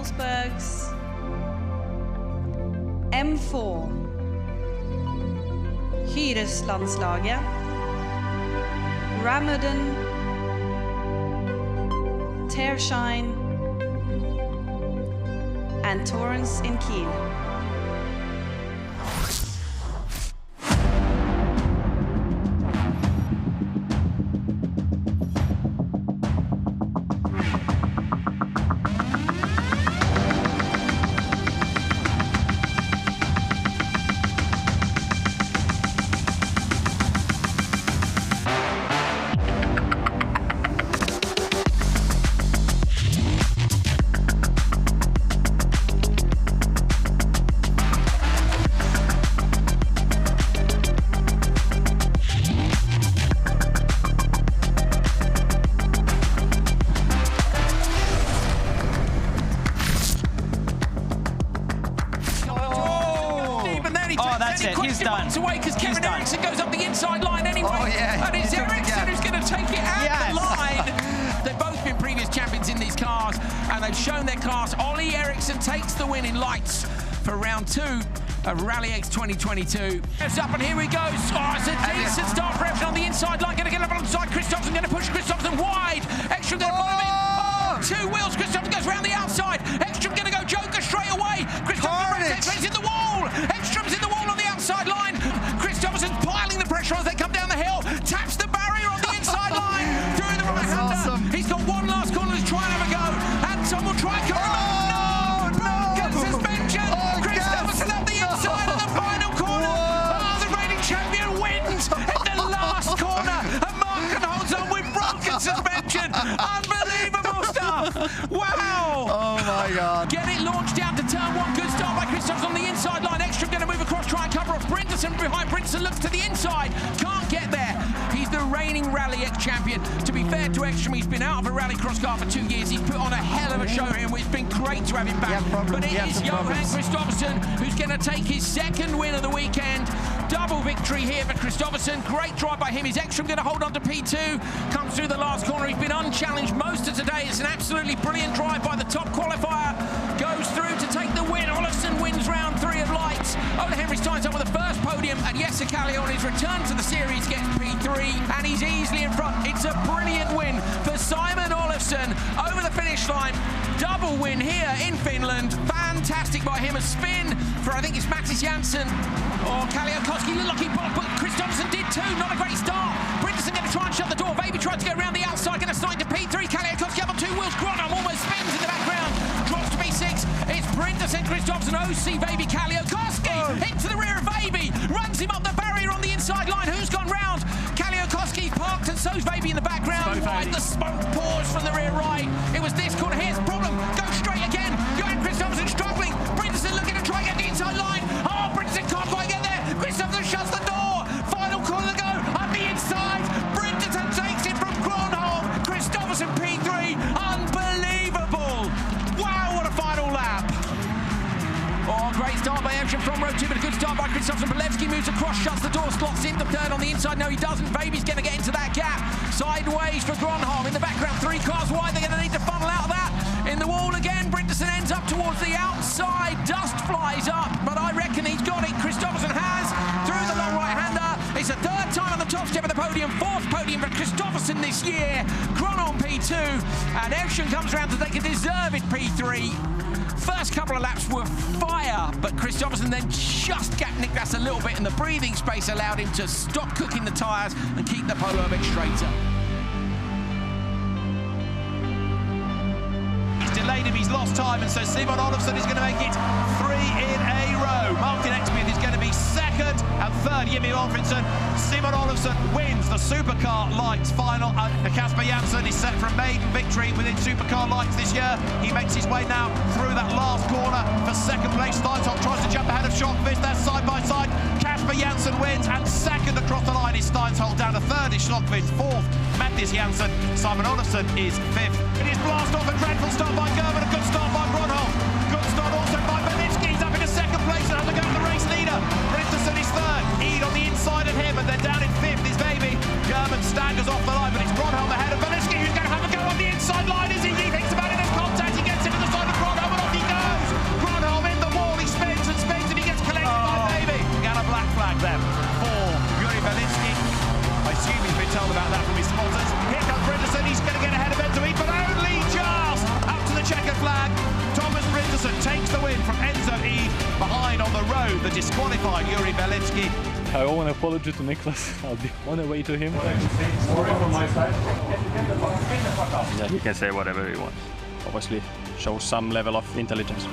Wolfsburg's M4 Hyreslandslaget, Ramadan, Tershine and Torrance in Kiel. He's done. Away because Kevin Eriksson goes up the inside line anyway. Oh, yeah. And it's Eriksson who's going to take it at the line. They've both been previous champions in these cars, and they've shown their class. Ollie Eriksson takes the win in lights for round 2 of Rallyx 2022. It's up, and here he goes. Oh, it's a decent start for Eriksson on the inside line. Going to get up alongside Christopherson, going to push Christopherson wide. Ekstrom going to follow him. Oh, 2 wheels. Christopherson goes round the outside. Ekstrom going to go Joker straight away. Christopherson in the wall. Ekstrom's in the wall on the outside line. Christopherson's piling the pressure as they come down the hill. Taps the barrier on the inside line. Through the right-hander. Awesome. He's got one last corner to try and have a go. And Tom will try and cover him. No! Broken suspension. Christopherson up the inside of the final corner. Oh, the reigning champion wins in the last corner. And Marken holds on with broken suspension. Unbelievable stuff. Wow. Oh my God. Get it launched down to turn 1. Good start by Christopherson on the inside line. Ekstrom going to move across, try and cover off Brinderson behind. Brinderson looks to the inside. Can't get there. He's the reigning Rallyx champion. To be fair to Ekstrom, he's been out of a rally crosscar for 2 years. He's put on a hell of a show here, and it's been great to have him back. But it is Johan Christopherson who's going to take his 2nd win of the weekend. Double victory here for Christopherson. Great drive by him. Is Ekstrom going to hold on to P2? Comes through the last corner. He's been unchallenged most of today. It's an absolutely brilliant drive by the top qualifier. Goes through to take the win. Olofsson wins round 3 of lights. Ola Henry starts up with the first podium, and Jesse Kallio on his return to the series gets P3, and he's easily in front. It's a brilliant win for Simon Olofsson over the finish line. Double win here in Finland. Fantastic by him. A spin for, I think it's Mattis Janssen or Kalliokoski. Lucky ball, but Christopherson did too. Not a great start. Brinderson going to try and shut the door. Baby tried to go around the outside, going to slide to P3. Kalliokoski up on 2 wheels. Gronholm almost spins in the background. Drops to P6. It's Brinderson, Christopherson, OC, Baby, Kalliokoski into the rear of Baby. Runs him up the barrier on the inside line. Who's gone round? Kalliokoski parked, and so's Baby in the background. Wide, the smoke pours from the rear right. It was this corner. Here's the problem. Go straight again. Johan Christopherson struggling. Brinderson looking to try and get the inside line. Oh, Brinderson can't quite get there. Christopherson shuts the door. Final corner to go. On the inside. Brinderson takes it from Gronholm. Christopherson P3. Unbelievable. Wow, what a final lap. Oh, great start by Ekstrom from row 2, but a good start by Christopherson. Polewski moves across, shuts the door, slots in the 3rd on the inside. No, he doesn't. Baby's going to get into that gap. Sideways for Gronholm. In the background, 3 cars wide. They're going to need to funnel out of that. In the wall again, Brinderson ends up towards the outside. Dust flies up, but I reckon he's got it. Christopherson has, through the long right-hander. It's a 3rd time on the top step of the podium. 4th podium for Christopherson this year. Gronholm P2, and Ekstrom comes around to take a deserved P3. First couple of laps were fire, but Christopherson then just gapped Niklas a little bit, and the breathing space allowed him to stop cooking the tyres and keep the polo a bit straighter. He's delayed him, he's lost time, and so Simon Olofsson is going to make it 3 in a row. Martin Ekstrom is going to be 2nd, and 3rd, Jimmy Wolfridsson. Simon Olofsson wins the Supercar Lights final, and Kasper Janssen is set for a maiden victory within Supercar Lights this year. He makes his way now through that last corner for 2nd place. Steinholt tries to jump ahead of Schlockvist. They're side by side. Kasper Janssen wins, and 2nd across the line is Steinholt. Down to 3rd is Schlockvist. 4th, Mattis Janssen. Simon Olofsson is 5th. It is blast off, a dreadful start by Gerben, a good start by Gronholm. Good start also by Belitsky. He's up into 2nd place and has to go to the race leader. Brinderson is 3rd. Eid on the inside of him, and then down in 5th is Baby. Gerben staggers off the line, but it's Gronholm ahead of Belitsky, who's going to have a go on the inside line as he thinks about it as contact. He gets into the side of Gronholm, and off he lap for Yuri Belitsky. I assume he's been told about that from his spotters. Here comes Brinderson, he's going to get ahead of Enzo E, but only just up to the checkered flag. Thomas Brinderson takes the win from Enzo E behind on the road, the disqualified Yuri Belitsky. I owe an apology to Niklas. I'll be on the way to him. Sorry from my side. Yeah, he can say whatever he wants. Obviously, shows some level of intelligence.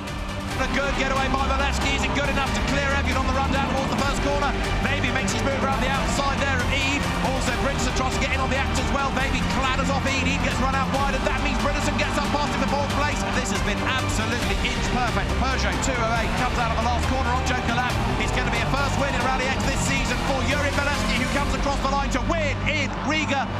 A good getaway by Valesky. Is it good enough to clear Evian on the run down towards the first corner? Maybe makes his move around the outside there of Ede. Also, Brinderson tries to get in on the act as well. Maybe clatters off Ede. Ede gets run out wide, and that means Brinderson gets up past him for fourth place. This has been absolutely inch perfect. The Peugeot 208 comes out of the last corner on Joker lap. It's going to be a first win in Rallyx this season for Yuri Belitsky, who comes across the line to win in Riga.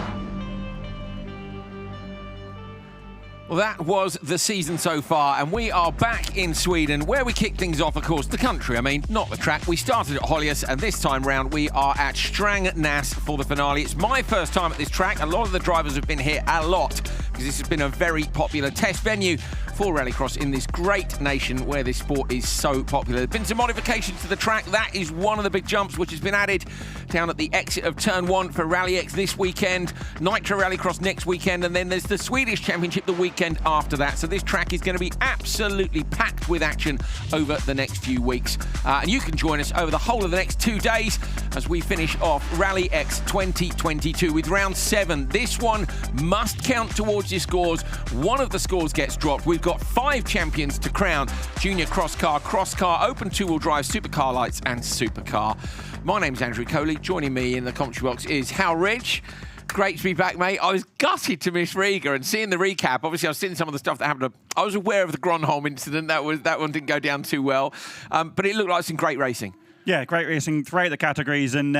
Well, that was the season so far, and we are back in Sweden, where we kick things off, of course, the country. I mean, not the track. We started at Hollius, and this time round we are at Strängnäs for the finale. It's my first time at this track. A lot of the drivers have been here a lot, because this has been a very popular test venue for rallycross in this great nation where this sport is so popular. There's been some modifications to the track. That is one of the big jumps which has been added down at the exit of Turn 1 for Rallyx this weekend, Nitro Rallycross next weekend, and then there's the Swedish Championship the weekend after that. So this track is going to be absolutely packed with action over the next few weeks. And you can join us over the whole of the next 2 days as we finish off Rallyx 2022 with round 7. This one must count towards your scores. One of the scores gets dropped. We've got 5 champions to crown: Junior Crosscar, Open 2-wheel drive, Supercar Lights and Supercar. My name's Andrew Coley. Joining me in the commentary box is Hal Ridge. Great to be back, mate. I was gutted to miss Riga and seeing the recap. Obviously, I was seeing some of the stuff that happened. I was aware of the Gronholm incident. That one didn't go down too well, but it looked like some great racing. Yeah, great racing throughout the categories, and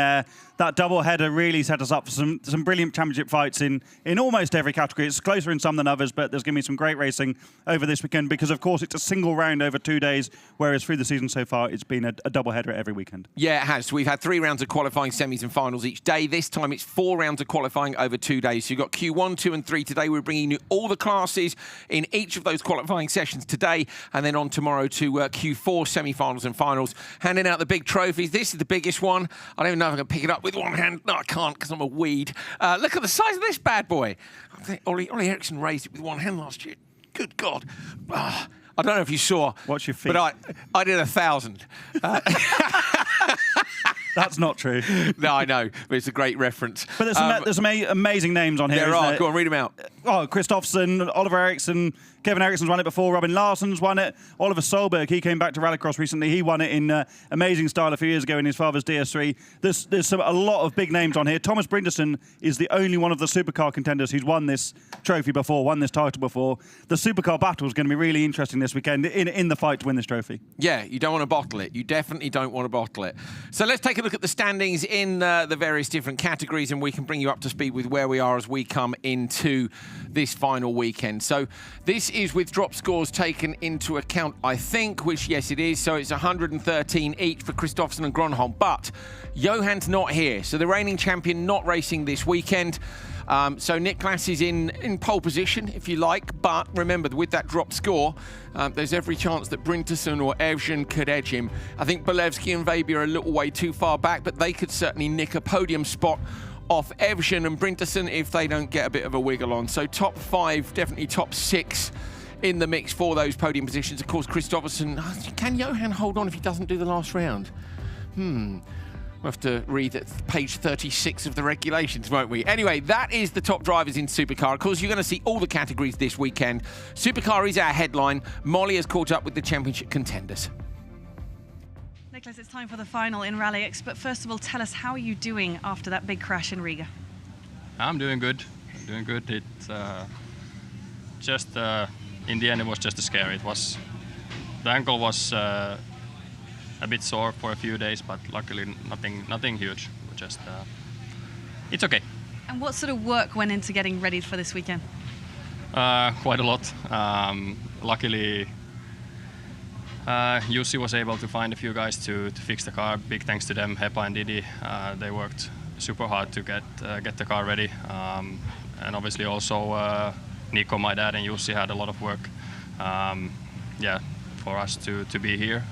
that double header really set us up for some brilliant championship fights in almost every category. It's closer in some than others, but there's going to be some great racing over this weekend because, of course, it's a single round over 2 days, whereas through the season so far, it's been a double header every weekend. Yeah, it has. We've had 3 rounds of qualifying, semis and finals each day. This time it's 4 rounds of qualifying over 2 days. So you've got Q1, 2 and 3 today. We're bringing you all the classes in each of those qualifying sessions today, and then on tomorrow to Q4 semi-finals and finals, handing out the big trophies. This is the biggest one. I don't even know if I can pick it up with one hand. No, I can't because I'm a weed. Look at the size of this bad boy. I think Ollie Eriksson raised it with one hand last year. Good God. I don't know if you saw. Watch your feet. But I did 1,000. That's not true. No, I know, but it's a great reference. But there's some amazing names on here. There are. Go on, read them out. Oh, Kristoffersson, Oliver Eriksson, Kevin Eriksson's won it before, Robin Larsson's won it, Oliver Solberg, he came back to Rallycross recently, he won it in amazing style a few years ago in his father's DS3. There's a lot of big names on here. Thomas Brinderson is the only one of the Supercar contenders who's won this trophy before, won this title before. The Supercar battle is going to be really interesting this weekend in the fight to win this trophy. Yeah, you don't want to bottle it. You definitely don't want to bottle it. So let's take a look at the standings in the various different categories, and we can bring you up to speed with where we are as we come into this final weekend. So this is with drop scores taken into account, I think, which, yes, it is. So it's 113 each for Kristoffersson and Gronholm. But Johan's not here, so the reigning champion not racing this weekend. So Niklas is in pole position, if you like. But remember, with that drop score, there's every chance that Brinderson or Evgen could edge him. I think Bolevsky and Vaby are a little way too far back, but they could certainly nick a podium spot off Evgen and Brinderson if they don't get a bit of a wiggle on. So top 5, definitely top 6 in the mix for those podium positions. Of course, Kristoffersson, can Johan hold on if he doesn't do the last round? We'll have to read page 36 of the regulations, won't we? Anyway, that is the top drivers in Supercar. Of course, you're going to see all the categories this weekend. Supercar is our headline. Molly has caught up with the championship contenders. Niklas, it's time for the final in Rallyx, but first of all, tell us, how are you doing after that big crash in Riga? I'm doing good. It's just in the end it was just scary. The ankle was a bit sore for a few days, but luckily nothing huge. Just it's okay. And what sort of work went into getting ready for this weekend? Quite a lot. Luckily, Jussi was able to find a few guys to fix the car. Big thanks to them, Hepa and Didi. They worked super hard to get the car ready. And obviously also Nico, my dad, and Jussi had a lot of work. Yeah, for us to be here.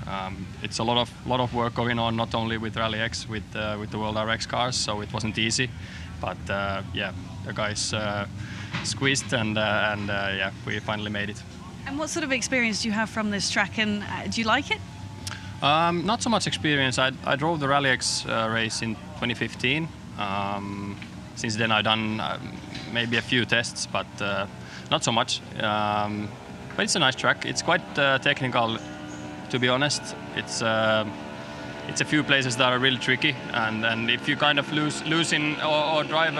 It's a lot of work going on, not only with Rallyx, with the World RX cars, so it wasn't easy. But yeah, the guys squeezed, and yeah, we finally made it. And what sort of experience do you have from this track, and do you like it? Not so much experience. I drove the Rallyx race in 2015. Since then I've done maybe a few tests, but not so much. But it's a nice track. It's quite technical, to be honest. It's a few places that are really tricky, and if you kind of lose in or drive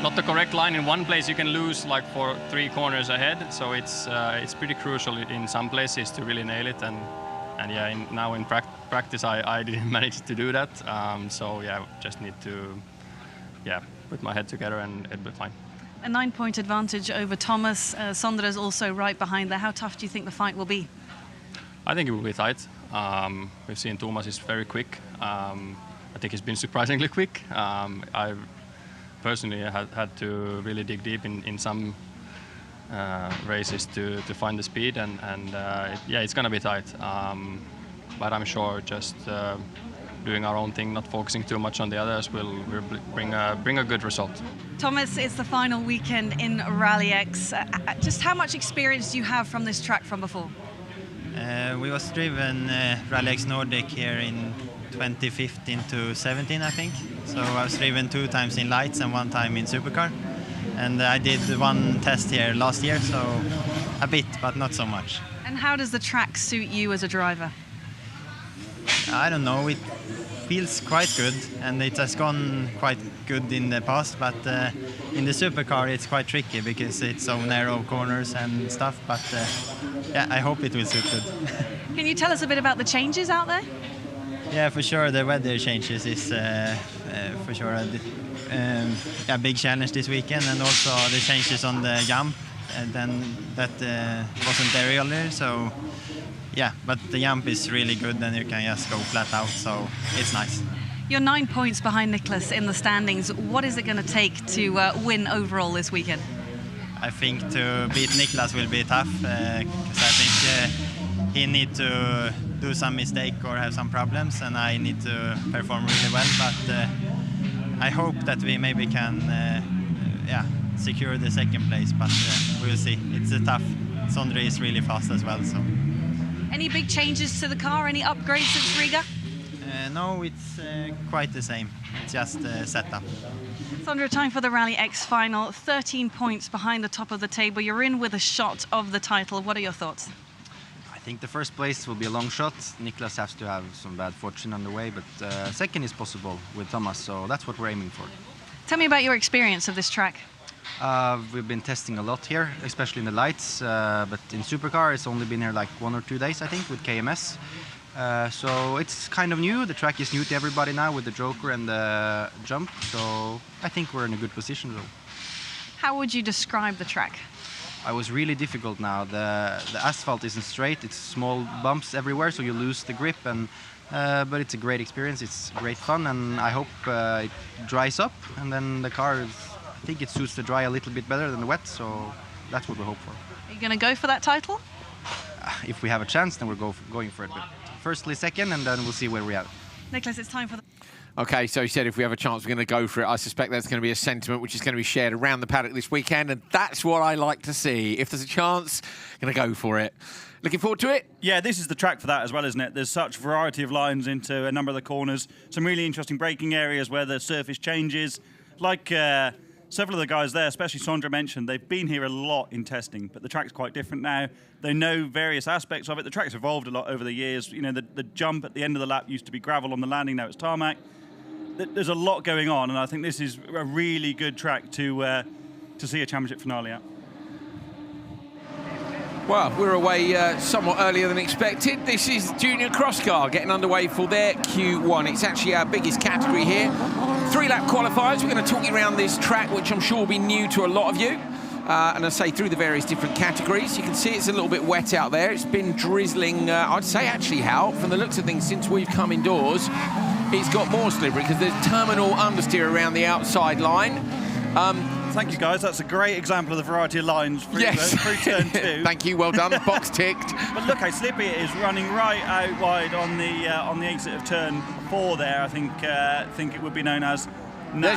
not the correct line in one place, you can lose like for 3 corners ahead. So it's pretty crucial in some places to really nail it. And yeah, now in practice I didn't manage to do that. So yeah, just need to put my head together and it'll be fine. A 9-point advantage over Thomas. Sondra's also right behind there. How tough do you think the fight will be? I think it will be tight. We've seen Thomas is very quick. I think he's been surprisingly quick. I've personally had to really dig deep in some races to find the speed, and yeah, it's gonna be tight. But I'm sure just doing our own thing, not focusing too much on the others, will bring a good result. Thomas, it's the final weekend in Rallyx. Just how much experience do you have from this track from before? We was driven Rallyx Nordic here in 2015 to 17, I think. So I was driven 2 times in lights and 1 time in Supercar. And I did 1 test here last year, so a bit, but not so much. And how does the track suit you as a driver? I don't know, it feels quite good, and it has gone quite good in the past, but in the Supercar it's quite tricky because it's so narrow corners and stuff, but yeah, I hope it will suit good. Can you tell us a bit about the changes out there? Yeah, for sure, the weather changes is for sure a big challenge this weekend, and also the changes on the jump, and then that wasn't there earlier, so yeah, but the jump is really good and you can just go flat out, so it's nice. You're 9 points behind Niklas in the standings. What is it going to take to win overall this weekend? I think to beat Niklas will be tough, because I think he needs to do some mistake or have some problems, and I need to perform really well, but I hope that we maybe can secure the 2nd place, but we'll see. It's a tough. Sondre is really fast as well, so. Any big changes to the car? Any upgrades since Riga? No, it's quite the same. It's just setup. Sondre, time for the Rallyx final. 13 points behind the top of the table. You're in with a shot of the title. What are your thoughts? I think the 1st place will be a long shot. Niklas has to have some bad fortune on the way, but 2nd is possible with Thomas, so that's what we're aiming for. Tell me about your experience of this track. We've been testing a lot here, especially in the lights, but in Supercar it's only been here like 1 or 2 days, I think, with KMS. So it's kind of new. The track is new to everybody now with the Joker and the jump, so I think we're in a good position though. How would you describe the track? It was really difficult now. The asphalt isn't straight, it's small bumps everywhere, so you lose the grip, and but it's a great experience, it's great fun, and I hope it dries up, and then the car I think it suits the dry a little bit better than the wet, so that's what we hope for. Are you going to go for that title? If we have a chance, then we're going for it. But firstly 2nd, and then we'll see where we are. Niklas, it's time for the... OK, so he said if we have a chance, we're going to go for it. I suspect that's going to be a sentiment which is going to be shared around the paddock this weekend, and that's what I like to see. If there's a chance, going to go for it. Looking forward to it? Yeah, this is the track for that as well, isn't it? There's such variety of lines into a number of the corners. Some really interesting braking areas where the surface changes. Like several of the guys there, especially Sondre mentioned, they've been here a lot in testing, but the track's quite different now. They know various aspects of it. The track's evolved a lot over the years. You know, the jump at the end of the lap used to be gravel on the landing, now it's tarmac. There's a lot going on, and I think this is a really good track to see a championship finale at. Well, we're away somewhat earlier than expected. This is Junior Crosscar getting underway for their Q1. It's actually our biggest category here. 3-lap qualifiers. We're going to talk you around this track, which I'm sure will be new to a lot of you. And I say through the various different categories. You can see it's a little bit wet out there. It's been drizzling, I'd say actually, Hal, from the looks of things, since we've come indoors, it's got more slippery because there's terminal understeer around the outside line. thank you, guys. That's a great example of the variety of lines through, through turn 2. Thank you, well done. Box ticked. But look how slippy it is, running right out wide on the exit of turn 4 there. I think it would be known as.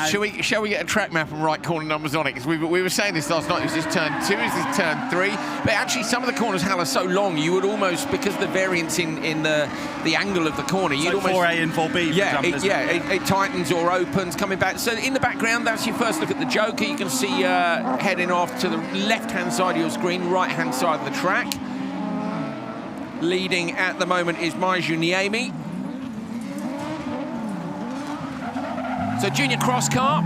Shall we get a track map and write corner numbers on it? Because we were saying this last night. Is this turn 2? Is this turn 3? But actually, some of the corners, Hal, are so long. You would almost, because of the variance in the angle of the corner, you'd almost 4A and 4B. It tightens or opens coming back. So in the background, that's your first look at the Joker. You can see heading off to the left-hand side of your screen, right-hand side of the track. Leading at the moment is Maiju Niemi. So junior cross car,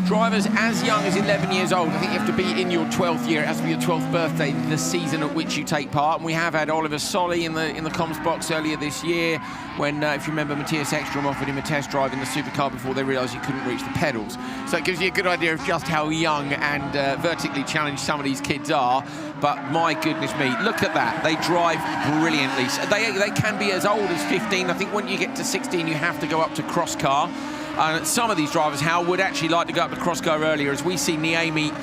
drivers as young as 11 years old. I think you have to be in your 12th year. It has to be your 12th birthday, the season at which you take part. And we have had Oliver Solly in the comms box earlier this year when, if you remember, Matthias Ekstrom offered him a test drive in the Supercar before they realised he couldn't reach the pedals. So it gives you a good idea of just how young and vertically challenged some of these kids are. But my goodness me, look at that. They drive brilliantly. So they can be as old as 15. I think when you get to 16, you have to go up to cross car. Some of these drivers, Hal, would actually like to go up to Crosscar earlier, as we see Niemi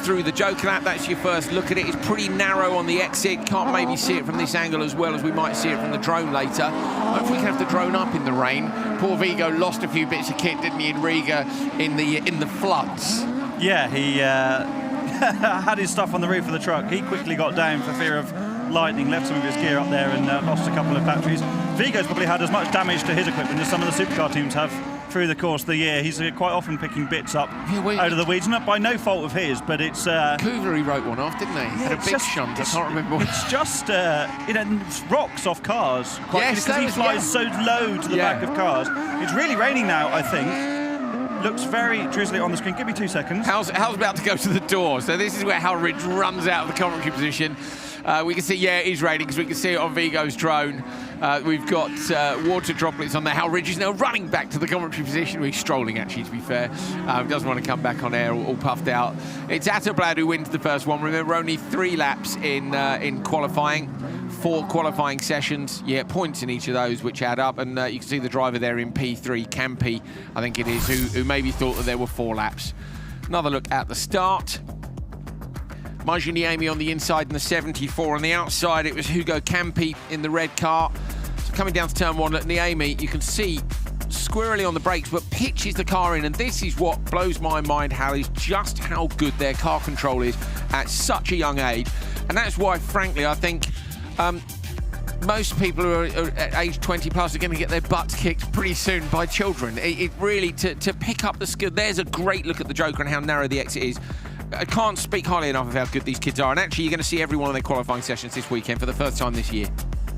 through the Joker lap. That's your first look at it. It's pretty narrow on the exit. Can't maybe see it from this angle as well as we might see it from the drone later. Hopefully we can have the drone up in the rain. Poor Vigo lost a few bits of kit, didn't he, in Riga in the floods. Yeah, he had his stuff on the roof of the truck. He quickly got down for fear of lightning, left some of his gear up there and lost a couple of batteries. Vigo's probably had as much damage to his equipment as some of the Supercar teams have through the course of the year. He's quite often picking bits up out of the weeds, not by no fault of his, but it's... Coogler, wrote one off, didn't he? Had a big shunt, I can't remember what. It's just, rocks off cars. Because he flies so low to the back of cars. It's really raining now, I think. Looks very drizzly on the screen. Give me 2 seconds. Hal's about to go to the door, so this is where Hal Ridge runs out of the commentary position. We can see, it is raining, because we can see it on Vigo's drone. We've got water droplets on there. Hal Ridge is now running back to the commentary position. He's strolling, actually, to be fair. Doesn't want to come back on air all puffed out. It's Atterblad who wins the first one. Remember, only 3 laps in qualifying. 4 qualifying sessions. Yeah, points in each of those, which add up. And you can see the driver there in P3, Campi, I think it is, who maybe thought that there were 4 laps. Another look at the start. Maiju Niemi on the inside in the 74. On the outside, it was Hugo Campi in the red car. So coming down to turn 1 at Niemi, you can see squirrely on the brakes, but pitches the car in. And this is what blows my mind, Hal, is just how good their car control is at such a young age. And that's why, frankly, I think most people who are at age 20 plus are going to get their butts kicked pretty soon by children. It really, to pick up the skill, there's a great look at the Joker and how narrow the exit is. I can't speak highly enough of how good these kids are. And actually, you're going to see every one of their qualifying sessions this weekend for the first time this year.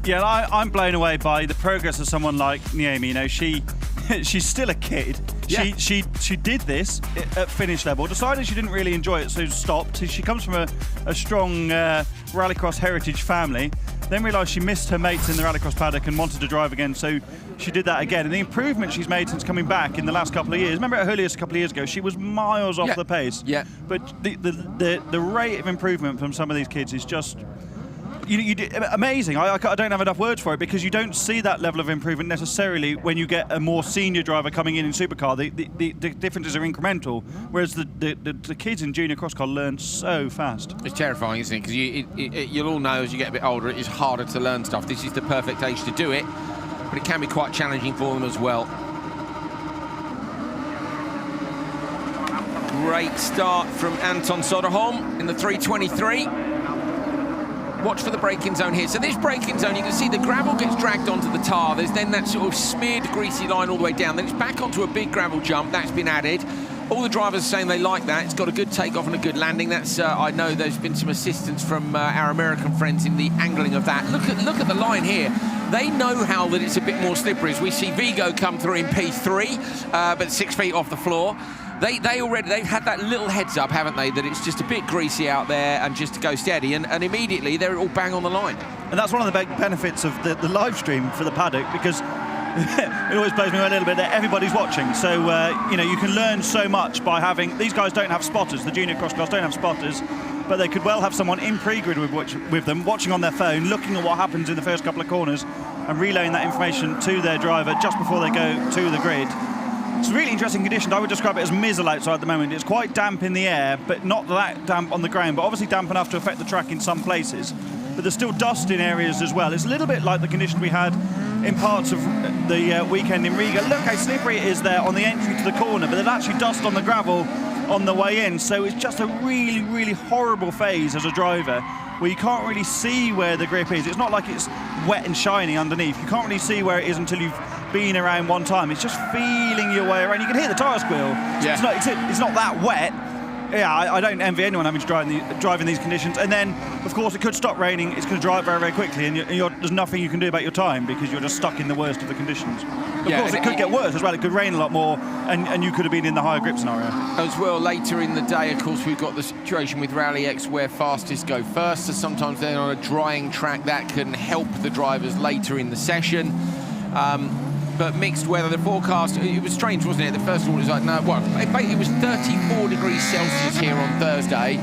Yeah, I'm blown away by the progress of someone like Niemi. You know, she's still a kid. Yeah. She did this at finish level, decided she didn't really enjoy it, so stopped. She comes from a strong rallycross heritage family, then realised she missed her mates in the rallycross paddock and wanted to drive again, so she did that again. And the improvement she's made since coming back in the last couple of years, remember at Julius a couple of years ago, she was miles off the pace. Yeah. But the rate of improvement from some of these kids is just... amazing. I don't have enough words for it, because you don't see that level of improvement necessarily when you get a more senior driver coming in Supercar. The differences are incremental, whereas the kids in junior crosscar learn so fast. It's terrifying, isn't it? Because you'll all know as you get a bit older, it is harder to learn stuff. This is the perfect age to do it, but it can be quite challenging for them as well. Great start from Anton Soderholm in the 323. Watch for the braking zone here. So this braking zone, you can see the gravel gets dragged onto the tar. There's then that sort of smeared, greasy line all the way down. Then it's back onto a big gravel jump. That's been added. All the drivers are saying they like that. It's got a good takeoff and a good landing. That's I know there's been some assistance from our American friends in the angling of that. Look at the line here. They know how that it's a bit more slippery. As we see Vigo come through in P3, but 6 feet off the floor. They've had that little heads up, haven't they, that it's just a bit greasy out there and just to go steady, and immediately they're all bang on the line. And that's one of the big benefits of the live stream for the paddock, because it always blows me away a little bit that everybody's watching. So, you can learn so much by having... These guys don't have spotters. The junior cross cars don't have spotters, but they could well have someone in pre-grid with them, watching on their phone, looking at what happens in the first couple of corners and relaying that information to their driver just before they go to the grid. It's a really interesting condition. I would describe it as mizzle outside at the moment. It's quite damp in the air, but not that damp on the ground, but obviously damp enough to affect the track in some places. But there's still dust in areas as well. It's a little bit like the condition we had in parts of the weekend in Riga. Look how slippery it is there on the entry to the corner, but there's actually dust on the gravel on the way in. So it's just a really, really horrible phase as a driver where you can't really see where the grip is. It's not like it's wet and shiny underneath. You can't really see where it is until you've been around one time. It's just feeling your way around. You can hear the tyre squeal. Yeah. It's not that wet. Yeah, I don't envy anyone having to drive in these conditions. And then, of course, it could stop raining. It's going to dry up very, very quickly, and there's nothing you can do about your time because you're just stuck in the worst of the conditions. Of course, it could get worse as well. It could rain a lot more, and you could have been in the higher grip scenario. As well, later in the day, of course, we've got the situation with Rallyx where fastest go first, so sometimes they're on a drying track. That can help the drivers later in the session. But mixed weather, the forecast, it was strange, wasn't it? The first one was like, no, well, it was 34 degrees Celsius here on Thursday.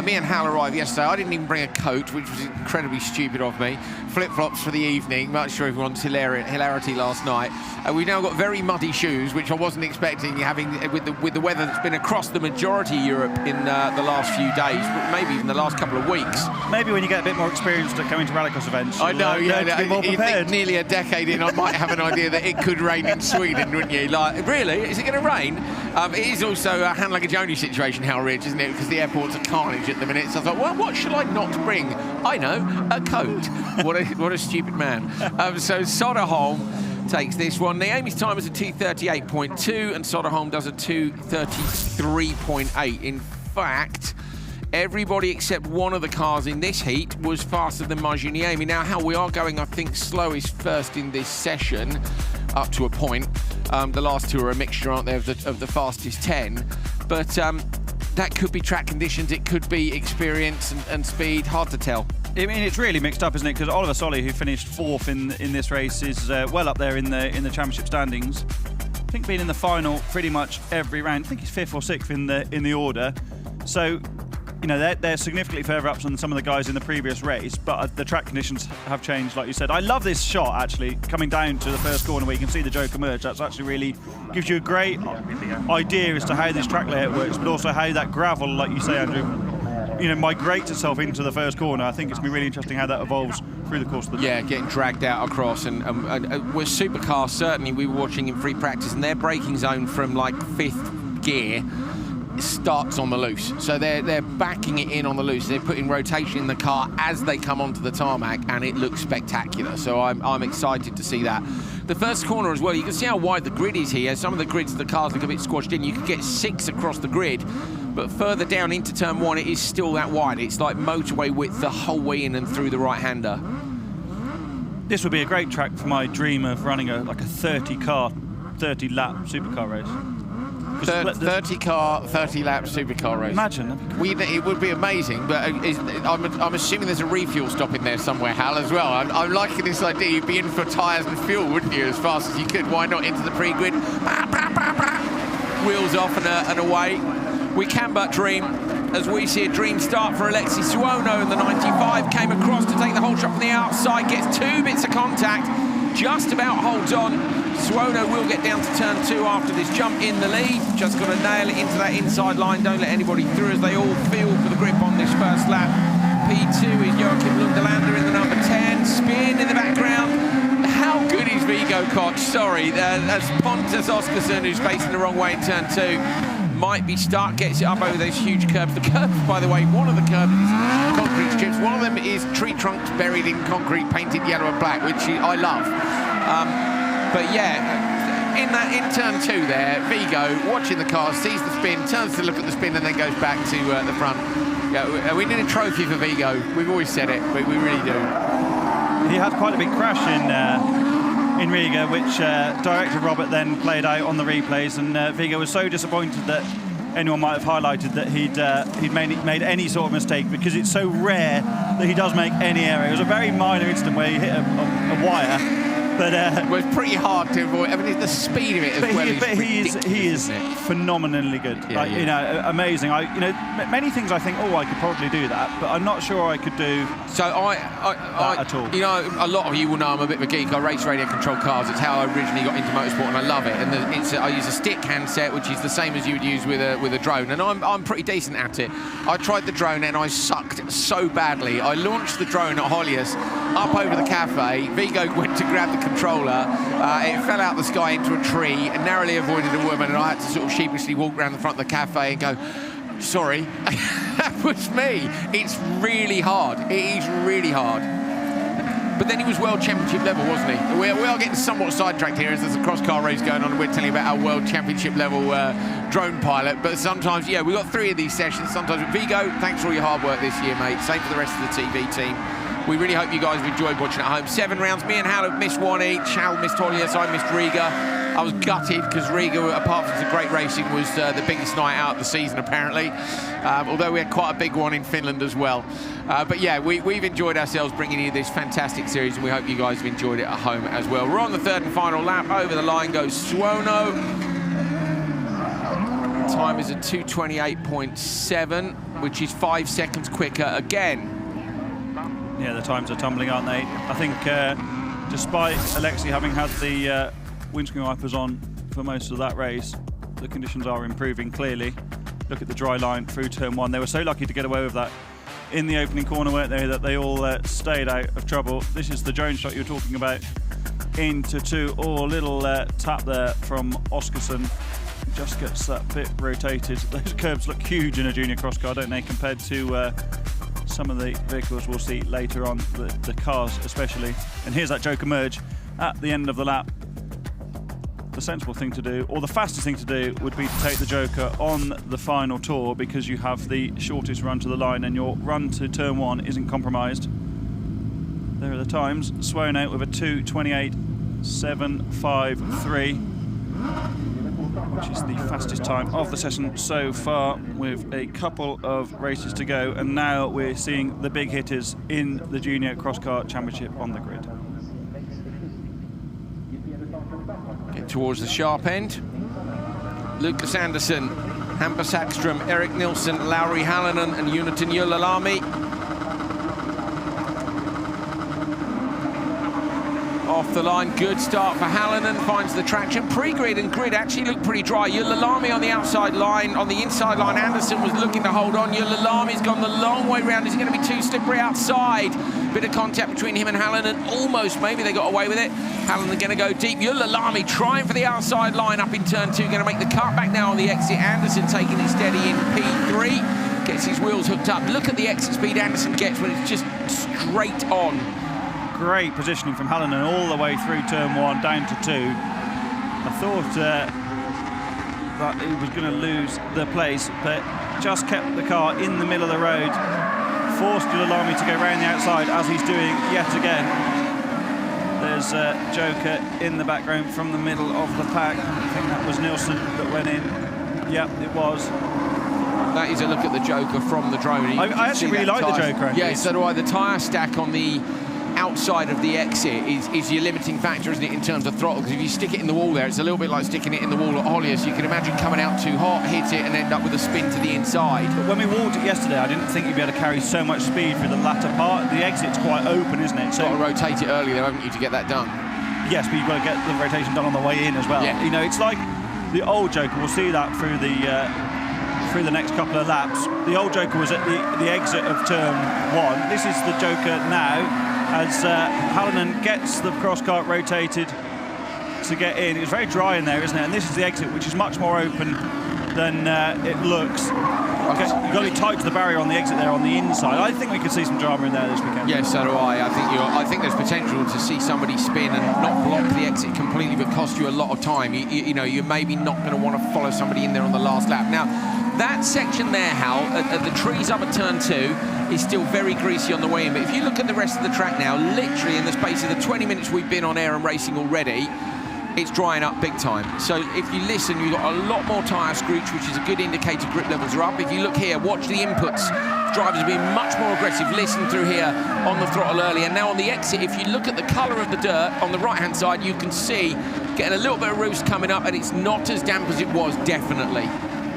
Me and Hal arrived yesterday. I didn't even bring a coat, which was incredibly stupid of me. Flip-flops for the evening, much to everyone's hilarity last night. We've now got very muddy shoes, which I wasn't expecting, having with the weather that's been across the majority of Europe in the last few days, maybe even the last couple of weeks. Maybe when you get a bit more experienced at coming to Rallycross events, I know, to be more prepared. Nearly a decade in, I might have an idea that it could rain in Sweden, wouldn't you? Like, really? Is it going to rain? It is also a hand luggage only situation, Hal Ridge, isn't it? Because the airport's a carnage at the minute. So I thought, well, what should I not bring? I know, a coat. What a stupid man. So Soderholm takes this one. Naomi's time is a 2:38.2, and Soderholm does a 2:33.8. In fact, everybody except one of the cars in this heat was faster than Maju Niemi. Now, how we are going, I think, slowest first in this session, up to a point. The last two are a mixture, aren't they, of the fastest 10. But that could be track conditions, it could be experience and speed, hard to tell. I mean, it's really mixed up, isn't it? Because Oliver Solly, who finished fourth in this race, is well up there in the championship standings. I think being in the final pretty much every round. I think he's fifth or sixth in the order. So, you know, they're significantly further up than some of the guys in the previous race, but the track conditions have changed, like you said. I love this shot, actually, coming down to the first corner where you can see the Joker merge. That's actually really gives you a great idea as to how this track layout works, but also how that gravel, like you say, Andrew, you know, migrates itself into the first corner. I think it's going to be really interesting how that evolves through the course of the day. Yeah, getting dragged out across. And with Supercar, certainly, we were watching in free practice, and their braking zone from, like, fifth gear starts on the loose. So they're backing it in on the loose. They're putting rotation in the car as they come onto the tarmac, and it looks spectacular. So I'm excited to see that. The first corner as well, you can see how wide the grid is here. Some of the grids, the cars look a bit squashed in. You could get 6 across the grid, but further down into turn 1, it is still that wide. It's like motorway width the whole way in and through the right-hander. This would be a great track for my dream of running a 30-car, 30-lap supercar race. 30-car, 30-lap supercar race. Imagine. It would be amazing, but I'm assuming there's a refuel stop in there somewhere, Hal, as well. I'm liking this idea. You'd be in for tyres and fuel, wouldn't you, as fast as you could? Why not into the pre-grid? Wheels off and away. We can but dream. As we see a dream start for Alexi Suono in the 95. Came across to take the whole shot from the outside. Gets 2 bits of contact. Just about holds on. Suono will get down to turn 2 after this jump in the lead. Just got to nail it into that inside line. Don't let anybody through as they all feel for the grip on this first lap. P2 is Joachim Lundelander in the number 10. Spin in the background. How good is Viggo Koch? Sorry, that's Pontus Oskarsson who's facing the wrong way in turn 2. Might be stuck, gets it up over those huge curbs. The curbs, by the way, one of the curbs is concrete strips. One of them is tree trunks buried in concrete, painted yellow and black, which I love. But yeah, in turn 2 there, Viggo, watching the car, sees the spin, turns to look at the spin, and then goes back to the front. Yeah, we need a trophy for Viggo. We've always said it, but we really do. He had quite a big crash in Riga, which director Robert then played out on the replays, and Viggo was so disappointed that anyone might have highlighted that he'd made any sort of mistake, because it's so rare that he does make any error. It was a very minor incident where he hit a wire, But well, it's pretty hard to avoid. I mean, the speed of it as well is he is phenomenally good. Yeah, you know, amazing. Many things I think, I could probably do that, but I'm not sure I could do that at all. You know, a lot of you will know I'm a bit of a geek. I race radio controlled cars. It's how I originally got into motorsport, and I love it. And I use a stick handset, which is the same as you would use with a drone, and I'm pretty decent at it. I tried the drone and I sucked so badly. I launched the drone at Hollius up over the cafe. Vigo went to grab the controller. It fell out the sky into a tree and narrowly avoided a woman, and I had to sort of sheepishly walk around the front of the cafe and go, sorry, that was me. It's really hard. It is really hard. But then he was World Championship level, wasn't he? We are getting somewhat sidetracked here as there's a cross-car race going on, and we're telling you about our World Championship level drone pilot. But sometimes, yeah, we've got 3 of these sessions. Sometimes, Vigo, thanks for all your hard work this year, mate. Same for the rest of the TV team. We really hope you guys have enjoyed watching at home. 7 rounds. Me and Hal have missed 1 each. Hal missed Hollius, I missed Riga. I was gutted because Riga, apart from some great racing, was the biggest night out of the season, apparently. Although we had quite a big one in Finland as well. But yeah, we've enjoyed ourselves bringing you this fantastic series, and we hope you guys have enjoyed it at home as well. We're on the 3rd and final lap. Over the line goes Suono. Time is a 2:28.7, which is 5 seconds quicker again. Yeah, the times are tumbling, aren't they? I think despite Alexei having had the windscreen wipers on for most of that race, the conditions are improving clearly. Look at the dry line through turn 1. They were so lucky to get away with that in the opening corner, weren't they, that they all stayed out of trouble. This is the drone shot you were talking about into 2. Little tap there from Oskarsson. Just gets that bit rotated. Those curbs look huge in a junior cross car, don't they, compared to some of the vehicles we'll see later on, the cars especially. And here's that Joker merge at the end of the lap. The sensible thing to do, or the fastest thing to do, would be to take the Joker on the final tour, because you have the shortest run to the line and your run to turn 1 isn't compromised. There are the times. Swearing out with a 2:28.753, which is the fastest time of the session so far, with a couple of races to go. And now we're seeing the big hitters in the Junior Crosscar Championship on the grid. Get towards the sharp end. Lucas Andersson, Hampus Hagström, Eric Nilsson, Lauri Hallinen and Uniten Julalami. Off the line, good start for Hallinen, finds the traction. Pre-grid and grid actually look pretty dry. Julalami on the outside line, on the inside line, Andersson was looking to hold on. Julalami's gone the long way round. Is it going to be too slippery outside? Bit of contact between him and Hallinen, almost, maybe they got away with it. Hallinen going to go deep. Julalami trying for the outside line up in turn 2, going to make the cut back now on the exit. Andersson taking it steady in P3, gets his wheels hooked up. Look at the exit speed Andersson gets when it's just straight on. Great positioning from Hallinen all the way through turn 1 down to 2. I thought that he was going to lose the place, but just kept the car in the middle of the road, forced Julalami to go round the outside, as he's doing yet again. There's Joker in the background from the middle of the pack. I think that was Nilsson that went in. Yep, it was. That is a look at the Joker from the drone. I actually really like the Joker. Yeah, so do I. The tyre stack on the outside of the exit is your limiting factor, isn't it, in terms of throttle? Because if you stick it in the wall there, it's a little bit like sticking it in the wall at Hollius. You can imagine coming out too hot, hit it, and end up with a spin to the inside. But when we walked it yesterday, I didn't think you'd be able to carry so much speed through the latter part. The exit's quite open, isn't it? So you've got to rotate it early, though, haven't you, to get that done? Yes, but you've got to get the rotation done on the way in as well. Yeah. You know, it's like the old Joker. We'll see that through the next couple of laps. The old Joker was at the exit of turn 1. This is the Joker now, as Hallinen gets the cross cart rotated to get in. It's very dry in there, isn't it? And this is the exit, which is much more open than it looks. Okay, you've got it tight to the barrier on the exit there on the inside. I think we could see some drama in there this weekend. Yes, so do I. I think there's potential to see somebody spin and not block the exit completely, but cost you a lot of time. You know, you're maybe not going to want to follow somebody in there on the last lap. Now, that section there, Hal, at the trees up at turn 2, is still very greasy on the way in. But if you look at the rest of the track now, literally in the space of the 20 minutes we've been on air and racing already, it's drying up big time. So if you listen, you've got a lot more tyre screech, which is a good indicator grip levels are up. If you look here, watch the inputs. Drivers are being much more aggressive. Listen through here on the throttle early. And now on the exit, if you look at the colour of the dirt on the right-hand side, you can see getting a little bit of roost coming up, and it's not as damp as it was, definitely.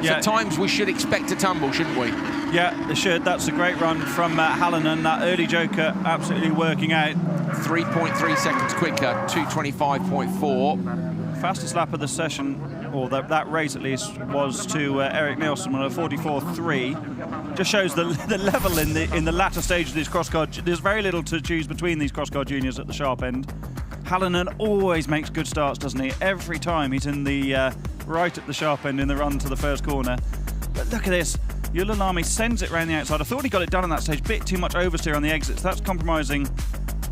Yeah. So times we should expect to tumble, shouldn't we? Yeah, they should. That's a great run from Hallinan. That early joker absolutely working out. 3.3 seconds quicker, 2:25.4. Fastest lap of the session, or that race at least, was to Eric Nielsen on a 44.3. Just shows the level in the latter stage of these cross-car. There's very little to choose between these cross-car juniors at the sharp end. Hallinan always makes good starts, doesn't he? Every time he's in the right at the sharp end in the run to the first corner. But look at this. Yulalami sends it around the outside. I thought he got it done on that stage. Bit too much oversteer on the exits. That's compromising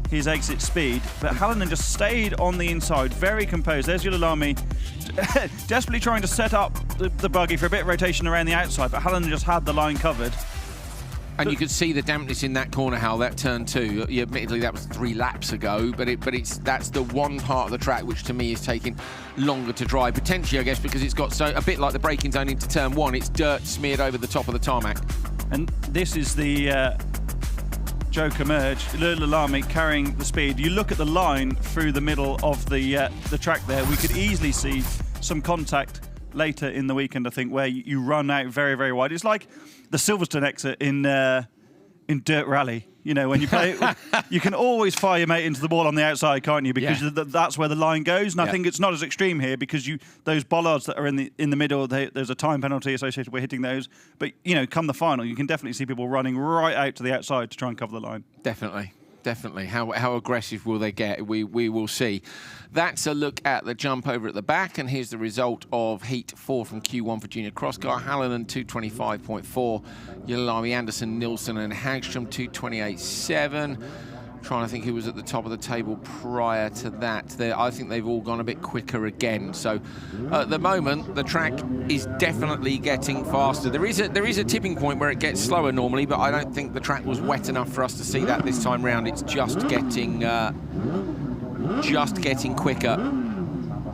his exit speed. But Hallinan just stayed on the inside, very composed. There's Yulalami desperately trying to set up the buggy for a bit of rotation around the outside, but Hallinan just had the line covered. And you could see the dampness in that corner, Hal, that turn two. Admittedly, that was 3 laps ago, but that's the one part of the track which to me is taking longer to dry. Potentially, I guess, because it's got a bit like the braking zone into turn 1. It's dirt smeared over the top of the tarmac. And this is the joker merge. Yulalami carrying the speed. You look at the line through the middle of the track there. We could easily see some contact later in the weekend, I think, where you run out very, very wide. It's like the Silverstone exit in Dirt Rally. You know, when you play, you can always fire your mate into the wall on the outside, can't you? Because that's where the line goes. And I think it's not as extreme here because those bollards that are in the middle, there's a time penalty associated with hitting those. But you know, come the final, you can definitely see people running right out to the outside to try and cover the line. Definitely. Definitely. How aggressive will they get? We will see. That's a look at the jump over at the back, and here's the result of Heat 4 from Q1 for Junior Crosscar. Hallinan 2:25.4, Yulalami, Anderson, Nilsson and Hagström 2:28.7. Trying to think who was at the top of the table prior to that. I think they've all gone a bit quicker again. So at the moment, the track is definitely getting faster. There is a tipping point where it gets slower normally, but I don't think the track was wet enough for us to see that this time round. It's just getting quicker.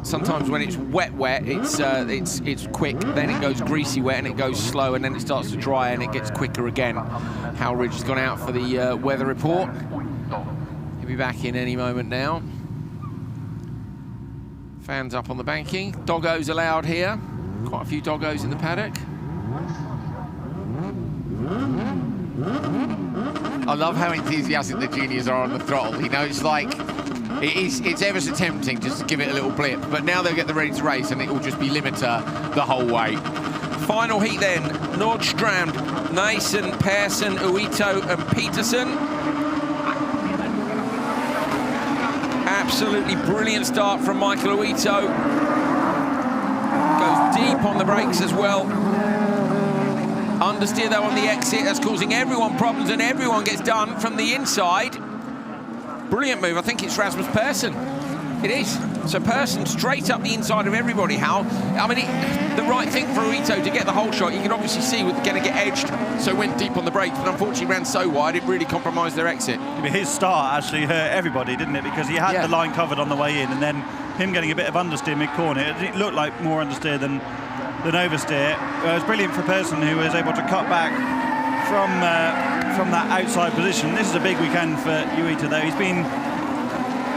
Sometimes when it's wet, it's quick. Then it goes greasy wet and it goes slow, and then it starts to dry and it gets quicker again. Hal Ridge has gone out for the weather report. He'll be back in any moment now. Fans up on the banking. Doggos allowed here. Quite a few doggos in the paddock. I love how enthusiastic the juniors are on the throttle. You know, it's like, it's ever so tempting just to give it a little blip, but now they'll get the ready to race and it will just be limiter the whole way. Final heat then, Nordstrand, Nason, Persson, Uito and Peterson. Absolutely brilliant start from Michael Uito. Goes deep on the brakes as well. Understeer though on the exit, that's causing everyone problems and everyone gets done from the inside. Brilliant move, I think it's Rasmus Persson. It is. So Persson straight up the inside of everybody, Hal. I mean, the right thing for Uito to get the whole shot. You can obviously see we're going to get edged, so went deep on the brakes, but unfortunately ran so wide it really compromised their exit. His start actually hurt everybody, didn't it? Because he had the line covered on the way in, and then him getting a bit of understeer mid-corner. It looked like more understeer than oversteer. It was brilliant for Persson, who was able to cut back from that outside position. This is a big weekend for Uito, though.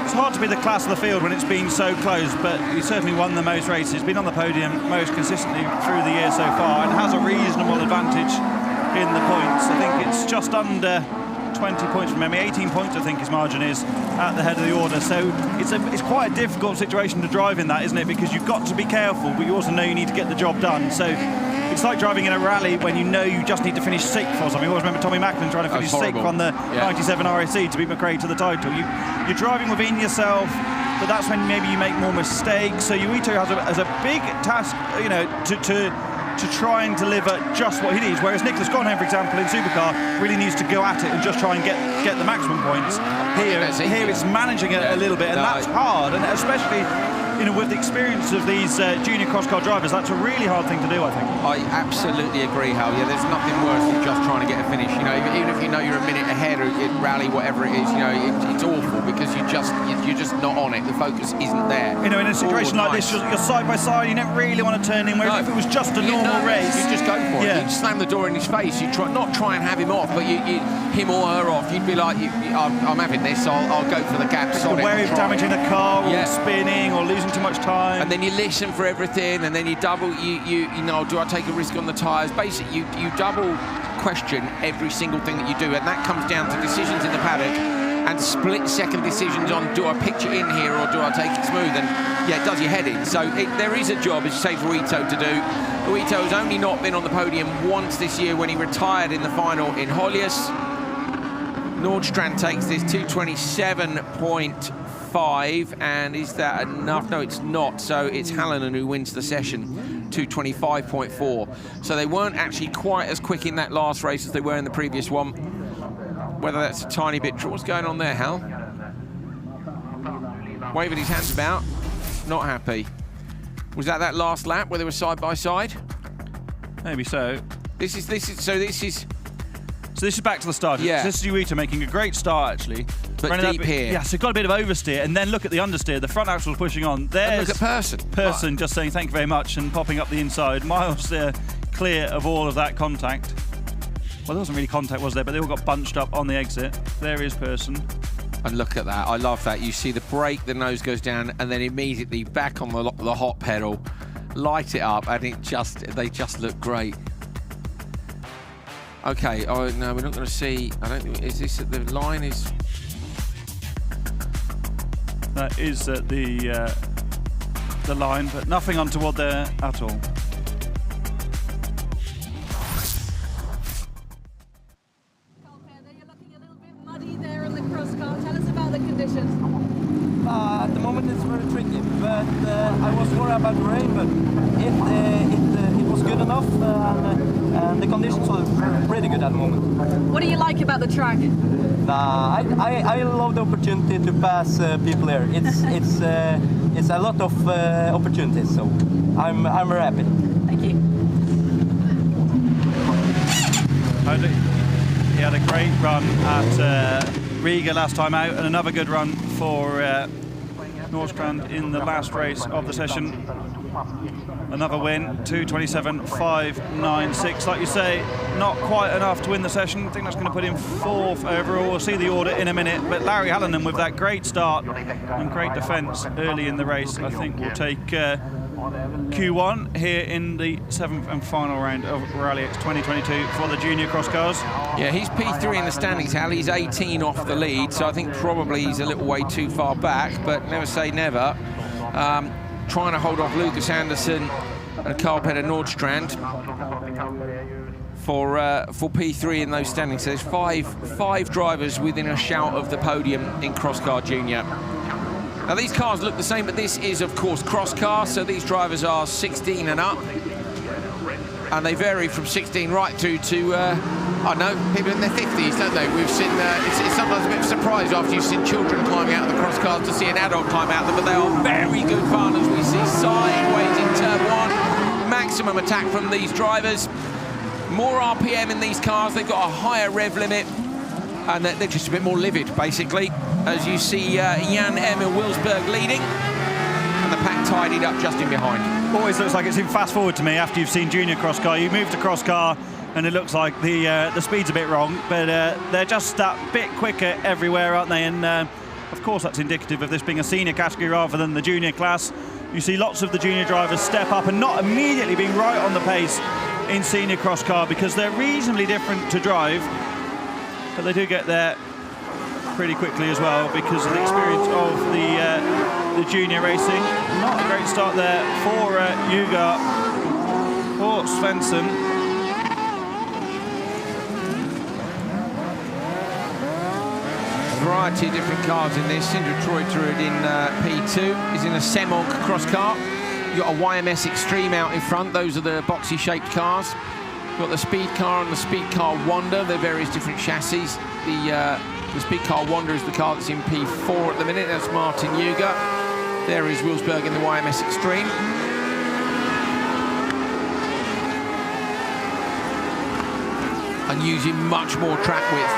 It's hard to be the class of the field when it's been so close, but he certainly won the most races, been on the podium most consistently through the year so far, and has a reasonable advantage in the points. I think it's just under 20 points from memory, 18 points I think his margin is at the head of the order. So it's quite a difficult situation to drive in that, isn't it? Because you've got to be careful, but you also know you need to get the job done. So it's like driving in a rally when you know you just need to finish 6th or something. I always remember Tommy Macklin trying to finish 6th on the 97 RAC to beat McRae to the title. You're driving within yourself, but that's when maybe you make more mistakes. So Uito has a big task, you know, to try and deliver just what he needs. Whereas Nicholas Gonheim, for example, in Supercar, really needs to go at it and just try and get the maximum points. Here it's managing it a little bit, and that's hard, and especially you know, with the experience of these junior cross-car drivers, that's a really hard thing to do, I think. I absolutely agree, Hal. Yeah, there's nothing worse than just trying to get a finish. You know, even if you know you're a minute ahead or in rally, whatever it is, you know, it's awful because you're just not on it. The focus isn't there. You know, in a situation like this, you're side by side. You don't really want to turn in. Whereas if it was just a normal race, you just go for it. Yeah. You'd slam the door in his face. You not try and have him off, but you him or her off. You'd be like, I'm having this. I'll go for the gap. Wary of damaging the car or spinning or losing too much time. And then you listen for everything, and then you double. You know, do I take a risk on the tyres? Basically, you double question every single thing that you do, and that comes down to decisions in the paddock and split-second decisions on do I pitch it in here or do I take it smooth, and yeah, it does your head in. So there is a job, as you say, for Ito to do. Ito has only not been on the podium once this year when he retired in the final in Hollius. Nordstrand takes this 227.5, and is that enough? No, it's not. So it's Hallinan who wins the session, 225.4. So they weren't actually quite as quick in that last race as they were in the previous one. Whether that's a tiny bit true. What's going on there, Hal? Waving his hands about, not happy. Was that last lap where they were side by side? Maybe so. This is So this is back to the start. Yeah. So this is Yuito making a great start, actually. But deep here. Yeah, so got a bit of oversteer, and then look at the understeer. The front axle's pushing on. There's look at Person just saying thank you very much and popping up the inside. Miles clear of all of that contact. Well, there wasn't really contact, was there? But they all got bunched up on the exit. There is Person. And look at that. I love that. You see the brake, the nose goes down, and then immediately back on the hot pedal, light it up, and they just look great. Okay, oh no, we're not going to see. I don't think, is this at the line? Is that is at the line, but nothing untoward there at all. You're looking a little bit muddy there on the Crosscar. Tell us about the conditions. At the moment it's very tricky, but I was worried about the rain, but it was good enough, and the conditions were pretty good at the moment. What do you like about the track? I love the opportunity to pass people here. It's a lot of opportunities, so I'm very happy. Thank you. He had a great run at Riga last time out, and another good run for Nordstrand in the last race of the session. Another win, 227.596. Like you say, not quite enough to win the session. I think that's going to put him fourth overall. We'll see the order in a minute. But Larry Hallinan, with that great start and great defence early in the race, I think will take Q1 here in the 7th and final round of Rallyx 2022 for the junior cross cars. Yeah, he's P3 in the standings, Hal. He's 18 off the lead, so I think probably he's a little way too far back, but never say never. Trying to hold off Lucas Anderson and Carl-Petter Nordstrand for P3 in those standings. So there's five drivers within a shout of the podium in Crosscar Junior. Now these cars look the same, but this is of course Crosscar, so these drivers are 16 and up, and they vary from 16 right to I don't know, people in their 50s, don't they? We've seen it's sometimes a bit of a surprise after you've seen children climbing out of the cross cars to see an adult climb out of them, but they are very good fun, as we see sideways in turn one. Maximum attack from these drivers. More RPM in these cars. They've got a higher rev limit, and they're just a bit more livid, basically. As you see Jan Emil Wilsberg leading, and the pack tidied up just in behind. Always looks like it's in fast forward to me after you've seen junior cross car. You move to cross car, and it looks like the speed's a bit wrong, but they're just that bit quicker everywhere, aren't they? And of course that's indicative of this being a senior category rather than the junior class. You see lots of the junior drivers step up and not immediately being right on the pace in senior cross car because they're reasonably different to drive, but they do get there pretty quickly as well because of the experience of the junior racing. Not a great start there for Yuga or Svensson. Variety of different cars in this. Sindre Treuterud in P2 is in a Semog cross car. You've got a YMS Extreme out in front. Those are the boxy shaped cars. You've got the Speed Car and the Speed Car Wonder. They're various different chassis. The Speed Car Wonder is the car that's in P4 at the minute. That's Martin Yuga. There is Wilsberg in the YMS Extreme. And using much more track width.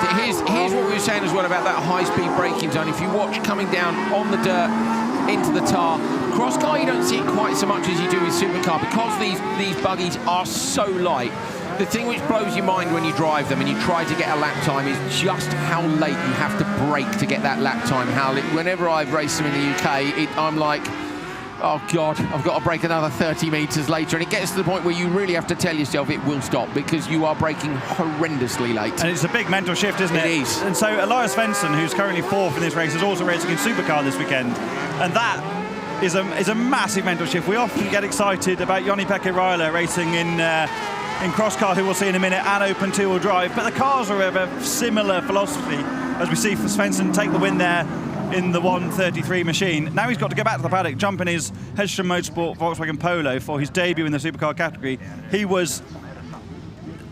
Here's what we were saying as well about that high-speed braking zone. If you watch coming down on the dirt into the tar, Crosscar you don't see it quite so much as you do with Supercar because these buggies are so light. The thing which blows your mind when you drive them and you try to get a lap time is just how late you have to brake to get that lap time. Whenever I've raced them in the UK, I'm like, oh God, I've got to brake another 30 metres later. And it gets to the point where you really have to tell yourself it will stop because you are braking horrendously late. And it's a big mental shift, isn't it? It is. And so Elias Svensson, who's currently 4th in this race, is also racing in Supercar this weekend. And that is a massive mental shift. We often get excited about Joni-Pekka Räilä racing in Crosscar, who we'll see in a minute, and open two-wheel drive. But the cars are of a similar philosophy, as we see for Svensson take the win there in the 1:33 machine. Now he's got to go back to the paddock, jump in his Hedstrom Motorsport Volkswagen Polo for his debut in the Supercar category. He was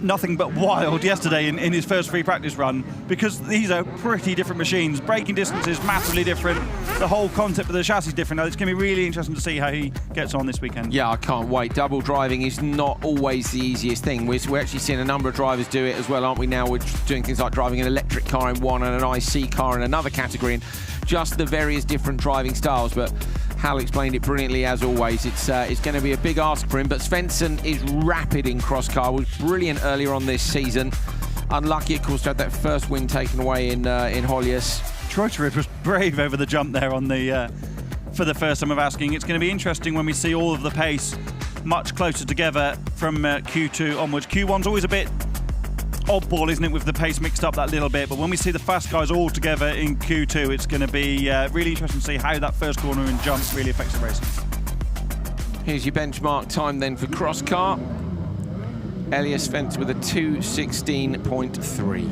nothing but wild yesterday in his first free practice run because these are pretty different machines. Braking distance is massively different. The whole concept of the chassis is different. Now, it's going to be really interesting to see how he gets on this weekend. Yeah, I can't wait. Double driving is not always the easiest thing. We're actually seeing a number of drivers do it as well, aren't we now? We're doing things like driving an electric car in one and an IC car in another category, and just the various different driving styles. But Hal explained it brilliantly as always. It's going to be a big ask for him, but Svensson is rapid in Crosscar. Was brilliant earlier on this season. Unlucky, of course, to have that first win taken away in Hollius. Treuterud was brave over the jump there on the for the first time of asking. It's going to be interesting when we see all of the pace much closer together from Q2 onwards. Q1's always a bit oddball, isn't it, with the pace mixed up that little bit, but when we see the fast guys all together in Q2, it's going to be really interesting to see how that first corner and jump really affects the racing. Here's your benchmark time then for Crosscar. Elias Svensson with a 2:16.3.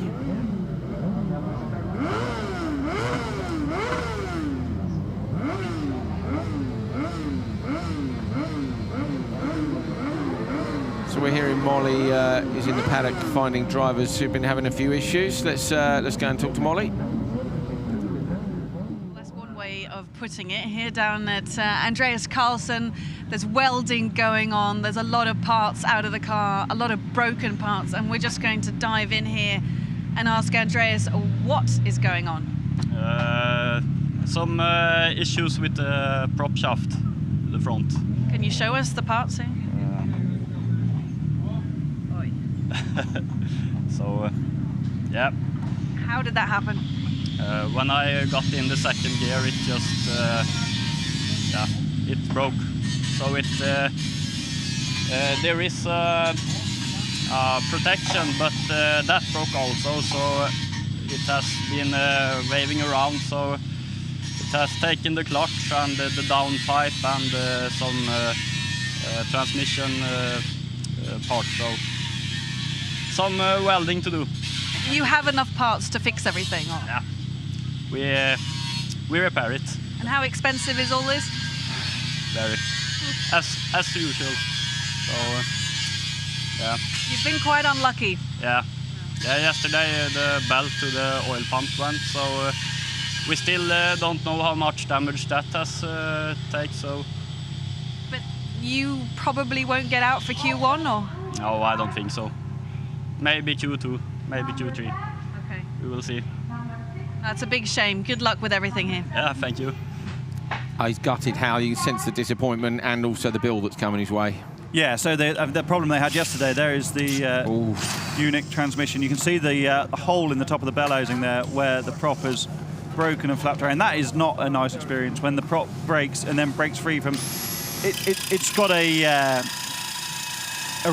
So we're hearing Molly is in the paddock finding drivers who've been having a few issues. Let's go and talk to Molly. That's one way of putting it. Here down at Andreas Carlson, there's welding going on. There's a lot of parts out of the car, a lot of broken parts, and we're just going to dive in here and ask Andreas what is going on. Some issues with the prop shaft, the front. Can you show us the parts here? So, yeah. How did that happen? When I got in the second gear, it just, it broke. So there is protection, but that broke also. So it has been waving around. So it has taken the clutch and the down pipe and some transmission part. So some welding to do. You have enough parts to fix everything? Or? Yeah, we repair it. And how expensive is all this? Very, as usual. So yeah. You've been quite unlucky. Yeah. Yesterday the belt to the oil pump went, so we still don't know how much damage that has taken. So. But you probably won't get out for Q1, or? No, I don't think so. Maybe Q2, maybe Q3. Okay. We will see. That's a big shame. Good luck with everything here. Yeah, thank you. He's gutted, Hal. You can sense the disappointment and also the bill that's coming his way. Yeah, so the problem they had yesterday, there is the unique transmission. You can see the hole in the top of the bell housing there where the prop has broken and flapped around. That is not a nice experience when the prop breaks and then breaks free from... It's got a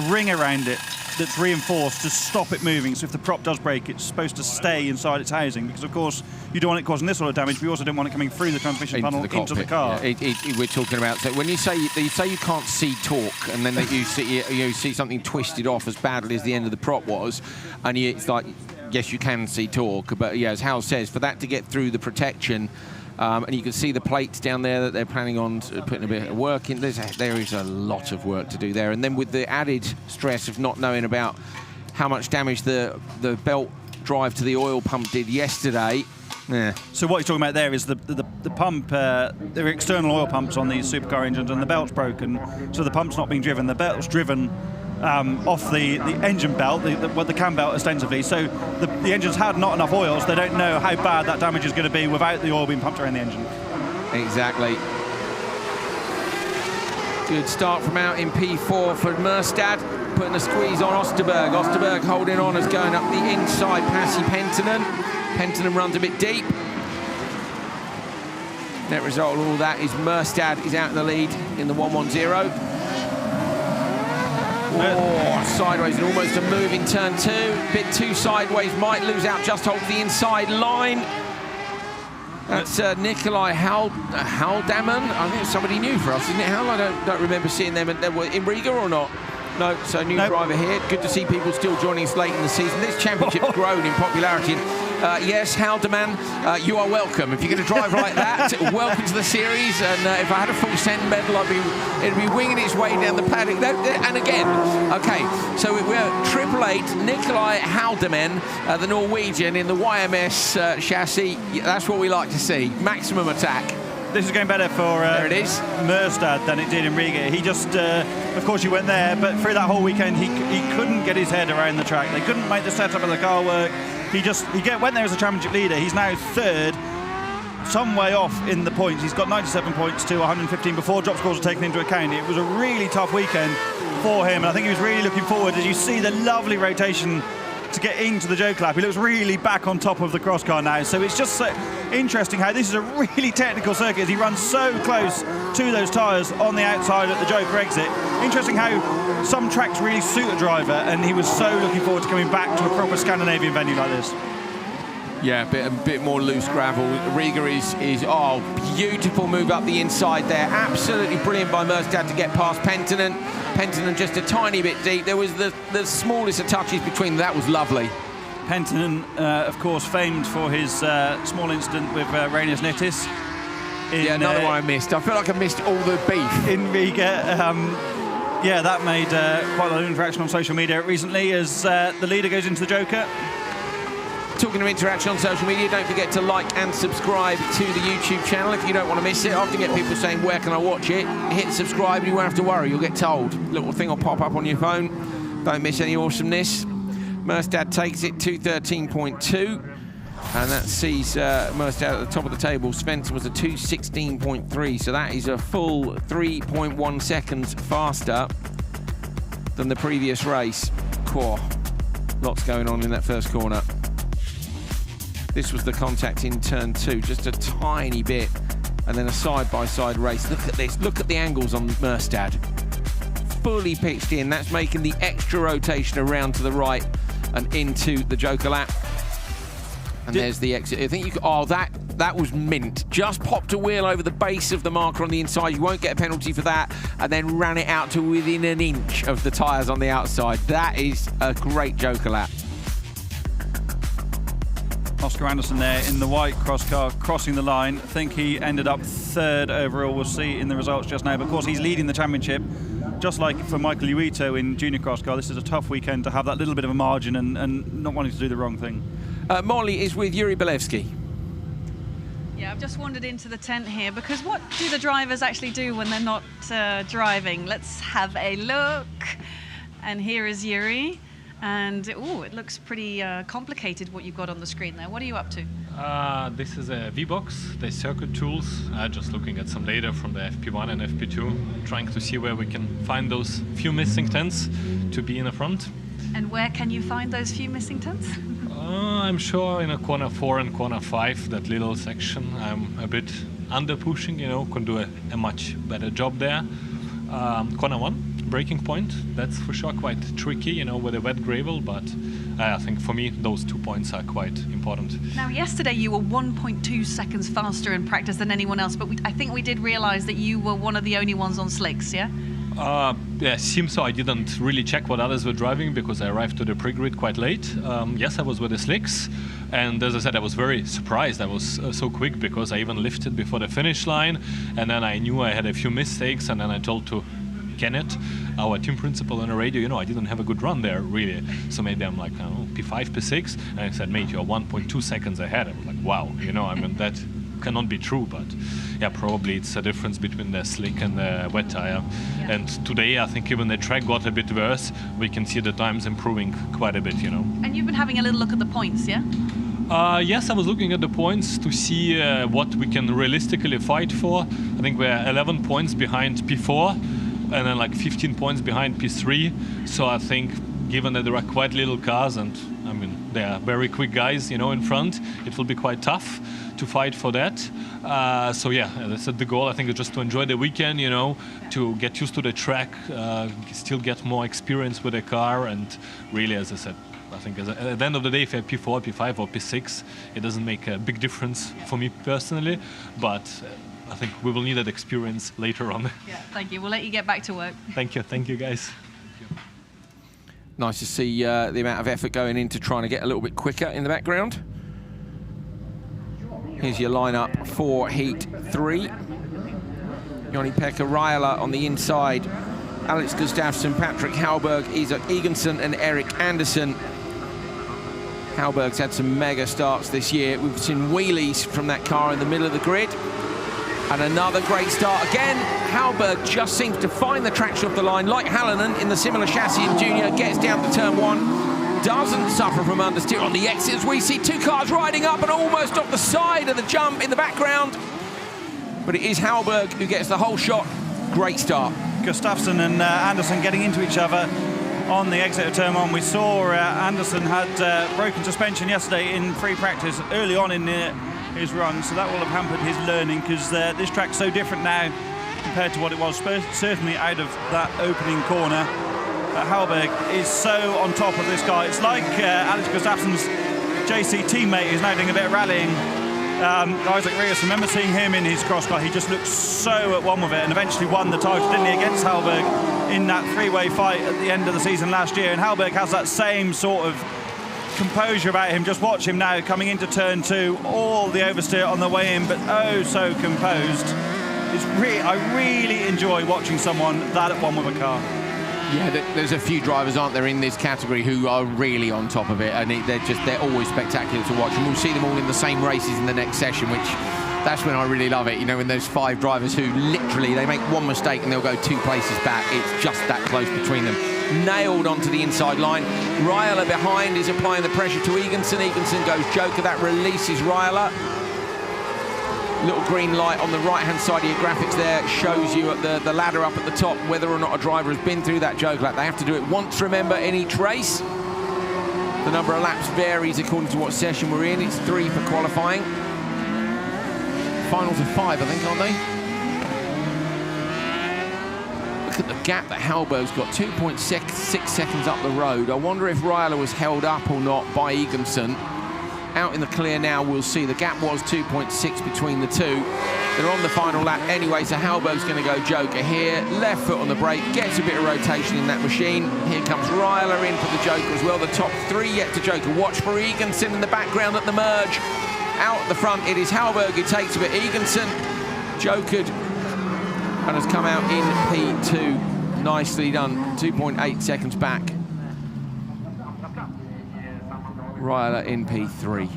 ring around it that's reinforced to stop it moving. So if the prop does break, it's supposed to stay inside its housing because, of course, you don't want it causing this sort of damage, but you also don't want it coming through the transmission funnel into the car. Yeah, we're talking about, so when you say you can't see torque, and then that you see something twisted off as badly as the end of the prop was, and it's like, yes, you can see torque, but yeah, as Hal says, for that to get through the protection. And you can see the plates down there that they're planning on putting a bit of work in. There is a lot of work to do there. And then with the added stress of not knowing about how much damage the belt drive to the oil pump did yesterday, Yeah. So what he's talking about there is the pump, there are external oil pumps on these supercar engines, and the belt's broken, so the pump's not being driven. The belt's driven off the engine belt, the cam belt ostensibly. So the engine's had not enough oil, so they don't know how bad that damage is going to be without the oil being pumped around the engine. Exactly. Good start from out in P4 for Merstad, putting a squeeze on Osterberg. Osterberg holding on as going up the inside, passing Penttinen. Penttinen runs a bit deep. Net result of all that is Merstad is out in the lead in the 110. Oh, sideways and almost a move in turn 2. Bit too sideways, might lose out, just holds the inside line. That's Nikolai Haldaman. I think it's somebody new for us, isn't it, Hal? I don't remember seeing them in Riga or not. No, so new driver here. Good to see people still joining us late in the season. This championship's grown in popularity. Yes, Haldeman, you are welcome. If you're going to drive like that, welcome to the series. And if I had a full cent medal, it'd be winging its way down the paddock. And again, okay, so we're 888 Nikolai Haldeman, the Norwegian in the YMS chassis. That's what we like to see. Maximum attack. This is going better for there it is. Merstad than it did in Riga. He just, of course, he went there, but through that whole weekend, he couldn't get his head around the track. They couldn't make the setup of the car work. He went there as a championship leader. He's now third, some way off in the points. He's got 97 points to 115 before drop scores were taken into account. It was a really tough weekend for him, and I think he was really looking forward. As you see the lovely rotation to get into the Joker lap, he looks really back on top of the Crosscar now. So it's just so interesting how this is a really technical circuit as he runs so close to those tyres on the outside at the Joker exit. Interesting how some tracks really suit a driver, and he was so looking forward to coming back to a proper Scandinavian venue like this. Yeah, a bit more loose gravel. Riga is beautiful move up the inside there. Absolutely brilliant by Merstad to get past Penttinen. Penttinen just a tiny bit deep. There was the smallest of touches between them. That was lovely. Penttinen, of course, famed for his small incident with Rainis Nitis. Yeah, another one I missed. I feel like I missed all the beef. In Riga. Yeah, that made quite a lot of interaction on social media recently as the leader goes into the Joker. Talking of interaction on social media, don't forget to like and subscribe to the YouTube channel if you don't want to miss it. I often get people saying, where can I watch it? Hit subscribe and you won't have to worry, you'll get told. Little thing will pop up on your phone. Don't miss any awesomeness. Merstad takes it 213.2. And that sees Merstad at the top of the table. Spencer was a 216.3, so that is a full 3.1 seconds faster than the previous race. Cool. Lots going on in that first corner. This was the contact in turn 2, just a tiny bit, and then a side-by-side race. Look at this, look at the angles on Merstad. Fully pitched in, that's making the extra rotation around to the right and into the Joker lap. And there's the exit. I think you could, that was mint. Just popped a wheel over the base of the marker on the inside. You won't get a penalty for that. And then ran it out to within an inch of the tyres on the outside. That is a great Joker lap. Oscar Anderson there in the white Crosscar crossing the line. I think he ended up third overall. We'll see in the results just now. But of course, he's leading the championship. Just like for Michael Uito in Junior Crosscar, this is a tough weekend to have that little bit of a margin and not wanting to do the wrong thing. Molly is with Yuri Belevsky. Yeah, I've just wandered into the tent here because what do the drivers actually do when they're not driving? Let's have a look. And here is Yuri. And it looks pretty complicated what you've got on the screen there. What are you up to? This is a V-Box, the circuit tools. Just looking at some data from the FP1 and FP2, trying to see where we can find those few missing tenths to be in the front. And where can you find those few missing tenths? I'm sure in a corner 4 and corner 5, that little section, I'm a bit under pushing, can do a much better job there. Corner 1. Braking point, that's for sure quite tricky, with the wet gravel, but I think for me those 2 points are quite important. Now yesterday you were 1.2 seconds faster in practice than anyone else, but I think we did realise that you were one of the only ones on slicks, yeah? Yeah, seems so. I didn't really check what others were driving because I arrived to the pre-grid quite late. Yes, I was with the slicks, and as I said, I was very surprised I was so quick because I even lifted before the finish line, and then I knew I had a few mistakes, and then I told to Kenneth, our team principal on the radio, you know, I didn't have a good run there, really. So maybe I'm like, I don't know, P5, P6. And I said, mate, you're 1.2 seconds ahead. I was like, wow, you know, I mean, that cannot be true, but yeah, probably it's a difference between the slick and the wet tire. Yeah. And today, I think even the track got a bit worse. We can see the times improving quite a bit, you know. And you've been having a little look at the points, yeah? Yes, I was looking at the points to see what we can realistically fight for. I think we're 11 points behind P4 and then like 15 points behind P3. So I think given that there are quite little cars and I mean, they are very quick guys, you know, in front, it will be quite tough to fight for that. So yeah, that's the goal. I think it's just to enjoy the weekend, you know, to get used to the track, still get more experience with the car, and really, as I said, I think at the end of the day, if you have P4, P5 or P6, it doesn't make a big difference for me personally, but I think we will need that experience later on. Yeah, thank you. We'll let you get back to work. Thank you guys. Nice to see the amount of effort going into trying to get a little bit quicker in the background. Here's your lineup for Heat 3. Joni-Pekka Raila on the inside. Alex Gustafsson, Patrick Hallberg, Isak Egensen and Eric Anderson. Hallberg's had some mega starts this year. We've seen wheelies from that car in the middle of the grid. And another great start again. Hallberg just seems to find the traction off the line, like Hallinan in the similar chassis in Junior, gets down to turn 1, doesn't suffer from understeer on the exits. We see two cars riding up and almost off the side of the jump in the background. But it is Hallberg who gets the whole shot. Great start. Gustafsson and Anderson getting into each other on the exit of turn 1. We saw Anderson had broken suspension yesterday in free practice early on in his run, so that will have hampered his learning, because this track's so different now compared to what it was, certainly out of that opening corner. Hallberg is so on top of this guy. It's like Alex Gustafsson's JC teammate who's now doing a bit of rallying. Isaac Rios, remember seeing him in his Crosscar? He just looked so at one with it and eventually won the title, didn't he, against Hallberg in that three-way fight at the end of the season last year. And Hallberg has that same sort of composure about him. Just watch him now coming into turn 2, all the oversteer on the way in, but oh so composed. I really enjoy watching someone that at one with a car. Yeah, there's a few drivers, aren't there, in this category who are really on top of it, and they're always spectacular to watch, and we'll see them all in the same races in the next session, which that's when I really love it, you know, when there's 5 drivers who literally, they make one mistake and they'll go 2 places back. It's just that close between them. Nailed onto the inside line. Raila behind is applying the pressure to Egensen. Egensen goes joker, that releases Raila. Little green light on the right-hand side of your graphics there shows you at the ladder up at the top whether or not a driver has been through that joker lap. They have to do it once, remember, in each race. The number of laps varies according to what session we're in. It's 3 for qualifying. Finals are 5, I think, aren't they? Look at the gap that Hallberg's got, 2.6 seconds up the road. I wonder if Raila was held up or not by Egensen. Out in the clear now, we'll see. The gap was 2.6 between the two. They're on the final lap anyway, so Hallberg's going to go joker here. Left foot on the brake, gets a bit of rotation in that machine. Here comes Raila in for the joker as well. The top 3 yet to joker. Watch for Egensen in the background at the merge. Out at the front, it is Hallberg who takes a bit. Egensen jokered and has come out in P2. Nicely done, 2.8 seconds back. Raila in P3.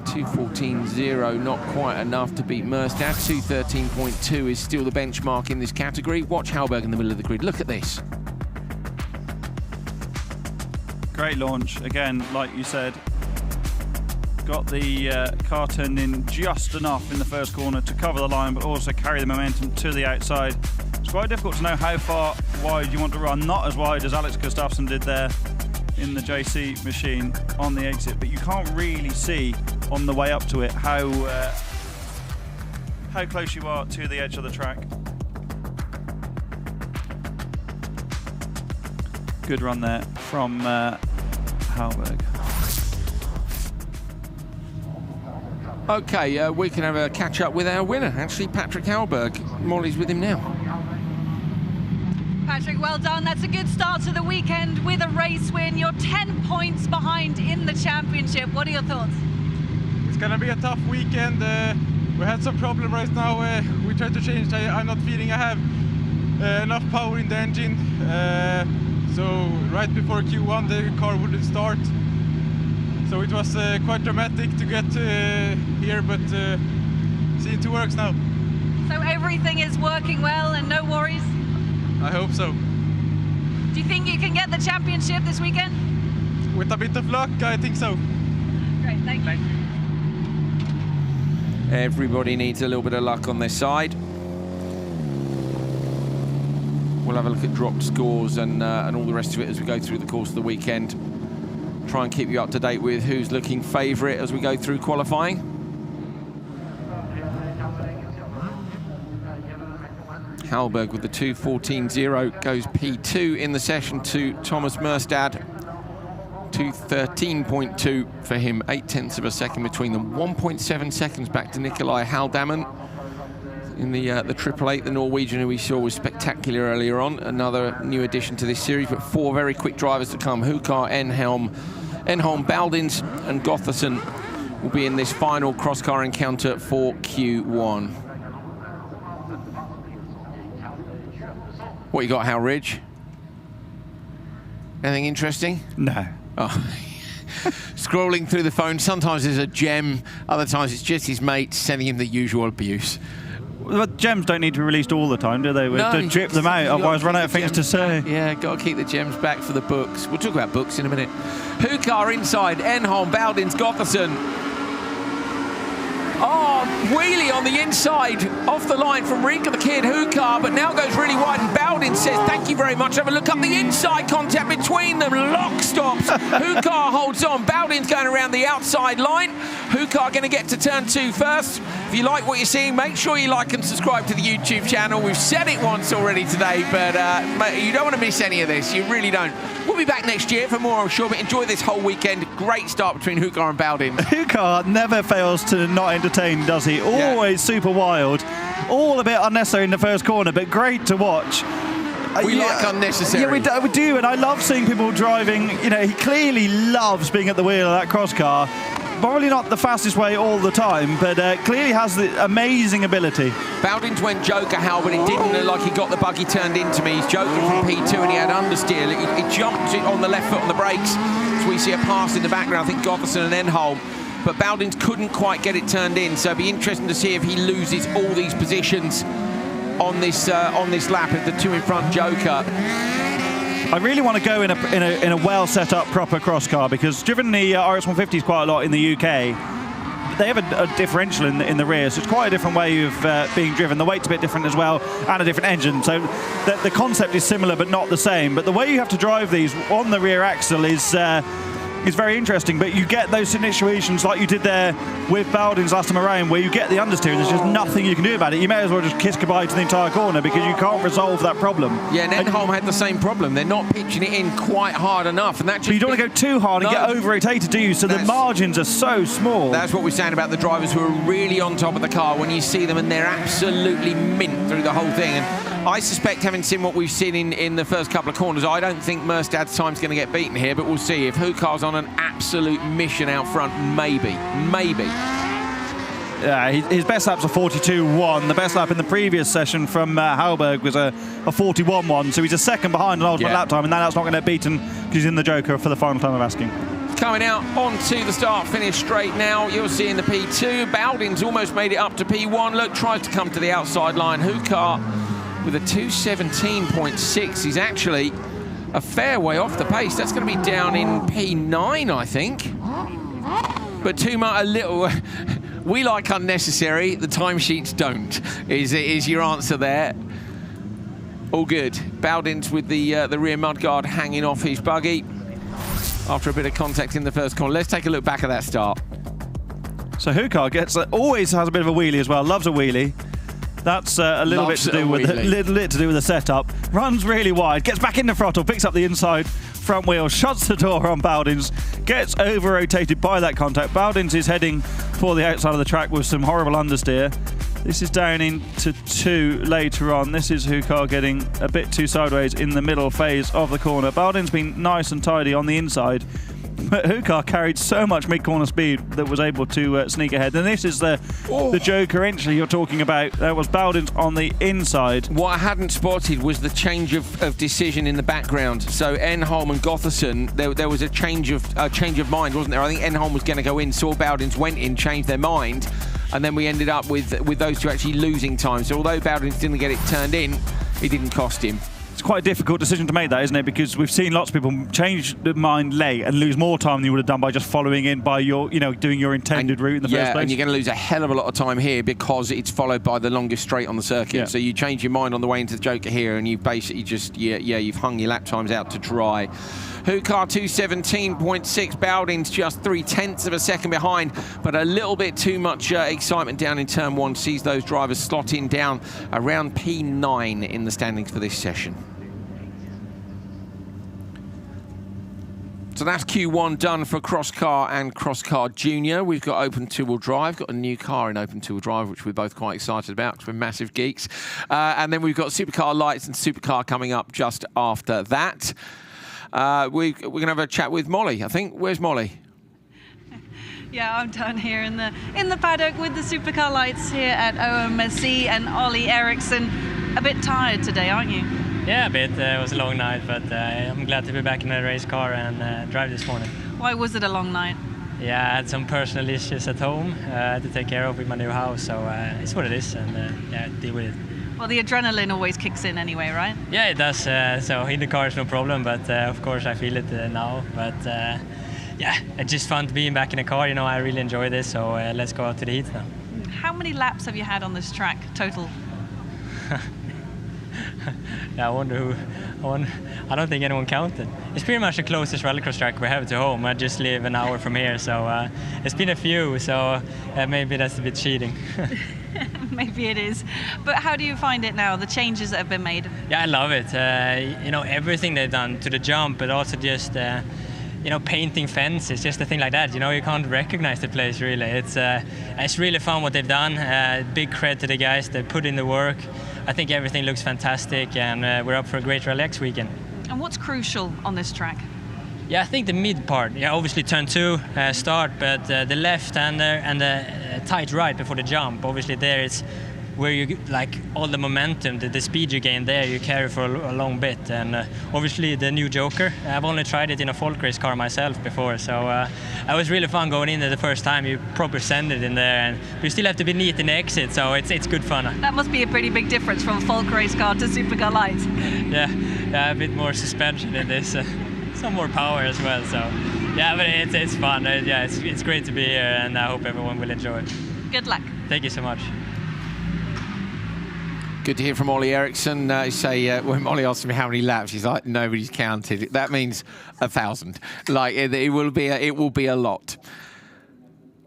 2:14.0, not quite enough to beat Merstad. 2:13.2 is still the benchmark in this category. Watch Hallberg in the middle of the grid. Look at this. Great launch, again, like you said. Got the car turned in just enough in the first corner to cover the line, but also carry the momentum to the outside. It's quite difficult to know how far wide you want to run. Not as wide as Alex Gustafsson did there in the JC machine on the exit, but you can't really see on the way up to it how close you are to the edge of the track. Good run there from Hallberg. Okay, we can have a catch up with our winner, actually, Patrick Hallberg. Molly's with him now. Patrick, well done. That's a good start to the weekend with a race win. You're 10 points behind in the championship. What are your thoughts? It's going to be a tough weekend. We had some problem right now. We tried to change. I'm not feeling I have enough power in the engine. So right before Q1 the car wouldn't start. So it was quite dramatic to get here, but seems to work now. So everything is working well and no worries? I hope so. Do you think you can get the championship this weekend? With a bit of luck, I think so. Great, thank you. Everybody needs a little bit of luck on their side. We'll have a look at dropped scores and all the rest of it as we go through the course of the weekend. Try and keep you up to date with who's looking favourite as we go through qualifying. Hallberg with the 2:14.0 goes P2 in the session to Thomas Mørstad. 2:13.2 for him, 0.8 of a second between them. 1.7 seconds back to Nikolai Haldaman in the 888. The Norwegian who we saw was spectacular earlier on. Another new addition to this series, but 4 very quick drivers to come. Hukar, Enholm, Baldins and Gotherson will be in this final cross-car encounter for Q1. What you got, Hal Ridge? Anything interesting? No. Oh. Scrolling through the phone, sometimes there's a gem, other times it's just his mates sending him the usual abuse. Well, gems don't need to be released all the time, do they? We have to drip them out, otherwise run out of things to say. Yeah, got to keep the gems back for the books. We'll talk about books in a minute. Hukar inside, Enholm, Baldins, Gotherson. Oh, wheelie on the inside, off the line from Rinka the Kid, Hukar, but now goes really wide, and Baldin says, thank you very much. Have a look up the inside contact between them, lock stops. Hukar holds on, Baldin's going around the outside line. Hukar going to get to turn 2 first. If you like what you're seeing, make sure you like and subscribe to the YouTube channel. We've said it once already today, but you don't want to miss any of this, you really don't. We'll be back next year for more, I'm sure, but enjoy this whole weekend. Great start between Hukar and Baldin. Hukar never fails to not entertain, does he? Always super wild. All a bit unnecessary in the first corner, but great to watch. We like unnecessary. Yeah, we do, and I love seeing people driving. You know, he clearly loves being at the wheel of that cross car. Probably not the fastest way all the time, but clearly has the amazing ability. Baldins went Joker, Hal, but it didn't look like he got the buggy turned into me. He's Joker from P2 and he had understeer. He jumped it on the left foot on the brakes. So we see a pass in the background, I think Gotherson and Enholm. But Baldins couldn't quite get it turned in, so it'd be interesting to see if he loses all these positions on this lap of the 2 in front Joker. I really want to go in a well set up proper cross car, because driven the RX150s quite a lot in the UK, they have a differential in the rear, so it's quite a different way of being driven. The weight's a bit different as well, and a different engine, so the concept is similar but not the same. But the way you have to drive these on the rear axle is very interesting, but you get those situations like you did there with Baldins last time around, where you get the understeer and there's just nothing you can do about it. You may as well just kiss goodbye to the entire corner, because you can't resolve that problem. Yeah, and Enholm had the same problem. They're not pitching it in quite hard enough, and that just... But you don't want to go too hard and get over-rotated, do you? So the margins are so small. That's what we're saying about the drivers who are really on top of the car when you see them, and they're absolutely mint through the whole thing. And I suspect, having seen what we've seen in the first couple of corners, I don't think Mørstad's time's going to get beaten here, but we'll see. If Hukar's on an absolute mission out front, maybe. Yeah, his best lap's a 42.1. The best lap in the previous session from Hallberg was a 41.1, so he's a second behind an ultimate lap time, and that's not going to get beaten because he's in the Joker for the final time of asking. Coming out onto the start-finish straight now, you're seeing the P2. Baldin's almost made it up to P1. Look, tries to come to the outside line. Hukar with a 2:17.6. He's actually a fair way off the pace. That's going to be down in P9, I think. But too much, a little... We like unnecessary, the timesheets don't, is your answer there. All good. Baldins with the rear mudguard hanging off his buggy after a bit of contact in the first corner. Let's take a look back at that start. So Hukar always has a bit of a wheelie as well, loves a wheelie. That's a little bit to do with the setup. Runs really wide, gets back in the throttle, picks up the inside front wheel, shuts the door on Baldins, gets over-rotated by that contact. Baldins is heading for the outside of the track with some horrible understeer. This is down into 2 later on. This is Hukar getting a bit too sideways in the middle phase of the corner. Baldin's been nice and tidy on the inside. But Supercar carried so much mid-corner speed that was able to sneak ahead. And this is the Joker entry you're talking about. That was Bowden's on the inside. What I hadn't spotted was the change of decision in the background. So Enholm and Gotherson, there was a change of mind, wasn't there? I think Enholm was going to go in, saw Bowden's, went in, changed their mind, and then we ended up with those two actually losing time. So although Bowden's didn't get it turned in, it didn't cost him. It's quite a difficult decision to make, that, isn't it? Because we've seen lots of people change their mind late and lose more time than you would have done by just following in by your, doing your intended route in the first place. And you're going to lose a hell of a lot of time here because it's followed by the longest straight on the circuit. Yeah. So you change your mind on the way into the Joker here, and you've basically just, you've hung your lap times out to dry. Supercar 217.6, Bowden's just 0.3 of a second behind, but a little bit too much excitement down in turn 1 sees those drivers slotting down around P9 in the standings for this session. So that's Q1 done for Crosscar and Crosscar Junior. We've got open two-wheel drive, got a new car in open two-wheel drive, which we're both quite excited about because we're massive geeks. And then we've got Supercar Lights and Supercar coming up just after that. We're going to have a chat with Molly, I think. Where's Molly? Yeah, I'm down here in the paddock with the Supercar Lights here at OMSC and Ollie Eriksson. A bit tired today, aren't you? Yeah, a bit. It was a long night, but I'm glad to be back in a race car and drive this morning. Why was it a long night? Yeah, I had some personal issues at home to take care of with my new house, so it's what it is, and deal with it. Well, the adrenaline always kicks in anyway, right? Yeah, it does. So in the car is no problem, but of course I feel it now. But yeah, it's just fun to be back in a car. I really enjoy this, so let's go out to the heat now. How many laps have you had on this track total? Yeah, I don't think anyone counted. It's pretty much the closest rallycross track we have to home. I just live an hour from here, so it's been a few, so maybe that's a bit cheating. Maybe it is. But how do you find it now, the changes that have been made? Yeah, I love it. Everything they've done to the jump, but also just painting fences, just a thing like that. You can't recognize the place really. It's really fun what they've done. Big credit to the guys. They put in the work. I think everything looks fantastic, and we're up for a great Rallyx weekend. And what's crucial on this track? Yeah, I think the mid part. Yeah, obviously turn 2 start, but the left-hander and the tight right before the jump. Obviously there it's where you all the momentum, the speed you gain there, you carry for a long bit. And obviously the new Joker, I've only tried it in a folk race car myself before, so it was really fun going in there the first time. You proper send it in there, and you still have to be neat in the exit, so it's good fun. That must be a pretty big difference from folk race car to Supercar Lights. Yeah, a bit more suspension in this, some more power as well. So yeah, but it's fun. It's great to be here, and I hope everyone will enjoy it. Good luck. Thank you so much. Good to hear from Ollie Eriksson. When Molly asked me how many laps, he's like, nobody's counted. That means 1,000. It will be a lot.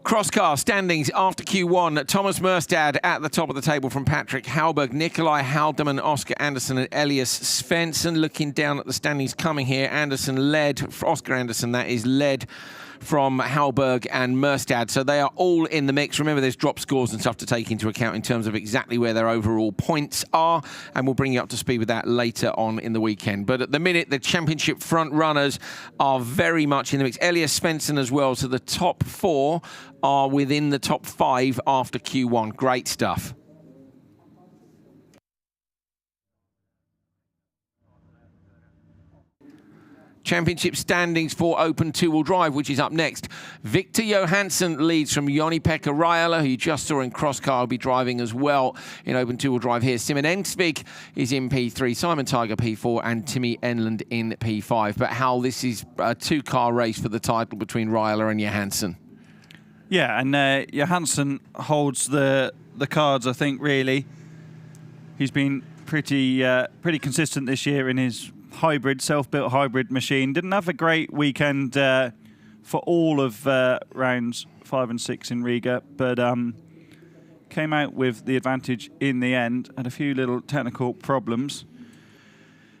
Crosscar standings after Q1. Thomas Mørstad at the top of the table from Patrick Hauberg, Nikolai Haldeman, Oscar Anderson and Elias Svensson. Looking down at the standings coming here, Oscar Anderson, that is, led from Hauberg and Mørstad. So they are all in the mix. Remember, there's drop scores and stuff to take into account in terms of exactly where their overall points are, and we'll bring you up to speed with that later on in the weekend. But at the minute, the championship front runners are very much in the mix. Elias Svensson as well. So the top 4 are within the top 5 after Q1. Great stuff. Championship standings for open two-wheel drive, which is up next. Victor Johansson leads from Joni-Pekka Rajala, who you just saw in Crosscar, will be driving as well in open two-wheel drive here. Simon Engsvig is in P3, Simon Tiger P4, and Timmy Enland in P5. But Hal, this is a two-car race for the title between Rajala and Johansson. Yeah, and Johansson holds the cards, I think, really. He's been pretty consistent this year in his self-built hybrid machine. Didn't have a great weekend for all of rounds 5 and 6 in Riga, but came out with the advantage in the end. Had a few little technical problems,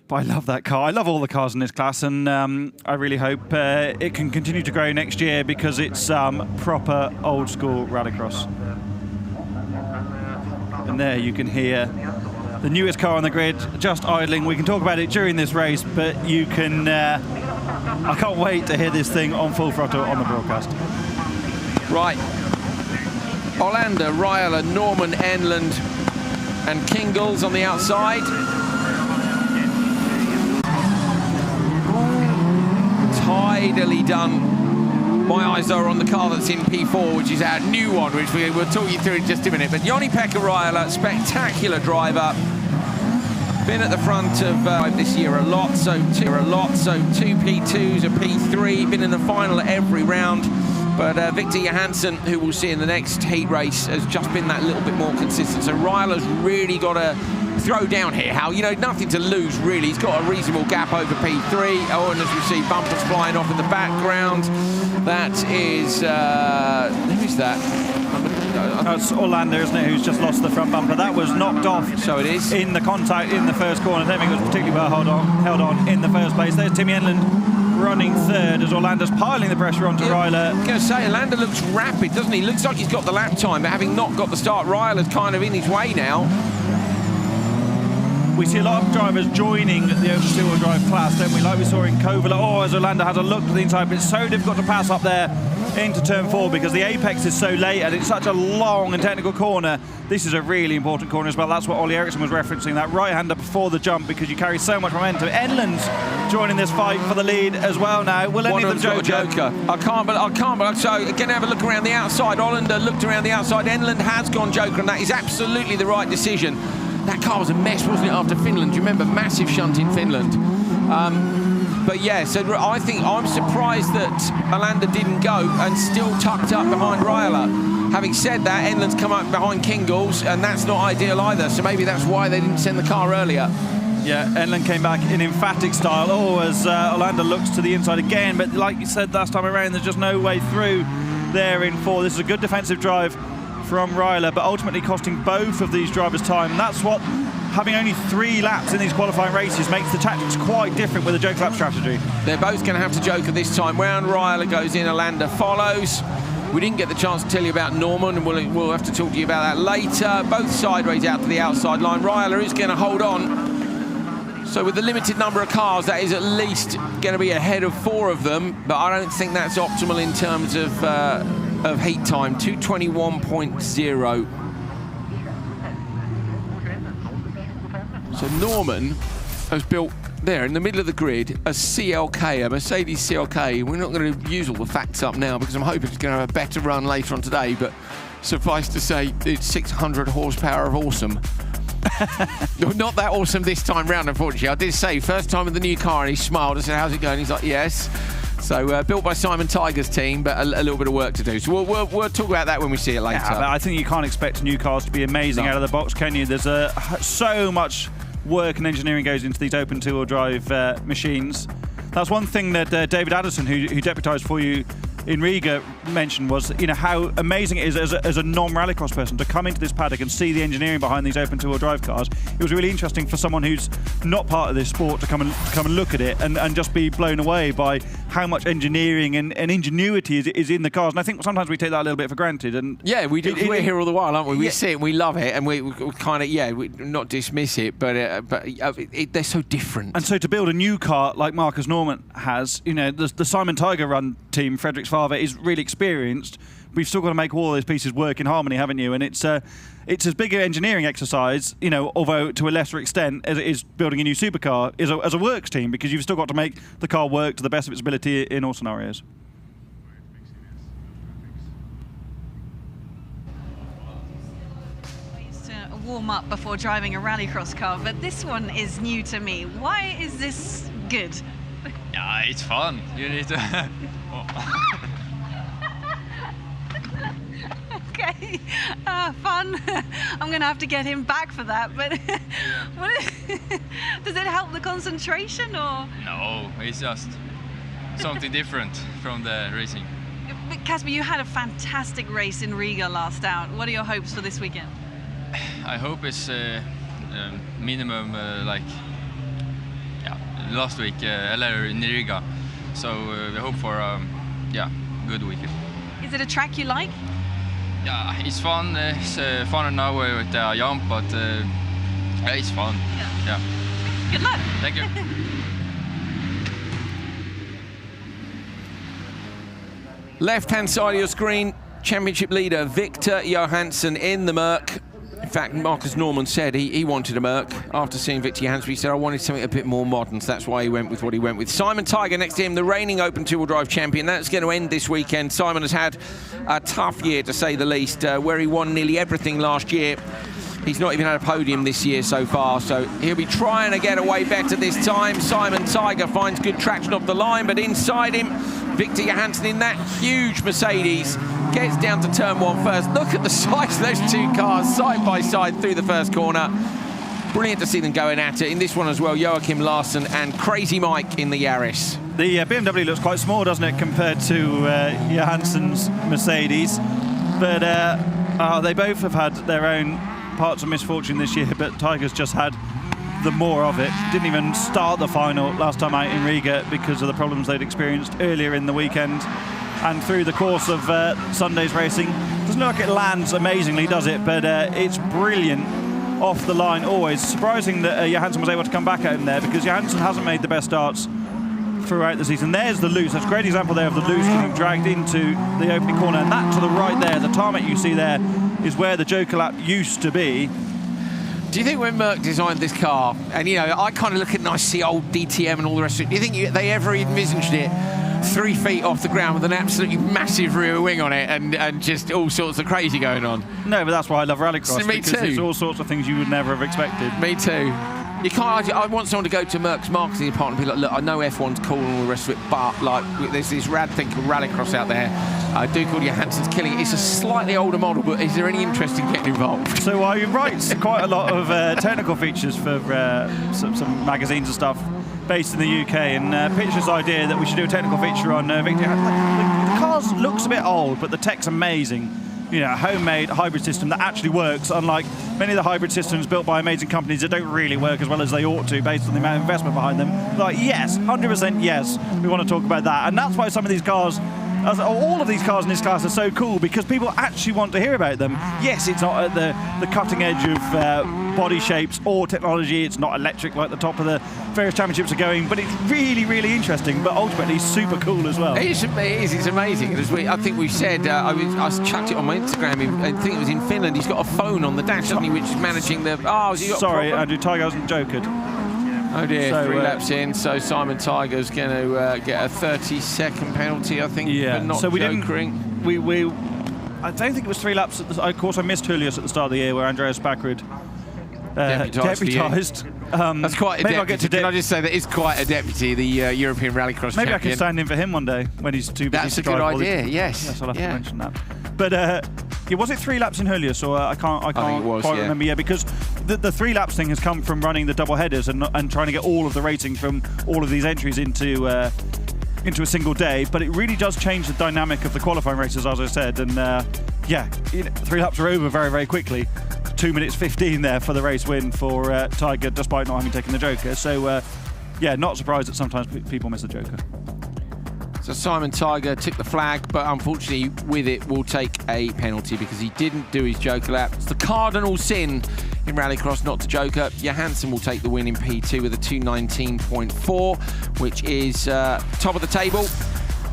but I love that car. I love all the cars in this class, and I really hope it can continue to grow next year because it's proper old school rallycross. And there you can hear the newest car on the grid just idling. We can talk about it during this race, but you can I can't wait to hear this thing on full throttle on the broadcast. Right. Olander, Ryler, Norman, Enland and Kingles on the outside. Tidily done. My eyes are on the car that's in P4, which is our new one, which we'll talk you through in just a minute. But Joni-Pekka Ryler, spectacular driver. Been at the front of this year a lot, so two P2s, a P3, been in the final at every round. But Victor Johansson, who we'll see in the next heat race, has just been that little bit more consistent. So Ryler's really got to throw down here. How, you know, nothing to lose really. He's got a reasonable gap over P3. Oh, and as we see, bumpers flying off in the background. That is, who is that? That's Olander, isn't it, who's just lost the front bumper. That was knocked off. So it is. In the contact in the first corner. I don't think it was particularly well held on in the first place. There's Timmy Enland running third as Olander's piling the pressure onto Ryler. I was going to say, Olander looks rapid, doesn't he? Looks like he's got the lap time, but having not got the start, Ryler's kind of in his way now. We see a lot of drivers joining the open two-wheel drive class, don't we? Like we saw in Kovala. Oh, as Olander has a look to the inside, but it's so difficult to pass up there into turn 4 because the apex is so late and it's such a long and technical corner. This is a really important corner as well. That's what Ollie Eriksson was referencing, that right-hander before the jump, because you carry so much momentum. Enland's joining this fight for the lead as well now. Will any of them joker? I can't, but so again, have a look around the outside. Olander looked around the outside. Enland has gone joker, and that is absolutely the right decision. That car was a mess, wasn't it, after Finland? Do you remember? Massive shunt in Finland. But yeah, so I think I'm surprised that Olander didn't go and still tucked up behind Ryler. Having said that, Enland's come up behind Kingles, and that's not ideal either. So maybe that's why they didn't send the car earlier. Yeah, Enland came back in emphatic style. Oh, as Olander looks to the inside again. But like you said last time around, there's just no way through there in 4. This is a good defensive drive from Ryler, but ultimately costing both of these drivers time. And that's what having only 3 laps in these qualifying races makes the tactics quite different with a joke lap strategy. They're both going to have to joker this time round. Ryler goes in, Olander follows. We didn't get the chance to tell you about Norman, and we'll have to talk to you about that later. Both sideways out to the outside line. Ryler is going to hold on. So with the limited number of cars, that is at least going to be ahead of 4 of them, but I don't think that's optimal in terms of heat time. 2:21.0. So Norman has built there in the middle of the grid a CLK, a Mercedes CLK. We're not going to use all the facts up now because I'm hoping it's going to have a better run later on today, but suffice to say it's 600 horsepower of awesome. Not that awesome this time round, unfortunately. I did say first time with the new car, and he smiled. I said, how's it going? He's like, yes. So built by Simon Tiger's team, but a little bit of work to do. So we'll talk about that when we see it later. Yeah, but I think you can't expect new cars to be amazing out of the box, can you? There's so much work and engineering goes into these open two-wheel drive machines. That's one thing that David Addison, who deputised for you in Riga, mentioned, was how amazing it is as a non-rallycross person to come into this paddock and see the engineering behind these open two-wheel drive cars. It was really interesting for someone who's not part of this sport to come and look at it and just be blown away by how much engineering and ingenuity is in the cars. And I think sometimes we take that a little bit for granted. And yeah, we do. We're here all the while, aren't we? We see it, and we love it, and we kind of we not dismiss it, but they're so different. And so to build a new car like Marcus Norman has, the Simon Tiger run team, Frederick's father, is really experienced. We've still got to make all those pieces work in harmony, haven't you? And it's as big an engineering exercise, although to a lesser extent, as it is building a new supercar as a works team, because you've still got to make the car work to the best of its ability in all scenarios. I used to warm up before driving a rallycross car, but this one is new to me. Why is this good? Yeah, it's fun. You need to... Okay, fun. I'm going to have to get him back for that, but does it help the concentration or? No, it's just something different from the racing. But Casper, you had a fantastic race in Riga last out. What are your hopes for this weekend? I hope it's minimum last week, in Riga. So we hope for good weekend. Is it a track you like? Yeah, it's fun. It's fun now with the jump, but it's fun. Yeah. Good luck. Thank you. Left-hand side of your screen, championship leader Victor Johansson in the Merc. In fact, Marcus Norman said he wanted a Merc after seeing Victor Johansson. He said, I wanted something a bit more modern, so that's why he went with what he went with. Simon Tiger next to him, the reigning Open two-wheel drive champion. That's going to end this weekend. Simon has had a tough year, to say the least, where he won nearly everything last year. He's not even had a podium this year so far, so he'll be trying to get away better this time. Simon Tiger finds good traction off the line, but inside him, Victor Johansson in that huge Mercedes gets down to turn one first. Look at the size of those two cars side by side through the first corner. Brilliant to see them going at it. In this one as well, Joachim Larsson and Crazy Mike in the Yaris. The BMW looks quite small, doesn't it, compared to Johansson's Mercedes? But they both have had their own parts of misfortune this year, but Tiger's just had the more of it. Didn't even start the final last time out in Riga because of the problems they'd experienced earlier in the weekend. And through the course of Sunday's racing, doesn't look like it lands amazingly, does it? But it's brilliant off the line always. Surprising that Johansson was able to come back at him there, because Johansson hasn't made the best starts throughout the season. There's the loose. That's a great example there of the loose getting dragged into the opening corner. And that to the right there, the tarmac you see there, is where the Joker lap used to be. Do you think when Merc designed this car, and you know, I kind of look at it and I see old DTM and all the rest of it, do you think they ever envisaged it 3 feet off the ground with an absolutely massive rear wing on it and just all sorts of crazy going on? No, but that's why I love Rallycross. Me because too. It's all sorts of things you would never have expected. Me too. You can't. I want someone to go to Merck's marketing department and be like, look, I know F1's cool and all the rest of it, but like, there's this rad thing called Rallycross out there. Duke Johansson's killing it. It's a slightly older model, but is there any interest in getting involved? So he writes quite a lot of technical features for some magazines and stuff based in the UK, and pitched this idea that we should do a technical feature on Victor. The car looks a bit old, but the tech's amazing. You know, a homemade hybrid system that actually works, unlike many of the hybrid systems built by amazing companies that don't really work as well as they ought to based on the amount of investment behind them. Like, yes, 100% yes, we want to talk about that. And that's why some of these cars, all of these cars in this class are so cool, because people actually want to hear about them. Yes, it's not at the cutting edge of body shapes or technology. It's not electric like the top of the various championships are going, but it's really, really interesting, but ultimately super cool as well. It is, it's amazing. I think we've said, I chucked it on my Instagram, I think it was in Finland, he's got a phone on the dash, doesn't he, which is managing the... Oh, has he got Sorry, Andrew, Tiger hasn't jokered. Oh dear, so, 3 laps in, so Simon Tiger's going to get a 30-second penalty, I think, for not jokering. I don't think it was 3 laps. Of course, I missed Julius at the start of the year, where Andreas Backrud deputised. That's quite a deputy. Can I just say that is quite a deputy, the European Rallycross champion. Maybe I can stand in for him one day when he's too busy. That's a good idea, yes. Yes, I'll have to mention that. But was it 3 laps in Julius, or I can't quite remember. Yeah, because the 3 laps thing has come from running the double headers and trying to get all of the racing from all of these entries into a single day. But it really does change the dynamic of the qualifying races, as I said. And 3 laps are over very, very quickly. 2 minutes 15 there for the race win for Tiger, despite not having taken the Joker. So not surprised that sometimes people miss the Joker. So Simon Tiger took the flag, but unfortunately with it will take a penalty because he didn't do his Joker lap. It's the cardinal sin in Rallycross not to Joker. Johansson will take the win in P2 with a 219.4, which is top of the table.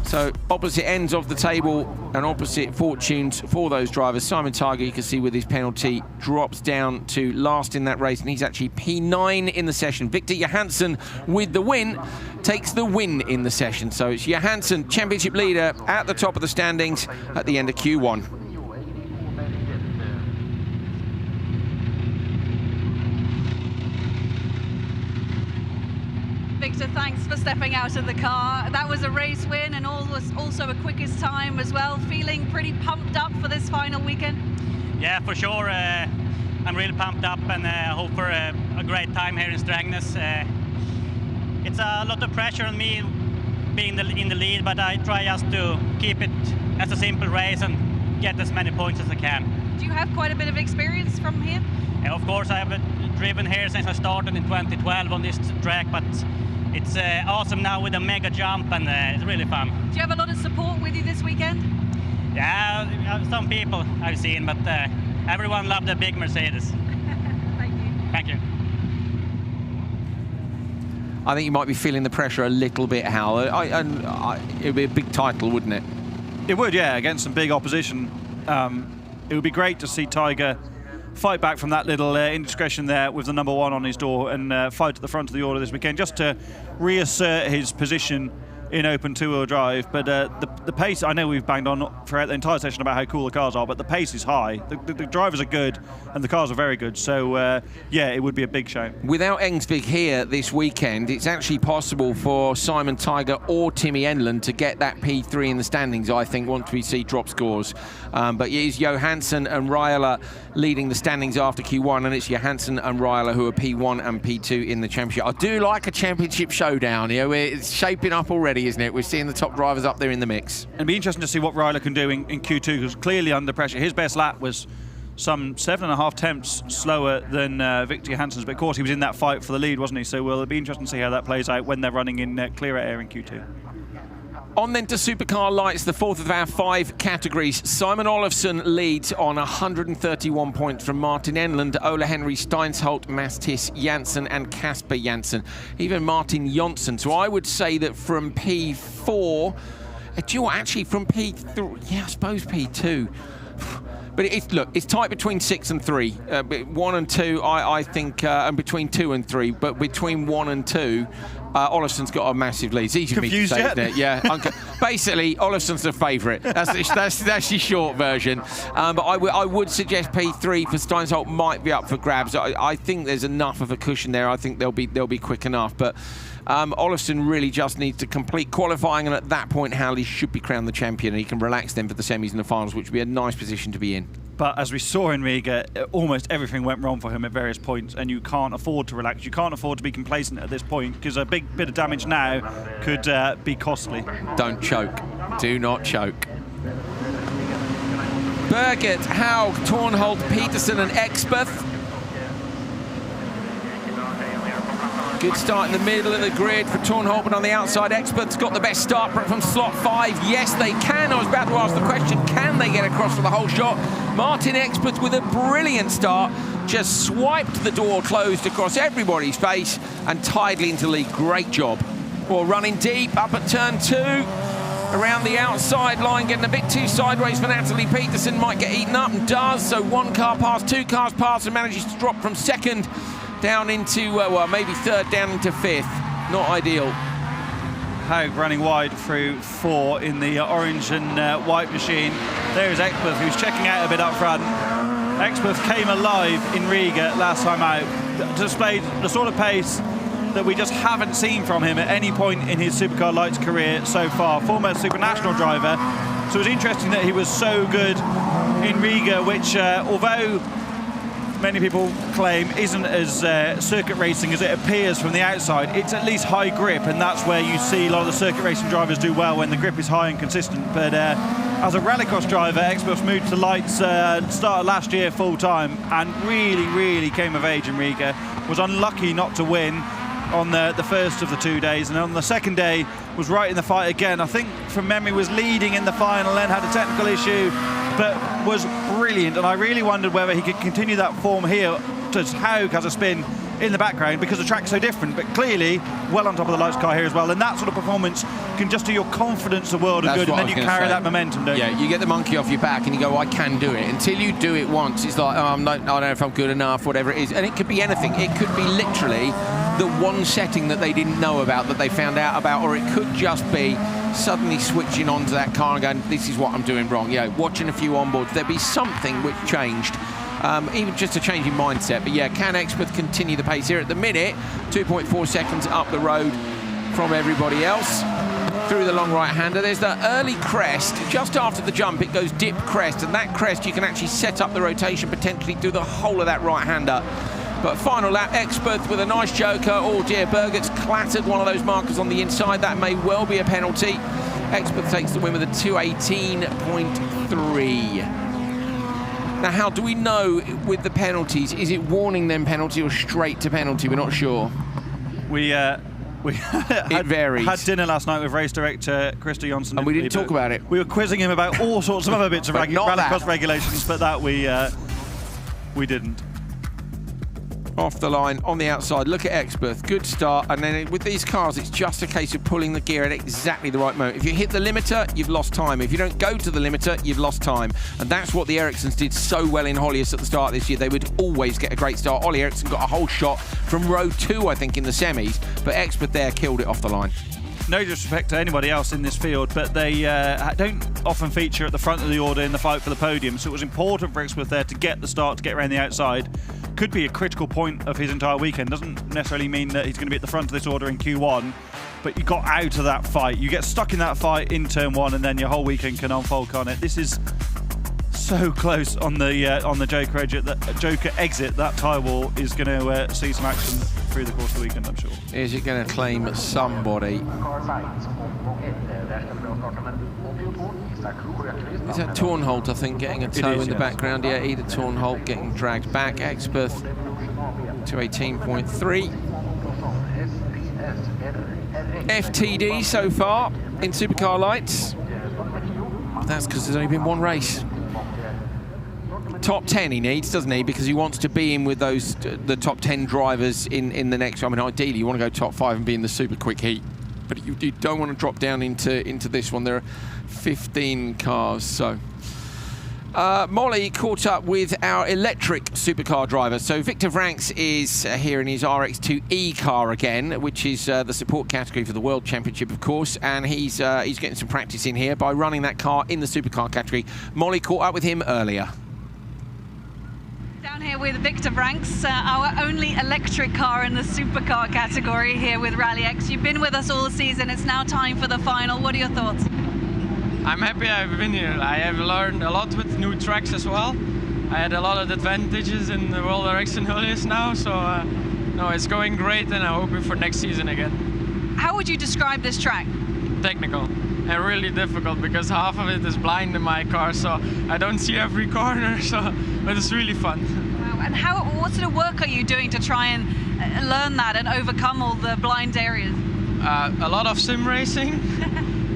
So opposite ends of the table and opposite fortunes for those drivers. Simon Tiger, you can see with his penalty, drops down to last in that race, and he's actually P9 in the session. Victor Johansson with the win takes the win in the session. So it's Johansson, championship leader, at the top of the standings at the end of Q1. Victor, thanks for stepping out of the car. That was a race win and also a quickest time as well. Feeling pretty pumped up for this final weekend? Yeah, for sure. I'm really pumped up and hope for a great time here in Strängnäs. It's a lot of pressure on me being in the lead, but I try just to keep it as a simple race and get as many points as I can. Do you have quite a bit of experience from here? Yeah, of course, I have driven here since I started in 2012 on this track, but it's awesome now with a mega jump, and it's really fun. Do you have a lot of support with you this weekend? Yeah, some people I've seen, but everyone loved the big Mercedes. Thank you. Thank you. I think you might be feeling the pressure a little bit, Hal. It would be a big title, wouldn't it? It would, yeah, against some big opposition. It would be great to see Tiger fight back from that little indiscretion there with the number 1 on his door and fight at the front of the order this weekend, just to reassert his position in open two-wheel drive. But the pace, I know we've banged on throughout the entire session about how cool the cars are, but the pace is high. The drivers are good and the cars are very good. So yeah, it would be a big show. Without Engsvig here this weekend, it's actually possible for Simon Tiger or Timmy Enlund to get that P3 in the standings, I think, once we see drop scores. But it is Johansson and Raiola leading the standings after Q1, and it's Johansson and Raiola who are P1 and P2 in the championship. I do like a championship showdown. You know, it's shaping up already, isn't it? We're seeing the top drivers up there in the mix. It'll be interesting to see what Raiola can do in Q2, because clearly under pressure. His best lap was some 7.5 tenths slower than Victor Johansson's, but of course he was in that fight for the lead, wasn't he? So it'll be interesting to see how that plays out when they're running in clearer air in Q2. On then to Supercar Lights, the 4th of our 5 categories. Simon Olofsson leads on 131 points from Martin Enlund, Ola Henry, Steinsholt, Mastis, Janssen and Casper Janssen. Even Martin Jonsson. So I would say that from P4, do you know what, actually from P3, yeah, I suppose P2. But it's tight between 6 and 3. 1 and 2, I think, and between 2 and 3. But between 1 and 2, Olofsson's got a massive lead. It's easy for me to say, isn't it? Yeah. Basically, Olofsson's the favourite. That's the short version. But I would suggest P3 for Steinsholt might be up for grabs. I think there's enough of a cushion there. I think they'll be quick enough. But Olofsson really just needs to complete qualifying, and at that point, Halley should be crowned the champion, and he can relax then for the semis and the finals, which would be a nice position to be in. But as we saw in Riga, almost everything went wrong for him at various points, and you can't afford to relax. You can't afford to be complacent at this point, because a big bit of damage now could be costly. Don't choke. Do not choke. Birgit, Haug, Tornholt, Peterson and Expeth. Good start in the middle of the grid for Tornholt, but on the outside, Expeth's got the best start from slot 5. Yes, they can. I was about to ask the question, can they get across for the whole shot? Martin Expeth with a brilliant start, just swiped the door closed across everybody's face and tidally into the lead. Great job. Well, running deep up at turn 2. Around the outside line, getting a bit too sideways for Natalie Peterson, might get eaten up and does. So 1 car past, 2 cars past, and manages to drop from 2nd down into, well, maybe 3rd down into 5th. Not ideal. Haug running wide through 4 in the orange and white machine. There's Expeth, who's checking out a bit up front. Expeth came alive in Riga last time out, displayed the sort of pace that we just haven't seen from him at any point in his Supercar Lights career so far. Former Super National driver. So it's interesting that he was so good in Riga, which, although many people claim isn't as circuit racing as it appears from the outside, it's at least high grip, and that's where you see a lot of the circuit racing drivers do well, when the grip is high and consistent. But as a rallycross driver, Expeth moved to Lights started last year full time and really came of age in Riga. Was unlucky not to win on the first of the 2 days, and on the second day was right in the fight again. I think from memory was leading in the final, then had a technical issue, but was brilliant, and I really wondered whether he could continue that form here. As Haug has a spin in the background because the track's so different, but clearly well on top of the Lights car here as well, and that sort of performance can just do your confidence a world of good, and then you carry that momentum, don't you? Yeah, you get the monkey off your back and you go, I can do it. Until you do it once, it's like, oh, I don't know if I'm good enough, whatever it is. And it could be anything. It could be literally the one setting that they didn't know about, that they found out about, or it could just be suddenly switching onto that car and going, this is what I'm doing wrong. You know, watching a few onboards, there'd be something which changed. Even just a change in mindset. But yeah, can Expeth continue the pace here? At the minute, 2.4 seconds up the road from everybody else. Through the long right-hander, there's the early crest. Just after the jump, it goes dip crest, and that crest, you can actually set up the rotation potentially through the whole of that right-hander. But final lap, Expeth with a nice joker. Oh dear, Birgit's clattered one of those markers on the inside. That may well be a penalty. Expeth takes the win with a 2:18.3. Now, how do we know with the penalties? Is it warning them penalty or straight to penalty? We're not sure. We had dinner last night with race director Krista Jonsson, and we didn't talk about it. We were quizzing him about all sorts of other bits of rallycross regulations, but that we didn't. off the line on the outside. Look at Experth, good start, and then with these cars it's just a case of pulling the gear at exactly the right moment. If you hit the limiter, you've lost time. If you don't go to the limiter, you've lost time. And that's what the Ericssons did so well in Hollius at the start of this year. They would always get a great start. Ollie Ericsson got a whole shot from row 2, I think, in the semis, but Experth there killed it off the line. No disrespect to anybody else in this field, but they don't often feature at the front of the order in the fight for the podium, so it was important for Experth there to get the start, to get around the outside. Could be a critical point of his entire weekend. Doesn't necessarily mean that he's going to be at the front of this order in Q1, but you got out of that fight. You get stuck in that fight in turn 1, and then your whole weekend can unfold, can't it? This is so close on the Joker exit. That tyre wall is going to see some action through the course of the weekend, I'm sure. Is it going to claim somebody? Is that Tornholt, I think, getting a toe in the background? Yeah, Ida Tornholt getting dragged back. Experth to 18.3. FTD so far in Supercar Lights. That's because there's only been one race. Top 10 he needs, doesn't he? Because he wants to be in with those the top 10 drivers in the next. I mean, ideally you want to go top 5 and be in the super quick heat, but you don't want to drop down into this one. There are 15 cars, so Molly caught up with our electric supercar driver. So Victor Vranckx is here in his RX2E car again, which is the support category for the World Championship, of course, and he's getting some practice in here by running that car in the supercar category. Molly caught up with him earlier. Down here with Victor Vranckx, our only electric car in the supercar category here with Rallyx. You've been with us all season. It's now time for the final. What are your thoughts? I'm happy I've been here. I have learned a lot with new tracks as well. I had a lot of advantages in the World RX and Hollius now, so no, it's going great, and I'm hoping for next season again. How would you describe this track? Technical and really difficult because half of it is blind in my car, so I don't see every corner, but it's really fun. Wow. And what sort of work are you doing to try and learn that and overcome all the blind areas? A lot of sim racing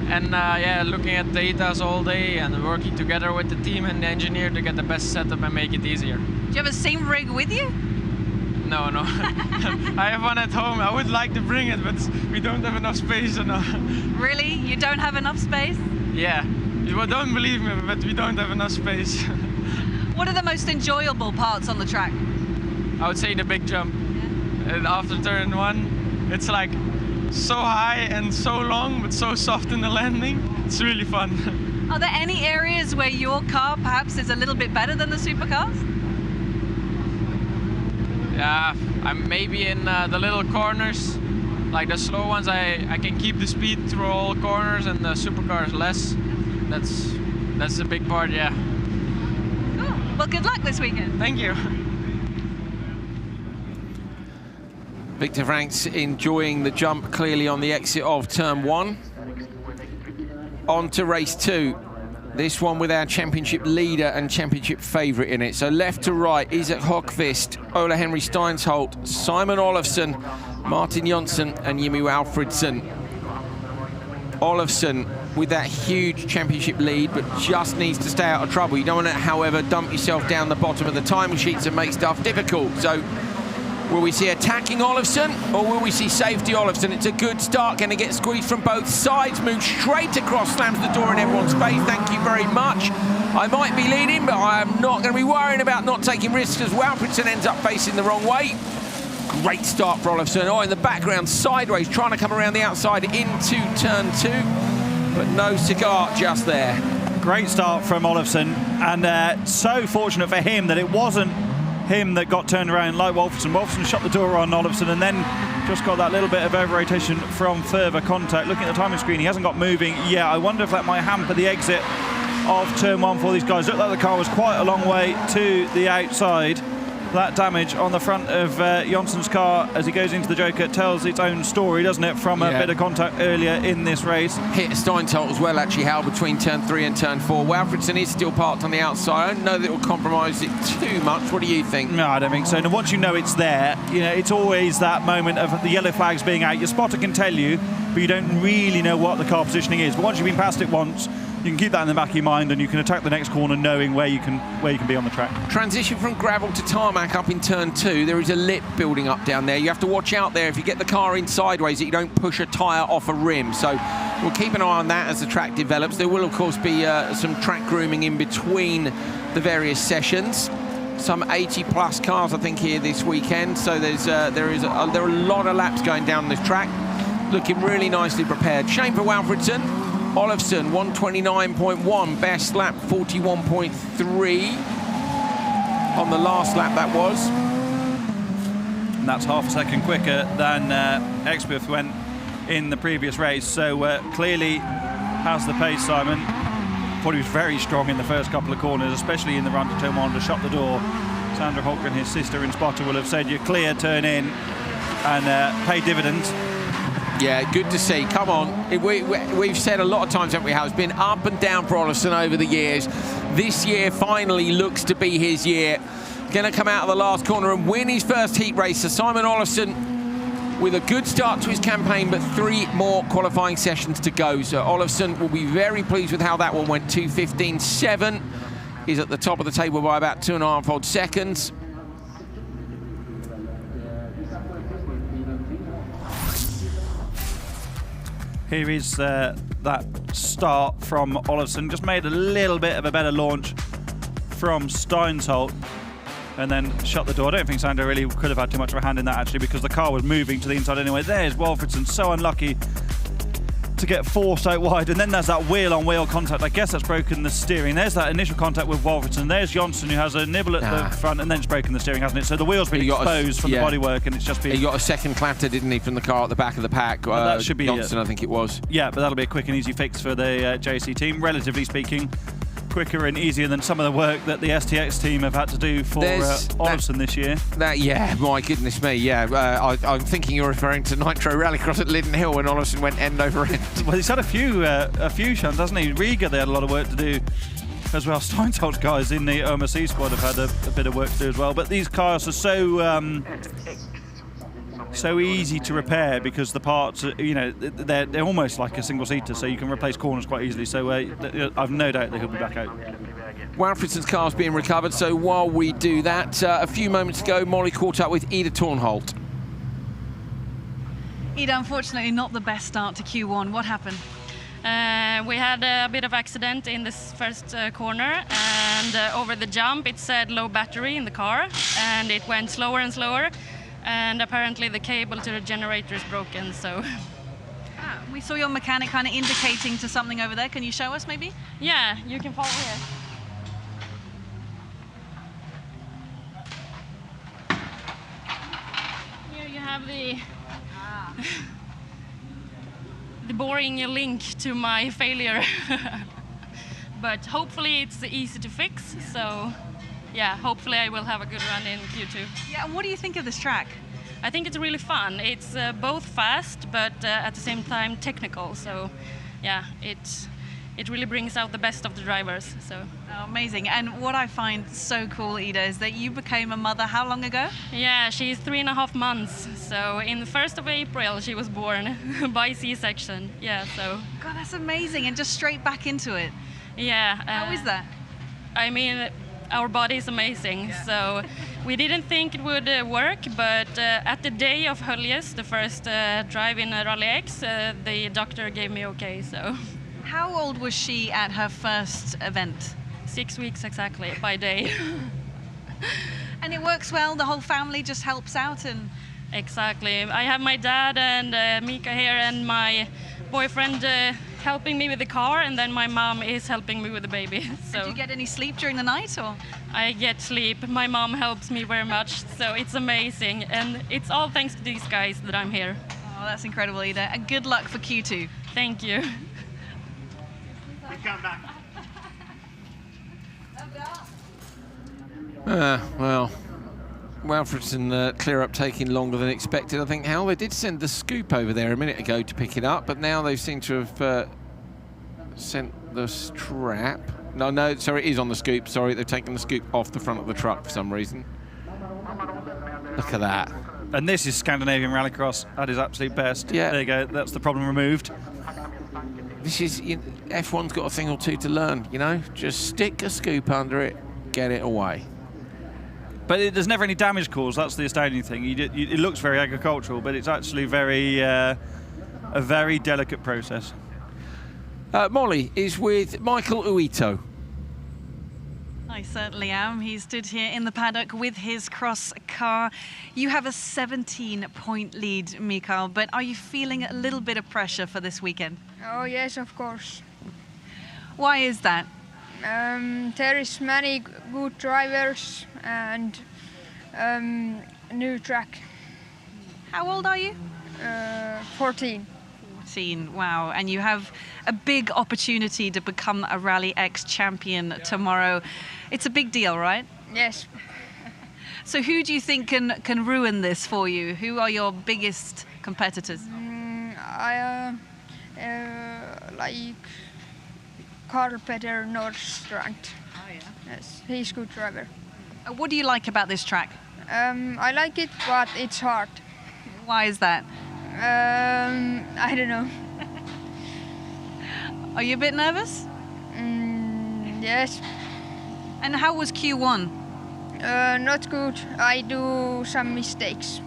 and yeah, looking at data all day and working together with the team and the engineer to get the best setup and make it easier. Do you have a sim rig with you? No. I have one at home. I would like to bring it, but we don't have enough space. Really? You don't have enough space? Yeah. You don't believe me, but we don't have enough space. What are the most enjoyable parts on the track? I would say the big jump. Yeah. And after turn 1, it's like so high and so long, but so soft in the landing. It's really fun. Are there any areas where your car perhaps is a little bit better than the supercars? Yeah, I'm maybe in the little corners, like the slow ones. I can keep the speed through all corners, and the supercars less. That's the big part, yeah. Cool. Well, good luck this weekend. Thank you. Victor Vranckx enjoying the jump clearly on the exit of turn 1. On to race 2. This one with our championship leader and championship favourite in it. So left to right, Isaac Hockvist, Ola Henry Steinsholt, Simon Olofsson, Martin Jonsson and Jimmy Alfredsson. Olofsson with that huge championship lead, but just needs to stay out of trouble. You don't want to, however, dump yourself down the bottom of the timing sheets and make stuff difficult. So will we see attacking Olofsson or will we see safety Olofsson? It's a good start, going to get squeezed from both sides, moves straight across, slams the door in everyone's face. Thank you very much. I might be leading, but I am not going to be worrying about not taking risks as Walfredson ends up facing the wrong way. Great start for Olofsson. Oh, in the background, sideways, trying to come around the outside into turn 2, but no cigar just there. Great start from Olofsson, and so fortunate for him that it wasn't him that got turned around like Wolfson. Wolfson shut the door on Olofsson and then just got that little bit of over-rotation from further contact. Looking at the timing screen, he hasn't got moving yet. I wonder if that might hamper the exit of turn 1 for these guys. Looked like the car was quite a long way to the outside. That damage on the front of Jonsson's car as he goes into the Joker tells its own story, doesn't it, from a bit of contact earlier in this race. Hit Steintolt as well, actually, Hal, between turn 3 and turn 4. Walfredson is still parked on the outside. I don't know that it will compromise it too much. What do you think? No, I don't think so. And once you know it's there, you know, it's always that moment of the yellow flags being out. Your spotter can tell you, but you don't really know what the car positioning is. But once you've been past it once, you can keep that in the back of your mind, and you can attack the next corner knowing where you can be on the track. Transition from gravel to tarmac up in turn 2. There is a lip building up down there. You have to watch out there if you get the car in sideways that you don't push a tyre off a rim. So we'll keep an eye on that as the track develops. There will, of course, be some track grooming in between the various sessions. Some 80-plus cars, I think, here this weekend. So there are a lot of laps going down this track. Looking really nicely prepared. Shame for Walfridsson. Olofsson, 129.1. Best lap, 41.3. On the last lap, that was. And that's half a second quicker than Exbeth went in the previous race. So clearly has the pace, Simon. Thought he was very strong in the first couple of corners, especially in the run to turn 1 to shut the door. Sandra Holgren, his sister in spotter, will have said you're clear, turn in, and pay dividends. Yeah, good to see. Come on. We've said a lot of times, haven't we, how it's been up and down for Olofsson over the years. This year finally looks to be his year. Going to come out of the last corner and win his first heat race. So Simon Olofsson with a good start to his campaign, but 3 more qualifying sessions to go. So Olofsson will be very pleased with how that one went. 2:15.7 is at the top of the table by about 2.5 odd seconds. Here is that start from Olofsson. Just made a little bit of a better launch from Steinsholt and then shut the door. I don't think Sandra really could have had too much of a hand in that, actually, because the car was moving to the inside anyway. There's Walfridsson, so unlucky to get forced out wide, and then there's that wheel-on-wheel contact. I guess that's broken the steering. There's that initial contact with Walfridsson. There's Jonsson, who has a nibble at the front, and then it's broken the steering, hasn't it? So the wheel's been exposed from the bodywork, and it's just been... He got a second clatter, didn't he, from the car at the back of the pack? That should be Jonsson, I think it was. Yeah, but that'll be a quick and easy fix for the JC team, relatively speaking. Quicker and easier than some of the work that the STX team have had to do for Olofsson this year. Yeah, my goodness me, yeah. I'm thinking you're referring to Nitro Rallycross at Linden Hill when Olofsson went end over end. Well, he's had a few shuns, hasn't he? Riga, they had a lot of work to do as well. Steinsholt guys in the OMC squad have had a bit of work to do as well. But these cars are so easy to repair because the parts, they're almost like a single-seater, so you can replace corners quite easily. So I've no doubt that he'll be back out. Walfridsson's car's being recovered, so while we do that, a few moments ago, Molly caught up with Ida Tornholt. Ida, unfortunately not the best start to Q1. What happened? We had a bit of accident in this first corner, and over the jump it said low battery in the car, and it went slower and slower. And apparently the cable to the generator is broken, so... We saw your mechanic kind of indicating to something over there. Can you show us, maybe? Yeah, you can follow here. Here you have the boring link to my failure. But hopefully it's easy to fix, so... Yeah, hopefully I will have a good run in Q2. Yeah, and what do you think of this track? I think it's really fun. It's both fast, but at the same time technical. So, yeah, it really brings out the best of the drivers. So amazing. And what I find so cool, Ida, is that you became a mother how long ago? Yeah, she's 3.5 months. So in the 1st of April, she was born by C-section. Yeah, so. God, that's amazing. And just straight back into it. Yeah. How is that? I mean, our body is amazing, so we didn't think it would work, but at the day of Höljes, the first drive in Rallyx, the doctor gave me okay, so. How old was she at her first event? 6 weeks exactly, by day. And it works well, the whole family just helps out and... Exactly, I have my dad and Mika here and my boyfriend helping me with the car, and then my mom is helping me with the baby. So. Do you get any sleep during the night, or? I get sleep. My mom helps me very much, so it's amazing, and it's all thanks to these guys that I'm here. Oh, that's incredible, Ida, and good luck for Q2. Thank you. Well, Walfridsson clear up taking longer than expected. I think, Hal, they did send the scoop over there a minute ago to pick it up, but now they seem to have sent the strap. No, sorry, it is on the scoop. Sorry, they've taken the scoop off the front of the truck for some reason. Look at that. And this is Scandinavian Rallycross at his absolute best. Yeah. There you go. That's the problem removed. this is, F1's got a thing or two to learn, you know? Just stick a scoop under it, get it away. But there's never any damage caused. That's the astounding thing. It looks very agricultural, but it's actually a very delicate process. Molly is with Michael Uito. I certainly am. He stood here in the paddock with his cross car. You have a 17-point lead, Mikael, but are you feeling a little bit of pressure for this weekend? Oh yes, of course. Why is that? There is many good drivers and new track. How old are you? 14. 14, wow. And you have a big opportunity to become a Rallyx champion tomorrow. It's a big deal, right? Yes. So who do you think can ruin this for you? Who are your biggest competitors? I like Carl-Peter Nordstrand. Oh, yeah. Yes, he's a good driver. What do you like about this track? I like it, but it's hard. Why is that? I don't know. Are you a bit nervous? Yes. And how was Q1? Not good. I do some mistakes.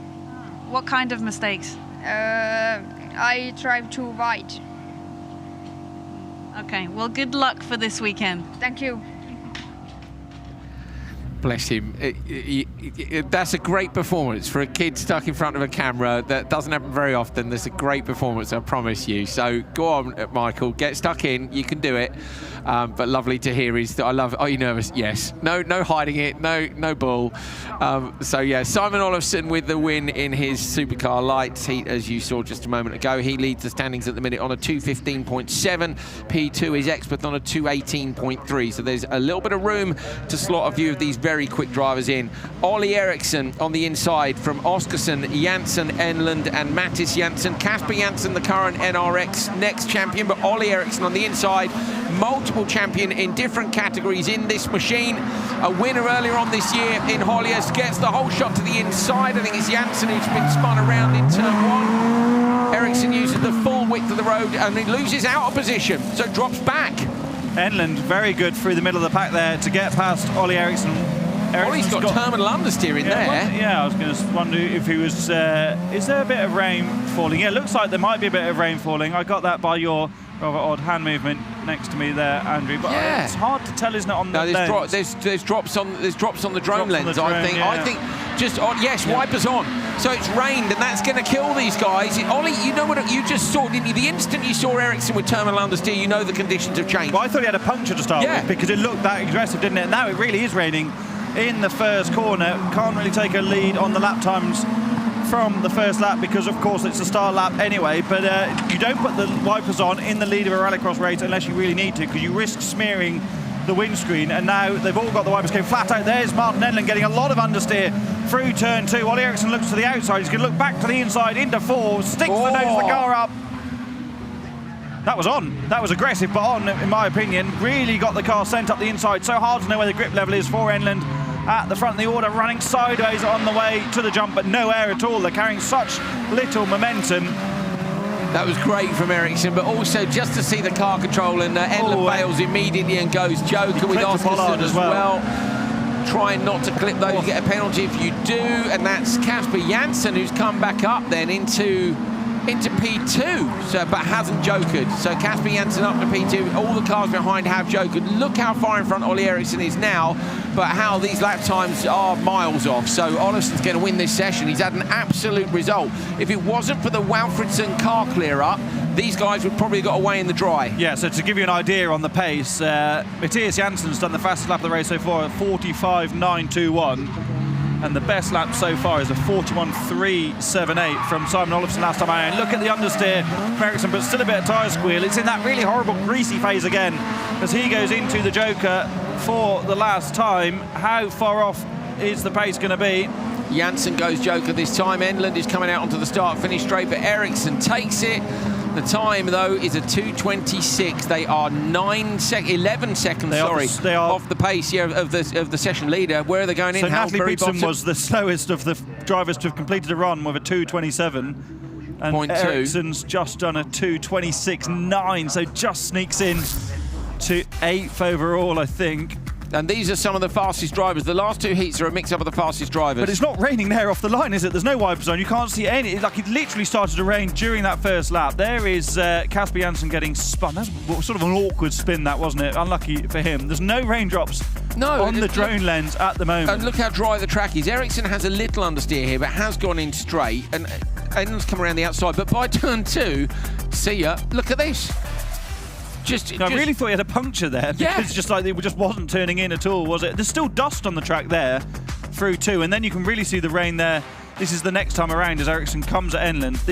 What kind of mistakes? I drive too wide. Okay, well, good luck for this weekend. Thank you. Bless him. That's a great performance for a kid stuck in front of a camera. That doesn't happen very often. That's a great performance, I promise you. So go on, Michael, get stuck in. You can do it. But lovely to hear is that I love. Are you nervous? Yes. No hiding it. No bull. So yeah, Simon Olofsson with the win in his Supercar Lights heat, as you saw just a moment ago. He leads the standings at the minute on a 2:15.7. P2 is Expert on a 2:18.3. So there's a little bit of room to slot a few of these very quick drivers in. Ollie Eriksson on the inside from Oskarsson, Janssen, Enlund and Mattis Janssen. Casper Janssen, the current NRX next champion, but Ollie Eriksson on the inside, multiple champion in different categories in this machine. A winner earlier on this year in Holliers, gets the whole shot to the inside. I think it's Janssen who's been spun around in turn one. Eriksson uses the full width of the road and he loses out of position, so drops back. Enlund very good through the middle of the pack there to get past Ollie Eriksson. Ollie's got terminal understeer in there. Yeah, I was going to wonder if he was... is there a bit of rain falling? Yeah, it looks like there might be a bit of rain falling. I got that by your rather odd hand movement next to me there, Andrew. But yeah, it's hard to tell, isn't it, on the lens? There's drops on the drone lens. I think just on, yes, wipers on. So it's rained, and that's going to kill these guys. Ollie, you know what you just saw, didn't you? The instant you saw Eriksson with terminal understeer, you know the conditions have changed. Well, I thought he had a puncture to start with because it looked that aggressive, didn't it? Now it really is raining in the first corner. Can't really take a lead on the lap times from the first lap because, of course, it's a start lap anyway. But you don't put the wipers on in the lead of a rallycross race unless you really need to, because you risk smearing the windscreen. And now they've all got the wipers going flat out. There's Martin Enlund getting a lot of understeer through turn two. Ollie Eriksson looks to the outside. He's going to look back to the inside into four, sticks the nose of the car up. That was on. That was aggressive, but on, in my opinion. Really got the car sent up the inside. So hard to know where the grip level is for Enlund at the front of the order, running sideways on the way to the jump, but no air at all. They're carrying such little momentum. That was great from Eriksson, but also just to see the car control, and Enlund bails immediately and goes Joker with Oskarsson as well. Trying not to clip those, you get a penalty if you do, and that's Casper Janssen who's come back up then into P2, so, but hasn't jokered. So Casper Janssen up to P2, all the cars behind have jokered. Look how far in front Ollie Eriksson is now, but how these lap times are miles off. So Olofsson's going to win this session. He's had an absolute result. If it wasn't for the Walfridsson car clear-up, these guys would probably got away in the dry. Yeah, so to give you an idea on the pace, Mattias Janssen's done the fastest lap of the race so far at 45.921. And the best lap so far is a 41.378 from Simon Olofsson last time out. Look at the understeer from Eriksson, but still a bit of tyre squeal. It's in that really horrible greasy phase again as he goes into the Joker for the last time. How far off is the pace going to be? Janssen goes Joker this time. Enlund is coming out onto the start-finish straight, but Eriksson takes it. The time, though, is a 2:26. They are 11 seconds, off the pace here of the session leader. Where are they going in? So Natalie Britson was the slowest of the drivers to have completed a run with a 2:27. And 0.2. Ericsson's just done a 2:26.9, so just sneaks in to 8th overall, I think. And these are some of the fastest drivers. The last 2 heats are a mix-up of the fastest drivers. But it's not raining there off the line, is it? There's no wiper zone. You can't see any. Like, it literally started to rain during that first lap. There is Casper Janssen getting spun. That's sort of an awkward spin, that, wasn't it? Unlucky for him. There's no raindrops on the drone lens at the moment. And look how dry the track is. Ericsson has a little understeer here, but has gone in straight. And Aiden's come around the outside. But by turn 2, see ya, look at this. I really thought he had a puncture there, because just like it just wasn't turning in at all, was it? There's still dust on the track there through 2, and then you can really see the rain there. This is the next time around as Ericsson comes at Enland.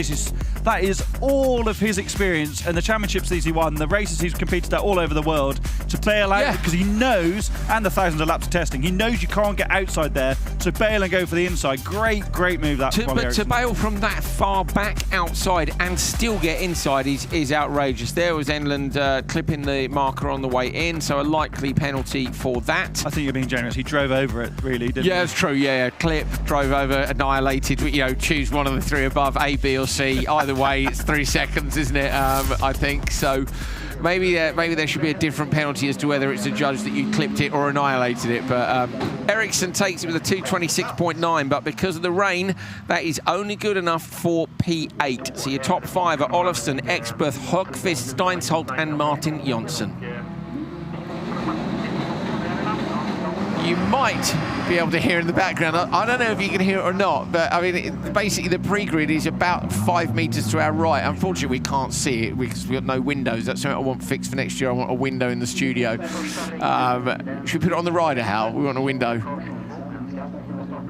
That is all of his experience and the championships that he won, the races he's competed at all over the world, to bail out, because he knows, and the thousands of laps of testing, he knows you can't get outside there, so bail and go for the inside. Great move that from But Ericsson. to bail from that far back outside and still get inside is outrageous. There was Enland clipping the marker on the way in, so a likely penalty for that. I think you're being generous. He drove over it, really, didn't he? Yeah, it's true. Yeah, clip, drove over, annihilated. Choose one of the 3 above, A, B, or C. Either way, it's 3 seconds, isn't it? I think so. Maybe there should be a different penalty as to whether it's a judge that you clipped it or annihilated it. But Ericsson takes it with a 2:26.9, but because of the rain, that is only good enough for P8. So your top 5 are Olofsson, Exberth, Högqvist, Steinsholt, and Martin Jonsson. You might be able to hear in the background. I don't know if you can hear it or not, but I mean, basically the pre-grid is about 5 meters to our right. Unfortunately, we can't see it because we've got no windows. That's something I want fixed for next year. I want a window in the studio. Should we put it on the rider, Hal? We want a window.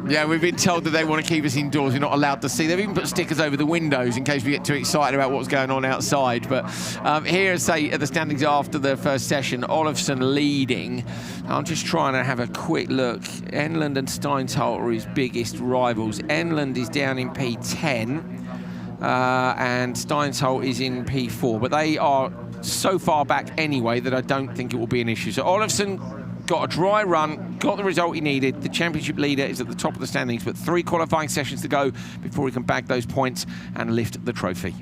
Yeah, we've been told that they want to keep us indoors. We're not allowed to see. They've even put stickers over the windows in case we get too excited about what's going on outside. But here, say, at the standings after the first session, Olofsson leading. I'm just trying to have a quick look. Enland and Steinsholt are his biggest rivals. Enland is down in P10, and Steinsholt is in P4. But they are so far back anyway that I don't think it will be an issue. So Olofsson got a dry run, got the result he needed. The championship leader is at the top of the standings, but 3 qualifying sessions to go before he can bag those points and lift the trophy.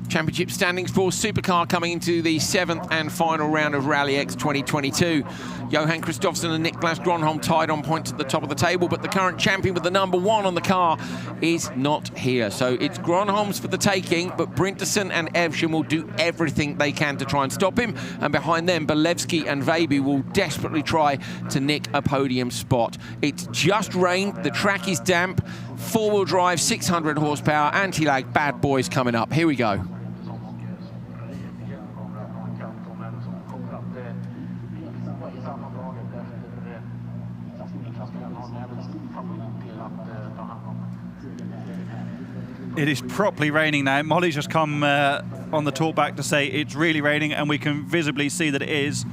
Championship standings for Supercar coming into the 7th and final round of Rallyx 2022. Johan Kristoffersson and Niklas Gronholm tied on points at the top of the table, but the current champion with the number 1 on the car is not here. So it's Gronholm's for the taking, but Brinterson and Evsham will do everything they can to try and stop him. And behind them, Belevsky and Vejby will desperately try to nick a podium spot. It's just rained, the track is damp, 4-wheel drive, 600 horsepower, anti-lag, bad boys coming up. Here we go. It is properly raining now. Molly's just come on the talkback to say it's really raining, and we can visibly see that it is.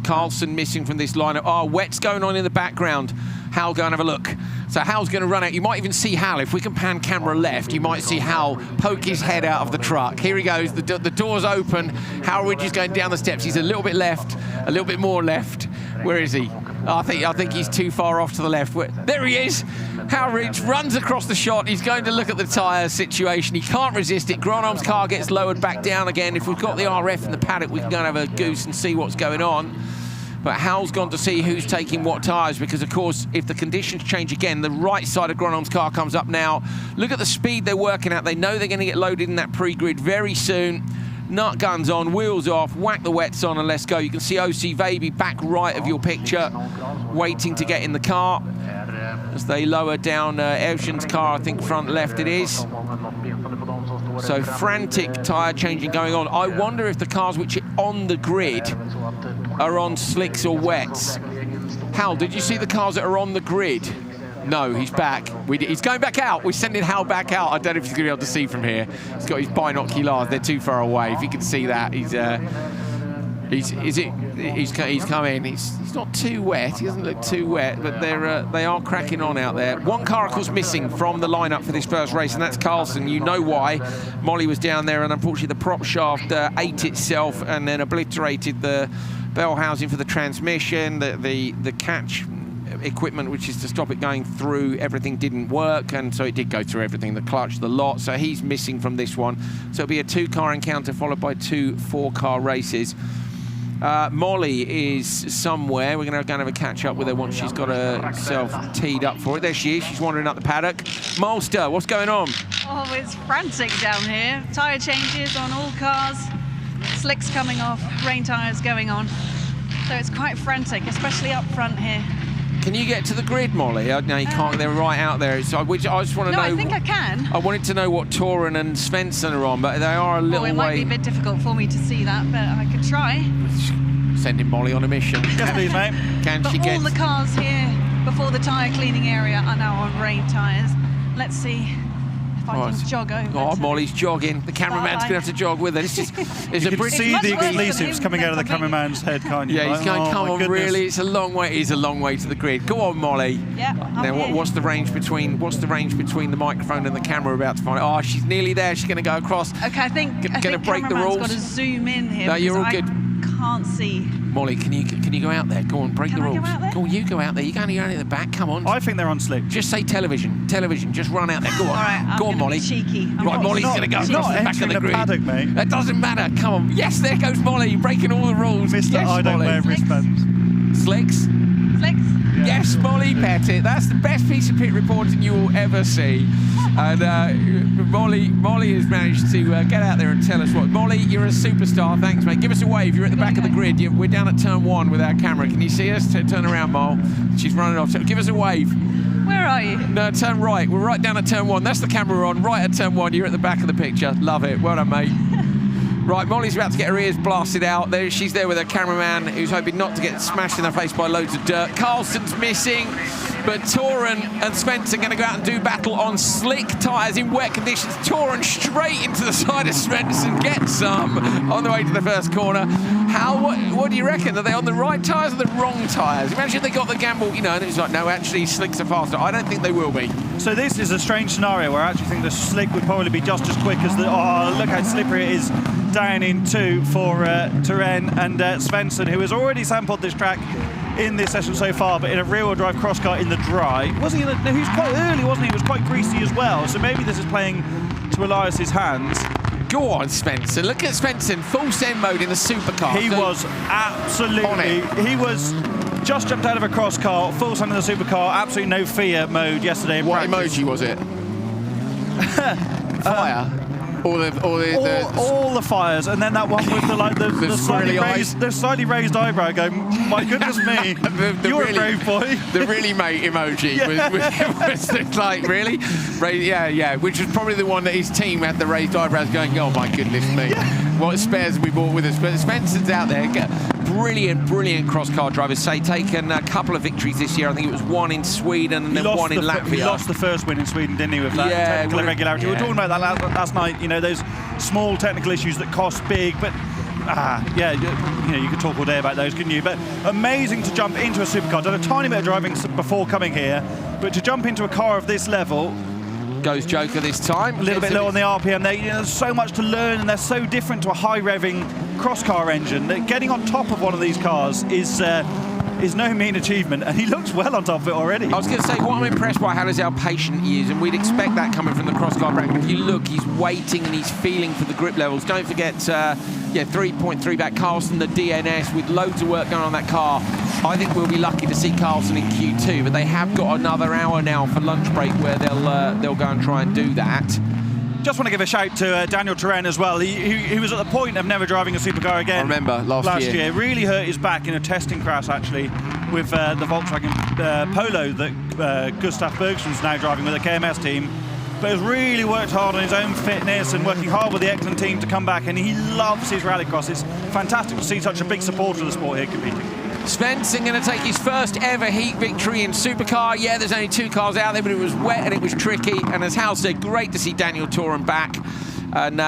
Carlson missing from this lineup. Oh, wet's going on in the background. Hal, go and have a look. So Hal's going to run out. You might even see Hal. If we can pan camera left, you might see Hal poke his head out of the truck. Here he goes. The door's open. Hal Ridge is going down the steps. He's a little bit left, a little bit more left. Where is he? I think he's too far off to the left. There he is. Hal Ridge runs across the shot. He's going to look at the tyre situation. He can't resist it. Gronholm's car gets lowered back down again. If we've got the RF in the paddock, we can go and have a goose and see what's going on. But Hal's gone to see who's taking what tyres, because, of course, if the conditions change again, the right side of Gronholm's car comes up now. Look at the speed they're working at. They know they're going to get loaded in that pre-grid very soon. Nut guns on, wheels off, whack the wets on, and let's go. You can see OC Vejby back right of your picture, waiting to get in the car as they lower down Evsham's car, I think front left it is. So frantic tyre changing going on. I wonder if the cars which are on the grid are on slicks or wets. Hal, did you see the cars that are on the grid? No, he's back. He's going back out. We're sending Hal back out. I don't know if he's going to be able to see from here. He's got his binoculars. They're too far away. If you can see that, he's come in. He's not too wet. He doesn't look too wet, but they are cracking on out there. One car, of course, missing from the lineup for this first race, and that's Carlson. You know why. Molly was down there, and unfortunately, the prop shaft ate itself and then obliterated the bell housing for the transmission. The catch equipment, which is to stop it going through. Everything didn't work, and so it did go through everything, the clutch, the lot. So he's missing from this one. So it'll be a 2-car encounter followed by 2 4-car races. Molly is somewhere. We're going to go and have a catch up with her once she's got herself teed up for it. There she is. She's wandering up the paddock. Molster, what's going on? Oh, it's frantic down here. Tyre changes on all cars. Slicks coming off. Rain tyres going on. So it's quite frantic, especially up front here. Can you get to the grid, Molly? No, you can't. They're right out there. So I just want to know. No, I think I can. I wanted to know what Toren and Svensson are on, but they are a little way. It might be a bit difficult for me to see that, but I could try. Sending Molly on a mission. Yes, please, mate. Can but she get? All the cars here before the tyre cleaning area are now on rain tyres. Let's see if I can jog over. Oh, Molly's jogging. The cameraman's going to have to jog with her. It's just, you can see the explosives coming out of the cameraman's head, can't you? Yeah, he's going, come on, really? It's a long way. It is a long way to the grid. Go on, Molly. Yeah. Now, what's the range between the microphone and the camera about to find? Oh, she's nearly there. She's going to go across. Okay, I think break the rules. Got to zoom in here. No, you're all good. Can't see. Molly, can you go out there? Go on, break the rules. Can I go out there? Go on, you go out there. You're going at the back. Come on. I think they're on slick. Just say television. Television. Just run out there. Go on. All right, go on, Molly. Cheeky. Right, Molly's going to go across the back of the grid. Paddock, mate. That doesn't matter. Come on. Yes, there goes Molly, breaking all the rules. Mr. Yes, I don't Molly. wear wristbands. Slicks. Slicks. Yes, Molly Pettit. That's the best piece of pit reporting you will ever see. And Molly has managed to get out there and tell us what. Molly, you're a superstar. Thanks, mate. Give us a wave. You're at the back of the grid. We're down at turn 1 with our camera. Can you see us? Turn around, Mole. She's running off. So give us a wave. Where are you? No, turn right. We're right down at turn 1. That's the camera we're on. Right at turn 1. You're at the back of the picture. Love it. Well done, mate. Right, Molly's about to get her ears blasted out. She's there with her cameraman, who's hoping not to get smashed in the face by loads of dirt. Carlson's missing, but Toren and Svensson going to go out and do battle on slick tyres in wet conditions. Toren straight into the side of Svensson, gets some on the way to the first corner. What do you reckon? Are they on the right tyres or the wrong tyres? Imagine if they got the gamble, and it's like, no, actually, slicks are faster. I don't think they will be. So this is a strange scenario where I actually think the slick would probably be just as quick as the... Oh, look how slippery it is down in 2 for Toren and Svensson, who has already sampled this track in this session so far, but in a rear-wheel drive cross car in the dry. He was quite early, wasn't he? He was quite greasy as well, so maybe this is playing to Elias's hands. Go on, Svensson. Look at Svensson, full send mode in the supercar. He was absolutely... He was just jumped out of a cross car, full send in the supercar, absolutely no fear mode yesterday in What practice. emoji was it? Fire? All the fires, and then that one with the slightly raised eyebrow going, my goodness me, you're really, a brave boy. The really mate emoji was like, really? Yeah, which was probably the one that his team had the raised eyebrows going, oh my goodness me, what spares have we bought with us? But Spencer's out there, brilliant cross-car drivers, taken a couple of victories this year. I think it was 1 in Sweden and then 1 in Latvia. He lost the first win in Sweden, didn't he, with that technical irregularity. Yeah. We were talking about that last night, those small technical issues that cost big, but you could talk all day about those, couldn't you? But amazing to jump into a supercar. Done a tiny bit of driving before coming here, but to jump into a car of this level, goes Joker this time. A little bit low on the RPM. There's so much to learn, and they're so different to a high-revving cross-car engine that getting on top of one of these cars is no mean achievement, and he looks well on top of it already. I was going to say, what I'm impressed by how patient he is, and we'd expect that coming from the cross-car bracket. If you look, he's waiting and he's feeling for the grip levels. Don't forget, 3.3 back Carlson, the DNS, with loads of work going on that car. I think we'll be lucky to see Carlson in Q2, but they have got another hour now for lunch break where they'll go and try and do that. Just want to give a shout to Daniel Toren as well. He was at the point of never driving a supercar again. I remember last year. Really hurt his back in a testing crash, actually, with the Volkswagen Polo that Gustav Bergstrom's now driving with the KMS team. But has really worked hard on his own fitness and working hard with the Eklund team to come back, and he loves his rallycross. It's fantastic to see such a big supporter of the sport here competing. Svensson going to take his first ever heat victory in supercar. Yeah, there's only 2 cars out there, but it was wet and it was tricky. And as Hal said, great to see Daniel Toren back. And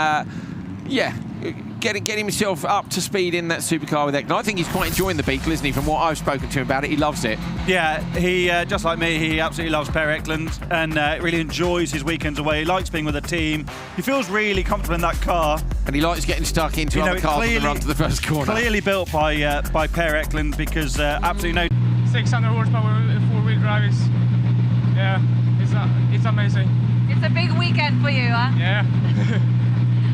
getting himself up to speed in that supercar with Eklund. I think he's quite enjoying the Beetle, isn't he? From what I've spoken to him about it, he loves it. Yeah, he just like me, he absolutely loves Per Eklund and really enjoys his weekends away. He likes being with a team. He feels really comfortable in that car, and he likes getting stuck into other cars on the run to the first corner. Clearly built by Per Eklund, because absolutely no 600 horsepower 4-wheel drive is, yeah, it's amazing. It's a big weekend for you, huh? Yeah.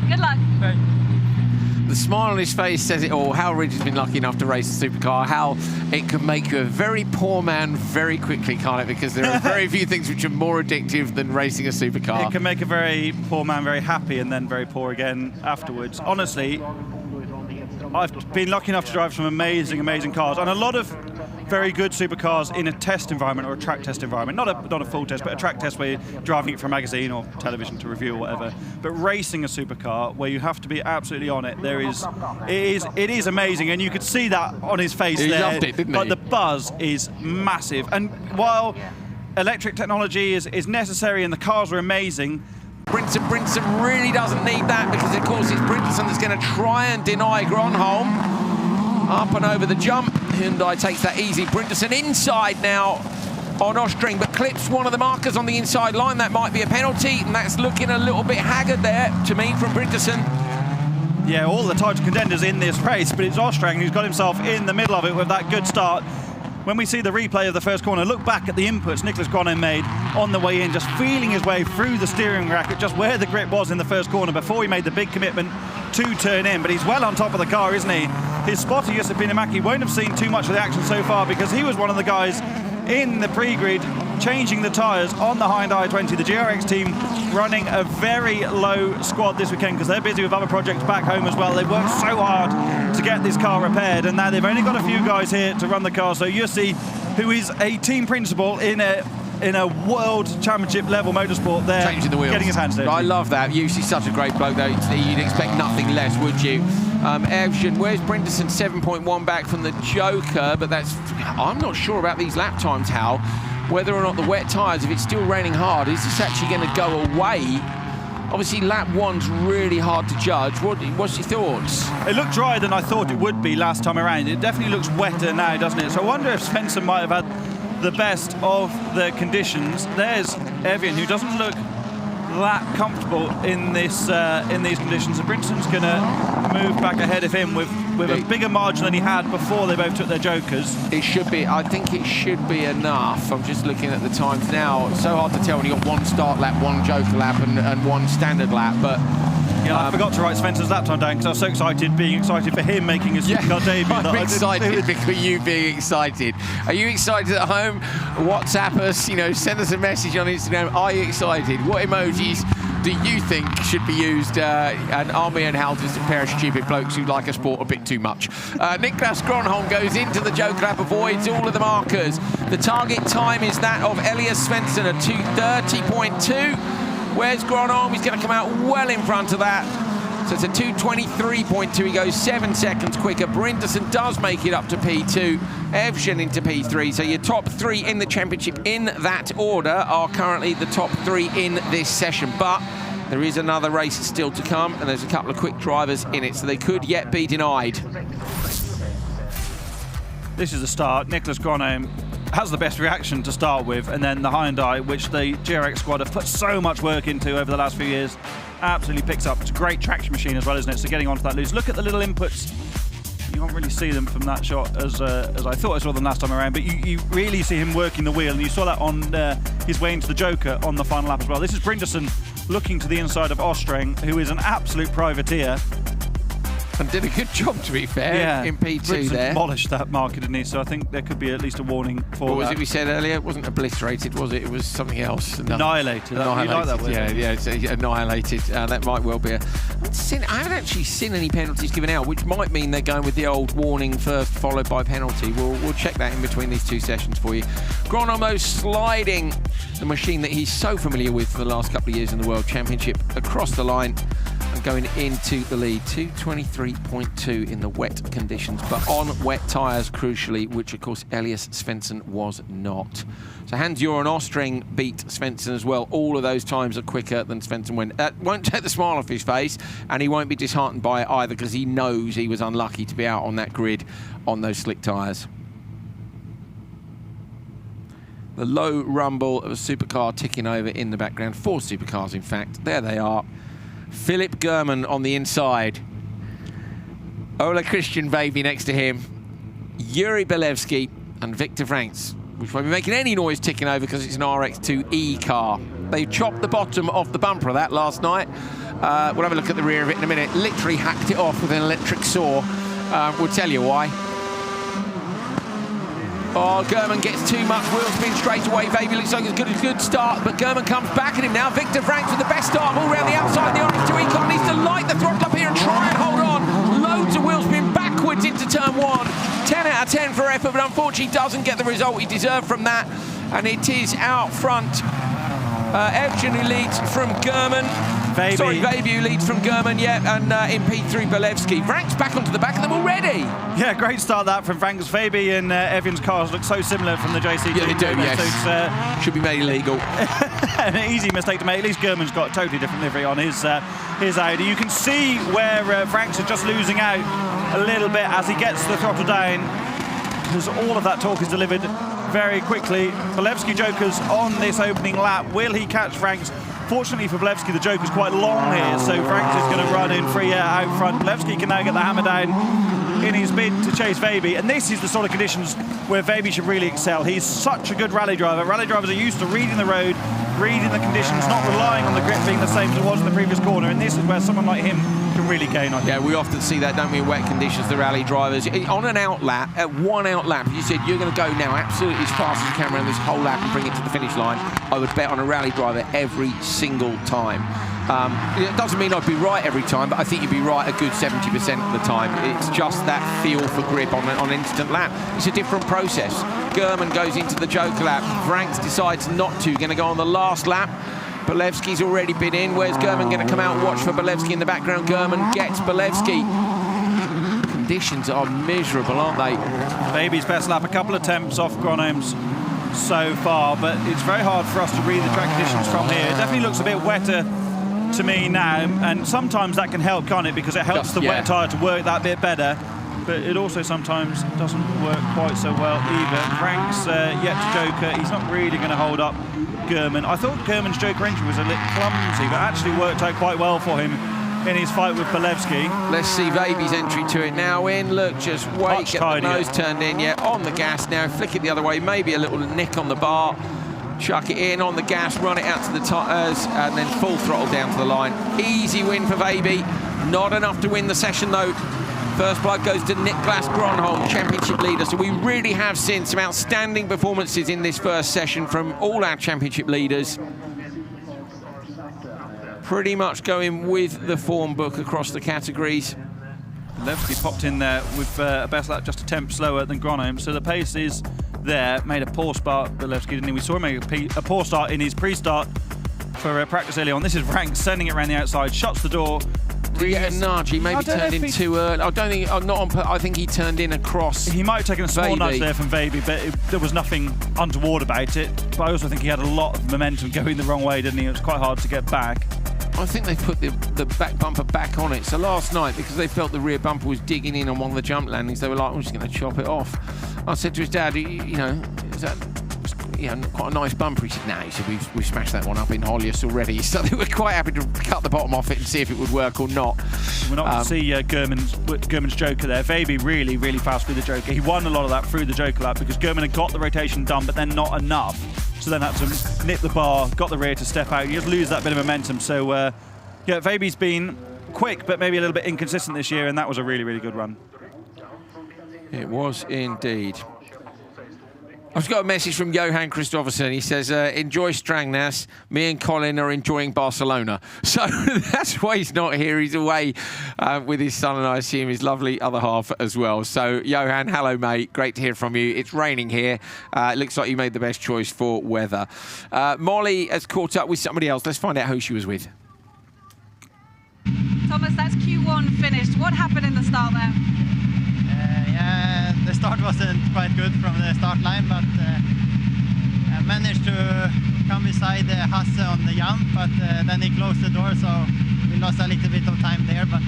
Good luck. Thanks. The smile on his face says it all. Hal Ridge has been lucky enough to race a supercar. Hal, it can make you a very poor man very quickly, can't it? Because there are very few things which are more addictive than racing a supercar. It can make a very poor man very happy and then very poor again afterwards. Honestly, I've been lucky enough to drive some amazing, amazing cars, and a lot of very good supercars in a test environment or a track test environment. Not a full test, but a track test where you're driving it for a magazine or television to review or whatever. But racing a supercar where you have to be absolutely on it, it is amazing, and you could see that on his face there. He loved it, didn't he? But the buzz is massive, and while electric technology is necessary and the cars are amazing, Brinson really doesn't need that, because of course it's Brinson that's going to try and deny Gronholm. Up and over the jump, Hyundai takes that easy. Brinson inside now on Ostring, but clips one of the markers on the inside line. That might be a penalty, and that's looking a little bit haggard there to me from Brinson. Yeah, all the title contenders in this race, but it's Ostring who's got himself in the middle of it with that good start. When we see the replay of the first corner, look back at the inputs Nicholas Gronholm made on the way in, just feeling his way through the steering racket, just where the grip was in the first corner before he made the big commitment to turn in. But he's well on top of the car, isn't he? His spotter, Jussi Pinamaki, won't have seen too much of the action so far, because he was one of the guys in the pre-grid changing the tyres on the Hyundai i20. The GRX team running a very low squad this weekend because they're busy with other projects back home as well. They've worked so hard to get this car repaired, and now they've only got a few guys here to run the car. So Jussi, who is a team principal in a world championship level motorsport, there changing the wheels, getting his hands dirty. I love that. Yussi's such a great bloke though. You'd expect nothing less, would you? Evgen, where's Brinderson? 7.1 back from the Joker, but I'm not sure about these lap times, Hal. Whether or not the wet tyres, if it's still raining hard, is this actually going to go away? Obviously, lap one's really hard to judge. What's your thoughts? It looked drier than I thought it would be last time around. It definitely looks wetter now, doesn't it? So I wonder if Svensson might have had the best of the conditions. There's Evian, who doesn't look that comfortable in these conditions. And Brinson's going to move back ahead of him with a bigger margin than he had before they both took their Jokers. It should be. I think it should be enough. I'm just looking at the times now. It's so hard to tell when you've got one start lap, one Joker lap, and one standard lap. But yeah, I forgot to write Spencer's lap time down because I was so excited, being excited for him making his supercar debut. I'm excited because of you being excited. Are you excited at home? WhatsApp us, send us a message on Instagram. Are you excited? What emojis do you think should be used? And are me and Hal just a pair of stupid blokes who like a sport a bit too much? Niklas Gronholm goes into the Joker lap, avoids all of the markers. The target time is that of Elias Svensson at 2:30.2. Where's Gronholm? He's going to come out well in front of that. So it's a 2:23.2. He goes 7 seconds quicker. Brinderson does make it up to P2. Evgen into P3. So your top three in the championship in that order are currently the top three in this session. But there is another race still to come, and there's a couple of quick drivers in it, so they could yet be denied. This is the start. Niklas Gronholm has the best reaction to start with, and then the Hyundai, which the GRX squad have put so much work into over the last few years, absolutely picks up. It's a great traction machine as well, isn't it? So getting onto that loose. Look at the little inputs. You can't really see them from that shot as I thought I saw them last time around, but you really see him working the wheel, and you saw that on his way into the Joker on the final lap as well. This is Brinderson looking to the inside of Ostring, who is an absolute privateer. And did a good job, to be fair, in P2 there. Demolished that marker, didn't he? So I think there could be at least a warning for what was it we said earlier? It wasn't obliterated, was it? It was something else. Annihilated. You like that word? Yeah, it's annihilated. That might well be I haven't actually seen any penalties given out, which might mean they're going with the old warning first, followed by penalty. We'll check that in between these two sessions for you. Gronholm sliding the machine that he's so familiar with for the last couple of years in the World Championship across the line and going into the lead. 2:23.2 in the wet conditions, but on wet tyres, crucially, which of course Elias Svensson was not. So Hans-Joran Ostring beat Svensson as well. All of those times are quicker than Svensson went. That won't take the smile off his face, and he won't be disheartened by it either, because he knows he was unlucky to be out on that grid on those slick tyres. The low rumble of a supercar ticking over in the background. 4 supercars, in fact. There they are. Philip German on the inside. Ola Christian Baby next to him. Yuri Belevsky and Victor Franks which won't be making any noise ticking over because it's an RX2E car. They chopped the bottom off the bumper of that last night. We'll have a look at the rear of it in a minute. Literally hacked it off with an electric saw. We'll tell you why. Oh, German gets too much wheel spin straight away. Vaby looks like it's got a good start, but German comes back at him now. Victor Franks with the best start all around the outside. The RX2E car needs to light the throttle up here and try and hold on. Loads of wheel spin backwards into turn 1. 10 out of 10 for effort, but unfortunately doesn't get the result he deserved from that. And it is out front. Evgen who leads from German. Vaby who leads from German, yeah, and in P3 Bolevsky. Frank's back onto the back of them already. Yeah, great start that from Frank's. Vaby and Evgen's cars look so similar from the JC2. Yeah, they do, yes. Should be made illegal. An easy mistake to make. At least German's got a totally different livery on his Audi. You can see where Frank's is just losing out a little bit as he gets the throttle down, because all of that torque is delivered very quickly. Bolevsky Joker's on this opening lap. Will he catch Frank's? Fortunately for Bolevsky, the Joker's quite long here, so Frank's is going to run in free air out front. Bolevsky can now get the hammer down in his bid to chase Vaby, and this is the sort of conditions where Vaby should really excel. He's such a good rally driver. Rally drivers are used to reading the road, reading the conditions, not relying on the grip being the same as it was in the previous corner, and this is where someone like him can really gain on. Yeah, we often see that, don't we, in wet conditions, the rally drivers. On an out lap, at one out lap, you said you're going to go now absolutely as fast as you can around this whole lap and bring it to the finish line. I would bet on a rally driver every single time. It doesn't mean I'd be right every time, but I think you'd be right a good 70% of the time. It's just that feel for grip on an instant lap. It's a different process. German goes into the Joker lap. Franks decides not to, going to go on the last lap. Bolevsky's already been in. Where's German going to come out and watch for Bolevsky in the background? German gets Bolevsky. Conditions are miserable, aren't they? Vaby's best lap, a couple of temps off Gronholm's so far, but it's very hard for us to read the track conditions from here. It definitely looks a bit wetter to me now, and sometimes that can help, can't it? Because it helps the wet tyre to work that bit better, but it also sometimes doesn't work quite so well either. Frank's yet to Joker. He's not really going to hold up German. I thought German's Joker entry was a little clumsy, but actually worked out quite well for him in his fight with Bolevsky. Let's see Vaby's entry to it now in. Look, just wait, get the nose turned in, on the gas now, flick it the other way, maybe a little nick on the bar, chuck it in on the gas, run it out to the tyres, and then full throttle down to the line. Easy win for Vaby. Not enough to win the session though. First blood goes to Niklas Gronholm, championship leader. So we really have seen some outstanding performances in this first session from all our championship leaders. Pretty much going with the form book across the categories. Bolevsky popped in there with a best lap just a tenth slower than Gronholm, so the pace is there. Made a poor start, Bolevsky, didn't he? We saw him make a poor start in his pre-start for practice early on. This is Frank sending it around the outside, shuts the door. Did he get a nudge? He maybe turned in too early. I don't think, I think he turned in across. He might have taken a small nudge there from Vaby, but there was nothing untoward about it. But I also think he had a lot of momentum going the wrong way, didn't he? It was quite hard to get back. I think they put the back bumper back on it. So last night, because they felt the rear bumper was digging in on one of the jump landings, they were like, I'm just going to chop it off. I said to his dad, you know, is that quite a nice bumper? He said, nah, he said, we've smashed that one up in Hollius already. So they were quite happy to cut the bottom off it and see if it would work or not. We're not going to see German's Joker there. Vaby really, really fast through the Joker. He won a lot of that through the Joker lap because German had got the rotation done, but then not enough. So then had to nip the bar, got the rear to step out. You just lose that bit of momentum. So, yeah, Vaby's been quick, but maybe a little bit inconsistent this year, and that was a really, really good run. It was indeed. I've got a message from Johan Kristoffersson. He says, enjoy Strängnäs. Me and Colin are enjoying Barcelona. So that's why he's not here. He's away with his son and I assume his lovely other half as well. So, Johan, hello, mate. Great to hear from you. It's raining here. It looks like you made the best choice for weather. Molly has caught up with somebody else. Let's find out who she was with. Thomas, that's Q1 finished. What happened in the start there? Yeah, the start wasn't quite good from the start line, but I managed to come beside Hasse on the jump, but then he closed the door, so we lost a little bit of time there, but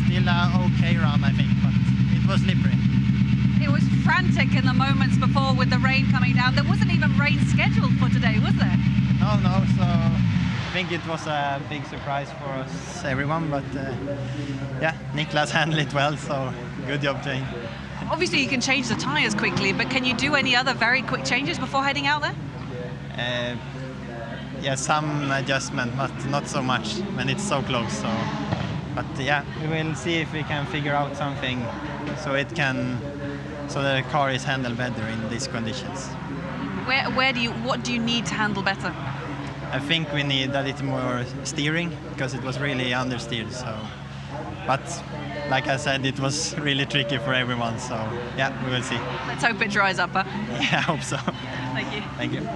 still an okay run, I think, but it was slippery. It was frantic in the moments before with the rain coming down. There wasn't even rain scheduled for today, was there? No, so I think it was a big surprise for us, everyone, but yeah, Niklas handled it well, so good job, Jane. Obviously, you can change the tyres quickly, but can you do any other very quick changes before heading out there? Yeah, some adjustment, but not so much when it's so close. So, but yeah, we will see if we can figure out something so the car is handled better in these conditions. What do you need to handle better? I think we need a little more steering because it was really understeered. So, but like I said, it was really tricky for everyone. So yeah, we will see. Let's hope it dries up, huh? Yeah, I hope so. Thank you. Thank you.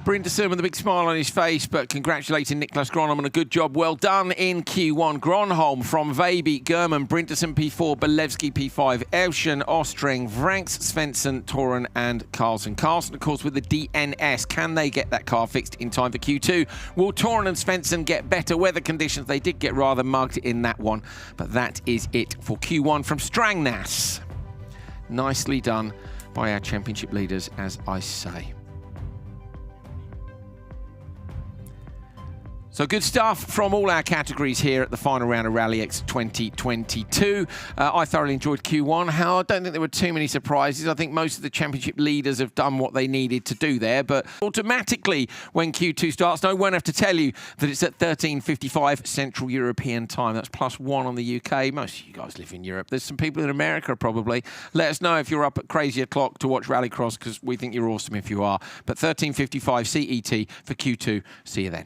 Brinderson with a big smile on his face, but congratulating Niklas Gronholm on a good job. Well done in Q1. Gronholm from Veiby, German, Brinderson P4, Belevsky P5, Evshen, Ostreng, Vranks, Svensson, Toren and Carlson. Carlson, of course, with the DNS. Can they get that car fixed in time for Q2? Will Toren and Svensson get better weather conditions? They did get rather mugged in that one, but that is it for Q1 from Strängnäs. Nicely done by our championship leaders, as I say. So good stuff from all our categories here at the final round of Rallyx 2022. I thoroughly enjoyed Q1. I don't think there were too many surprises. I think most of the championship leaders have done what they needed to do there. But automatically, when Q2 starts, I won't have to tell you that it's at 13:55 Central European time. That's +1 on the UK. Most of you guys live in Europe. There's some people in America probably. Let us know if you're up at crazy o'clock to watch Rallycross, because we think you're awesome if you are. But 13:55 CET for Q2. See you then.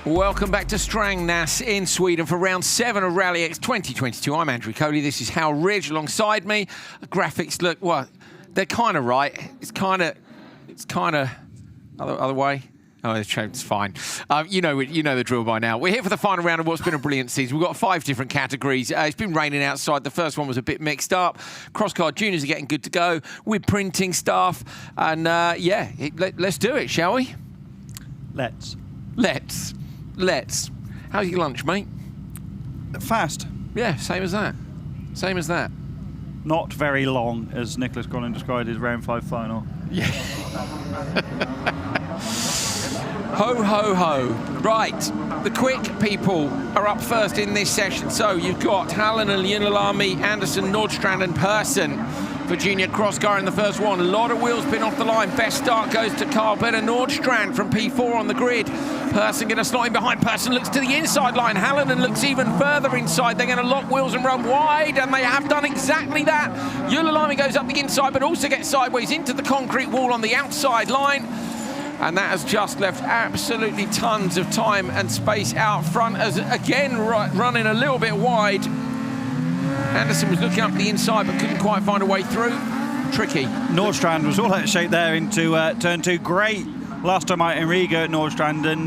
Welcome back to Strängnäs in Sweden for round 7 of Rallyx 2022. I'm Andrew Coley. This is Hal Ridge alongside me. The graphics look, well, they're kind of right. It's kind of other way. Oh, it's fine. You know the drill by now. We're here for the final round of what's been a brilliant season. We've got 5 different categories. It's been raining outside. The first one was a bit mixed up. Crosscar Juniors are getting good to go. We're printing stuff. And yeah, let's do it, shall we? Let's. How's your lunch, mate? Fast. Yeah, same as that. Same as that. Not very long, as Nicholas Collin described his round 5 final. Yeah. Ho, ho, ho. Right, the quick people are up first in this session. So you've got Hallen and Junilami, Anderson, Nordstrand and Persson for Junior Crosscar in the first one. A lot of wheels been off the line. Best start goes to Carl Benner Nordstrand from P4 on the grid. Persson going to slot in behind. Persson looks to the inside line. Hallinan looks even further inside. They're going to lock wheels and run wide, and they have done exactly that. Junilami goes up the inside, but also gets sideways into the concrete wall on the outside line. And that has just left absolutely tons of time and space out front, as again running a little bit wide. Anderson was looking up the inside but couldn't quite find a way through. Tricky. Nordstrand was all out of shape there into turn 2. Great last time out in Riga at Nordstrand, and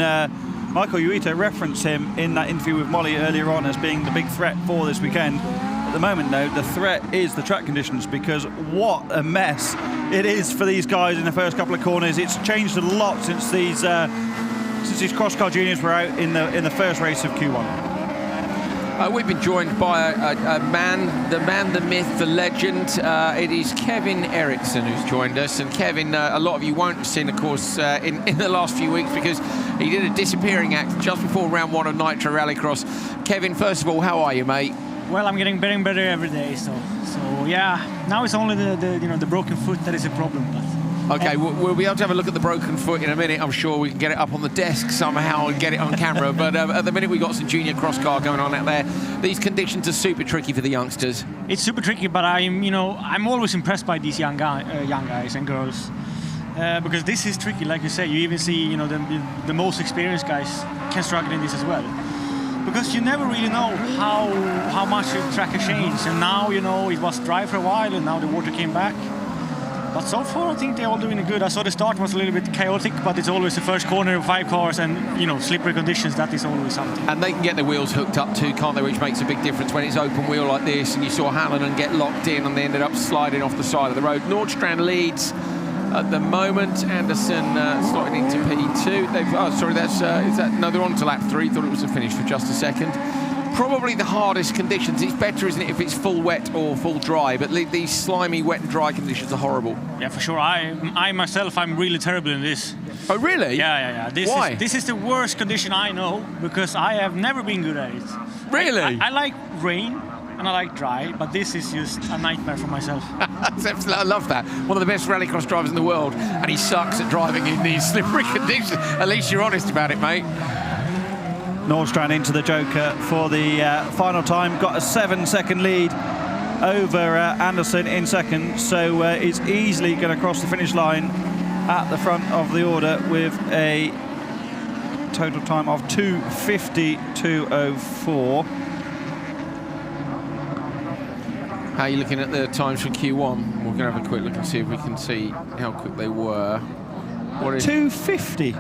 Michael Uito referenced him in that interview with Molly earlier on as being the big threat for this weekend. At the moment, though, the threat is the track conditions, because what a mess it is for these guys in the first couple of corners. It's changed a lot since these Crosscar Juniors were out in the first race of Q1. We've been joined by a man, the myth, the legend. It is Kevin Eriksson who's joined us. And Kevin, a lot of you won't have seen, of course, in the last few weeks, because he did a disappearing act just before round 1 of Nitro Rallycross. Kevin, first of all, how are you, mate? Well, I'm getting better and better every day. So yeah, now it's only the broken foot that is a problem. But okay, we'll be able to have a look at the broken foot in a minute. I'm sure we can get it up on the desk somehow and get it on camera. But at the minute, we've got some junior crosscar going on out there. These conditions are super tricky for the youngsters. It's super tricky, but I'm always impressed by these young guys and girls, because this is tricky. Like you say, you even see the most experienced guys can struggle in this as well, because you never really know how much the track has changed. And now it was dry for a while, and now the water came back. But so far, I think they're all doing good. I saw the start was a little bit chaotic, but it's always the first corner of 5 cars, and slippery conditions. That is always something. And they can get the wheels hooked up too, can't they? Which makes a big difference when it's open wheel like this. And you saw Hallinan get locked in, and they ended up sliding off the side of the road. Nordstrand leads at the moment. Anderson slotting into P2. No, they're on to lap 3. Thought it was a finish for just a second. Probably the hardest conditions. It's better, isn't it, if it's full wet or full dry? But these slimy wet and dry conditions are horrible. Yeah, for sure. I myself, I'm really terrible in this. Oh, really? Yeah. Why? This is the worst condition I know, because I have never been good at it. Really? I like rain and I like dry, but this is just a nightmare for myself. I love that. One of the best rallycross drivers in the world, and he sucks at driving in these slippery conditions. At least you're honest about it, mate. Nordstrand into the Joker for the final time. Got a 7-second lead over Anderson in second, so is easily going to cross the finish line at the front of the order with a total time of 2:52.04. How are you looking at the times for Q1? We're going to have a quick look and see if we can see how quick they were. 2:50.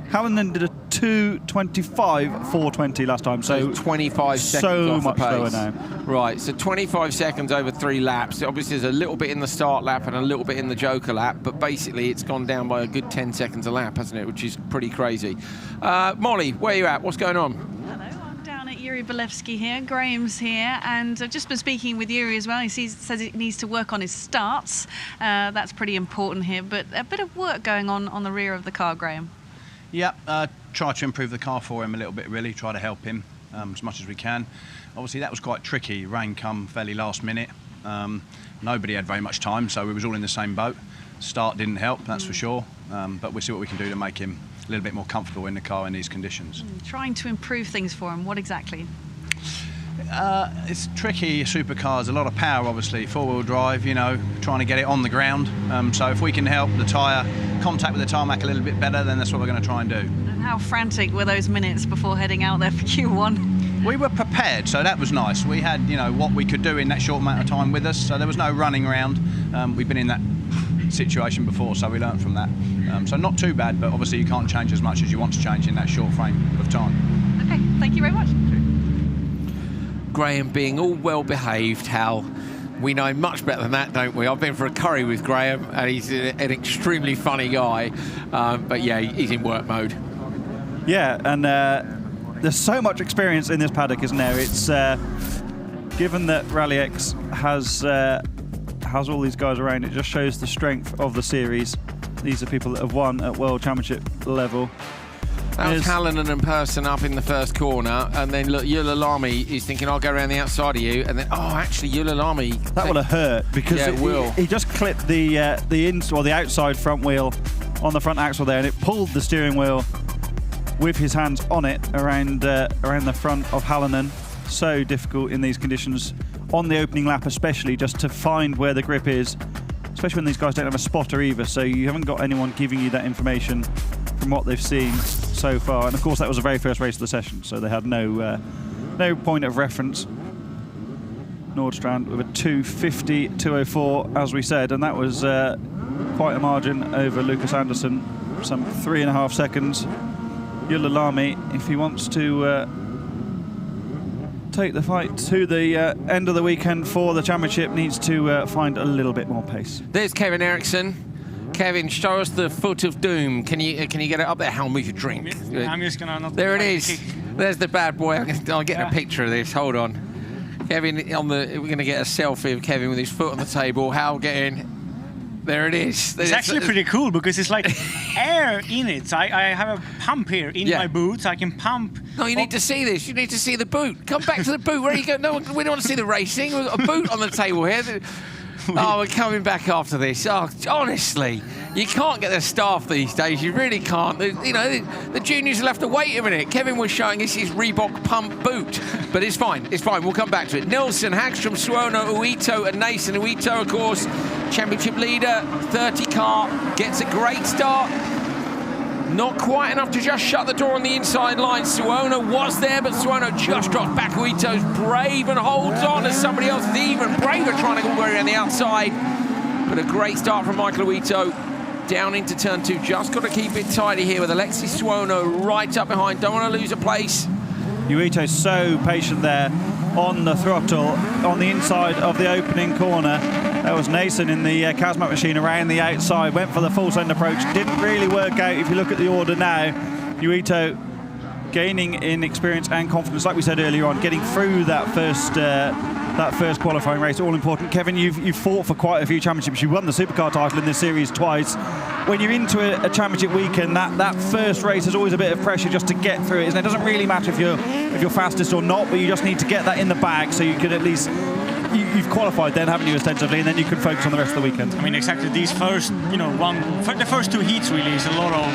Hallinan did a 2:25.420 last time, so 25 seconds so off much the pace. slower now. Right, so 25 seconds over 3 laps. Obviously, there's a little bit in the start lap and a little bit in the Joker lap, but basically it's gone down by a good 10 seconds a lap, hasn't it? Which is pretty crazy. Molly, where are you at? What's going on? Hello, I'm down at Yuri Bolevsky here. Graham's here, and I've just been speaking with Yuri as well. He says he needs to work on his starts. That's pretty important here, but a bit of work going on the rear of the car, Graham. Yep, try to improve the car for him a little bit, really, try to help him as much as we can. Obviously, that was quite tricky. Rain come fairly last minute. Nobody had very much time, so we was all in the same boat. Start didn't help, that's for sure, but we'll see what we can do to make him a little bit more comfortable in the car in these conditions. Trying to improve things for him, what exactly? It's tricky, supercars, a lot of power, obviously, 4-wheel drive, trying to get it on the ground. So if we can help the tyre, contact with the tarmac a little bit better, then that's what we're going to try and do. And How frantic were those minutes before heading out there for Q1? We were prepared, so that was nice. We had, what we could do in that short amount of time with us, so there was no running around. We've been in that situation before, so we learned from that. So not too bad, but obviously you can't change as much as you want to change in that short frame of time. Okay, thank you very much. Graham being all well behaved, Hal. We know much better than that, don't we? I've been for a curry with Graham, and he's an extremely funny guy. But yeah, he's in work mode. Yeah, and there's so much experience in this paddock, isn't there? It's given that Rallyx has all these guys around, it just shows the strength of the series. These are people that have won at World Championship level. That was Hallinan and Persson up in the first corner, and then look, Yulalami is thinking, I'll go around the outside of you, and then, actually, Yulalami... That will have hurt, because he just clipped the outside front wheel on the front axle there, and it pulled the steering wheel with his hands on it around the front of Hallinan. So difficult in these conditions, on the opening lap especially, just to find where the grip is, especially when these guys don't have a spotter either, so you haven't got anyone giving you that information from what they've seen so far. And of course that was the very first race of the session, so they had no point of reference. Nordstrand with a 2:50.204, as we said, and that was quite a margin over Lucas Anderson, some 3.5 seconds. Yulalami, if he wants to take the fight to the end of the weekend for the championship, needs to find a little bit more pace. There's Kevin Eriksson. Kevin, show us the foot of doom. Can you get it up there? How much you drink? I'm just gonna not. There it is. There's the bad boy. I'll get a picture of this. Hold on. Kevin, we're going to get a selfie of Kevin with his foot on the table. Hal getting. There it is. It's actually pretty cool because it's like air in it. I have a pump here in my boots. I can pump. No, you need to see this. You need to see the boot. Come back to the boot. Where are you going? No, we don't want to see the racing. We've got a boot on the table here. Oh, we're coming back after this. Oh, honestly, you can't get the staff these days. You really can't. The juniors will have to wait a minute. Kevin was showing us his Reebok pump boot, but it's fine. It's fine. We'll come back to it. Nilsson, Hagstrom, Suono, Uito, and Nason. Uito, of course, championship leader, 30 car, gets a great start. Not quite enough to just shut the door on the inside line. Suono was there, but Suono just drops back. Uito's brave and holds on as somebody else is even braver trying to go all the way around the outside. But a great start from Michael Uito. Down into turn 2. Just got to keep it tidy here with Alexis Suono right up behind. Don't want to lose a place. Uito's so patient there on the throttle on the inside of the opening corner. That was Nason in the Kazmat machine around the outside, went for the full send approach, didn't really work out. If you look at the order now, Uito gaining in experience and confidence, like we said earlier on, getting through that first qualifying race, all important. Kevin, you've fought for quite a few championships. You won the Supercar title in this series twice. When you're into a championship weekend, that first race is always a bit of pressure just to get through it. It doesn't really matter if you're fastest or not, but you just need to get that in the bag so you can at least. You've qualified then, haven't you, ostensibly, and then you can focus on the rest of the weekend. I mean, exactly. These first, the first 2 heats really is a lot of,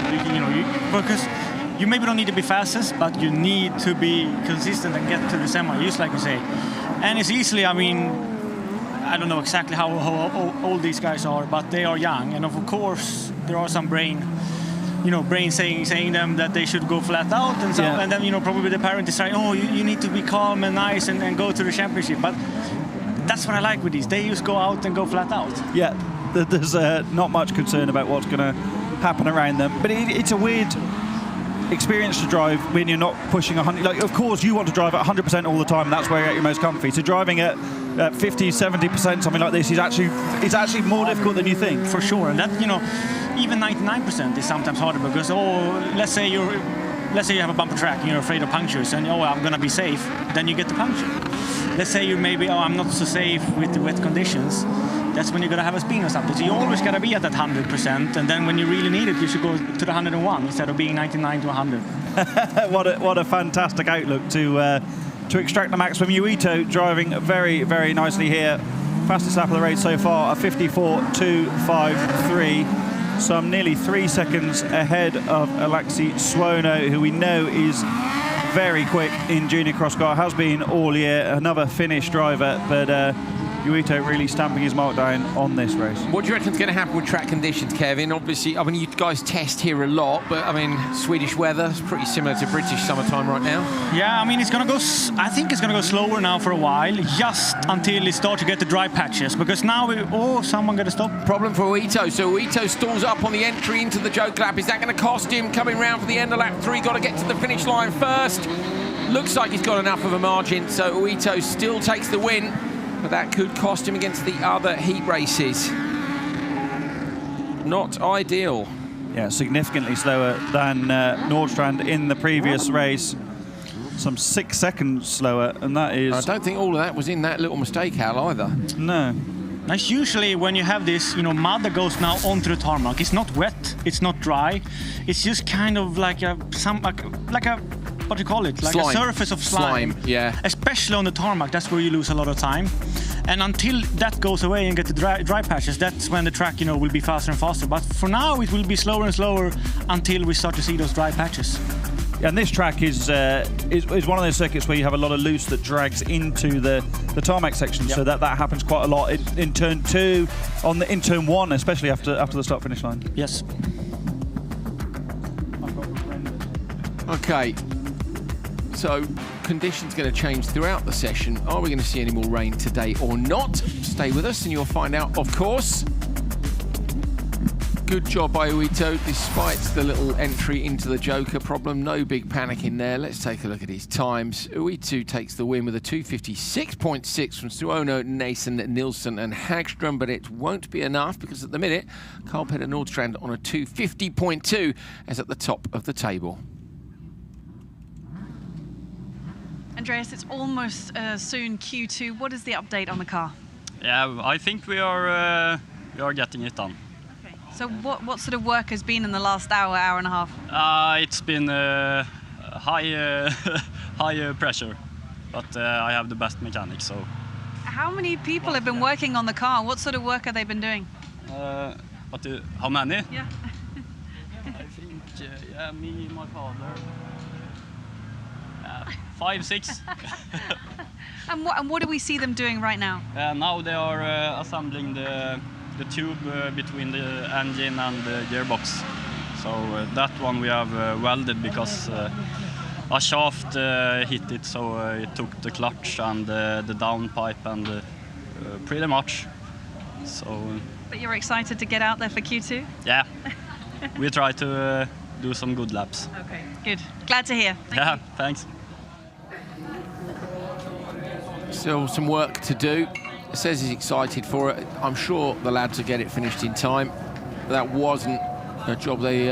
because you maybe don't need to be fastest, but you need to be consistent and get to the semi, just like you say. And it's easily, I don't know exactly how old these guys are, but they are young, and of course there are some brain saying them that they should go flat out and so, and then probably the parent is saying, oh, you need to be calm and nice and go to the championship. But that's what I like with these. They just go out and go flat out. Yeah, there's not much concern about what's going to happen around them. But it's a weird experience to drive when you're not pushing 100. Like, of course, you want to drive at 100% all the time. And that's where you're at your most comfy. So driving at 50, 70%, something like this, is actually more difficult than you think. For sure, and that even 99% is sometimes harder because let's say you have a bumper track and you're afraid of punctures and I'm going to be safe. Then you get the puncture. Let's say you maybe, I'm not so safe with the wet conditions. That's when you're going to have a spin or something. So you always got to be at that 100%. And then when you really need it, you should go to the 101 instead of being 99 to 100. What a fantastic outlook to extract the max from Uito, driving very, very nicely here. Fastest lap of the race so far, a 54.253. So I'm nearly 3 seconds ahead of Alexi Suono, who we know is very quick in junior cross car, has been all year, another Finnish driver, but Uito really stamping his mark down on this race. What do you reckon is going to happen with track conditions, Kevin? Obviously, I mean, you guys test here a lot, but I mean, Swedish weather is pretty similar to British summertime right now. Yeah, I mean, it's going to go, I think it's going to go slower now for a while, just until it starts to get the dry patches, because now, someone got to stop. Problem for Uito, so Uito stalls up on the entry into the joke lap. Is that going to cost him coming round for the end of lap 3? Got to get to the finish line first. Looks like he's got enough of a margin, so Uito still takes the win. But that could cost him against the other heat races. Not ideal. Yeah, significantly slower than Nordstrand in the previous race. Some 6 seconds slower, and that is... I don't think all of that was in that little mistake, Al, either. No. That's usually when you have this, mud that goes now onto the tarmac. It's not wet, it's not dry. It's just kind of like a what do you call it? Like slime. A surface of slime. Yeah. Especially on the tarmac, that's where you lose a lot of time. And until that goes away and get the dry patches, that's when the track, will be faster and faster. But for now, it will be slower and slower until we start to see those dry patches. Yeah, and this track is one of those circuits where you have a lot of loose that drags into the tarmac section, so that happens quite a lot in turn 2, in turn 1, especially after the start-finish line. Yes. Okay. So, conditions going to change throughout the session. Are we going to see any more rain today or not? Stay with us and you'll find out, of course. Good job by Uito, despite the little entry into the Joker problem. No big panic in there. Let's take a look at his times. Uito takes the win with a 2:56.6 from Suono, Nason, Nilsson and Hagström, but it won't be enough because at the minute, Carl Petter Nordstrand on a 2:50.2 is at the top of the table. Andreas, it's almost soon Q2. What is the update on the car? Yeah, I think we are getting it done. Okay. So what sort of work has been in the last hour and a half? It's been high pressure, but I have the best mechanic. So. How many people have been working on the car? What sort of work have they been doing? How many? Yeah. I think me, my father. 5, 6. And what do we see them doing right now? Now they are assembling the tube between the engine and the gearbox. So that one we have welded because a shaft hit it, so it took the clutch and the downpipe and pretty much. So. But you're excited to get out there for Q2? Yeah, we try to do some good laps. Okay, good. Glad to hear. Thank you. Thanks. Still some work to do. Says he's excited for it. I'm sure the lads will get it finished in time. That wasn't a job they...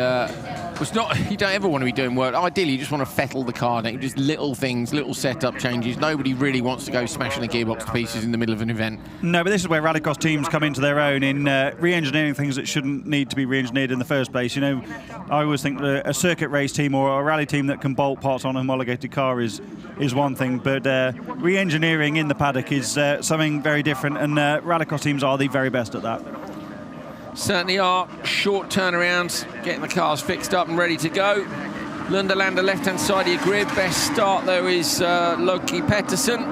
was not. You don't ever want to be doing work. Ideally, you just want to fettle the car, don't you? Just little things, little setup changes. Nobody really wants to go smashing the gearbox to pieces in the middle of an event. No, but this is where rallycross teams come into their own in re-engineering things that shouldn't need to be re-engineered in the first place. I always think that a circuit race team or a rally team that can bolt parts on a homologated car is one thing, but re-engineering in the paddock is something very different, and rallycross teams are the very best at that. Certainly are. Short turnarounds, getting the cars fixed up and ready to go. Lunderlander left-hand side of your grid. Best start, though, is Loki Pettersson.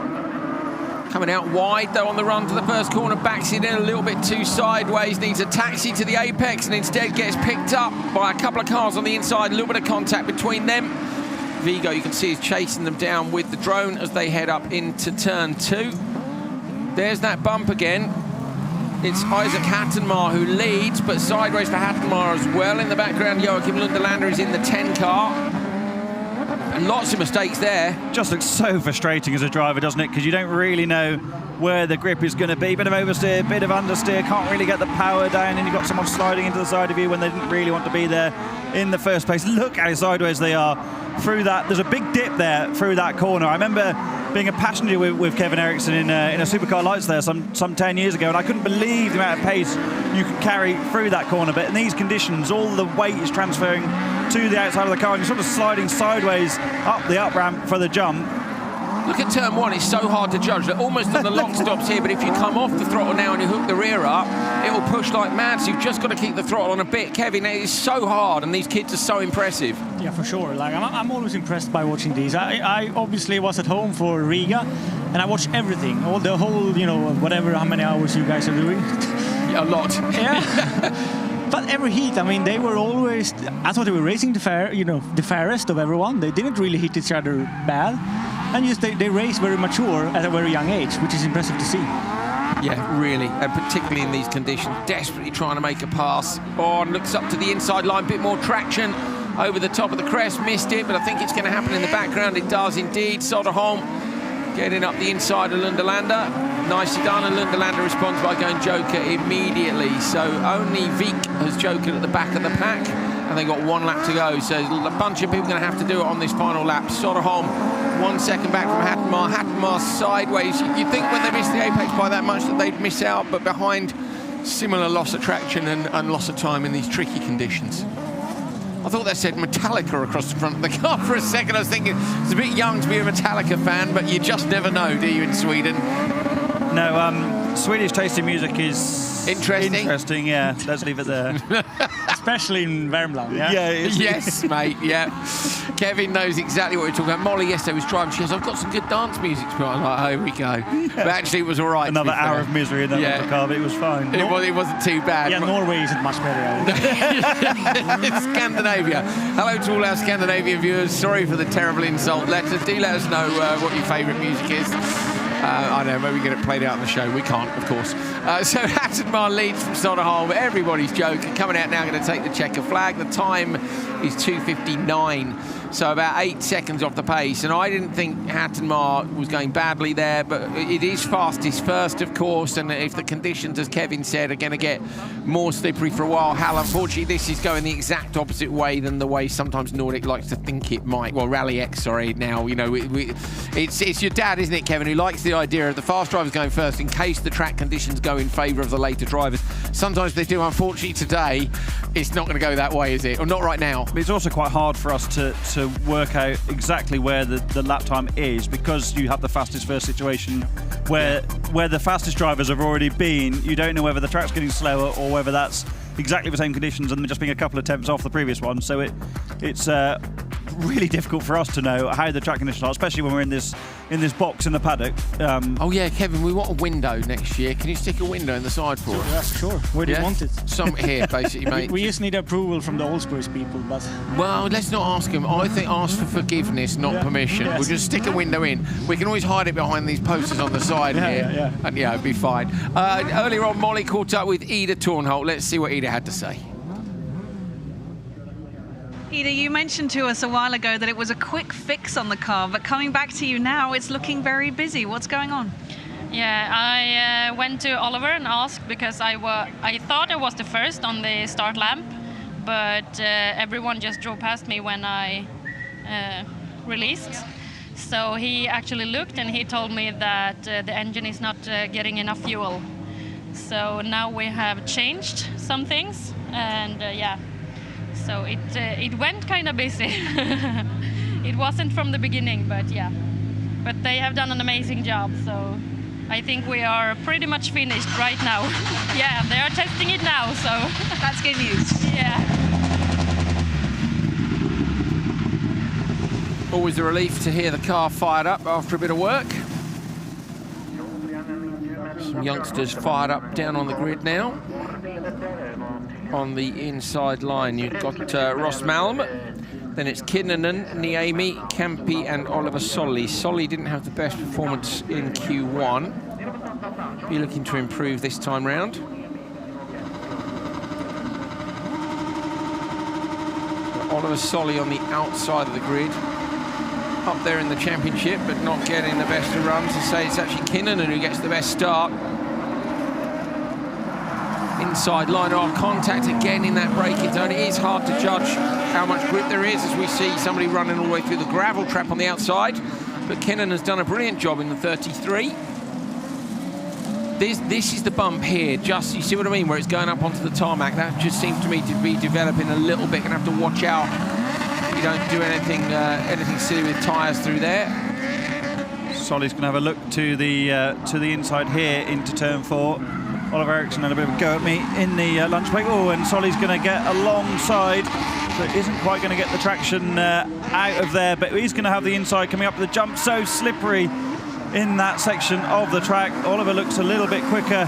Coming out wide, though, on the run to the first corner. Backs it in a little bit too sideways. Needs a taxi to the apex and instead gets picked up by a couple of cars on the inside. A little bit of contact between them. Vigo, you can see, is chasing them down with the drone as they head up into turn 2. There's that bump again. It's Isaac Hattenmar who leads, but sideways for Hattenmar as well. In the background, Joachim Lunderlander is in the 10 car. And lots of mistakes there. Just looks so frustrating as a driver, doesn't it? Because you don't really know where the grip is going to be. Bit of oversteer, bit of understeer, can't really get the power down, and you've got someone sliding into the side of you when they didn't really want to be there in the first place. Look how sideways they are through that. There's a big dip there through that corner. I remember being a passenger with Kevin Eriksson in a Supercar Lights there some 10 years ago, and I couldn't believe the amount of pace you could carry through that corner. But in these conditions, all the weight is transferring to the outside of the car, and you're sort of sliding sideways up the up ramp for the jump. Look at turn one, it's so hard to judge. They're almost on the lock stops here, but if you come off the throttle now and you hook the rear up, it will push like mad, so you've just got to keep the throttle on a bit. Kevin, it is so hard, and these kids are so impressive. Yeah, for sure. Like, I'm always impressed by watching these. I obviously was at home for Riga, and I watched everything, all the whole, you know, whatever, how many hours you guys are doing. Yeah, a lot. Yeah. But every heat, I mean, they were always, I thought they were racing the fairest of everyone. They didn't really hit each other bad. And just they race very mature at a very young age, which is impressive to see. Yeah, really, and particularly in these conditions, desperately trying to make a pass. Oh, and looks up to the inside line, bit more traction over the top of the crest, missed it, but I think it's going to happen in the background. It does indeed. Soderholm getting up the inside of Lunderlander. Nicely done, and Lunderlander responds by going joker immediately. So only Vik has jokered at the back of the pack, and they've got 1 lap to go. So a bunch of people are going to have to do it on this final lap. Soderholm 1 second back from Hattenmar. Hattenmar sideways. You'd think when they missed the apex by that much that they'd miss out, but behind, similar loss of traction and loss of time in these tricky conditions. I thought that said Metallica across the front of the car for a second. I was thinking it's a bit young to be a Metallica fan, but you just never know, do you, in Sweden? No, Swedish taste in music is interesting, yeah. Let's leave it there. Especially in Värmland, yeah? Yeah, yes, mate, yeah. Kevin knows exactly what we're talking about. Molly yesterday was driving. She goes, I've got some good dance music. I was like, oh, here we go. But actually, it was all right. Another hour of misery in that car, but it was fine. It wasn't too bad. Yeah, Norway isn't much better. It's Scandinavia. Hello to all our Scandinavian viewers. Sorry for the terrible insult. Do let us know what your favourite music is. I don't know, maybe we get it played out on the show. We can't, of course. So Hattenmar leads from Soderholm. Everybody's joking. Coming out now, going to take the checker flag. The time is 2:59, so about 8 seconds off the pace. And I didn't think Hattenmar was going badly there, but it is fastest first, of course. And if the conditions, as Kevin said, are going to get more slippery for a while, Hal, unfortunately, this is going the exact opposite way than the way sometimes Nordic likes to think it might. Well, Rallyx, sorry, now, you know, it's your dad, isn't it, Kevin, who likes the idea of the fast drivers going first in case the track conditions go in favour of the later drivers. Sometimes they do. Unfortunately, today, it's not going to go that way, is it? Or not right now. It's also quite hard for us to work out exactly where the lap time is, because you have the fastest first situation where the fastest drivers have already been. You don't know whether the track's getting slower or whether that's exactly the same conditions and just being a couple of tenths off the previous one. So it's really difficult for us to know how the track conditions are, especially when we're in this box in the paddock. Oh yeah, Kevin, we want a window next year. Can you stick a window in the side for us? Yeah, sure. Where do you want it? Some here, basically, mate. We just need approval from the Allsbury people, but... Well, let's not ask them. I think ask for forgiveness, not permission. Yes. We'll just stick a window in. We can always hide it behind these posters on the side here. And yeah, it'd be fine. Earlier on, Molly caught up with Ida Tornholt. Let's see what Ida had to say. Ida, you mentioned to us a while ago that it was a quick fix on the car, but coming back to you now, it's looking very busy. What's going on? Yeah, I went to Oliver and asked because I thought I was the first on the start lamp, but everyone just drove past me when I released. So he actually looked and he told me that the engine is not getting enough fuel. So now we have changed some things, and yeah. So it went kind of busy. It wasn't from the beginning, but yeah. But they have done an amazing job, so I think we are pretty much finished right now. Yeah, they are testing it now, so that's good news. Yeah. Always a relief to hear the car fired up after a bit of work. Some youngsters fired up down on the grid now. On the inside line, you've got Ross Malm, then it's Kinnunen, Niemi, Campi and Oliver Solli. Solli didn't have the best performance in Q1. Be looking to improve this time round. So Oliver Solli on the outside of the grid. Up there in the championship, but not getting the best of runs. To say it's actually Kinnunen who gets the best start. Inside line of contact again in that braking zone. It is hard to judge how much grip there is as we see somebody running all the way through the gravel trap on the outside. But Kinnunen has done a brilliant job in the 33. This is the bump here, just, you see what I mean, where it's going up onto the tarmac. That just seems to me to be developing a little bit. Gonna have to watch out you don't do anything silly with tyres through there. Solly's going to have a look to the inside here into turn 4. Oliver Eriksson had a bit of a go at me in the lunch break. Oh, and Solly's going to get alongside, but isn't quite going to get the traction out of there. But he's going to have the inside coming up the jump. So slippery in that section of the track. Oliver looks a little bit quicker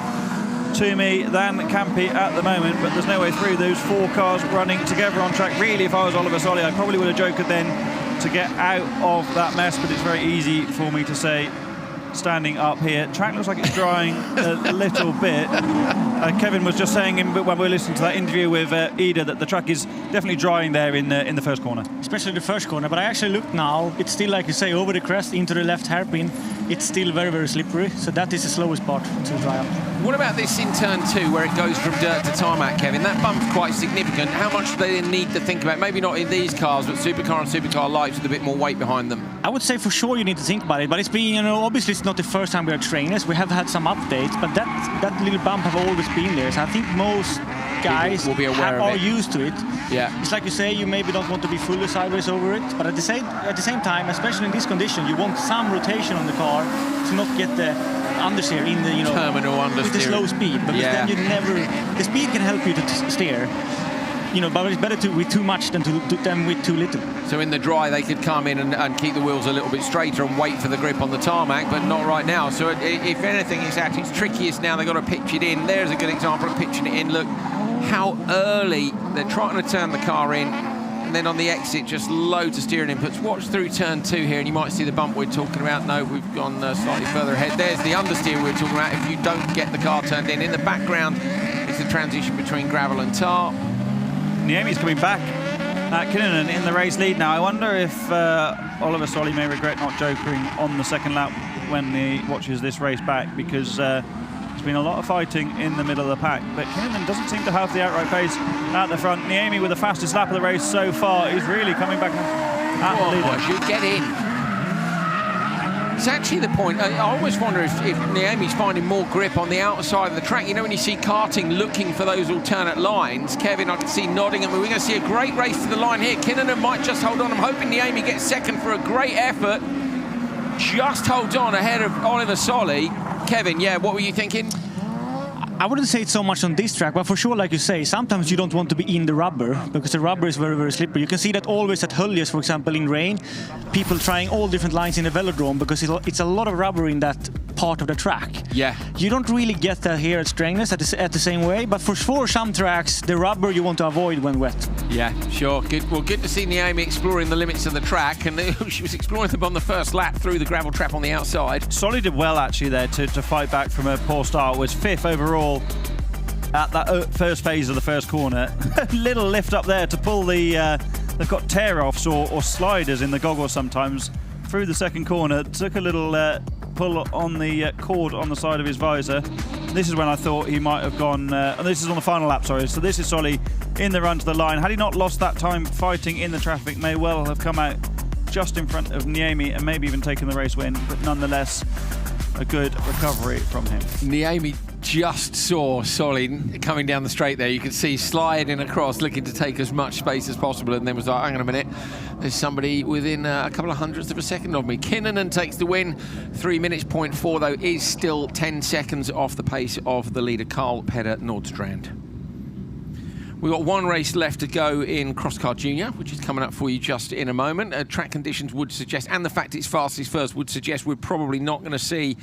to me than Campi at the moment, but there's no way through those 4 cars running together on track. Really, if I was Oliver Solly, I probably would have joked then to get out of that mess, but it's very easy for me to say standing up here. Track looks like it's drying a little bit. Kevin was just saying when we were listening to that interview with Ida that the track is definitely drying there in the first corner. Especially the first corner, but I actually looked now. It's still, like you say, over the crest into the left hairpin. It's still very, very slippery, so that is the slowest part to dry up. What about this in turn 2 where it goes from dirt to tarmac, Kevin? That bump's quite significant. How much do they need to think about? Maybe not in these cars, but Supercar and Supercar Lights with a bit more weight behind them. I would say for sure you need to think about it, but it's been, obviously it's not the first time we are at Strängnäs. We have had some updates, but that little bump have always been there. So I think most guys will be aware of are it. Used to it. Yeah. It's like you say, you maybe don't want to be fully sideways over it, but at the same time, especially in this condition, you want some rotation on the car to not get the understeer in the terminal understeer with the slow speed, because then you never. The speed can help you to steer. But it's better with too much than with too little. So in the dry, they could come in and keep the wheels a little bit straighter and wait for the grip on the tarmac, but not right now. So if anything, it's at its trickiest now. They've got to pitch it in. There's a good example of pitching it in. Look how early they're trying to turn the car in, and then on the exit, just loads of steering inputs. Watch through turn 2 here, and you might see the bump we're talking about. No, we've gone slightly further ahead. There's the understeer we were talking about if you don't get the car turned in. In the background, it's the transition between gravel and tar. Niemi's coming back at Kinnunen in the race lead now. I wonder if Oliver Solly may regret not jokering on the second lap when he watches this race back, because there's been a lot of fighting in the middle of the pack, but Kinnunen doesn't seem to have the outright pace at the front. Niemi with the fastest lap of the race so far is really coming back at the leader. Should get in. It's actually the point. I always wonder if Niemi's finding more grip on the outside of the track. When you see karting looking for those alternate lines, Kevin, I can see nodding at me. We're going to see a great race to the line here. Kinnunen might just hold on. I'm hoping Niemi gets second for a great effort. Just holds on ahead of Oliver Solly. Kevin, what were you thinking? I wouldn't say it's so much on this track, but for sure, like you say, sometimes you don't want to be in the rubber because the rubber is very, very slippery. You can see that always at Höljes, for example, in rain, people trying all different lines in the velodrome because it's a lot of rubber in that part of the track. Yeah. You don't really get that here at Strängnäs at the same way, but for sure, some tracks, the rubber you want to avoid when wet. Yeah, sure. Good. Well, good to see Niemi exploring the limits of the track, and she was exploring them on the first lap through the gravel trap on the outside. Solly did well actually there to fight back from a poor start. Was 5th overall at that first phase of the first corner. Little lift up there to pull the they've got tear-offs or sliders in the goggles sometimes through the second corner. Took a little pull on the cord on the side of his visor. This is when I thought he might have gone, this is on the final lap, sorry. So this is Solly in the run to the line. Had he not lost that time fighting in the traffic, may well have come out just in front of Niemi and maybe even taken the race win, but nonetheless a good recovery from him. Niemi just saw Solly coming down the straight there. You could see sliding across, looking to take as much space as possible, and then was like, hang on a minute, there's somebody within a couple of hundredths of a second of me. Kinnunen takes the win. 3 minutes, 0.4 though, is still 10 seconds off the pace of the leader, Carl Peder Nordstrand. We've got one race left to go in Crosscar Junior, which is coming up for you just in a moment. Track conditions would suggest, and the fact it's fastest first would suggest we're probably not going to see...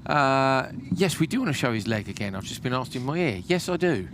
yes, we do want to show his leg again. I've just been asked in my ear. Yes, I do.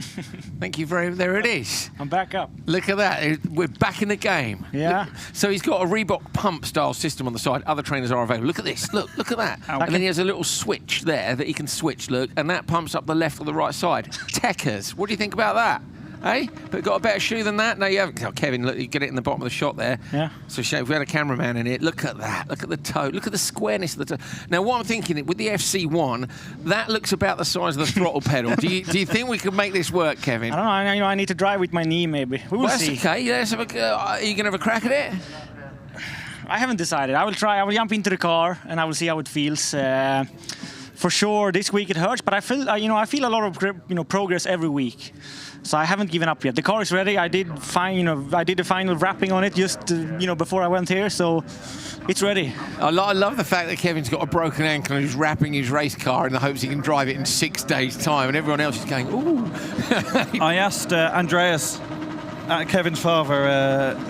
Thank you very much. There it is. I'm back up. Look at that. We're back in the game. Yeah. Look, so he's got a Reebok pump style system on the side. Other trainers are available. Look at this. Look at that. And then he has a little switch there that he can switch, look, and that pumps up the left or the right side. Techers. What do you think about that? Hey, but got a better shoe than that? No, you haven't. Oh, Kevin, look, you get it in the bottom of the shot there. Yeah. So if we had a cameraman in it, look at that. Look at the toe. Look at the squareness of the toe. Now, what I'm thinking, with the FC1, that looks about the size of the throttle pedal. Do you think we could make this work, Kevin? I don't know. I need to drive with my knee, maybe. We will see. That's okay. Let's have are you going to have a crack at it? I haven't decided. I will try. I will jump into the car and I will see how it feels. for sure this week it hurts, but I feel I feel a lot of progress every week. So I haven't given up yet. The car is ready. I did the final wrapping on it just before I went here, so it's ready. I love the fact that Kevin's got a broken ankle and he's wrapping his race car in the hopes he can drive it in 6 days' time, and everyone else is going, ooh. I asked Andreas, Kevin's father,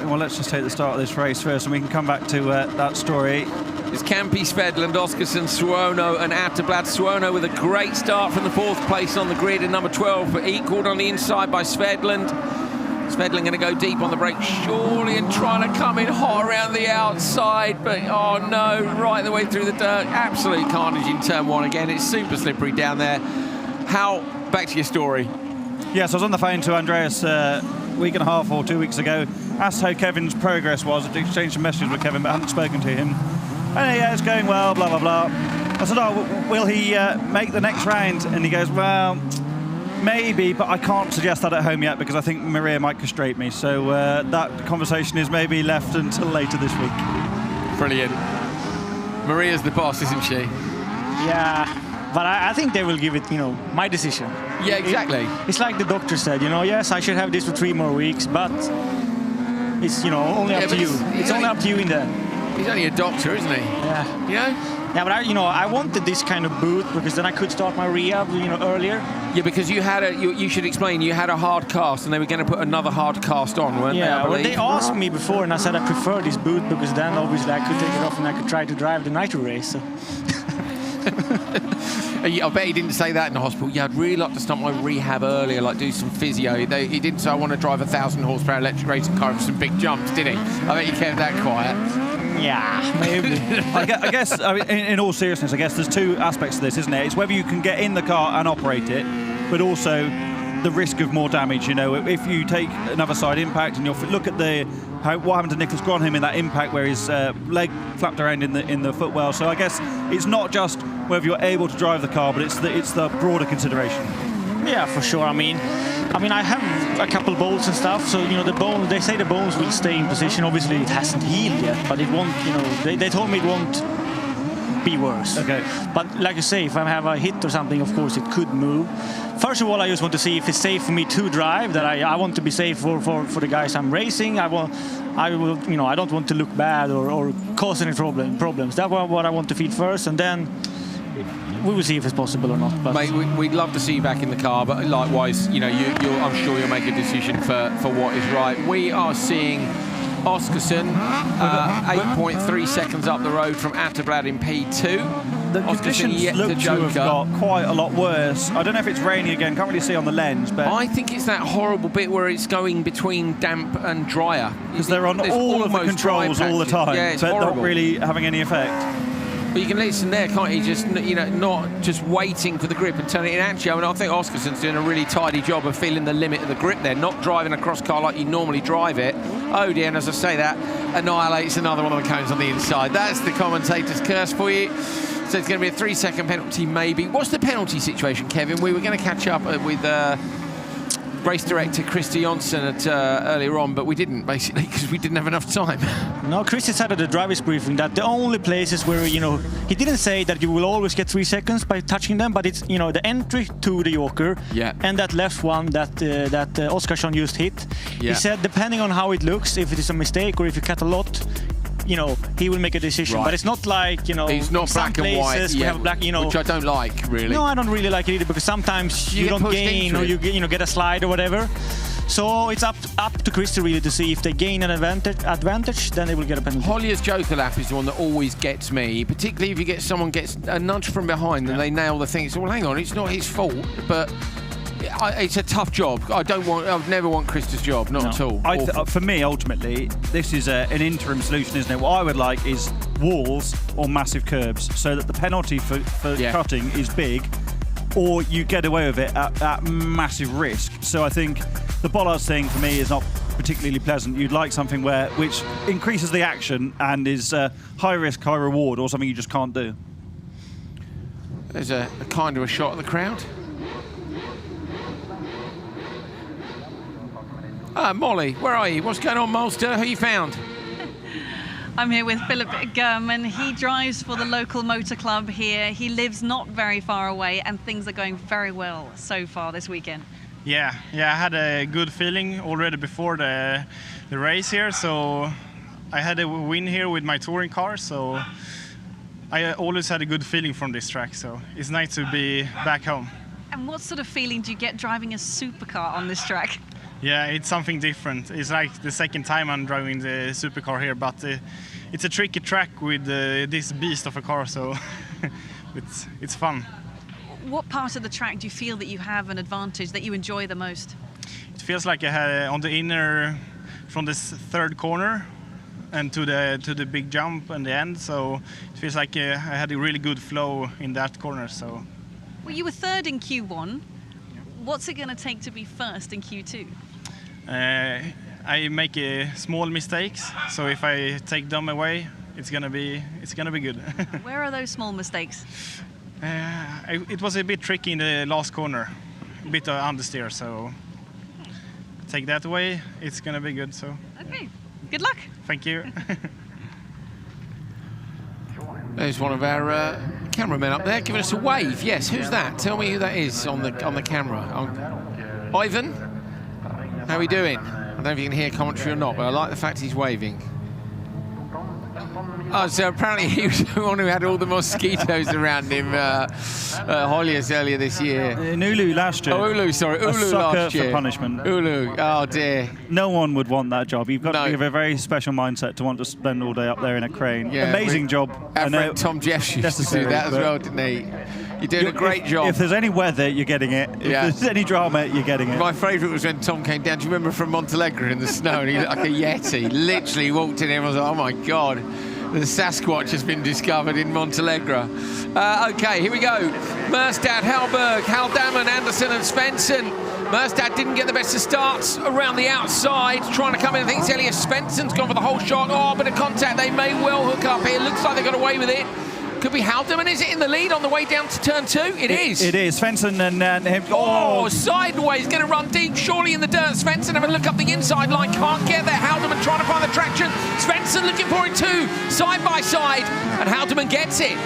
well, let's just take the start of this race first and we can come back to that story. It's Campi, Svedland, Oskarsson, Suono and Atterblad. Suono with a great start from the 4th place on the grid in number 12, but equalled on the inside by Svedland. Svedland going to go deep on the brake, surely, and trying to come in hot around the outside, but oh no, right the way through the dirt. Absolute carnage in turn 1 again. It's super slippery down there. Back to your story. Yes, I was on the phone to Andreas a week and a half or 2 weeks ago, asked how Kevin's progress was. I exchanged some messages with Kevin, but I hadn't spoken to him. And yeah, it's going well, blah, blah, blah. I said, oh, will he make the next round? And he goes, well, maybe, but I can't suggest that at home yet because I think Maria might castrate me. So that conversation is maybe left until later this week. Brilliant. Maria's the boss, isn't she? Yeah, but I think they will give it, my decision. Yeah, exactly. It's like the doctor said, yes, I should have this for 3 more weeks, but it's, only up to you. It's only up to you in the end. He's only a doctor, isn't he? Yeah. Yeah, but I wanted this kind of boot because then I could start my rehab, earlier. Yeah, because you had you should explain, you had a hard cast and they were going to put another hard cast on, weren't they? Yeah, well, they asked me before and I said I prefer this boot because then obviously I could take it off and I could try to drive the nitro race. So. I bet he didn't say that in the hospital. Yeah, I'd really like to start my rehab earlier, like do some physio. He didn't say I want to drive a 1,000 horsepower electric racing car with some big jumps, did he? I bet he kept that quiet. Yeah, maybe. I guess in all seriousness, I guess there's 2 aspects to this, isn't it? It's whether you can get in the car and operate it, but also the risk of more damage. If you take another side impact and look at what happened to Nicholas Gronholm in that impact where his leg flapped around in the footwell. So I guess it's not just whether you're able to drive the car, but it's the broader consideration. Yeah, for sure. I mean, I have a couple bolts and stuff, so the bone. They say the bones will stay in position. Obviously, it hasn't healed yet, but it won't. They told me it won't be worse. Okay. But like you say, if I have a hit or something, of course it could move. First of all, I just want to see if it's safe for me to drive. That I want to be safe for the guys I'm racing. I don't want to look bad or cause any problems. That's what I want to feed first, and then we will see if it's possible or not. But mate, we'd love to see you back in the car, but likewise, I'm sure you'll make a decision for what is right. We are seeing Oskarsson 8.3 seconds up the road from Atterblad in P2. The conditions look to have got quite a lot worse. I don't know if it's raining again, can't really see on the lens, but I think it's that horrible bit where it's going between damp and drier. Because they're on all of the controls all the time, yeah, it's but horrible. not really having any effect. But you can listen there, can't you? Just not just waiting for the grip and turning it in. Actually, I think Oskarsson's doing a really tidy job of feeling the limit of the grip there, not driving a cross car like you normally drive it. Oh dear, and as I say that, annihilates another one of the cones on the inside. That's the commentator's curse for you. So it's going to be a 3-second penalty, maybe. What's the penalty situation, Kevin? We were going to catch up with race director Christy Jonsson earlier on, but we didn't, basically, because we didn't have enough time. No, Christy said at the driver's briefing that the only places where, he didn't say that you will always get 3 seconds by touching them, but it's, the entry to the Joker and that left one that Oskarsson just hit. Yeah. He said, depending on how it looks, if it is a mistake or if you cut a lot, he will make a decision. Right. But it's not like, it's not some black and white, places we have black, which I don't like, really. No, I don't really like it either, because sometimes you don't gain or you get a slide or whatever. So it's up to Christy really to see if they gain an advantage, then they will get a penalty. Hollier's Joker lap is the one that always gets me, particularly if you get someone gets a nudge from behind and they nail the thing. So, well, hang on, it's not his fault, but it's a tough job. I'd never want Chris's job, not at all. For me, ultimately, this is an interim solution, isn't it? What I would like is walls or massive curbs, so that the penalty for cutting is big, or you get away with it at massive risk. So I think the bollards thing for me is not particularly pleasant. You'd like something which increases the action and is high risk, high reward, or something you just can't do. There's a kind of a shot at the crowd. Molly, where are you? What's going on, Molster? Who you found? I'm here with Philip Gurman. He drives for the local motor club here. He lives not very far away, and things are going very well so far this weekend. Yeah, I had a good feeling already before the race here, so I had a win here with my touring car, so I always had a good feeling from this track, so it's nice to be back home. And what sort of feeling do you get driving a supercar on this track? Yeah, it's something different. It's like the second time I'm driving the supercar here, but it's a tricky track with this beast of a car, so it's fun. What part of the track do you feel that you have an advantage, that you enjoy the most? It feels like I had on the inner, from this third corner and to the big jump and the end, so it feels like I had a really good flow in that corner. So. Well, you were third in Q1. What's it going to take to be first in Q2? I make small mistakes, so if I take them away, it's gonna be good. Where are those small mistakes? It was a bit tricky in the last corner, a bit understeer, so take that away, it's gonna be good. So. Okay, good luck. Thank you. There's one of our cameramen up there giving us a wave. Yes, who's that? Tell me who that is on the camera. Ivan, how are we doing? I don't know if you can hear commentary or not, but I like the fact he's waving. Oh, so apparently he was the one who had all the mosquitoes around him, Holius earlier this year. In Ulu last year. Oh, Ulu, sorry. A Ulu sucker last year. for punishment. Ulu, oh dear. No one would want that job. You've got to have a very special mindset to want to spend all day up there in a crane. Yeah, amazing job. Our friend Tom Jeffs used to do that as well, didn't he? You're doing a great job. If there's any weather, you're getting it. If there's any drama, you're getting it. My favourite was when Tom came down. Do you remember from Montalegre in the snow? And he looked like a yeti. Literally walked in here and was like, oh my God. The Sasquatch has been discovered in Montalegre. Okay, here we go. Merstad, Hallberg, Haldaman, Anderson and Svensson. Merstad didn't get the best of starts around the outside, trying to come in. I think it's Elias Svensson's gone for the whole shot. Oh, a bit of contact. They may well hook up here. Looks like they got away with it. Could be Haldeman. Is it in the lead on the way down to turn 2? It is. It is. Svensson and him. Oh, sideways. Going to run deep. Surely in the dirt. Svensson having a look up the inside line. Can't get there. Haldeman trying to find the traction. Svensson looking for it too. Side by side. And Haldeman gets it.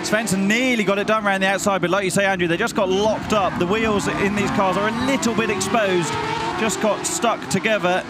Svensson nearly got it done around the outside, but like you say, Andrew, they just got locked up. The wheels in these cars are a little bit exposed. Just got stuck together.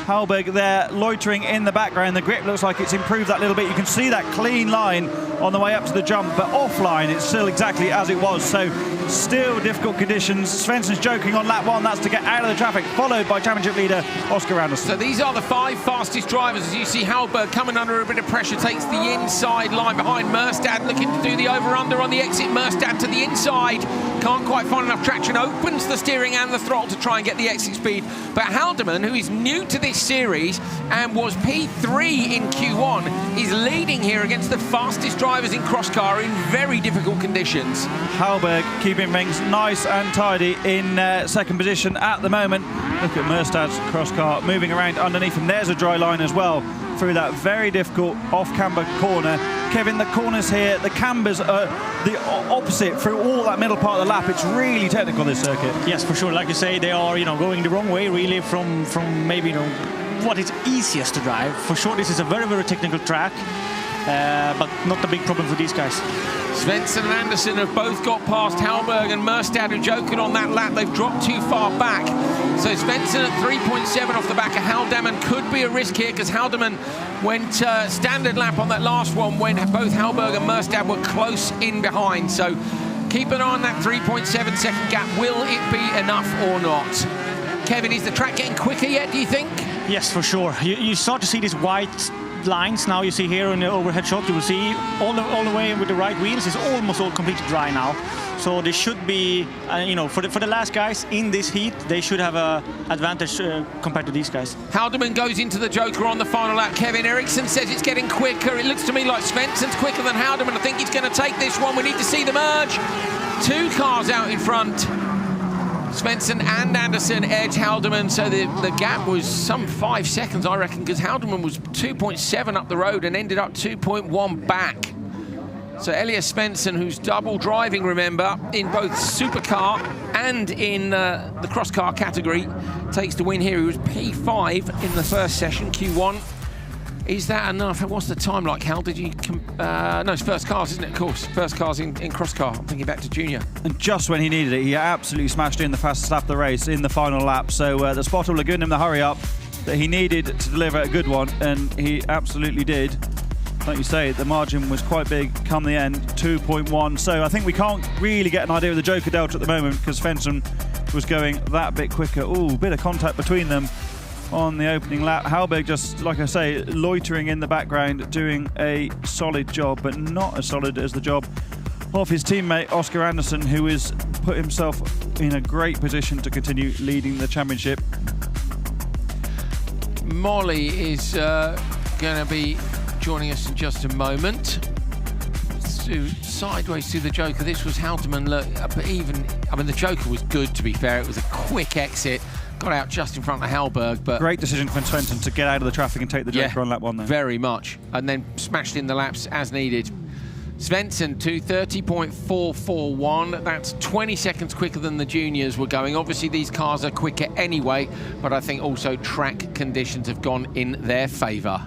Hallberg there loitering in the background. The grip looks like it's improved that little bit. You can see that clean line on the way up to the jump, but offline it's still exactly as it was. So still difficult conditions. Svensson's joking on lap 1. That's to get out of the traffic, followed by championship leader Oscar Anderson. So these are the 5 fastest drivers. As you see, Hallberg coming under a bit of pressure, takes the inside line behind Merstad, looking to do the over-under on the exit. Merstad to the inside. Can't quite find enough traction. Opens the steering and the throttle to try and get the exit speed. But Haldeman, who is new to this series and was P3 in Q1, is leading here against the fastest drivers in Crosscar in very difficult conditions. Hallberg keeping things nice and tidy in second position at the moment. Look at Merstad's Crosscar moving around underneath him. There's a dry line as well through that very difficult off-camber corner. Kevin, the corners here, the cambers are the opposite through all that middle part of the lap. It's really technical, this circuit. Yes, for sure. Like you say, they are, going the wrong way, really, from maybe, what is easiest to drive. For sure, this is a very, very technical track, but not a big problem for these guys. Svensson and Anderson have both got past Hallberg and Merstad, who joking on that lap. They've dropped too far back. So Svensson at 3.7 off the back of Haldeman could be a risk here, because Haldeman went standard lap on that last one when both Hallberg and Merstad were close in behind. So keep an eye on that 3.7 second gap. Will it be enough or not? Kevin, is the track getting quicker yet, do you think? Yes, for sure. You start to see these white lines now. You see here in the overhead shot, you will see all the way with the right wheels is almost all completely dry now. So they should be, for the last guys in this heat, they should have an advantage compared to these guys. Haldeman goes into the Joker on the final lap. Kevin Eriksson says it's getting quicker. It looks to me like Svensson's quicker than Haldeman. I think he's going to take this one. We need to see the merge. 2 cars out in front. Svensson and Anderson edge Haldeman, so the gap was some 5 seconds, I reckon, because Haldeman was 2.7 up the road and ended up 2.1 back. So Elias Svensson, who's double driving, remember, in both Supercar and in the Crosscar category, takes the win here. He was P5 in the first session, Q1. Is that enough? What's the time like, Hal? Did you... no, it's first cars, isn't it? Of course, first cars in Crosscar. I'm thinking back to Junior. And just when he needed it, he absolutely smashed in the fastest lap of the race in the final lap. So the spotter will have given him the hurry up that he needed to deliver a good one, and he absolutely did. Like you say, the margin was quite big come the end, 2.1. So I think we can't really get an idea of the Joker Delta at the moment because Svensson was going that bit quicker. Ooh, bit of contact between them on the opening lap. Hallberg just, like I say, loitering in the background, doing a solid job, but not as solid as the job of his teammate Oscar Andersson, who has put himself in a great position to continue leading the championship. Molly is going to be joining us in just a moment. Sideways through the Joker, this was Haldeman. Look, but even, I mean, the Joker was good, to be fair. It was a quick exit. Got out just in front of Hallberg, but... Great decision from Svensson to get out of the traffic and take the Joker on lap 1 there. Very much. And then smashed in the laps as needed. Svensson, 2:30.441. That's 20 seconds quicker than the juniors were going. Obviously, these cars are quicker anyway, but I think also track conditions have gone in their favour.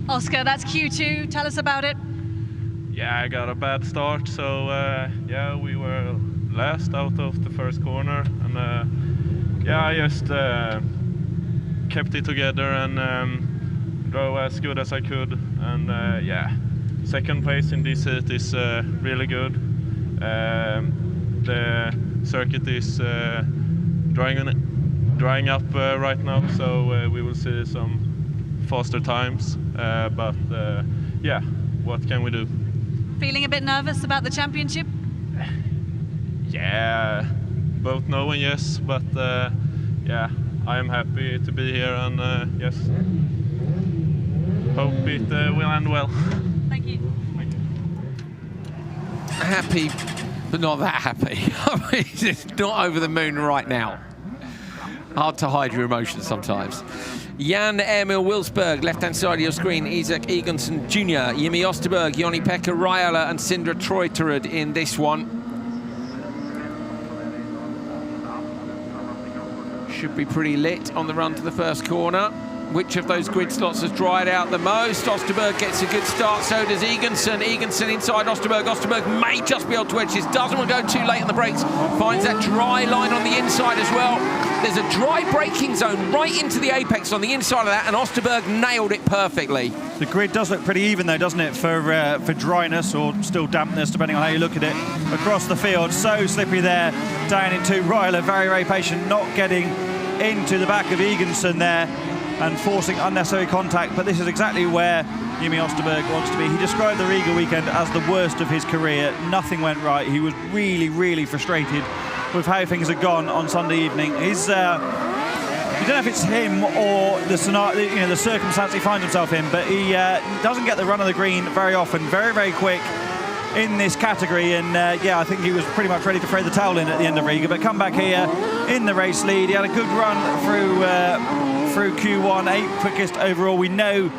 Oscar, that's Q2. Tell us about it. Yeah, I got a bad start, so yeah, we were last out of the first corner, and yeah, I just kept it together and drove as good as I could, and yeah, second place in this heat is really good. The circuit is drying up right now, so we will see some faster times, but yeah, what can we do? Feeling a bit nervous about the championship? Yeah, both no and yes, but yeah, I am happy to be here, and yes, hope it will end well. Thank you. Thank you. Happy, but not that happy. I mean, it's not over the moon right now. Hard to hide your emotions sometimes. Jan Emil Wilsberg, left-hand side of your screen, Isak Egonsen Jr., Jimmy Osterberg, Joni-Pekka Raiola and Sindre Troiterud in this one. Should be pretty lit on the run to the first corner. Which of those grid slots has dried out the most? Osterberg gets a good start, so does Egonsen. Egonsen inside Osterberg. Osterberg may just be able to edge this. Doesn't want to go too late on the brakes. Finds that dry line on the inside as well. There's a dry braking zone right into the apex on the inside of that, and Osterberg nailed it perfectly. The grid does look pretty even though, doesn't it, for dryness or still dampness, depending on how you look at it. Across the field, so slippery there, down into Raiola, very, very patient, not getting into the back of Egonsen there and forcing unnecessary contact, but this is exactly where Jimmy Osterberg wants to be. He described the Riga weekend as the worst of his career. Nothing went right. He was really, really frustrated with how things had gone on Sunday evening. He's, you don't know if it's him or the scenario, you know, the circumstance he finds himself in, but he doesn't get the run of the green very often. Very, very quick in this category, and yeah, I think he was pretty much ready to throw the towel in at the end of Riga, but come back here in the race lead. He had a good run through Q1, 8th quickest overall. We know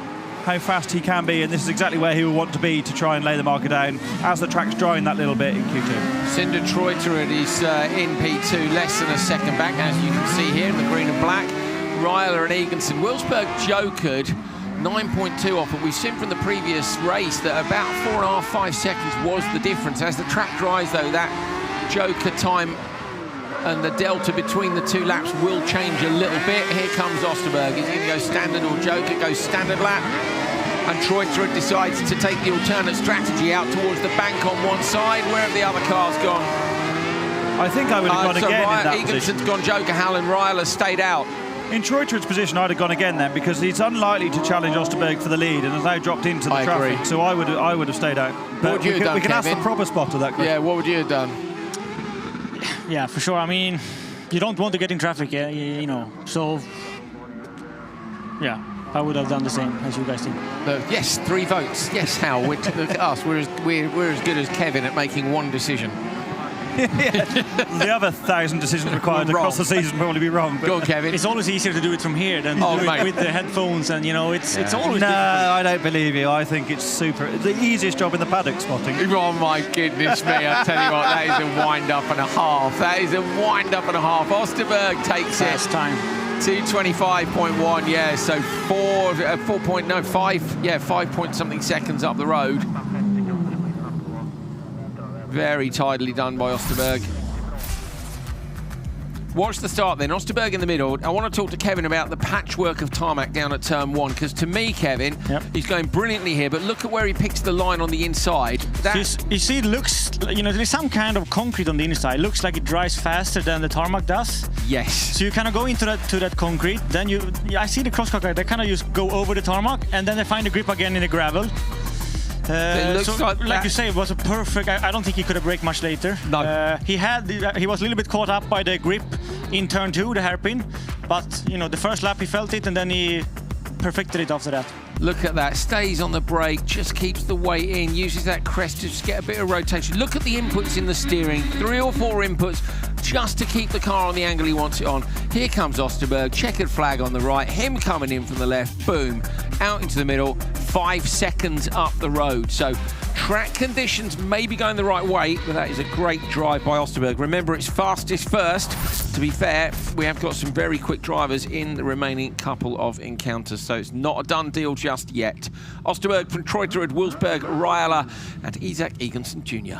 how fast he can be, and this is exactly where he will want to be to try and lay the marker down as the track's drying that little bit in Q2. Sindre Troiterud is in P2, less than a second back, as you can see here in the green and black. Raiola and Egonsen. Wilsberg jokered 9.2 off, but we've seen from the previous race that about 4.5, 5 seconds was the difference. As the track dries, though, that joker time and the delta between the two laps will change a little bit. Here comes Osterberg. He's going to go standard or joker, goes standard lap. And Troiterud decides to take the alternate strategy out towards the bank on one side. Where have the other cars gone? I think I would have gone again in that position. Egonsen's gone joker, Hal, and Raiola stayed out. In Troiterud's position, I'd have gone again then, because he's unlikely to challenge Osterberg for the lead and has now dropped into the traffic. Agree. So I would have stayed out. But what would you have done, we can ask the proper spotter that question. Yeah, what would you have done? Yeah, for sure. I mean, you don't want to get in traffic, you know. So, yeah, I would have done the same as you guys did. Yes, 3 votes. Yes, Hal. Look at us. We're as good as Kevin at making one decision. The other 1,000 decisions required across the season will probably be wrong. But Go on, Kevin. It's always easier to do it from here than to do it with the headphones, and it's always No, difficult. I don't believe you. I think it's the easiest job in the paddock spotting. Oh my goodness me, I tell you what, that is a wind-up and a half. That is a wind-up and a half. Osterberg takes it. Fast time. 2:25.1, yeah, so 5 point something seconds up the road. Very tidily done by Osterberg. Watch the start then. Osterberg in the middle. I want to talk to Kevin about the patchwork of tarmac down at turn 1, because to me, Kevin, he's going brilliantly here, but look at where he picks the line on the inside. You see, it looks, there's some kind of concrete on the inside. It looks like it dries faster than the tarmac does. Yes. So you kind of go into that concrete, then I see the Crosscar guy, they kind of just go over the tarmac, and then they find the grip again in the gravel. It looks like you say, it was a perfect. I don't think he could have braked much later. No. He was a little bit caught up by the grip in turn 2, the hairpin. But the first lap he felt it, and then he perfected it after that. Look at that, stays on the brake, just keeps the weight in, uses that crest to just get a bit of rotation. Look at the inputs in the steering, 3 or 4 inputs just to keep the car on the angle he wants it on. Here comes Osterberg, checkered flag on the right, him coming in from the left, boom, out into the middle, 5 seconds up the road. So track conditions may be going the right way, but that is a great drive by Osterberg. Remember, it's fastest first. To be fair, we have got some very quick drivers in the remaining couple of encounters, so it's not a done deal just yet. Osterberg from Treuterud, Wolfsberg, Ryala, and Isaac Eganson Jr.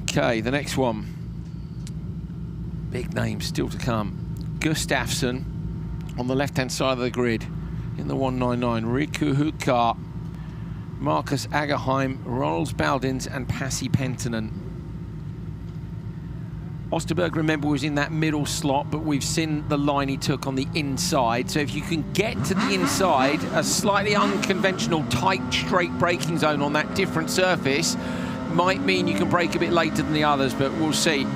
Okay, the next one. Big names still to come. Gustafsson on the left-hand side of the grid in the 199. Riku Hukar, Marcus Agerheim, Ronalds Baldins, and Pasi Penttinen. Osterberg, remember, was in that middle slot, but we've seen the line he took on the inside. So if you can get to the inside, a slightly unconventional, tight, straight braking zone on that different surface might mean you can brake a bit later than the others, but we'll see.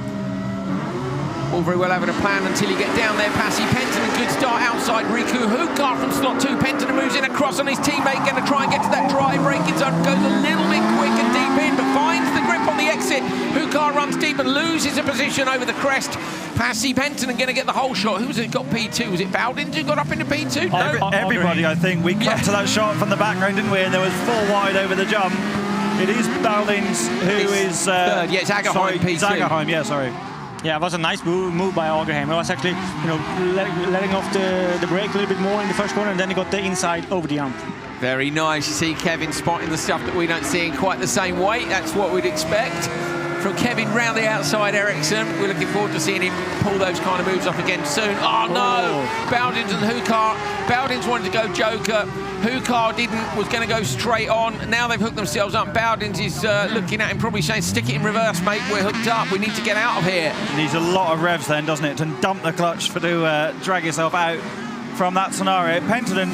All very well having a plan until you get down there. Pasi Penttinen, good start outside. Riku Hukar from slot 2. Penttinen moves in across on his teammate, going to try and get to that dry braking zone. Goes a little bit quick and deep in, but finds the grip on the exit. Hukar runs deep and loses a position over the crest. Pasi Penttinen going to get the whole shot. Who's it got P2? Was it Baldins who got up into P2? No. Everybody, I think. We cut to that shot from the background, didn't we? And there was 4 wide over the jump. It is Baldins who is third. Yeah, it's Agerheim, sorry, P2. It's Agerheim, yeah, sorry. Yeah, it was a nice move by Agerheim. It was actually, letting off the brake a little bit more in the first corner, and then he got the inside over the jump. Very nice. You see Kevin spotting the stuff that we don't see in quite the same way. That's what we'd expect from Kevin round the outside. Ericsson, we're looking forward to seeing him pull those kind of moves up again soon. Oh no! Baldins and Hukar. Baldins wanted to go Joker. Hukar didn't, was going to go straight on. Now they've hooked themselves up. Baldins is looking at him, probably saying, stick it in reverse, mate. We're hooked up. We need to get out of here. Needs a lot of revs then, doesn't it, to dump the clutch to drag yourself out from that scenario. Penttinen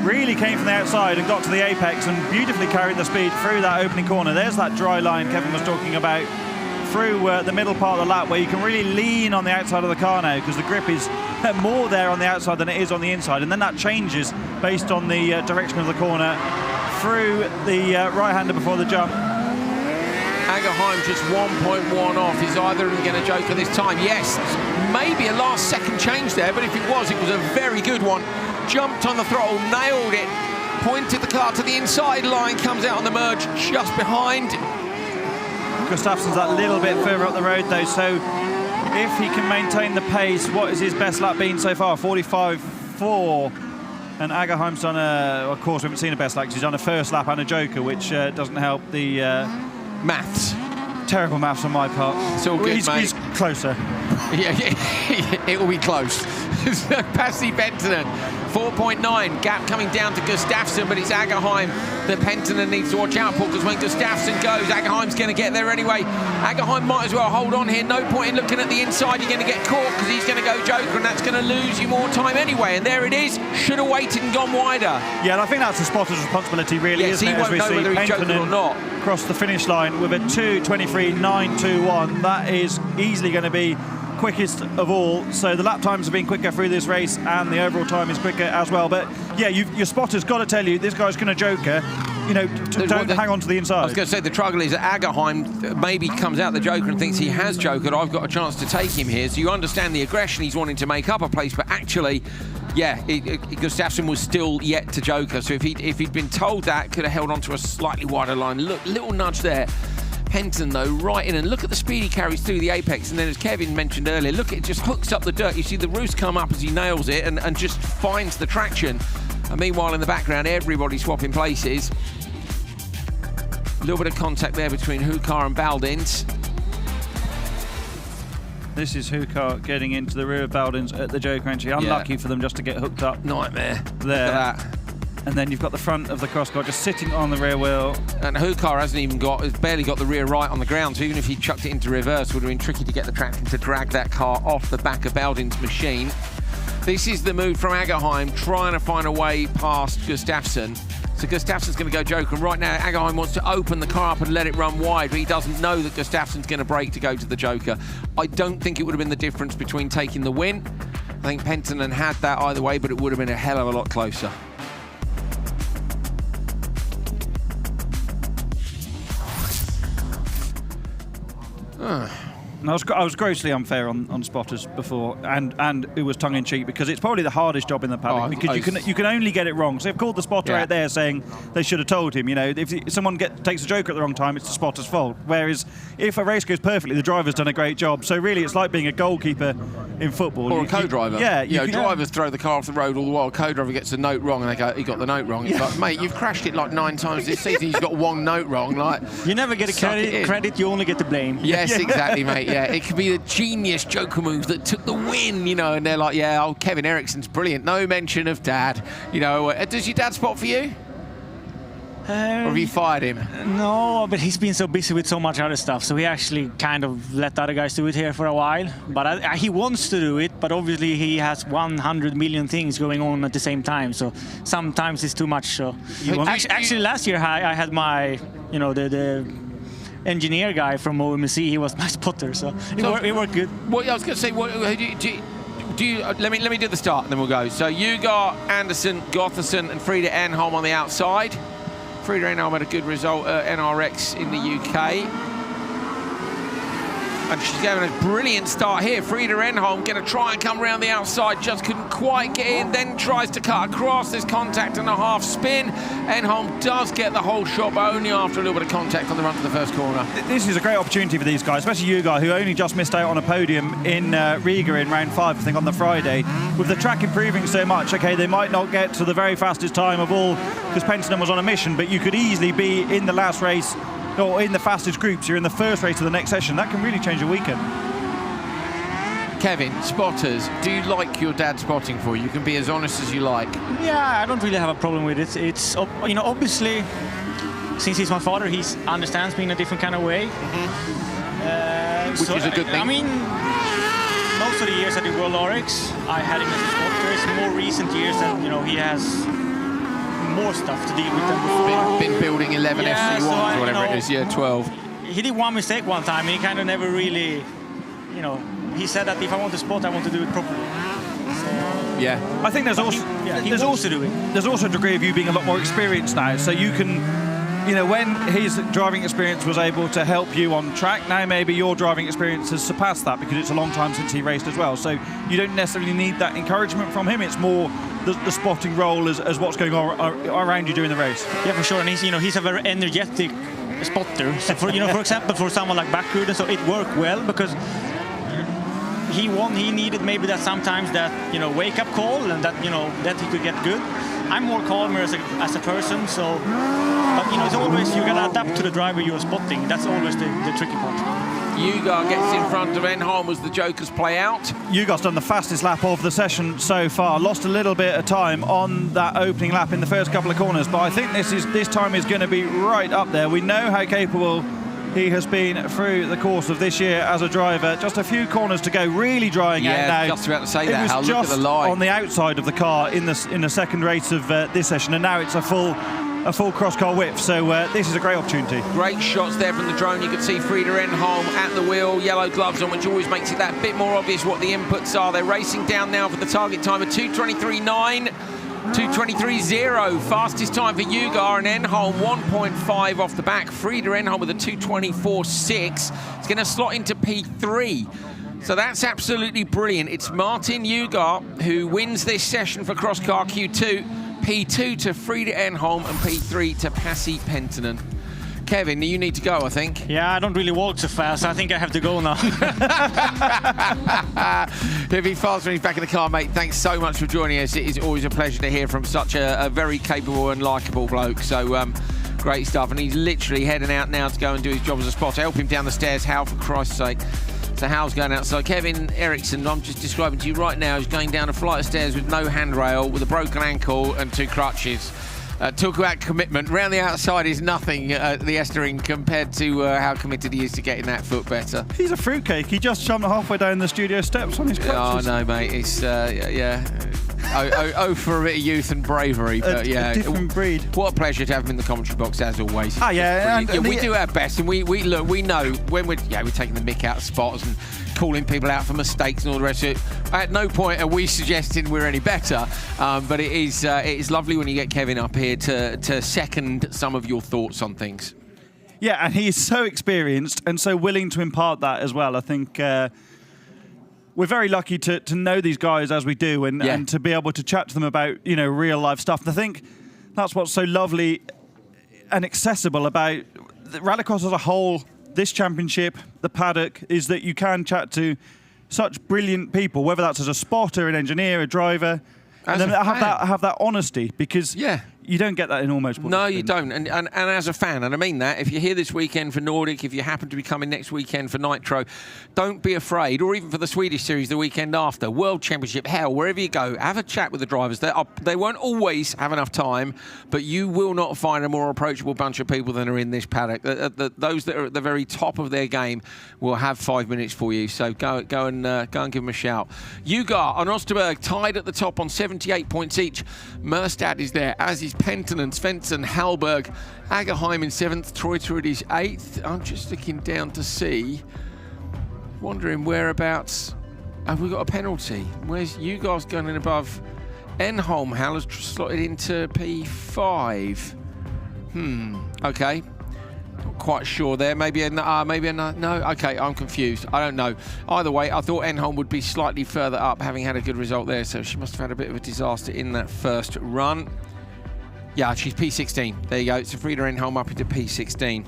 really came from the outside and got to the apex and beautifully carried the speed through that opening corner. There's that dry line Kevin was talking about through the middle part of the lap, where you can really lean on the outside of the car now, because the grip is more there on the outside than it is on the inside, and then that changes based on the direction of the corner through the right-hander before the jump. Agerheim just 1.1 off. Is either of them going to Joker this time? Yes, maybe a last-second change there, but if it was a very good one. Jumped on the throttle, nailed it, pointed the car to the inside line, comes out on the merge just behind. Gustafsson's that little bit further up the road though, so if he can maintain the pace, what is his best lap been so far? 45.4. And Agerheim's done of course we haven't seen a best lap, because he's done a first lap and a Joker, which doesn't help the maths. Terrible maths on my part. It's all good, mate. He's closer. Yeah, it will be close. Pasi Penttinen, 4.9. Gap coming down to Gustafsson, but it's Agerheim that Penttinen needs to watch out for, because when Gustafsson goes, Agerheim's going to get there anyway. Agerheim might as well hold on here. No point in looking at the inside. You're going to get caught, because he's going to go Joker, and that's going to lose you more time anyway. And there it is. Should have waited and gone wider. Yeah, and I think that's the spotter's responsibility, really, yes, isn't it? He won't know whether he's Joker or not. Across the finish line with a 2:23.921. That is easily going to be quickest of all. So the lap times have been quicker through this race, and the overall time is quicker as well. But yeah, your spotter's got to tell you this guy's going to Joker. don't hang on to the inside. I was going to say, the trouble is that Agerheim maybe comes out the Joker and thinks he has Jokered. I've got a chance to take him here. So you understand the aggression. He's wanting to make up a place, but actually, yeah, Gustafsson was still yet to Joker. So if he'd been told that, could have held on to a slightly wider line. Look, little nudge there. Penton, though, right in, and look at the speed he carries through the apex, and then as Kevin mentioned earlier, look, it just hooks up the dirt. You see the roost come up as he nails it and just finds the traction. And meanwhile, in the background, everybody's swapping places. A little bit of contact there between Hukar and Baldins. This is Hukar getting into the rear of Baldins at the Joker entry. Unlucky for them just to get hooked up. Nightmare. There. Look at that. And then you've got the front of the Crosscar just sitting on the rear wheel. And Hukar has barely got the rear right on the ground, so even if he chucked it into reverse, it would have been tricky to get the traction to drag that car off the back of Baldin's machine. This is the move from Agerheim, trying to find a way past Gustafsson. So Gustafsson's going to go Joker, and right now Agerheim wants to open the car up and let it run wide, but he doesn't know that Gustafsson's going to brake to go to the Joker. I don't think it would have been the difference between taking the win. I think Penton had that either way, but it would have been a hell of a lot closer. I was grossly unfair on spotters before, and it was tongue-in-cheek because it's probably the hardest job in the paddock because you can only get it wrong. So I've called the spotter out there saying they should have told him. If someone takes a Joker at the wrong time, it's the spotter's fault. Whereas if a race goes perfectly, the driver's done a great job. So really, it's like being a goalkeeper in football. Or a co-driver. Yeah, drivers throw the car off the road all the while. Co-driver gets a note wrong, and they go, "He got the note wrong." It's like, mate, you've crashed it like 9 times this season. He's got one note wrong. Like, you never get a credit. You only get the blame. Yes, exactly, mate. Yeah, it could be the genius Joker move that took the win, and they're like, yeah, Kevin Eriksson's brilliant. No mention of Dad. Does your dad spot for you? Or have you fired him? No, but he's been so busy with so much other stuff, so he actually kind of let other guys do it here for a while. But he wants to do it, but obviously he has 100 million things going on at the same time, so sometimes it's too much. So actually, last year I had my, the engineer guy from OMC, he was my spotter, so it worked good. What I was going to say, let me do the start, and then we'll go. So you got Anderson, Gotherson, and Frida Enholm on the outside. Frida Enholm had a good result at NRX in the UK. And she's having a brilliant start here. Frida Enholm going to try and come around the outside, just couldn't quite get in, then tries to cut across. There's contact and a half spin. Enholm does get the whole shot, but only after a little bit of contact on the run to the first corner. This is a great opportunity for these guys, especially you guys, who only just missed out on a podium in Riga in round 5, I think, on the Friday. With the track improving so much, okay, they might not get to the very fastest time of all because Penton was on a mission, but you could easily be in the last race or in the fastest groups. You're in the first race of the next session. That can really change your weekend. Kevin, spotters, do you like your dad spotting for you? You can be as honest as you like. Yeah, I don't really have a problem with it. It's, obviously, since he's my father, he understands me in a different kind of way. Which is a good thing. I mean, most of the years I did World Rallyx, I had him as a spotter. It's more recent years that, he has more stuff to deal with than before. Been building 11 FC1s or whatever it is, 12. He did one mistake one time, and he kind of never really, he said that if I want to spot, I want to do it properly. I think there's also a degree of you being a lot more experienced now, so you can, when his driving experience was able to help you on track, now maybe your driving experience has surpassed that because it's a long time since he raced as well. So you don't necessarily need that encouragement from him. It's more the spotting role as what's going on around you during the race. Yeah, for sure. And he's a very energetic spotter. So for example, for someone like Backruden, so it worked well because he needed maybe that sometimes that wake-up call and that that he could get good. I'm more calmer as a person, so but it's always you gotta adapt to the driver you're spotting. That's always the tricky part. Yugar gets in front of Enholm as the Jokers play out. Yugar's done the fastest lap of the session so far. Lost a little bit of time on that opening lap in the first couple of corners, but I think this time is going to be right up there. We know how capable he has been through the course of this year as a driver. Just a few corners to go, really drying out now. Just about to say that. It was just on the outside of the car in the second race of this session, and now it's a full cross-car whip, so this is a great opportunity. Great shots there from the drone. You can see Frida Enholm at the wheel, yellow gloves on, which always makes it that bit more obvious what the inputs are. They're racing down now for the target time of 2:23.9. 2:23.0, fastest time for Ugar and Enholm, 1.5 off the back. Frida Enholm with a 2:24.6. It's going to slot into P3. So that's absolutely brilliant. It's Martin Ugar who wins this session for Crosscar Q2. P2 to Frida Enholm and P3 to Pasi Penttinen. Kevin, you need to go, I think. Yeah, I don't really walk so fast. I think I have to go now. He'll be fast when he's back in the car, mate. Thanks so much for joining us. It is always a pleasure to hear from such a very capable and likeable bloke. So great stuff. And he's literally heading out now to go and do his job as a spotter. Help him down the stairs, Hal, for Christ's sake. So Hal's going outside. Kevin Eriksson, I'm just describing to you right now, is going down a flight of stairs with no handrail, with a broken ankle and 2 crutches. Talk about commitment. Round the outside is nothing, the Estering, compared to how committed he is to getting that foot better. He's a fruitcake. He just jumped halfway down the studio steps on his crutches. Oh, no, mate. It's, yeah. For a bit of youth and bravery. But, yeah. A different breed. What a pleasure to have him in the commentary box, as always. Ah, yeah. We do our best, and we know when we're taking the mick out of spots and calling people out for mistakes and all the rest of it. At no point are we suggesting we're any better, but it is lovely when you get Kevin up here to second some of your thoughts on things. Yeah, and he is so experienced and so willing to impart that as well. I think we're very lucky to know these guys as we do and to be able to chat to them about, real life stuff. And I think that's what's so lovely and accessible about the Rallycross as a whole. This championship, the paddock, is that you can chat to such brilliant people, whether that's as a spotter, an engineer, a driver, and then have that honesty, because you don't get that in all motorsport. No, you don't. And as a fan, and I mean that, if you're here this weekend for Nordic, if you happen to be coming next weekend for Nitro, don't be afraid, or even for the Swedish Series the weekend after, World Championship, hell, wherever you go, have a chat with the drivers. They won't always have enough time, but you will not find a more approachable bunch of people than are in this paddock. Those that are at the very top of their game will have 5 minutes for you, so go and give them a shout. Ugar and Osterberg tied at the top on 78 points each. Merstad is there, as is Penttinen, Svensson, Hallberg, Agerheim in 7th, Treuterud is 8th. I'm just looking down to see, wondering whereabouts have we got a penalty? Where's you guys going in above Enholm? Hal has slotted into P5. Okay. Not quite sure there. Maybe no. Okay, I'm confused. I don't know. Either way, I thought Enholm would be slightly further up, having had a good result there. So she must have had a bit of a disaster in that first run. Yeah, she's P16. There you go. So Frida Enholm up into P16.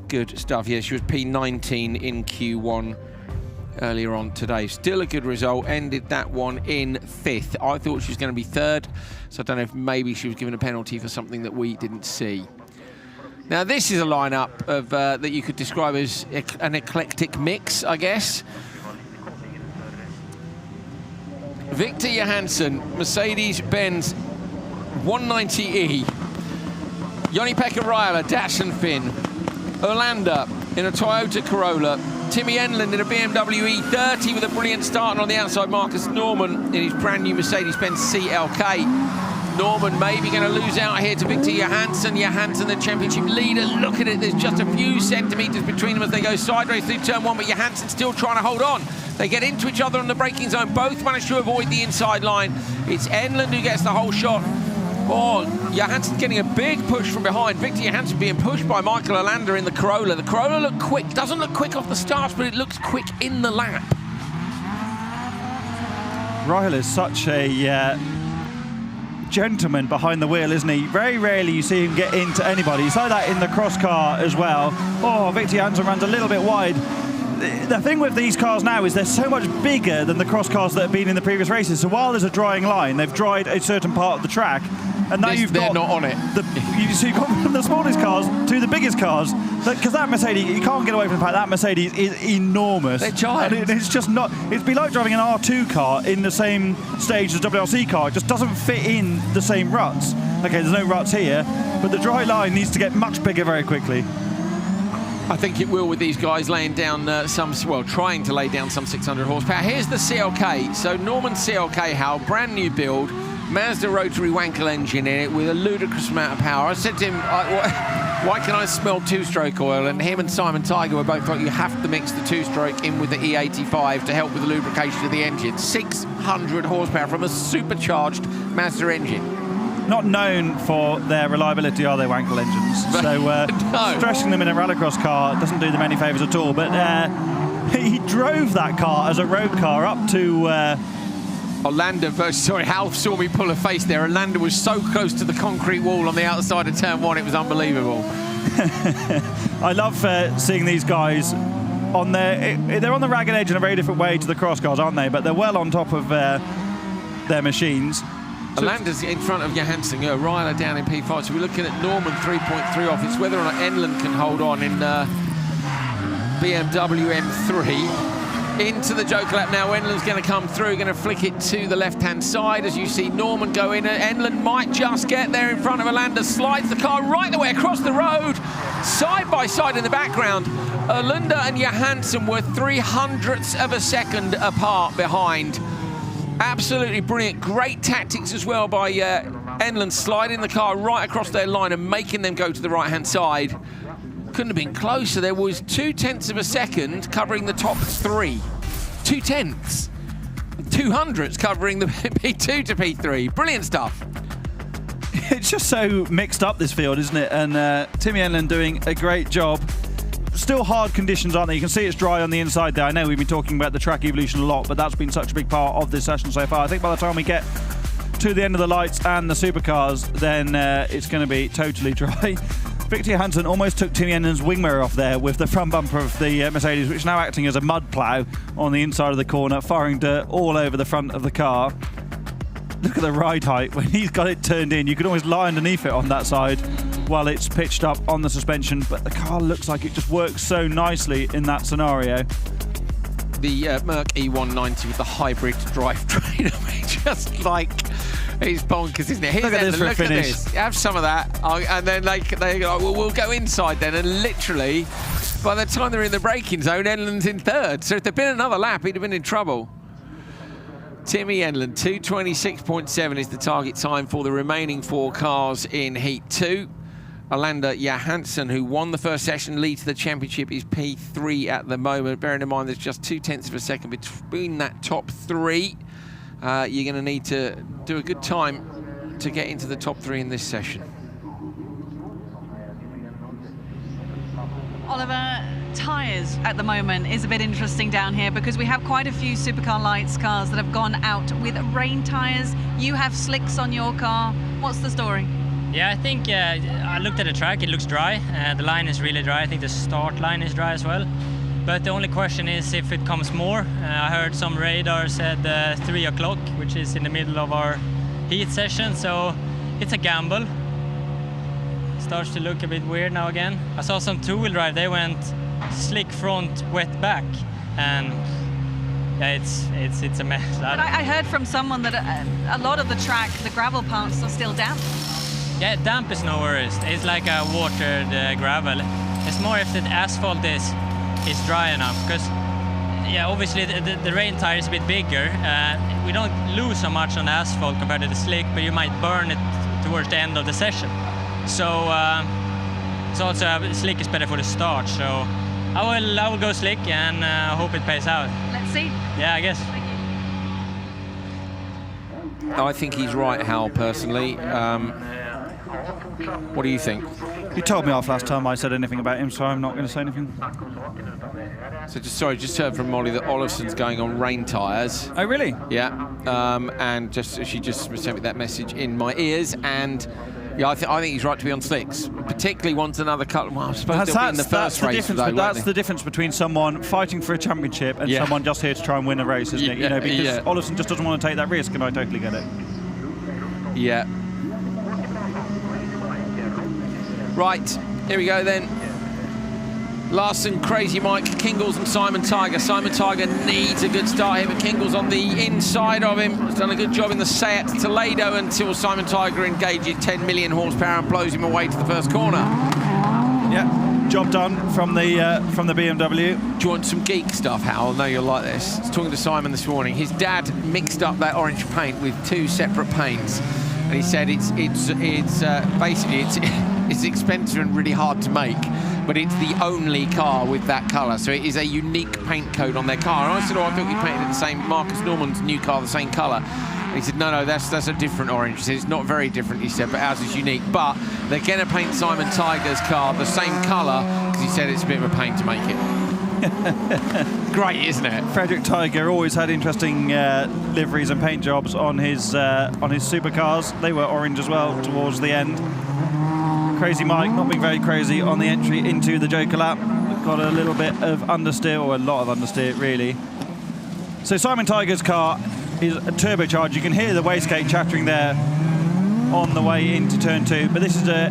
Good stuff. Yeah, she was P19 in Q1 earlier on today. Still a good result. Ended that one in 5th. I thought she was going to be 3rd. So I don't know if maybe she was given a penalty for something that we didn't see. Now, this is a lineup of that you could describe as an eclectic mix, I guess. Victor Johansson, Mercedes-Benz 190E. Joni-Pekka Raila, Datsun Finn. Olander in a Toyota Corolla. Timmy Enlund in a BMW E30 with a brilliant start, and on the outside, Marcus Norman in his brand new Mercedes-Benz CLK. Norman maybe going to lose out here to Victor Johansson. Johansson, the championship leader. Look at it, there's just a few centimetres between them as they go sideways through turn 1, but Johansson still trying to hold on. They get into each other on the braking zone. Both manage to avoid the inside line. It's Enlund who gets the whole shot. Oh, Johansson's getting a big push from behind. Victor Johansson being pushed by Michael Olander in the Corolla. The Corolla looked quick. Doesn't look quick off the start, but it looks quick in the lap. Rahil is such a gentleman behind the wheel, isn't he? Very rarely you see him get into anybody. He's like that in the cross car as well. Oh, Victor Johansson runs a little bit wide. The thing with these cars now is they're so much bigger than the cross cars that have been in the previous races. So while there's a drying line, they've dried a certain part of the track, and now they're not on it. So you've gone from the smallest cars to the biggest cars, because that Mercedes, you can't get away from the fact that Mercedes is enormous. They're giant. And it's just not. It'd be like driving an R2 car in the same stage as a WRC car. It just doesn't fit in the same ruts. Okay, there's no ruts here, but the dry line needs to get much bigger very quickly. I think it will, with these guys laying down trying to lay down some 600 horsepower. Here's the CLK. So Norman CLK, Hal, brand new build, Mazda rotary Wankel engine in it with a ludicrous amount of power. I said to him, why can I smell two-stroke oil? And him and Simon Tiger were both like, you have to mix the two-stroke in with the E85 to help with the lubrication of the engine. 600 horsepower from a supercharged Mazda engine. not known for their reliability, are they, Wankel engines? So No. stressing them in a rallycross car doesn't do them any favours at all. But he drove that car as a road car up to... Orlando versus, sorry, Hal saw me pull a face there. Orlando was so close to the concrete wall on the outside of turn 1, it was unbelievable. I love seeing these guys on they're on the ragged edge in a very different way to the cross cars, aren't they? But they're well on top of their machines. Orlando's in front of Johansson, Ryler down in P5, so we're looking at Norman 3.3 off. It's whether or not Enlund can hold on in BMW M3. Into the joker lap now. Enlund's going to come through, going to flick it to the left-hand side as you see Norman go in. Enlund might just get there in front of Orlando, slides the car right the way across the road, side by side in the background. Orlando and Johansson were 0.03 of a second apart behind. Absolutely brilliant. Great tactics as well by Enlund, sliding the car right across their line and making them go to the right-hand side. Couldn't have been closer. There was 0.02 of a second covering the top 3. 0.2. 200ths covering the P2 to P3. Brilliant stuff. It's just so mixed up, this field, isn't it? And Timmy Enlund doing a great job. Still hard conditions, aren't they? You can see it's dry on the inside there. I know we've been talking about the track evolution a lot, but that's been such a big part of this session so far. I think by the time we get to the end of the lights and the supercars, then it's going to be totally dry. Victor Johansson almost took Timmy Enlund's wing mirror off there with the front bumper of the Mercedes, which is now acting as a mud plough on the inside of the corner, firing dirt all over the front of the car. Look at the ride height. When he's got it turned in, you can always lie underneath it on that side while it's pitched up on the suspension, but the car looks like it just works so nicely in that scenario. The Merc E190 with the hybrid drivetrain, I mean, just like, it's bonkers, isn't it? Here's look at this for a finish. This. Have some of that, and then they go, well, we'll go inside then, and literally, by the time they're in the braking zone, Enlund's in 3rd. So if there'd been another lap, he'd have been in trouble. Timmy Enlund, 2:26.7 is the target time for the remaining 4 cars in Heat 2. Orlando Johansson, who won the first session, leads the championship, is P3 at the moment. Bearing in mind there's just 0.2 of a second between that top 3. You're going to need to do a good time to get into the top 3 in this session. Oliver, tyres at the moment is a bit interesting down here because we have quite a few Supercar Lights cars that have gone out with rain tyres. You have slicks on your car. What's the story? Yeah, I think I looked at the track, it looks dry. The line is really dry. I think the start line is dry as well. But the only question is if it comes more. I heard some radar said 3 o'clock, which is in the middle of our heat session, so it's a gamble. Starts to look a bit weird now again. I saw some two-wheel drive, they went slick front, wet back, and yeah, it's a mess. But I heard from someone that a lot of the track, the gravel parts are still damp. Yeah, damp is no worries. It's like a watered gravel. It's more if the asphalt is dry enough, because yeah, obviously the rain tire is a bit bigger. We don't lose so much on the asphalt compared to the slick, but you might burn it towards the end of the session. So it's also slick is better for the start. So I will go slick and hope it pays out. Let's see. Yeah, I guess. I think he's right, Hal, personally. What do you think? You told me off last time I said anything about him, so I'm not going to say anything. So just heard from Molly that Olafsson's going on rain tyres. Oh, really? Yeah. And she just sent me that message in my ears, and yeah, I think he's right to be on slicks, particularly once another cut. Well, I suppose they'll be in the first race today, that's the difference between someone fighting for a championship and someone just here to try and win a race, isn't it? You know, because Olafsson just doesn't want to take that risk, and I totally get it. Yeah. Right, here we go then. Larson, Crazy Mike, Kingles and Simon Tiger. Simon Tiger needs a good start here, but Kingles on the inside of him. He's done a good job in the Seat Toledo until Simon Tiger engages 10 million horsepower and blows him away to the first corner. Yeah, job done from the BMW. Do you want some geek stuff, Hal? I know you'll like this. I was talking to Simon this morning. His dad mixed up that orange paint with 2 separate paints, and he said it's basically it's expensive and really hard to make, but it's the only car with that colour, so it is a unique paint code on their car. And I said, oh, I thought you painted the same, Marcus Norman's new car, the same colour. He said, no, that's a different orange. He said, it's not very different, he said, but ours is unique. But they're going to paint Simon Tiger's car the same colour, because he said it's a bit of a pain to make it. Great, isn't it? Frederick Tiger always had interesting liveries and paint jobs on his supercars. They were orange as well towards the end. Crazy Mike not being very crazy on the entry into the Joker lap. Got a little bit of understeer, or a lot of understeer, really. So Simon Tiger's car is a turbocharged. You can hear the wastegate chattering there on the way into turn 2, but this is a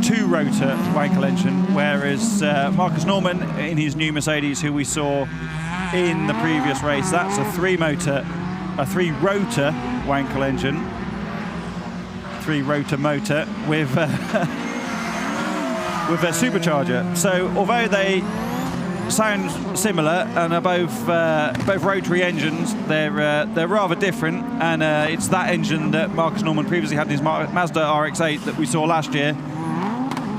2-rotor Wankel engine, whereas Marcus Norman in his new Mercedes, who we saw in the previous race, that's a 3-rotor Wankel engine, 3-rotor motor with a supercharger. So although they sound similar and are both rotary engines, they're rather different, and it's that engine that Marcus Norman previously had in his Mazda RX-8 that we saw last year.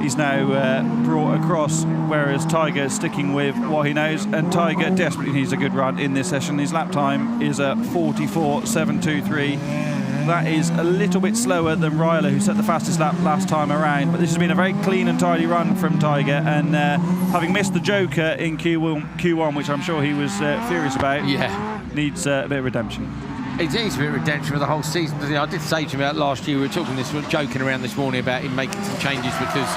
He's now brought across, whereas Tiger is sticking with what he knows, and Tiger desperately needs a good run in this session. His lap time is a 44.723. That is a little bit slower than Ryler, who set the fastest lap last time around, but this has been a very clean and tidy run from Tiger, and having missed the Joker in Q1, which I'm sure he was furious about, needs a bit of redemption. It needs a bit of redemption for the whole season. I did say to him about last year, we were joking around this morning about him making some changes, because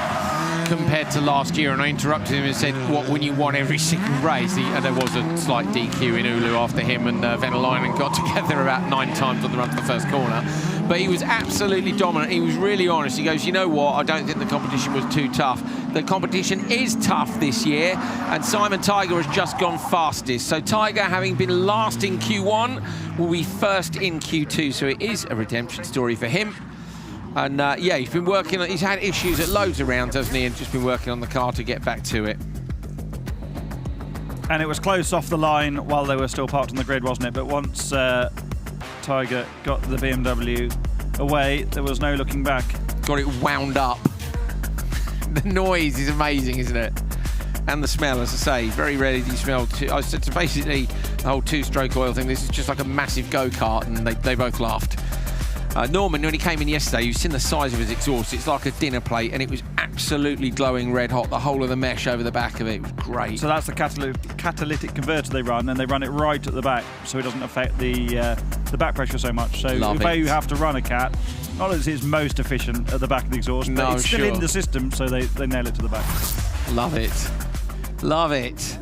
compared to last year, and I interrupted him and said, what, when you won every single race? And there was a slight DQ in Oulu after him and Venäläinen got together about 9 times on the run to the first corner. But he was absolutely dominant. He was really honest. He goes, you know what, I don't think the competition was too tough. The competition is tough this year, and Simon Tiger has just gone fastest. So Tiger, having been last in Q1, will be first in Q2. So it is a redemption story for him. And yeah, he's been working on, he's had issues at loads of rounds, hasn't he, and just been working on the car to get back to it. And it was close off the line while they were still parked on the grid, wasn't it? But once Tiger got the BMW away, there was no looking back. Got it wound up. The noise is amazing, isn't it? And the smell, as I say, very rarely do you smell. I said, so basically, the whole 2-stroke oil thing, this is just like a massive go-kart, and they both laughed. Norman, when he came in yesterday, you've seen the size of his exhaust. It's like a dinner plate, and it was absolutely glowing red hot. The whole of the mesh over the back of it was great. So that's the catalytic converter they run, and they run it right at the back, so it doesn't affect the back pressure so much. So if you have to run a cat, not as it's most efficient at the back of the exhaust, but it's still in the system, so they nail it to the back. Love it. Love it.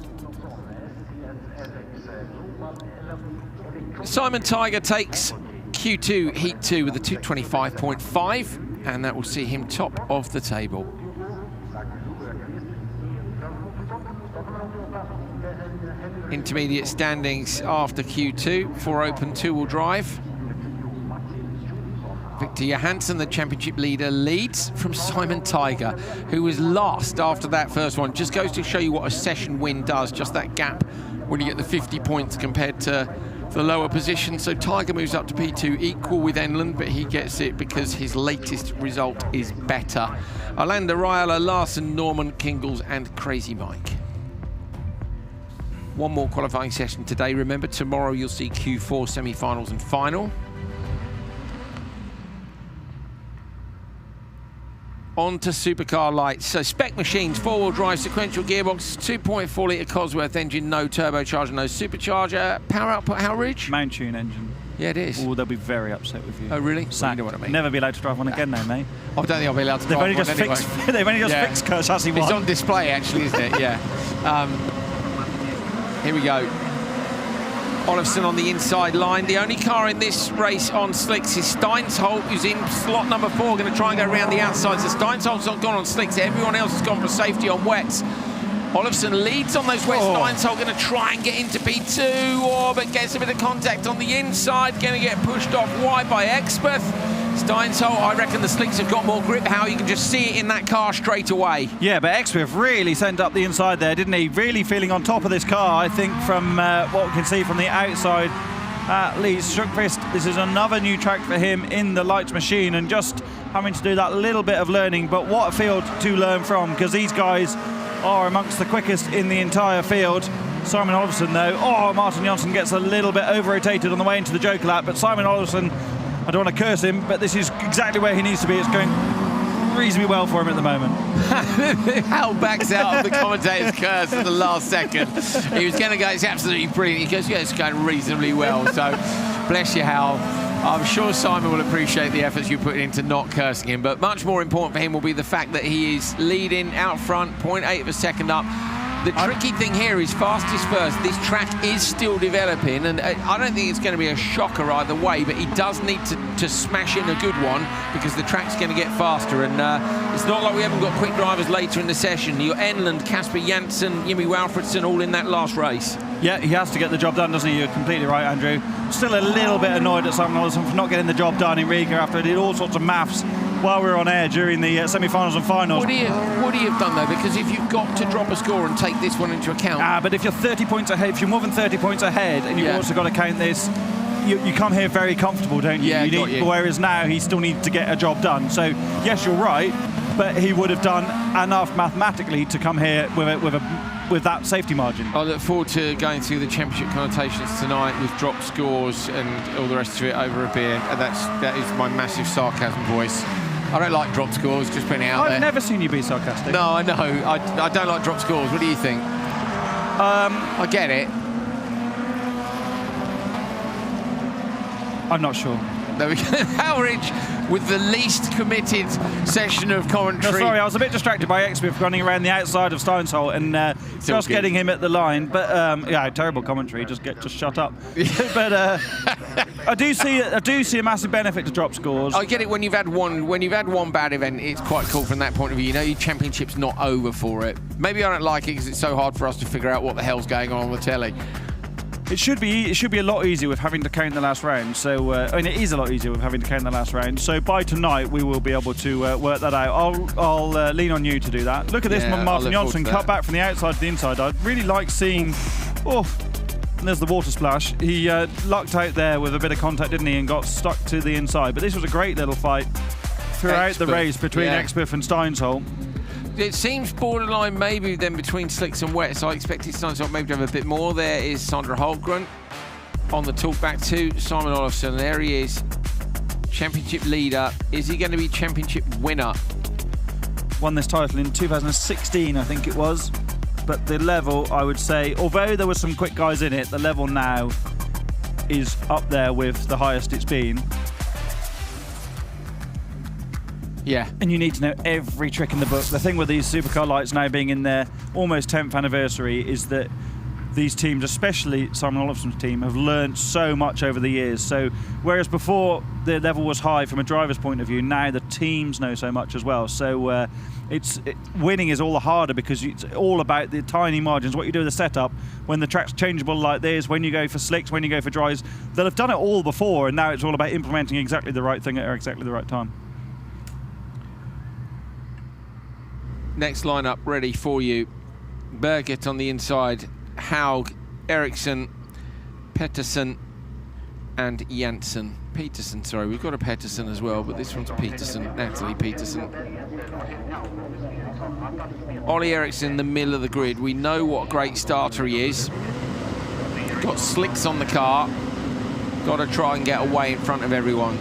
Simon Tiger takes Q2 Heat 2 with a 225.5, and that will see him top of the table. Intermediate standings after Q2 for open 2-wheel drive. Victor Johansson, the championship leader, leads from Simon Tiger, who was last after that first one. Just goes to show you what a session win does, just that gap when you get the 50 points compared to the lower position. So Tiger moves up to P2, equal with Enlund, but he gets it because his latest result is better. Alander, Ryler, Larson, Norman, Kingles, and Crazy Mike. One more qualifying session today. Remember, tomorrow you'll see Q4 semi-finals and final. On to Supercar lights. So spec machines, 4-wheel drive, sequential gearbox, 2.4 litre Cosworth engine, no turbocharger, no supercharger. Power output, how, Ridge? Mount tune engine. Yeah, it is. Oh, they'll be very upset with you. Oh, really? Sacked. You know what I mean. Never be allowed to drive one again now, mate. I don't think I'll be allowed to drive one anyway. They've only just fixed chassis one. It's on display, actually, isn't it? Yeah. Here we go. Olofsson on the inside line. The only car in this race on slicks is Steinsholt, who's in slot number 4, going to try and go around the outside. So Steinsholt's not gone on slicks. Everyone else has gone for safety on wets. Olofsson leads on those wets. Steinsholt going to try and get into P2, but gets a bit of contact on the inside. Going to get pushed off wide by Expert. Steinsholt, I reckon the slicks have got more grip. How you can just see it in that car straight away. Yeah, but Expert really sent up the inside there, didn't he? Really feeling on top of this car, I think, from what we can see from the outside. Lee Schuckvist, this is another new track for him in the lights machine, and just having to do that little bit of learning. But what a field to learn from, because these guys are amongst the quickest in the entire field. Simon Olofsson, though. Oh, Martin Jonsson gets a little bit over-rotated on the way into the Joker lap, but Simon Olofsson, I don't want to curse him, but this is exactly where he needs to be. It's going reasonably well for him at the moment. Hal backs out of the commentator's curse at the last second. He was going to go, it's absolutely brilliant. He goes, yeah, it's going reasonably well. So, bless you, Hal. I'm sure Simon will appreciate the efforts you put into not cursing him, but much more important for him will be the fact that he is leading out front, 0.8 of a second up. The tricky thing here is fastest first. This track is still developing, and I don't think it's going to be a shocker either way, but he does need to smash in a good one because the track's going to get faster, and it's not like we haven't got quick drivers later in the session. You've got Enland, Casper Janssen, Jimmy Walfridsson all in that last race. Yeah, he has to get the job done, doesn't he? You're completely right, Andrew. Still a little bit annoyed at Simon Olofsson for not getting the job done in Riga after he did all sorts of maths while we were on air during the semi-finals and finals. Would he have done, though? Because if you've got to drop a score and take this one into account... but if you're 30 points ahead, if you're more than 30 points ahead, and you've also got to count this, you come here very comfortable, don't you? Yeah, whereas now he still needs to get a job done. So, yes, you're right, but he would have done enough mathematically to come here with that safety margin. I look forward to going through the championship connotations tonight with drop scores and all the rest of it over a beer. And that is my massive sarcasm voice. I don't like drop scores, just putting it out there. I've never seen you be sarcastic. No, I know. I don't like drop scores. What do you think? I get it. I'm not sure. There we go. Howridge with the least committed session of commentary. No, sorry, I was a bit distracted by Exmouth running around the outside of Steinsholt and just getting him at the line. But yeah, terrible commentary. Just shut up. But I do see a massive benefit to drop scores. I get it when you've had one bad event. It's quite cool from that point of view. You know, your championship's not over for it. Maybe I don't like it because it's so hard for us to figure out what the hell's going on the telly. It should be a lot easier with having to count the last round. So it is a lot easier with having to count the last round. So by tonight we will be able to work that out. I'll lean on you to do that. Look at this, Martin Jonsson cut back from the outside to the inside. I'd really like seeing. Oh, and there's the water splash. He lucked out there with a bit of contact, didn't he, and got stuck to the inside. But this was a great little fight throughout the race between Exmouth and Steinsholt. It seems borderline maybe then between slicks and wets. I expected Steinsholt maybe to have a bit more. There is Sandra Holmgren on the talkback to Simon Olofsson. There he is, championship leader. Is he going to be championship winner? Won this title in 2016, I think it was. But the level, I would say, although there were some quick guys in it, the level now is up there with the highest it's been. Yeah. And you need to know every trick in the book. The thing with these Supercar lights now being in their almost 10th anniversary is that these teams, especially Simon Olofsson's team, have learned so much over the years. So whereas before the level was high from a driver's point of view, now the teams know so much as well. So winning is all the harder because it's all about the tiny margins, what you do with the setup, when the track's changeable like this, when you go for slicks, when you go for dries. They'll have done it all before, and now it's all about implementing exactly the right thing at exactly the right time. Next lineup ready for you. Birgit on the inside, Haug, Eriksson, Pettersson and Janssen. Peterson, sorry, we've got a Pettersson as well, but this one's Peterson, Natalie Peterson. Ollie Eriksson in the middle of the grid. We know what a great starter he is. Got slicks on the car. Got to try and get away in front of everyone.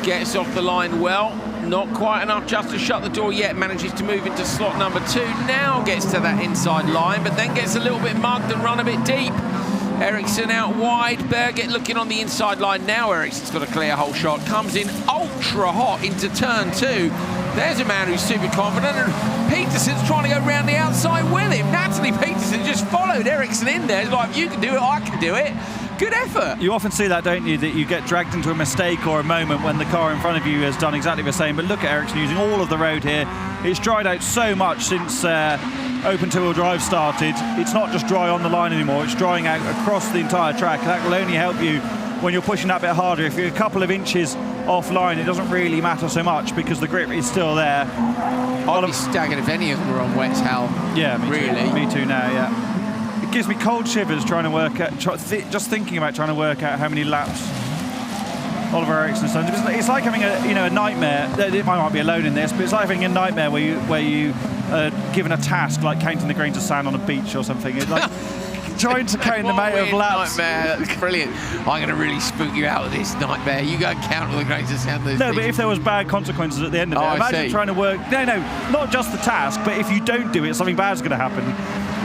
Gets off the line well. Not quite enough just to shut the door yet. Manages to move into slot number 2. Now gets to that inside line, but then gets a little bit mugged and run a bit deep. Eriksson out wide. Birgit looking on the inside line now. Eriksson's got a clear hole shot. Comes in ultra hot into turn 2. There's a man who's super confident, and Peterson's trying to go round the outside with him. Natalie Peterson just followed Eriksson in there. It's like, if you can do it, I can do it. Good effort. You often see that, don't you, that you get dragged into a mistake or a moment when the car in front of you has done exactly the same. But look at Eriksson using all of the road here. It's dried out so much since open two-wheel drive started. It's not just dry on the line anymore, it's drying out across the entire track. That will only help you when you're pushing that bit harder. If you're a couple of inches offline, it doesn't really matter so much because the grip is still there. I'd be staggered if any of them were on wets, Hal. Yeah, me really. Too. Me too now, yeah. It gives me cold shivers trying to work out, just thinking about trying to work out how many laps Oliver Eriksson's done. It's like having a nightmare. I might be alone in this, but it's like having a nightmare where you given a task like counting the grains of sand on a beach or something. It's like trying to count the amount of laps. Nightmare. That's brilliant. I'm going to really spook you out of this nightmare. You go and count all the grains of sand. No, but if there was bad consequences at the end of it, imagine trying to work. No, not just the task, but if you don't do it, something bad's going to happen.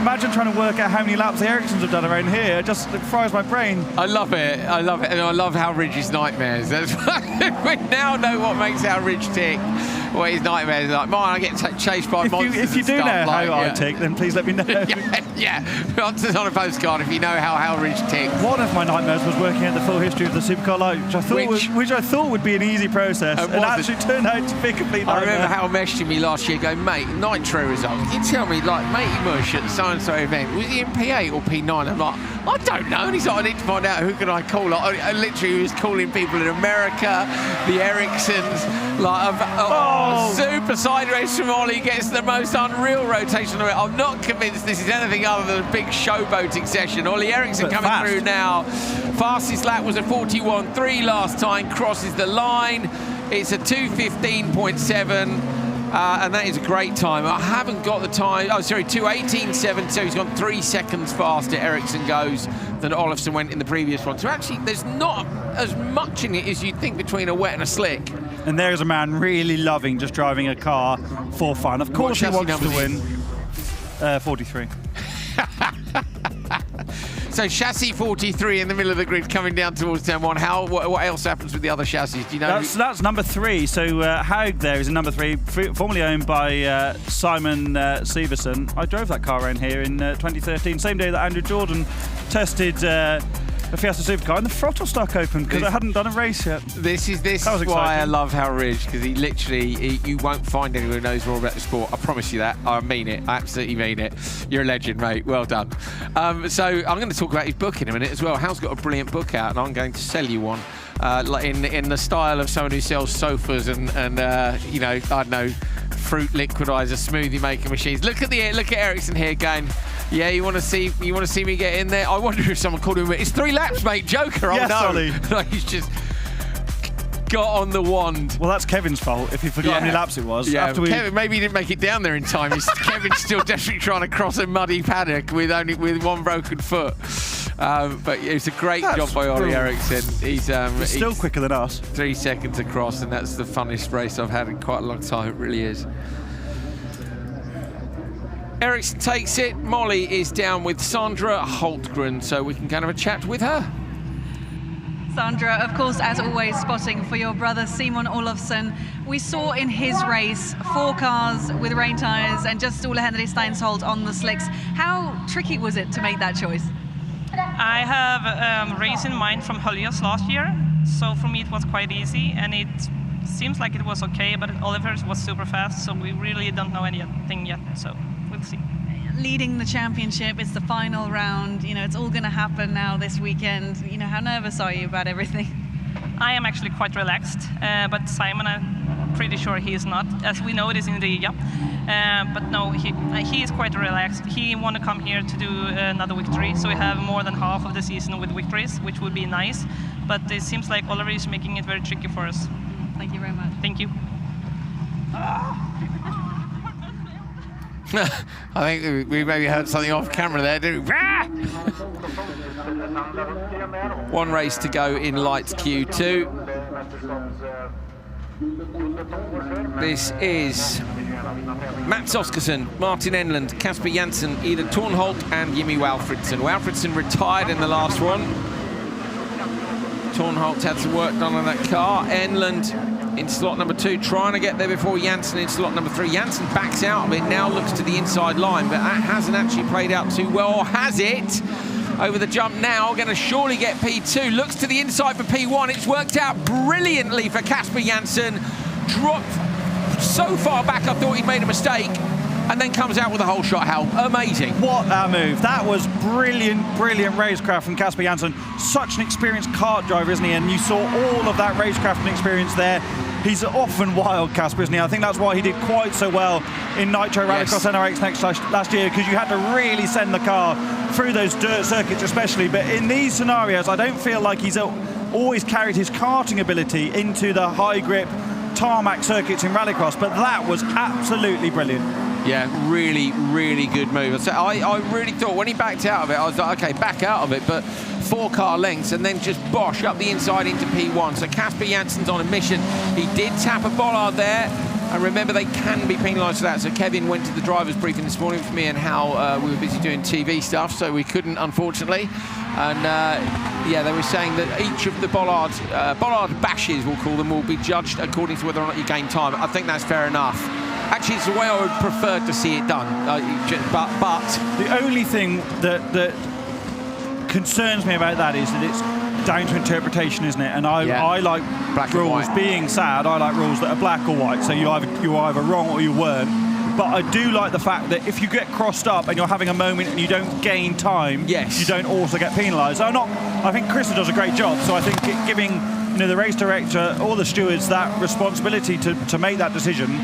Imagine trying to work out how many laps the Ericssons have done around here. It just fries my brain. I love it. I love it. And I love Hal Ridge's nightmares. That's we now know what makes Hal Ridge tick. What his nightmares are like. Mine, I get chased by monsters. If you do know how I tick, then please let me know. yeah. Answers on a postcard if you know how Hal Ridge ticks. One of my nightmares was working out the full history of the Supercar Light, which I thought would be an easy process, and actually turned out to be a complete nightmare. I remember Hal messaging me last year going, mate, Nitro results. Can you tell me, like, matey Mush at so-and-so event, was he in P8 or P9? I'm like, I don't know. And he's like, I need to find out who can I call. Like, I literally was calling people in America, the Ericssons, like, super side race from Ollie gets the most unreal rotation of it. I'm not convinced this is anything other than a big showboating session. Ollie Ericsson coming through now. Fastest lap was a 41.3 last time, crosses the line. It's a 2:15.7. And that is a great time. I haven't got the time. Oh, sorry, 2:18.7. So he's gone 3 seconds faster, Ericsson goes, than Olofsson went in the previous one. So actually, there's not as much in it as you'd think between a wet and a slick. And there's a man really loving just driving a car for fun. Of course he wants to win. 43. So chassis 43 in the middle of the grid coming down towards turn 1. What else happens with the other chassis? Do you know? That's number 3. So Haug there is in number 3, formerly owned by Simon Severson. I drove that car around here in 2013, same day that Andrew Jordan tested the Fiesta Supercar, and the throttle stock opened because I hadn't done a race yet. This is why I love Hal Ridge, because he literally, you won't find anyone who knows more about the sport. I promise you that. I mean it. I absolutely mean it. You're a legend, mate. Well done. So I'm going to talk about his book in a minute as well. Hal's got a brilliant book out, and I'm going to sell you one. Like in the style of someone who sells sofas and you know, I don't know, fruit liquidizer, smoothie making machines. Look at Ericsson here going, yeah, you want to see me get in there? I wonder if someone called him. It's 3 laps, mate. Joker. Yes, oh no. Ollie. Like, he's just got on the wand. Well, that's Kevin's fault if he forgot how many laps it was. Yeah, Kevin, maybe he didn't make it down there in time. Kevin's still desperately trying to cross a muddy paddock with one broken foot. But it's a great job by Ollie Ericsson. He's still quicker than us. 3 seconds across, and that's the funnest race I've had in quite a long time. It really is. Ericsson takes it. Molly is down with Sandra Holtgren, so we can kind of have a chat with her. Sandra, of course, as always, spotting for your brother Simon Olofsson. We saw in his race 4 cars with rain tyres and just Ole Henry Steinsholt on the slicks. How tricky was it to make that choice? I have a race in mind from Höljes last year, so for me it was quite easy, and it seems like it was okay, but Oliver's was super fast, so we really don't know anything yet, so we'll see. Leading the championship, it's the final round, you know, it's all going to happen now this weekend. You know, how nervous are you about everything? I am actually quite relaxed, but Simon, I'm pretty sure he is not, as we know it is in the but no, he is quite relaxed. He want to come here to do another victory, so we have more than half of the season with victories, which would be nice, but it seems like Oliver is making it very tricky for us. Thank you very much. Thank you. I think we maybe heard something off camera there, didn't we? One race to go in Lights Q2. This is Mats Oskarsson, Martin Enlund, Kasper Janssen, Ida Tornholt and Jimmy Walfridsson. Walfridsson retired in the last one. Tornholt had some work done on that car. Enlund in slot number 2, trying to get there before Janssen in slot number 3. Janssen backs out of it, now looks to the inside line, but that hasn't actually played out too well, or has it? Over the jump now, going to surely get P2. Looks to the inside for P1. It's worked out brilliantly for Kasper Janssen. Dropped so far back, I thought he'd made a mistake, and then comes out with a whole shot. How amazing. What a move. That was brilliant, brilliant racecraft from Kasper Janssen. Such an experienced kart driver, isn't he? And you saw all of that racecraft and experience there. He's often wild, Kasper, isn't he? I think that's why he did quite so well in Nitro Rallycross NRX next last year, because you had to really send the car through those dirt circuits especially. But in these scenarios, I don't feel like he's always carried his karting ability into the high grip tarmac circuits in Rallycross, but that was absolutely brilliant. Yeah, really, really good move. So I really thought when he backed out of it, I was like, okay, back out of it, but 4 car lengths and then just bosh up the inside into P1. So Casper Janssen's on a mission. He did tap a bollard there. And remember, they can be penalised for that. So Kevin went to the driver's briefing this morning for me and Hal. We were busy doing TV stuff, so we couldn't, unfortunately. And yeah, they were saying that each of the bollard bashes, we'll call them, will be judged according to whether or not you gain time. I think that's fair enough. Actually, it's the way I would prefer to see it done. But the only thing that concerns me about that is that it's down to interpretation, isn't it? And I like black rules. Being sad, I like rules that are black or white. So you're either wrong or you weren't. But I do like the fact that if you get crossed up and you're having a moment and you don't gain time, you don't also get penalised. I think Krista does a great job. So I think giving the race director or the stewards that responsibility to make that decision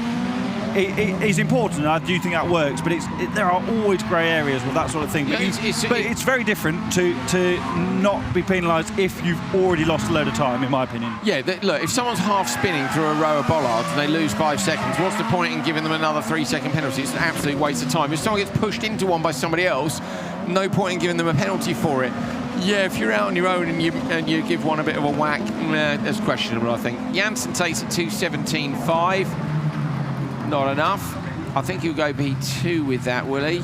is important. I do think that works, but there are always grey areas with that sort of thing. But, it's very different to not be penalised if you've already lost a load of time, in my opinion. Yeah, look, if someone's half spinning through a row of bollards and they lose 5 seconds, what's the point in giving them another 3-second penalty? It's an absolute waste of time. If someone gets pushed into one by somebody else, no point in giving them a penalty for it. Yeah, if you're out on your own and you give one a bit of a whack, that's questionable, I think. Janssen takes it 2:17.5. Not enough. I think he'll go P2 with that, will he?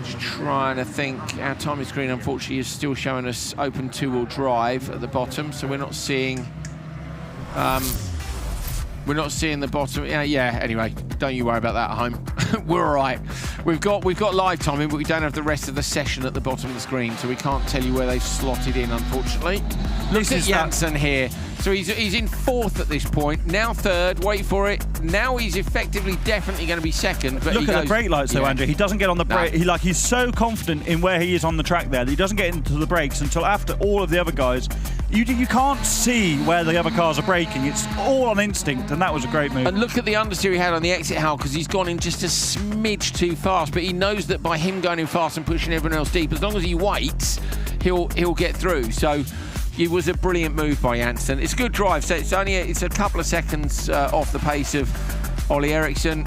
Just trying to think. Our timing screen, unfortunately, is still showing us open 2-wheel drive at the bottom, so we're not seeing. We're not seeing the bottom. Yeah. Anyway, don't you worry about that at home. We're all right. We've got live timing, but we don't have the rest of the session at the bottom of the screen, so we can't tell you where they've slotted in, unfortunately. Look at Janssen here. So he's in 4th at this point, now 3rd, wait for it. Now he's effectively definitely going to be 2nd. But look at the brake lights though, Andrew. He doesn't get on the brake. He's so confident in where he is on the track there that he doesn't get into the brakes until after all of the other guys. You can't see where the other cars are braking. It's all on instinct, and that was a great move. And look at the understeer he had on the exit, Hal, because he's gone in just a smidge too fast. But he knows that by him going in fast and pushing everyone else deep, as long as he waits, he'll get through. So it was a brilliant move by Janssen. It's a good drive, so it's a couple of seconds off the pace of Ollie Eriksson.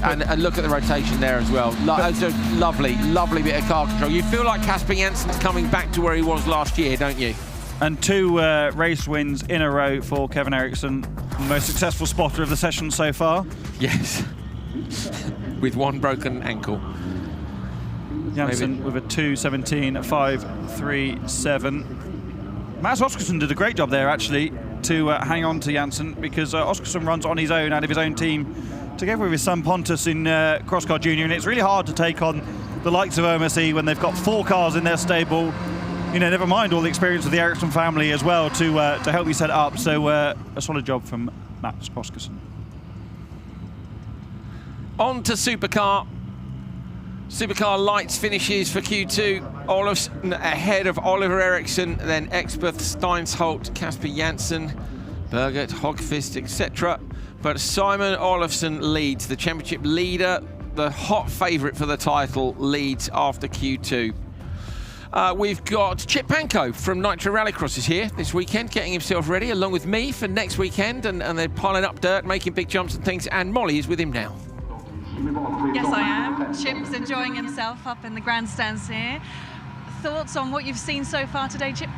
And look at the rotation there as well. It's a lovely, lovely bit of car control. You feel like Casper Janssen's coming back to where he was last year, don't you? And 2 race wins in a row for Kevin Eriksson. Most successful spotter of the session so far. Yes. With 1 broken ankle. Janssen with a 2:17.537. Mats Oskarsson did a great job there, actually, to hang on to Janssen, because Oskarsson runs on his own, out of his own team, together with his son Pontus in Crosscar Junior, and it's really hard to take on the likes of OMSE when they've got 4 cars in their stable. Never mind all the experience of the Eriksson family as well to help you set it up. So a solid job from Mats Oskarsson. On to Supercar. Supercar lights finishes for Q2. Olofsson ahead of Oliver Eriksson, then Expeth, Steinsholt, Casper Janssen, Bergert, Hogfist, etc. But Simon Olofsson leads, the championship leader, the hot favourite for the title, leads after Q2. We've got Chip Pankow from Nitro Rallycross is here this weekend, getting himself ready along with me for next weekend, and they're piling up dirt, making big jumps and things, and Molly is with him now. Yes, I am. Chip's enjoying himself up in the grandstands here. Thoughts on what you've seen so far today, Chip?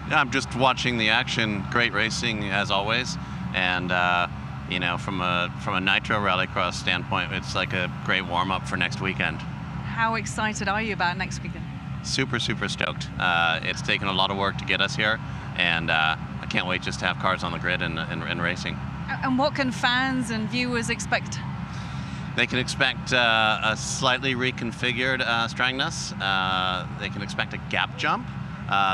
Yeah, I'm just watching the action. Great racing as always, and from a Nitro Rallycross standpoint, it's like a great warm-up for next weekend. How excited are you about next weekend? Super stoked. It's taken a lot of work to get us here, and I can't wait just to have cars on the grid and racing. And what can fans and viewers expect? They can expect a slightly reconfigured Strängnäs. They can expect a gap jump.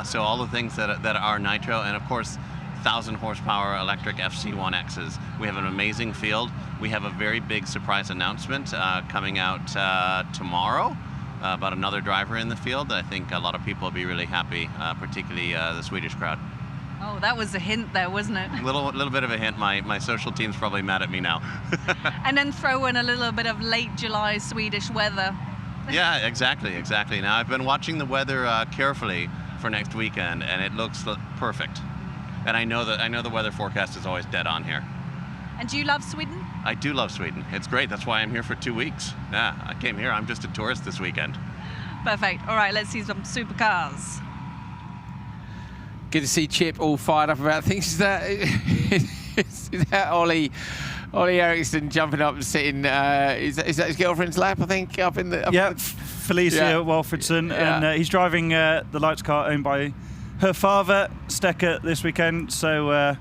So all the things that are Nitro, and of course 1,000 horsepower electric FC1Xs. We have an amazing field. We have a very big surprise announcement coming out tomorrow about another driver in the field. I think a lot of people will be really happy, particularly the Swedish crowd. Oh, that was a hint there, wasn't it? A little bit of a hint. My social team's probably mad at me now. And then throw in a little bit of late July Swedish weather. Yeah, exactly. Now, I've been watching the weather carefully for next weekend, and it looks perfect. And I know the weather forecast is always dead on here. And do you love Sweden? I do love Sweden. It's great. That's why I'm here for 2 weeks. Yeah, I came here. I'm just a tourist this weekend. Perfect. All right, let's see some supercars. Good to see Chip all fired up about things. Is that Ollie Eriksson jumping up and sitting? Is that his girlfriend's lap? I think up in the. Felicia Walfridson, and he's driving the lights car owned by her father, Stecker, this weekend. So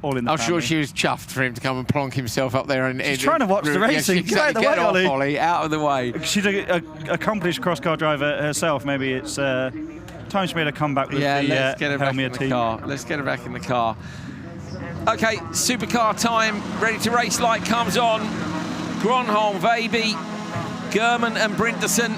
all in the I'm family. sure she was chuffed for him to come and plonk himself up there. She's trying to watch the racing. Get out of the way, off, Ollie. Out of the way. She's an accomplished cross-car driver herself. Maybe it's time she made a comeback with the let's get her back in Helmia the team. car. Let's get her back in the car. Okay, supercar time. Ready to race light comes on. Gronholm, Veiby, German and Brindersen.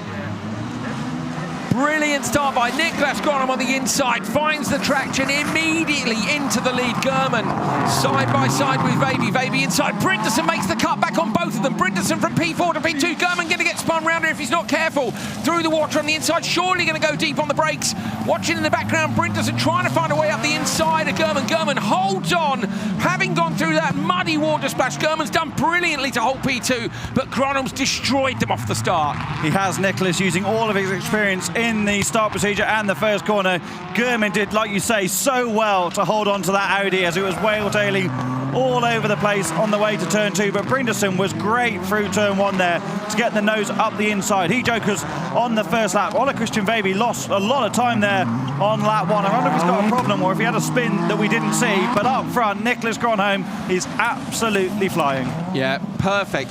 Brilliant start by Niklas Gronholm on the inside, finds the traction immediately into the lead. German side by side with Veiby. Veiby inside. Brindersen makes the cut back on both of them. Brindersen from P4 to P2. German going to get spun round here if he's not careful. Through the water on the inside, surely going to go deep on the brakes. Watching in the background, Brindersen trying to find a way up the inside of German. German holds on, having gone through that muddy water splash. German's done brilliantly to hold P2, but Gronholm's destroyed them off the start. He has, Niklas, using all of his experience in the start procedure and the first corner. German did, like you say, so well to hold on to that Audi as it was whale-tailing all over the place on the way to turn 2, but Brindersen was great through turn 1 there to get the nose up the inside. He jokers on the first lap. Ole Christian Veiby lost a lot of time there on lap 1. I wonder if he's got a problem or if he had a spin that we didn't see, but up front, Niklas Gronholm is absolutely flying. Yeah, perfect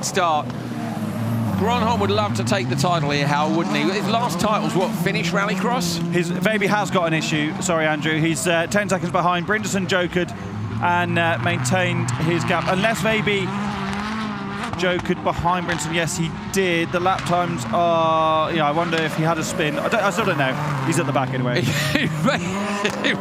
start. Gronholm would love to take the title here, Hal, wouldn't he? His last title's what, Finnish Rallycross? Veiby has got an issue, sorry Andrew. He's 10 seconds behind. Brindersen jokered and maintained his gap. Unless Veiby jokered behind Brindersen, yes he did. The lap times are, I wonder if he had a spin. I still don't know. He's at the back anyway.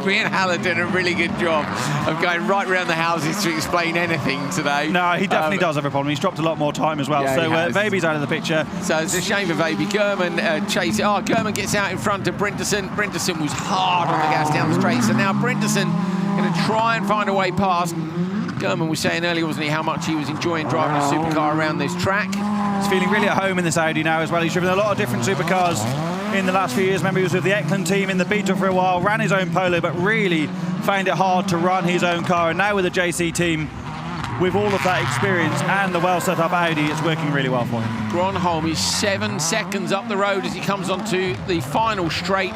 Me and Hal have done a really good job of going right around the houses to explain anything today. No, he definitely does have a problem. He's dropped a lot more time as well. Yeah, so Veiby's out of the picture. So it's a shame for Veiby. German chasing. German gets out in front of Brindersen. Brindersen was hard on the gas down the straight. So now Brindersen going to try and find a way past. German was saying earlier, wasn't he, how much he was enjoying driving a supercar around this track. He's feeling really at home in this Audi now as well. He's driven a lot of different supercars in the last few years. Remember, he was with the Eklund team in the Beta for a while, ran his own Polo, but really found it hard to run his own car. And now with the JC team, with all of that experience and the well set up Audi, it's working really well for him. Gronholm is 7 seconds up the road as he comes onto the final straight.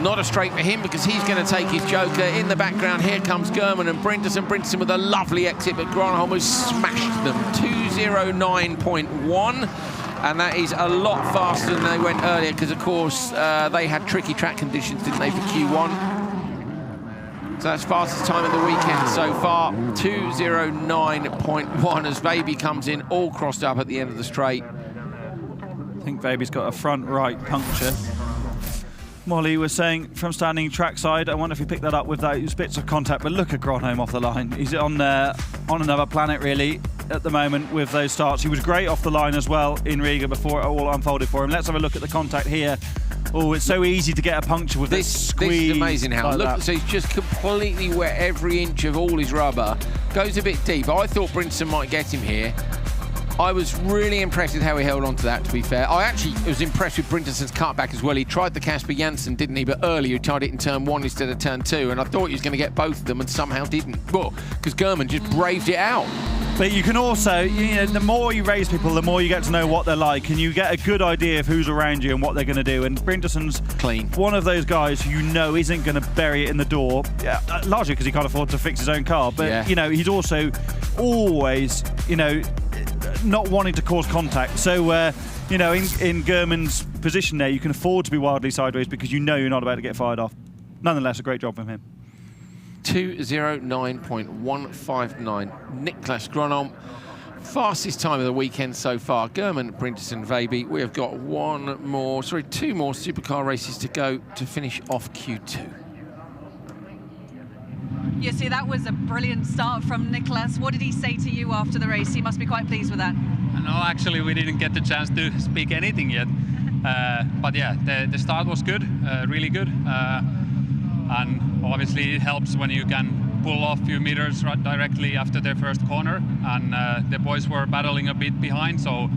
Not a straight for him because he's going to take his joker. In the background, here comes German and Brindersen. Brindersen with a lovely exit, but Gronholm has smashed them. 2:09.1. And that is a lot faster than they went earlier because, of course, they had tricky track conditions, didn't they, for Q1? So that's fastest time of the weekend so far. 2:09.1 as Veiby comes in all crossed up at the end of the straight. I think Veiby's got a front right puncture. Molly was saying from standing trackside, I wonder if he picked that up with those bits of contact, but look at Gronholm off the line. He's on another planet, really, at the moment with those starts. He was great off the line as well in Riga before it all unfolded for him. Let's have a look at the contact here. Oh, it's so easy to get a puncture with this squeeze. This is amazing how, like look, so he's just completely wet every inch of all his rubber. Goes a bit deep. I thought Brindersen might get him here. I was really impressed with how he held on to that, to be fair. I actually was impressed with Brindersen's cutback as well. He tried the Casper Janssen, didn't he? But earlier he tried it in turn 1 instead of turn 2, and I thought he was going to get both of them and somehow didn't. Well, because German just braved it out. But you can also, the more you race people, the more you get to know what they're like, and you get a good idea of who's around you and what they're going to do. And Brindersen's clean. One of those guys who isn't going to bury it in the door, largely because he can't afford to fix his own car. But, he's also always, not wanting to cause contact. So, in German's position there, you can afford to be wildly sideways because you're not about to get fired off. Nonetheless, a great job from him. 2:09.159. Niklas Gronholm, fastest time of the weekend so far. German, Brindersen, Veiby. We have got two more supercar races to go to finish off Q2. You see, that was a brilliant start from Niklas. What did he say to you after the race? He must be quite pleased with that. No, actually, we didn't get the chance to speak anything yet. But yeah, the start was good, really good. And obviously it helps when you can pull off a few meters right directly after their first corner, and the boys were battling a bit behind, so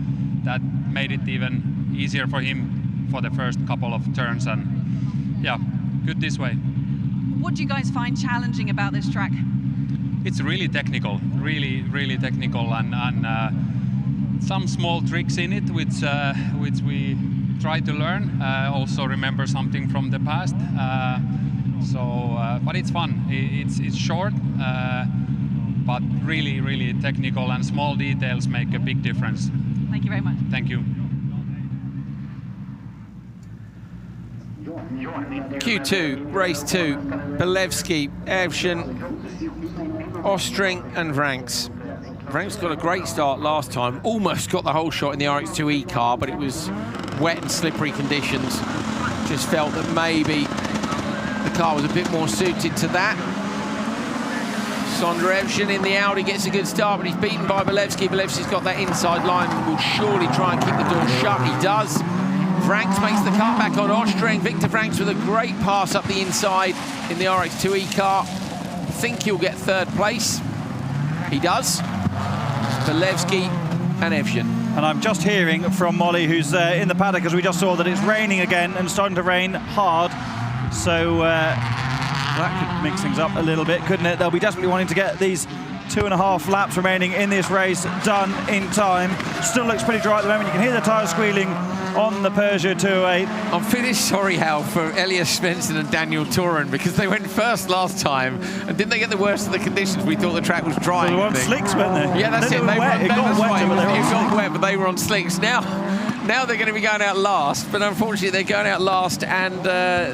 that made it even easier for him for the first couple of turns, and yeah, good this way. What do you guys find challenging about this track? It's really technical, really technical, and some small tricks in it, which we try to learn. Also remember something from the past. But it's fun. It's short, but really technical, and small details make a big difference. Thank you very much. Thank you. Q2, race 2, Belevsky, Evjen, Ostring and Vranks. Vranks got a great start last time, almost got the whole shot in the RX2E car, but it was wet and slippery conditions. Just felt that maybe the car was a bit more suited to that. Sondre Evjen in the Audi gets a good start, but he's beaten by Belevsky. Belevsky's got that inside line, will surely try and keep the door shut. He does. Vranks makes the cut back on Ostring. Victor Vranks with a great pass up the inside in the RX2E car. I think he'll get third place. He does. Belevsky and Evjen. And I'm just hearing from Molly, who's in the paddock, as we just saw, that it's raining again and starting to rain hard. So that could mix things up a little bit, couldn't it? They'll be desperately wanting to get these 2.5 laps remaining in this race done in time. Still looks pretty dry at the moment. You can hear the tyres squealing on the Peugeot 208. I'm finished sorry, Hal, for Elias Svensson and Daniel Toren, because they went first last time, and didn't they get the worst of the conditions? We thought the track was dry. Well, they were on slicks, weren't they? Yeah, that's it. They wet. It got wet, but they were on slicks. Now they're going to be going out last, but unfortunately they're going out last, and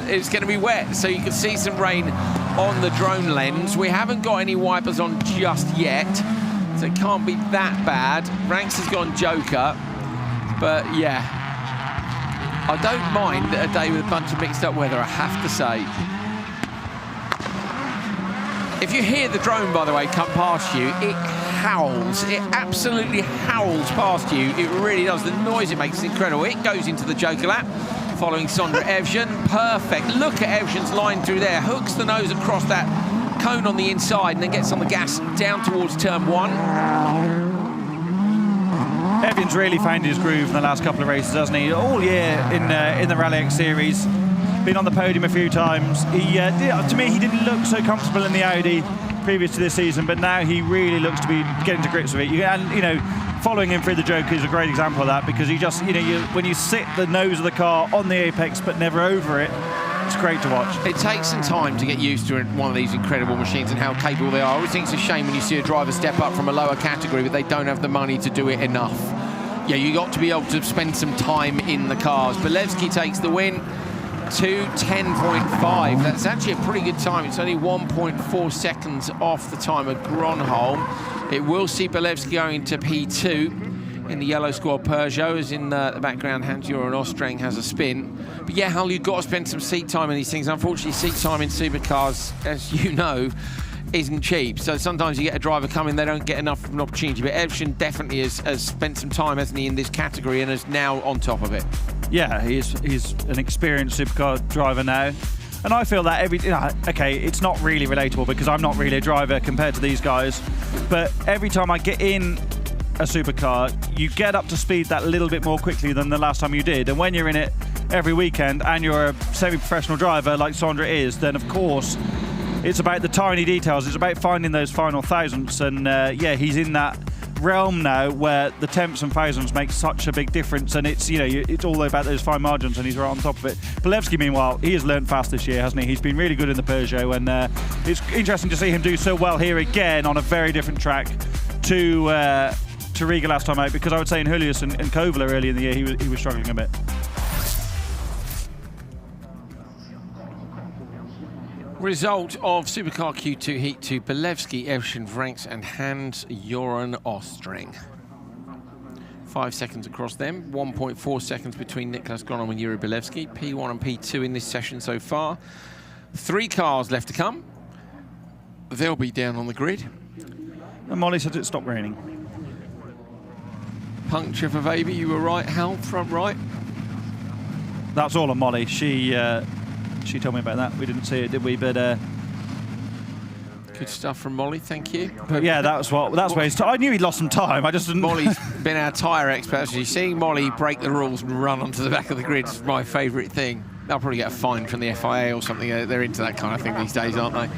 it's going to be wet. So you can see some rain on the drone lens. We haven't got any wipers on just yet, so it can't be that bad. Ranks has gone Joker, but yeah, I don't mind a day with a bunch of mixed up weather, I have to say. If you hear the drone, by the way, come past you, it howls. It absolutely howls past you. It really does. The noise it makes is incredible. It goes into the Joker lap, following Sondre Evjen. Perfect. Look at Evjen's line through there. Hooks the nose across that cone on the inside and then gets on the gas down towards turn 1. Evjen's really found his groove in the last couple of races, hasn't he? All year in the Rallyx series. Been on the podium a few times. To me, he didn't look so comfortable in the Audi previous to this season, but now he really looks to be getting to grips with it. And following him through the Joker is a great example of that, because he just, when you sit the nose of the car on the apex but never over it, it's great to watch. It takes some time to get used to one of these incredible machines and how capable they are. I always think it's a shame when you see a driver step up from a lower category, but they don't have the money to do it enough. Yeah, you got to be able to spend some time in the cars. Belevsky takes the win. 2:10.5. That's actually a pretty good time. It's only 1.4 seconds off the time of Gronholm. It will see Belevsky going to P2 in the yellow squad Peugeot, as in the background Hans-Joran Ostreng has a spin. But yeah, Hal, you've got to spend some seat time in these things. Unfortunately, seat time in supercars, as you know, isn't cheap. So sometimes you get a driver coming, they don't get enough of an opportunity. But Evjen definitely has spent some time, hasn't he, in this category, and is now on top of it. Yeah, he's an experienced supercar driver now. And I feel that okay, it's not really relatable because I'm not really a driver compared to these guys. But every time I get in a supercar, you get up to speed that little bit more quickly than the last time you did. And when you're in it every weekend and you're a semi-professional driver like Sondre is, then of course it's about the tiny details. It's about finding those final thousandths. And yeah, he's in that realm now where the tenths and thousandths make such a big difference, and it's it's all about those fine margins, and he's right on top of it. Belevsky, meanwhile, he has learned fast this year, hasn't he? He's been really good in the Peugeot, and it's interesting to see him do so well here again on a very different track to Riga last time out, because I would say in Julius and Kovler early in the year he was struggling a bit. Result of Supercar Q2 Heat 2, Belevsky, Evjen Vranks and Hans-Joran Ostreng. 5 seconds across them, 1.4 seconds between Niklas Gronholm and Yuri Belevsky. P1 and P2 in this session so far. 3 cars left to come. They'll be down on the grid. And Molly said it stopped raining. Puncture for Baby, you were right, Hal, front right. That's all on Molly. She told me about that. We didn't see it, did we? But Good stuff from Molly, thank you. But yeah, that's where he's. I knew he'd lost some time. I just didn't. Molly's been our tyre expert. So seeing Molly break the rules and run onto the back of the grid is my favourite thing. They'll probably get a fine from the FIA or something. They're into that kind of thing these days, aren't they?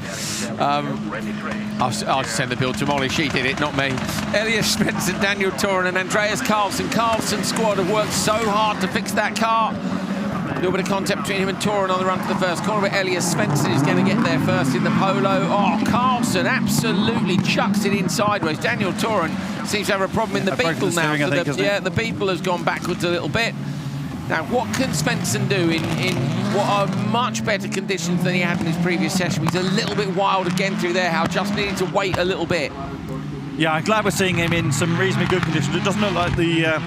I'll send the bill to Molly. She did it, not me. Elias Svensson, Daniel Toren and Andreas Karlsson. Karlsson's squad have worked so hard to fix that car. A little bit of contact between him and Toren on the run to the first corner, but Elias Svensson is going to get there first in the Polo. Oh, Karlsson absolutely chucks it in sideways. Daniel Toren seems to have a problem in the Beetle now. The Beetle has gone backwards a little bit. Now, what can Svensson do in what are much better conditions than he had in his previous session? He's a little bit wild again through there, Hal, just needing to wait a little bit. Yeah, I'm glad we're seeing him in some reasonably good conditions. It doesn't look like the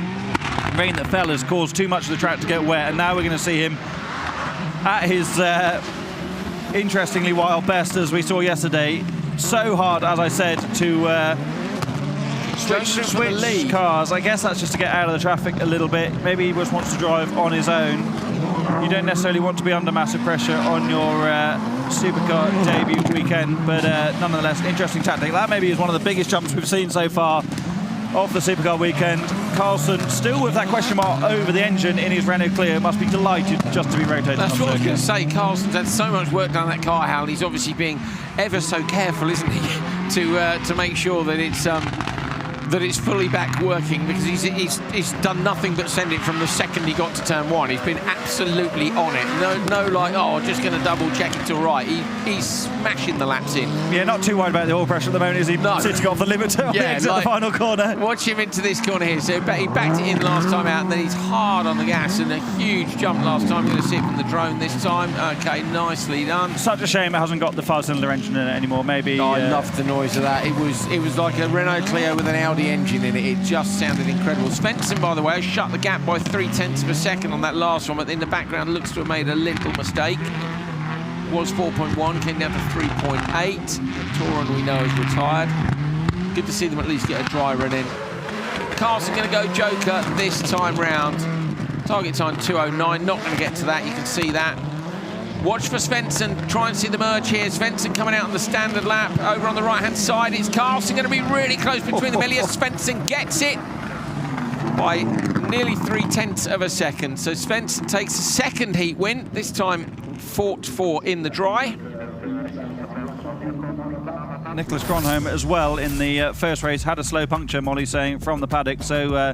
rain that fell has caused too much of the track to get wet, and now we're going to see him at his interestingly wild best, as we saw yesterday. So hard, as I said, to switch cars. I guess that's just to get out of the traffic a little bit. Maybe he just wants to drive on his own. You don't necessarily want to be under massive pressure on your Supercar debut weekend, but nonetheless, interesting tactic. That maybe is one of the biggest jumps we've seen so far of the Supercar weekend. Karlsson, still with that question mark over the engine in his Renault Clio, must be delighted just to be rotated. That's what I was going to say. Karlsson's had so much work done on that car, Hal. He's obviously being ever so careful, isn't he, to make sure that it's fully back working, because he's done nothing but send it from the second he got to turn one. He's been absolutely on it. No like, oh, just going to double check it's all right. He's smashing the laps in. Yeah, not too worried about the oil pressure at the moment, is he? No. Sitting off the limiter on the final corner. Watch him into this corner here. So he backed it in last time out, and then he's hard on the gas, and a huge jump last time. We're going to see it from the drone this time. Okay, nicely done. Such a shame it hasn't got the 5-cylinder engine in it anymore. Maybe. Oh, I loved the noise of that. It was like a Renault Clio with an Audi engine in it. It just sounded incredible. Svensson, by the way, has shut the gap by 0.3 of a second on that last one, but in the background looks to have made a little mistake. Was 4.1, came down to 3.8. Toren, we know, is retired. Good to see them at least get a dry run in. Karlsson going to go Joker this time round. Target time 2:09, not going to get to that, you can see that. Watch for Svensson, try and see the merge here. Svensson coming out on the standard lap. Over on the right-hand side, it's Karlsson going to be really close between them. Elias Svensson gets it by nearly 0.3 of a second. So Svensson takes a second heat win, this time fought for in the dry. Nicholas Gronholm as well in the first race had a slow puncture, Molly saying, from the paddock. So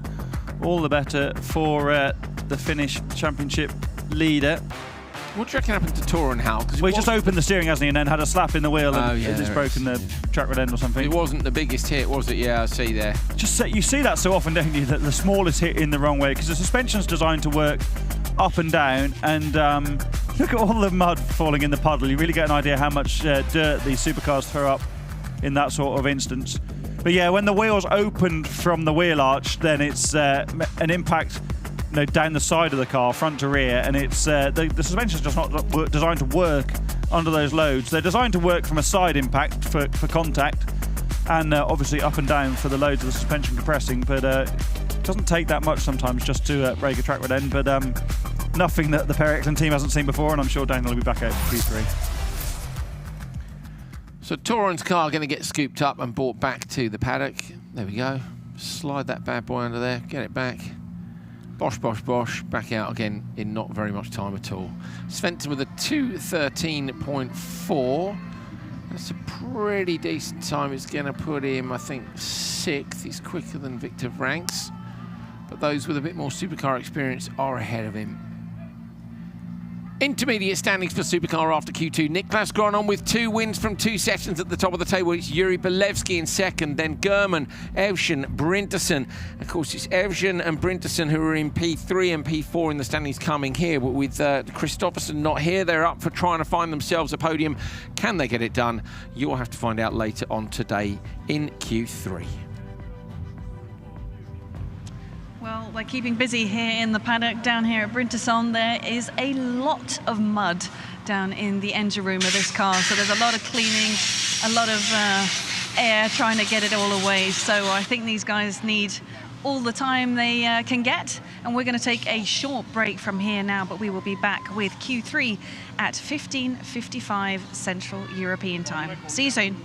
all the better for the Finnish championship leader. What do you reckon happened to Toren, Hal? Well, he just opened the steering, hasn't he, and then had a slap in the wheel and it's broken the track rod end or something. It wasn't the biggest hit, was it? Yeah, I see there. You see that so often, don't you, that the smallest hit in the wrong way, because the suspension's designed to work up and down, and look at all the mud falling in the puddle. You really get an idea how much dirt these supercars throw up in that sort of instance. But yeah, when the wheels opened from the wheel arch, then it's an impact down the side of the car, front to rear, and it's the suspension's just not designed to work under those loads. They're designed to work from a side impact for contact, and obviously up and down for the loads of the suspension compressing, but it doesn't take that much sometimes just to break a track rod end, but nothing that the Per team hasn't seen before, and I'm sure Daniel will be back out for Q3. So Toren's car going to get scooped up and brought back to the paddock. There we go. Slide that bad boy under there, get it back. Bosh, bosh, bosh, back out again in not very much time at all. Svensson with a 2:13.4. That's a pretty decent time. It's going to put him, I think, 6th. He's quicker than Victor Vranckx, but those with a bit more supercar experience are ahead of him. Intermediate standings for Supercar after Q2. Niklas Gronholm with 2 wins from 2 sessions at the top of the table. It's Yuri Belevsky in second, then German, Evgen, Brintersen. Of course, it's Evgen and Brintersen who are in P3 and P4 in the standings coming here. But with Kristoffersson not here, they're up for trying to find themselves a podium. Can they get it done? You'll have to find out later on today in Q3. Well, they're keeping busy here in the paddock. Down here at Brinterson, there is a lot of mud down in the engine room of this car. So there's a lot of cleaning, a lot of air trying to get it all away. So I think these guys need all the time they can get. And we're going to take a short break from here now, but we will be back with Q3 at 15:55 Central European time. See you soon.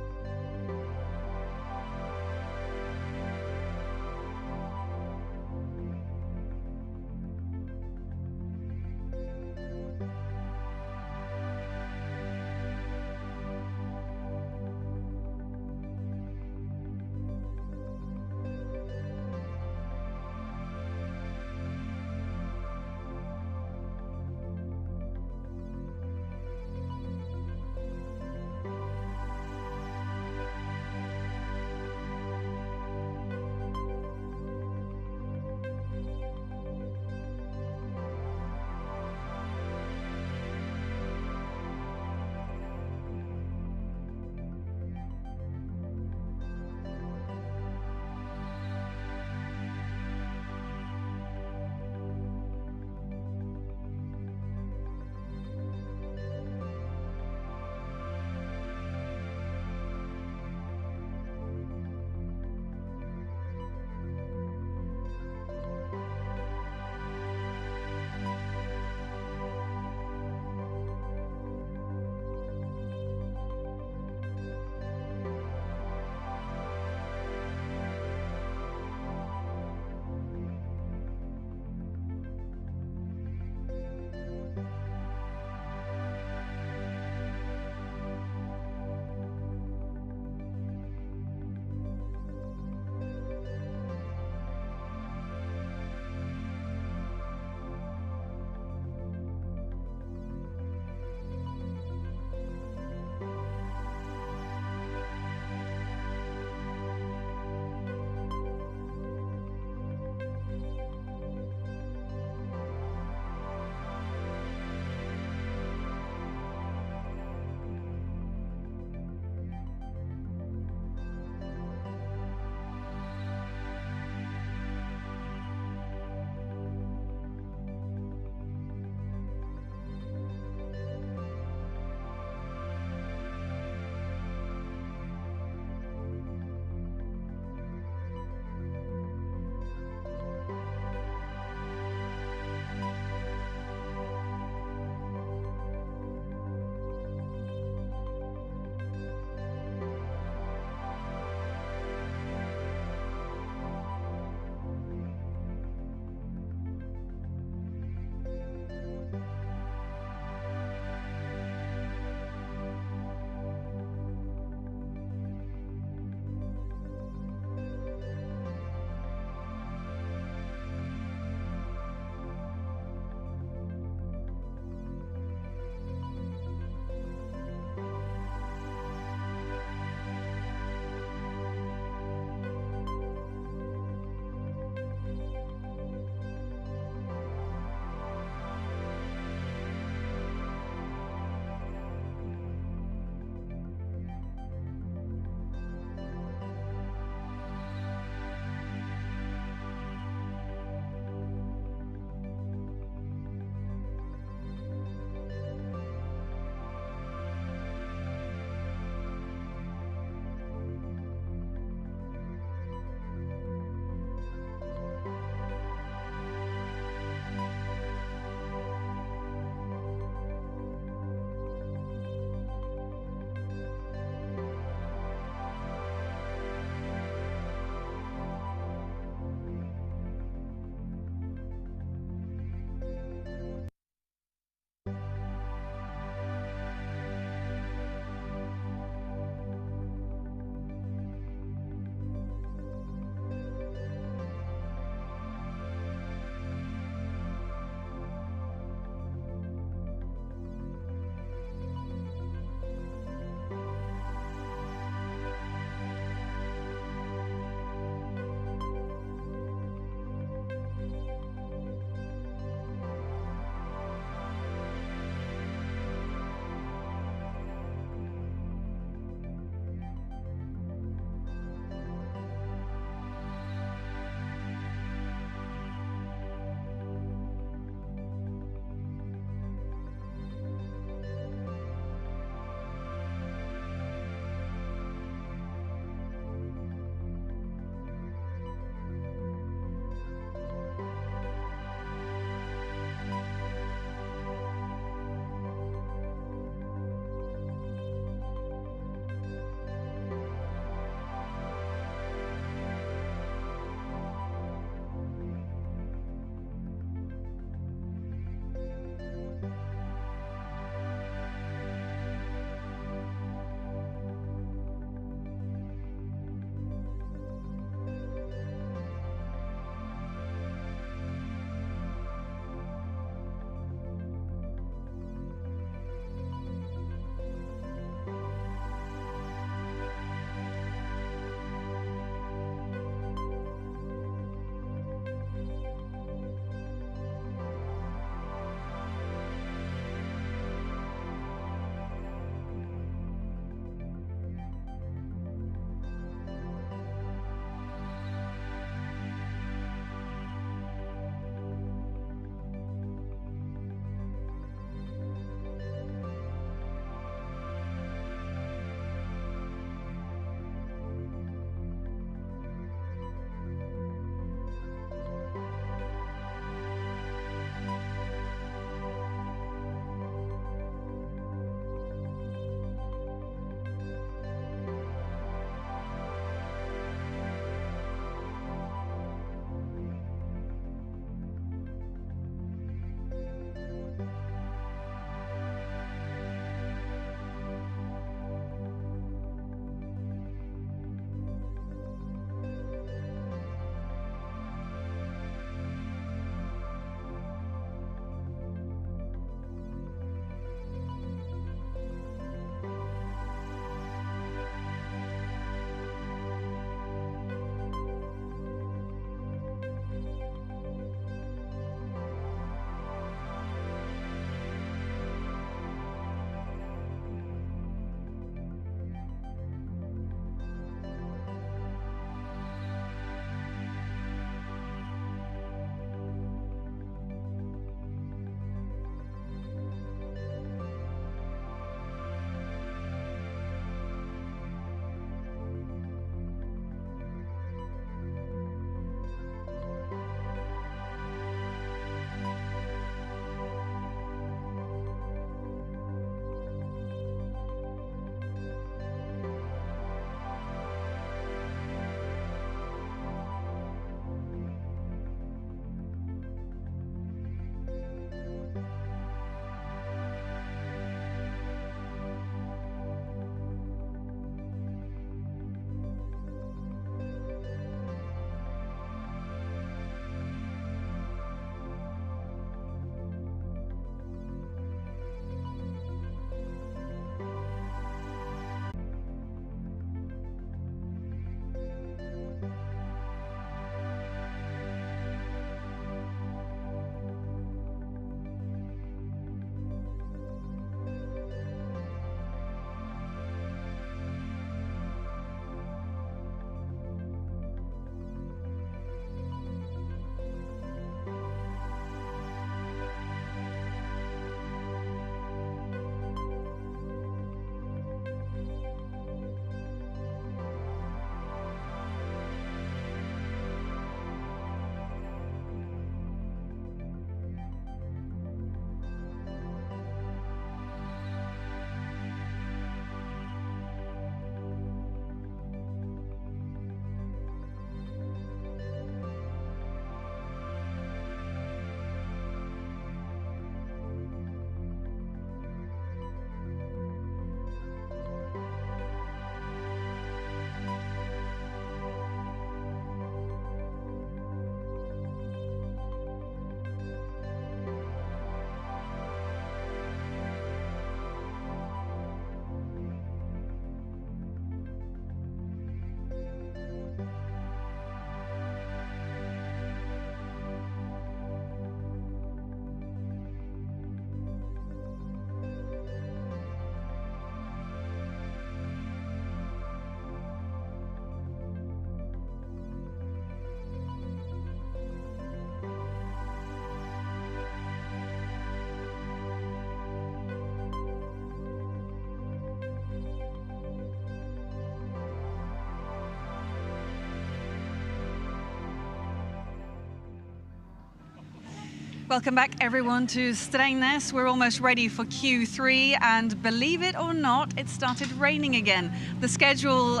Welcome back, everyone, to Strängnäs. We're almost ready for Q3, and believe it or not, it started raining again. The schedule,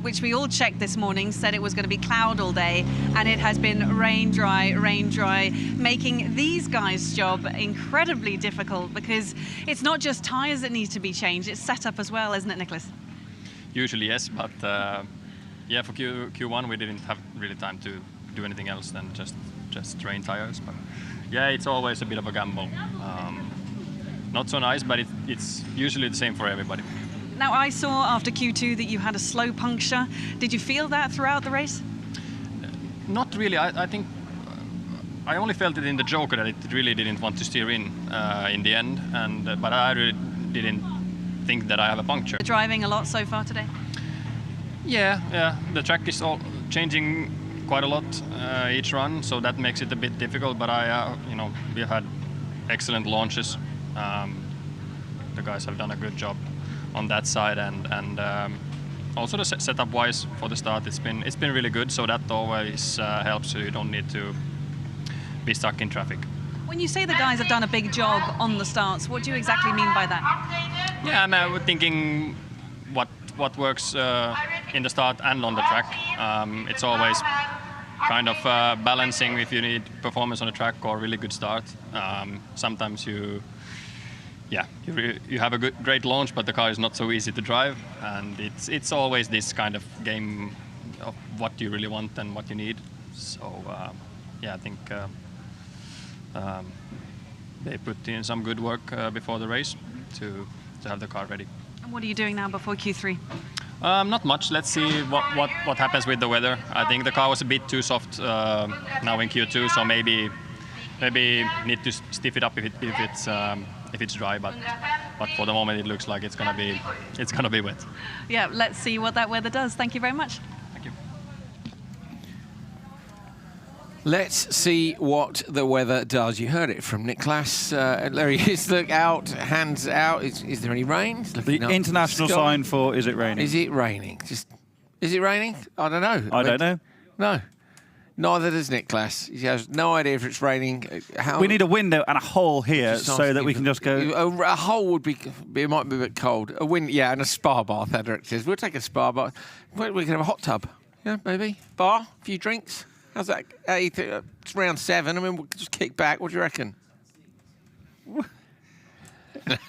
which we all checked this morning, said it was going to be cloud all day, and it has been rain dry, making these guys' job incredibly difficult because it's not just tyres that need to be changed, it's setup as well, isn't it, Nicholas? Usually, yes, but yeah, for Q1 we didn't have really time to do anything else than just train tires. But yeah, it's always a bit of a gamble. Not so nice, but it's usually the same for everybody. Now, I saw after Q2 that you had a slow puncture. Did you feel that throughout the race? Not really. I think I only felt it in the Joker that it really didn't want to steer in the end, but I really didn't think that I have a puncture. Driving a lot so far today? Yeah. The track is all changing quite a lot each run, so that makes it a bit difficult. But we have had excellent launches. The guys have done a good job on that side, and also the setup-wise for the start, it's been really good. So that always helps. So you don't need to be stuck in traffic. When you say the guys have done a big job on the starts, what do you exactly mean by that? Yeah, I'm thinking what works in the start and on the track. It's always kind of balancing if you need performance on the track or really good start. Sometimes you have a great launch, but the car is not so easy to drive, and it's always this kind of game of what you really want and what you need. So yeah, I think they put in some good work before the race to have the car ready. And what are you doing now before Q3? Not much. Let's see what happens with the weather. I think the car was a bit too soft now in Q2, so maybe need to stiff it up if it's dry. But for the moment, it looks like it's gonna be wet. Yeah, let's see what that weather does. Thank you very much. Thank you. Let's see what the weather does. You heard it from Niklas. There he is, look out, hands out. Is there any rain? The international sign for is it raining? Is it raining? Is it raining? I don't know. I don't know. No. Neither does Niklas. He has no idea if it's raining. We need a window and a hole here so that we can just go. A hole would be, it might be a bit cold. A wind, yeah, and a spa bath, Edric says. We'll take a spa bath. We can have a hot tub. Yeah, maybe. Bar, a few drinks. How's that? It's round 7. I mean, we'll just kick back. What do you reckon?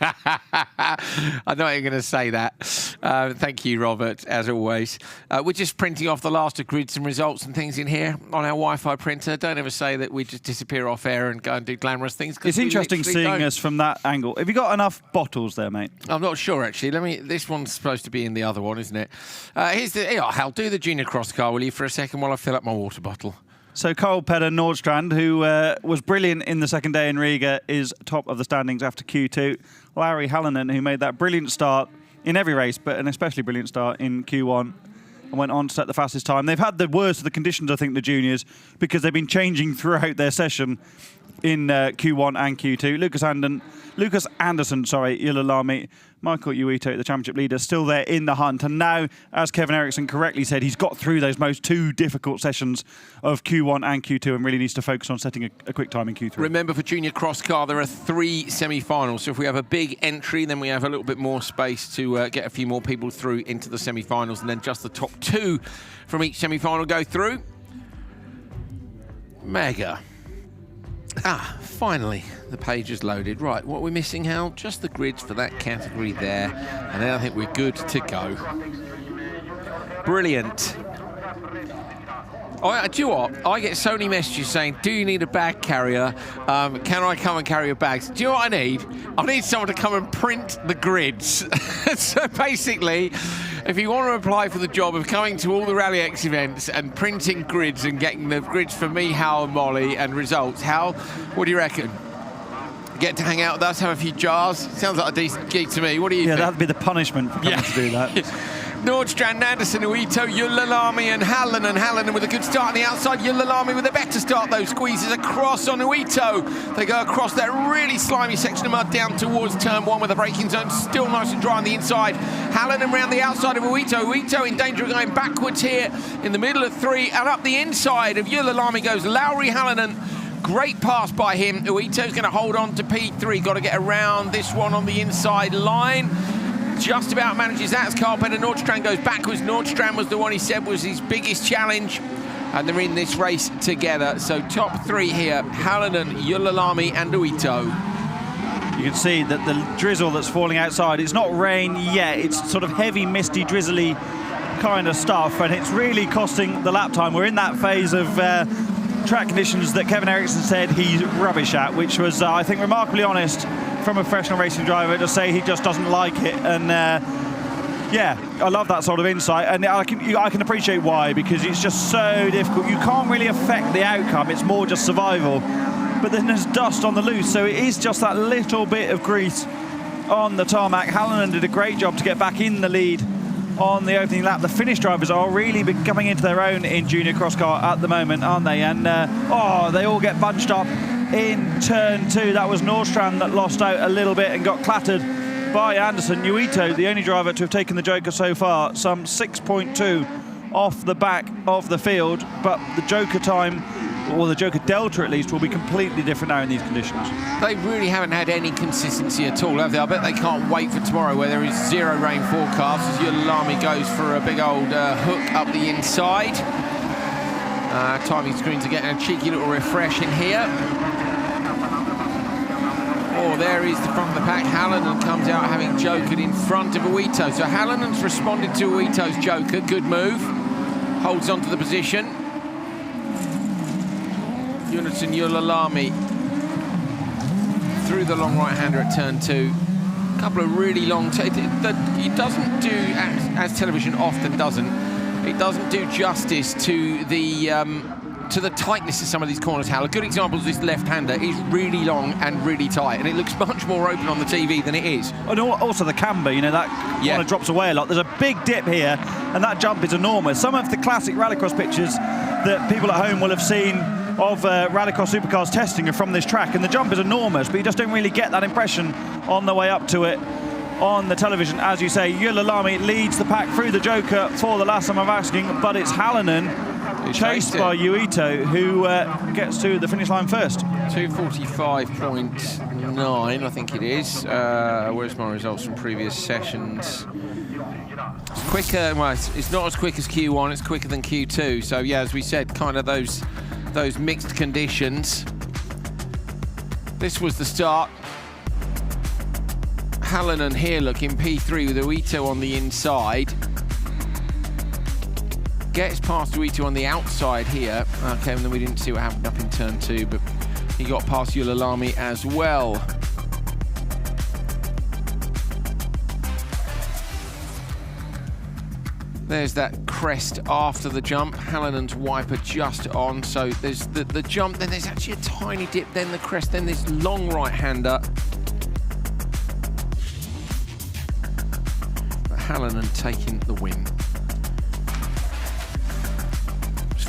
I know you're going to say that. Thank you, Robert, as always. We're just printing off the last of grids and results and things in here on our Wi-Fi printer. Don't ever say that we just disappear off air and go and do glamorous things. It's interesting seeing us from that angle. Have you got enough bottles there, mate? I'm not sure, actually. This one's supposed to be in the other one, isn't it? I'll do the junior cross car, will you, for a second while I fill up my water bottle. So Carl Peder Nordstrand, who was brilliant in the second day in Riga, is top of the standings after Q2. Larry Hallinan, who made that brilliant start in every race, but an especially brilliant start in Q1, and went on to set the fastest time. They've had the worst of the conditions, I think, the juniors, because they've been changing throughout their session in Q1 and Q2. Lucas Anderson, Yulilami, Michael Uito, the championship leader, still there in the hunt. And now, as Kevin Eriksson correctly said, he's got through those most two difficult sessions of Q1 and Q2 and really needs to focus on setting a quick time in Q3. Remember, for junior cross car, there are 3 semi-finals. So if we have a big entry, then we have a little bit more space to get a few more people through into the semi-finals, and then just the top 2 from each semi-final go through. Mega. Finally, the page is loaded. Right, what are we missing, Hal? Just the grids for that category there. And then I think we're good to go. Brilliant. Do you know what? I get so many messages saying, do you need a bag carrier? Can I come and carry your bags? Do you know what I need? I need someone to come and print the grids. So basically, if you want to apply for the job of coming to all the Rallyx events and printing grids and getting the grids for me, Hal and Molly, and results, Hal, what do you reckon? Get to hang out with us, have a few jars? Sounds like a decent gig to me. What do you think? Yeah, that'd be the punishment for coming to do that. Nordstrand, Anderson, Uito, Yulilami and Hallinan with a good start on the outside. Yulilami with a better start, though. Squeezes across on Uito. They go across that really slimy section of mud down towards turn 1 with the braking zone still nice and dry on the inside. Hallinan round the outside of Uito. Uito in danger of going backwards here in the middle of 3, and up the inside of Yulilami goes Lauri Hallinan Great pass by him. Uito's going to hold on to P3. Got to get around this one on the inside line. Just about manages that as Carl-Petter Nordstrand goes backwards. Nordstrand was the one he said was his biggest challenge. And they're in this race together. So top 3 here, Hallinan, Juolalami and Uito. You can see that the drizzle that's falling outside, it's not rain yet. It's sort of heavy, misty, drizzly kind of stuff. And it's really costing the lap time. We're in that phase of track conditions that Kevin Eriksson said he's rubbish at, which was, I think, remarkably honest from a professional racing driver to say he just doesn't like it. And yeah, I love that sort of insight, and I can appreciate why, because it's just so difficult. You can't really affect the outcome, it's more just survival. But then there's dust on the loose, so it is just that little bit of grease on the tarmac. Hallinan did a great job to get back in the lead on the opening lap. The Finnish drivers are really coming into their own in Junior Crosscar at the moment, aren't they? And they all get bunched up in turn 2. That was Nordstrand that lost out a little bit and got clattered by Anderson. Uito, the only driver to have taken the Joker so far, some 6.2 off the back of the field, but the Joker time, or the Joker Delta at least, will be completely different now in these conditions. They really haven't had any consistency at all, have they? I bet they can't wait for tomorrow where there is 0 rain forecast as Juolalami goes for a big old hook up the inside. Timing screens are getting a cheeky little refresh in here. Oh, there is the front of the pack. Hallinan comes out having jokered in front of Uito. So Hallinan's responded to Uito's joker. Good move. Holds on to the position. Jonathan Juolalami through the long right-hander at turn 2. A couple of really long... He doesn't do, as television often doesn't, it doesn't do justice to the tightness of some of these corners, Hal. A good example is this left-hander is really long and really tight, and it looks much more open on the TV than it is. And also the camber, you know, that kind of drops away a lot. There's a big dip here, and that jump is enormous. Some of the classic rallycross pictures that people at home will have seen of rallycross supercars testing are from this track, and the jump is enormous, but you just don't really get that impression on the way up to it on the television. As you say, Juolalami leads the pack through the Joker for the last time of asking, but it's Hallinan, chased by Uito, who gets to the finish line first. 2:45.9, I think it is. Where's my results from previous sessions? It's quicker, well, it's not as quick as Q1, it's quicker than Q2. So yeah, as we said, kind of those mixed conditions. This was the start. Hallinan here looking P3 with Uito on the inside. Gets past Uito on the outside here. Okay, and then we didn't see what happened up in turn 2, but he got past Juolalami as well. There's that crest after the jump. Hallinan's wiper just on. So there's the jump, then there's actually a tiny dip, then the crest, then this long right-hander. But Hallinan taking the win.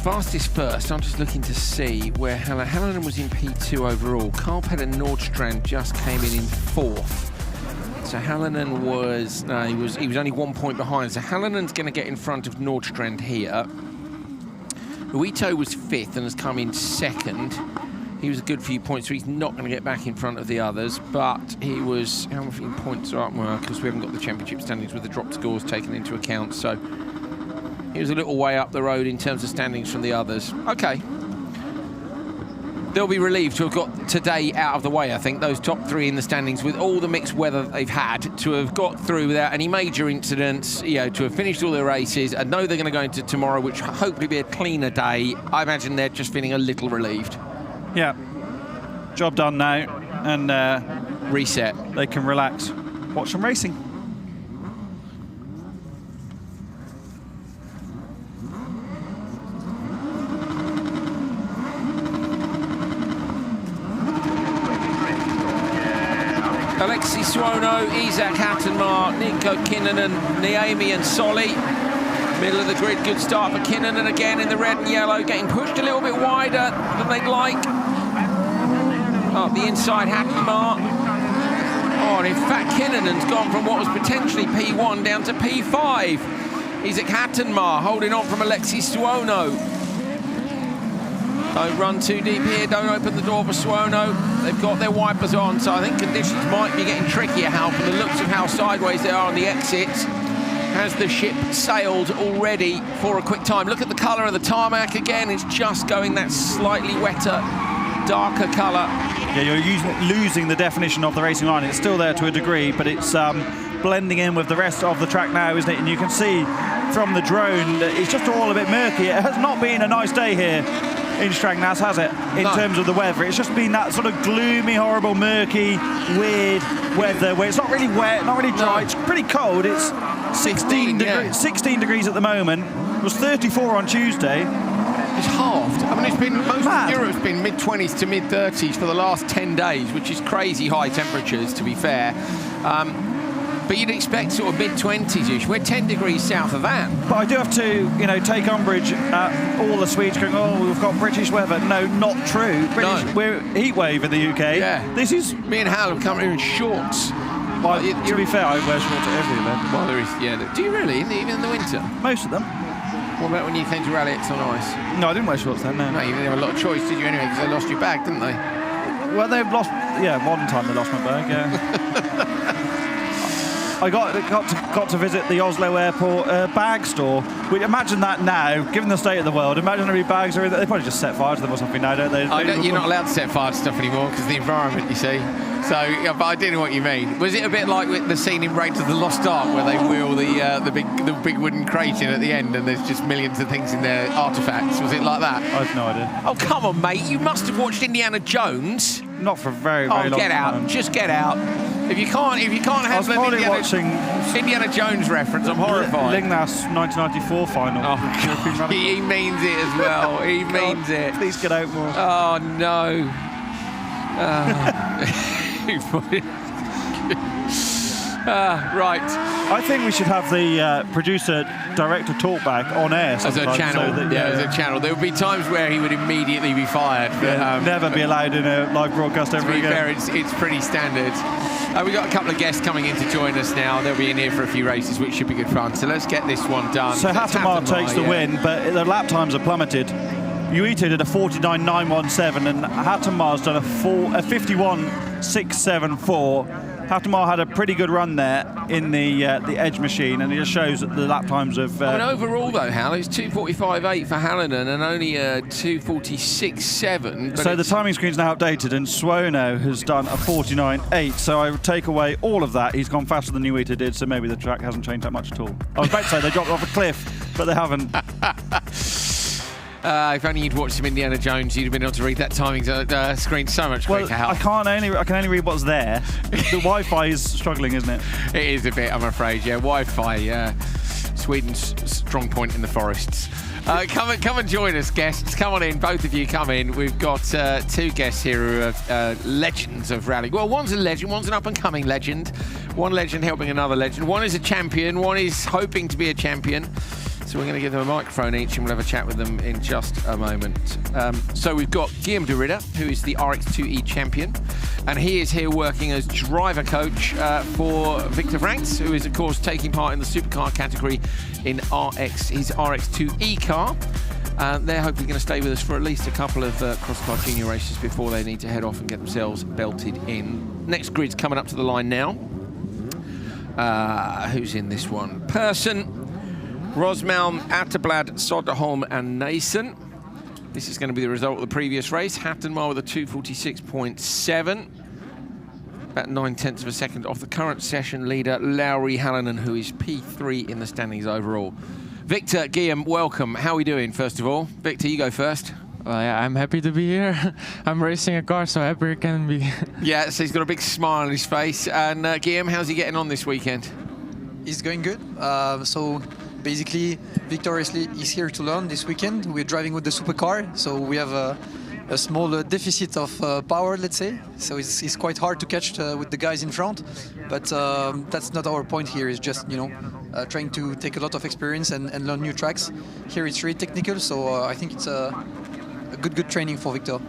Fastest first, I'm just looking to see where Hallinan was in P2 overall. Carl-Petter Nordstrand just came in 4th. So Hallinan was, no, he was only 1 point behind. So Hallinan's going to get in front of Nordstrand here. Uito was 5th and has come in 2nd. He was a good few points, so he's not going to get back in front of the others. But he was, how many points are up? Well, because we haven't got the championship standings with the drop scores taken into account. So he was a little way up the road in terms of standings from the others. Okay. They'll be relieved to have got today out of the way, I think, those top 3 in the standings, with all the mixed weather they've had, to have got through without any major incidents, you know, to have finished all their races. I know they're going to go into tomorrow, which hopefully be a cleaner day. I imagine they're just feeling a little relieved. Yeah. Job done now, and reset. They can relax. Watch some racing. Alexi Suono, Isaac Hattenmar, Nico Kinnunen, Niemi and Solly. Middle of the grid, good start for Kinnunen again in the red and yellow, getting pushed a little bit wider than they'd like. Up the inside, Hattenmar. Oh, and in fact, Kinnunen's gone from what was potentially P1 down to P5. Isaac Hattenmar holding on from Alexi Suono. Don't run too deep here, don't open the door for Suono. They've got their wipers on, so I think conditions might be getting trickier, Hal, from the looks of how sideways they are on the exits. Has the ship sailed already for a quick time? Look at the colour of the tarmac again, it's just going that slightly wetter, darker colour. Yeah, you're losing the definition of the racing line. It's still there to a degree, but it's blending in with the rest of the track now, isn't it? And you can see from the drone that it's just all a bit murky. It has not been a nice day here in Strängnäs, has it, in terms of the weather? It's just been that sort of gloomy, horrible, murky, weird weather where it's not really wet, not really dry. It's pretty cold. It's 16 degrees at the moment. It was 34 on Tuesday. It's halved. I mean, it's been most of Europe's been mid-20s to mid-30s for the last 10 days, which is crazy high temperatures, to be fair. But you'd expect sort of mid-20s-ish. We're 10 degrees south of that. But I do have to, you know, take umbrage at all the Swedes going, oh, we've got British weather. No, not true. We're heat wave in the UK. Yeah. This is... Me and Hal have come here in shorts. Well, to be fair, I wear shorts at every event. Well, there is, yeah. Do you really? Even in the winter? Most of them. What about when you came to Rallyx on ice? No, I didn't wear shorts then, no. No, you didn't have a lot of choice, did you, anyway, because they lost your bag, didn't they? Well, they've lost... Yeah, one time they lost my bag, yeah. I got to visit the Oslo airport bag store. Imagine that now, given the state of the world. Imagine how many bags are in there. They probably just set fire to them or something now, don't they? You're not allowed to set fire to stuff anymore because of the environment, you see. So, yeah, but I do know what you mean. Was it a bit like with the scene in Raiders of the Lost Ark where they wheel the big wooden crate in at the end and there's just millions of things in there, artifacts? Was it like that? I have no idea. Oh, come on, mate. You must have watched Indiana Jones. Not for a very long time. Get out. Just get out. If you can't have an Indiana Jones reference, I'm horrified. Lingnas 1994 final. Oh, he means it as well. He means it. Please get out more. Oh no. Right. I think we should have the producer-director talk back on air as a channel. As a channel. There would be times where he would immediately be fired. But, never be allowed in a live broadcast ever again. To be fair, it's pretty standard. We've got a couple of guests coming in to join us now. They'll be in here for a few races, which should be good fun. So let's get this one done. So Hattemar takes the win, but the lap times are plummeted. Uite did a 49.917 and Hattemar's done a 51.674. Hattemar had a pretty good run there in the edge machine, and it just shows that the lap times of... overall, though, Hal, it's 2:45.8 for Hallinan and only 2:46.7. So the timing screen's now updated, and Suono has done a 49.8. So I would take away all of that. He's gone faster than Uite did, so maybe the track hasn't changed that much at all. I was about to say they dropped off a cliff, but they haven't. If only you'd watched some Indiana Jones, you'd have been able to read that timing screen so much quicker. I can only read what's there. The Wi-Fi is struggling, isn't it? It is a bit, I'm afraid. Yeah, Wi-Fi. Sweden's strong point in the forests. Come and join us, guests. Come on in, both of you come in. We've got two guests here who are legends of rally. Well, one's a legend, one's an up-and-coming legend. One legend helping another legend. One is a champion, one is hoping to be a champion. So we're going to give them a microphone each and we'll have a chat with them in just a moment. So we've got Guillaume de Ridder, who is the RX2E champion. And he is here working as driver coach for Victor Franks, who is, of course, taking part in the Supercar category in his RX2E car. They're hopefully going to stay with us for at least a couple of Crosscar Junior races before they need to head off and get themselves belted in. Next grid's coming up to the line now. Who's in this one? Persson, Rosmalm, Atterblad, Soderholm and Nason. This is going to be the result of the previous race. Hattenmar with a 2:46.7. About 9/10 of a second off the current session leader, Lauri Hallinan, who is P3 in the standings overall. Victor, Guillaume, welcome. How are we doing, first of all? Victor, you go first. Well, yeah, I'm happy to be here. I'm racing a car, so happy it can be. Yeah, so he's got a big smile on his face. And Guillaume, how's he getting on this weekend? He's going good. So basically, Victor is here to learn this weekend. We're driving with the supercar, so we have a small deficit of power, let's say. So it's quite hard to catch with the guys in front. But that's not our point here. It's just, trying to take a lot of experience and learn new tracks. Here it's really technical, so I think it's a good training for Victor.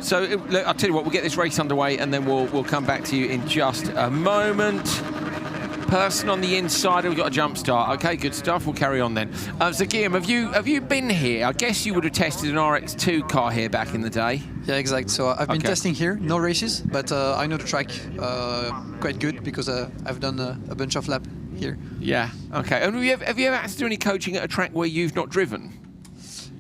So look, I'll tell you what, we'll get this race underway and then we'll come back to you in just a moment. Person on the inside, we've got a jump start. Okay, good stuff. We'll carry on then. So Guillaume, have you been here? I guess you would have tested an RX2 car here back in the day. Yeah, exact. So I've been testing here, no races, but I know the track quite good because I've done a bunch of laps here. Yeah. Okay. And have you ever had to do any coaching at a track where you've not driven?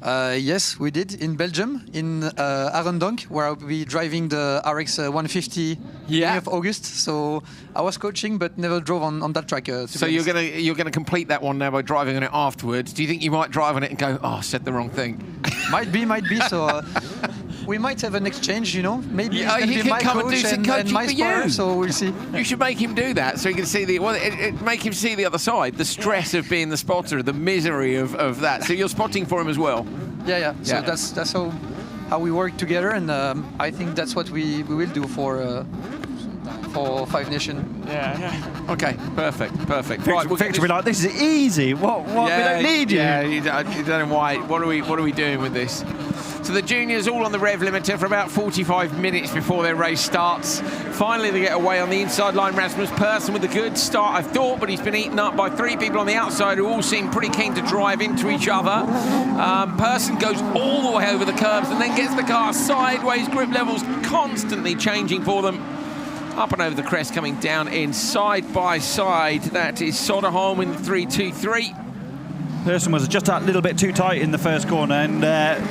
Yes, we did in Belgium, in Arendonk, where I'll be driving the RX 150 beginning of August. So I was coaching, but never drove on that track. So you're gonna complete that one now by driving on it afterwards. Do you think you might drive on it and go, oh, I said the wrong thing? Might be. So we might have an exchange, you know. Maybe he be can my come coach and do some coaching my for spotter, you. so we'll see. You should make him do that so he can see make him see the other side, the stress of being the spotter, the misery of that. So you're spotting for him as well. Yeah. So that's how we work together, and I think that's what we will do for Five Nation. Yeah. Okay, perfect. Right, Victor will be like, this is easy. What? We don't need you. Yeah, you don't know why. What are we doing with this? So the juniors all on the rev limiter for about 45 minutes before their race starts. Finally, they get away on the inside line. Rasmus Persson with a good start, I thought, but he's been eaten up by 3 people on the outside who all seem pretty keen to drive into each other. Persson goes all the way over the curbs and then gets the car sideways. Grip levels constantly changing for them. Up and over the crest, coming down in side by side. That is Soderholm in the 3-2-3. Persson was just a little bit too tight in the first corner and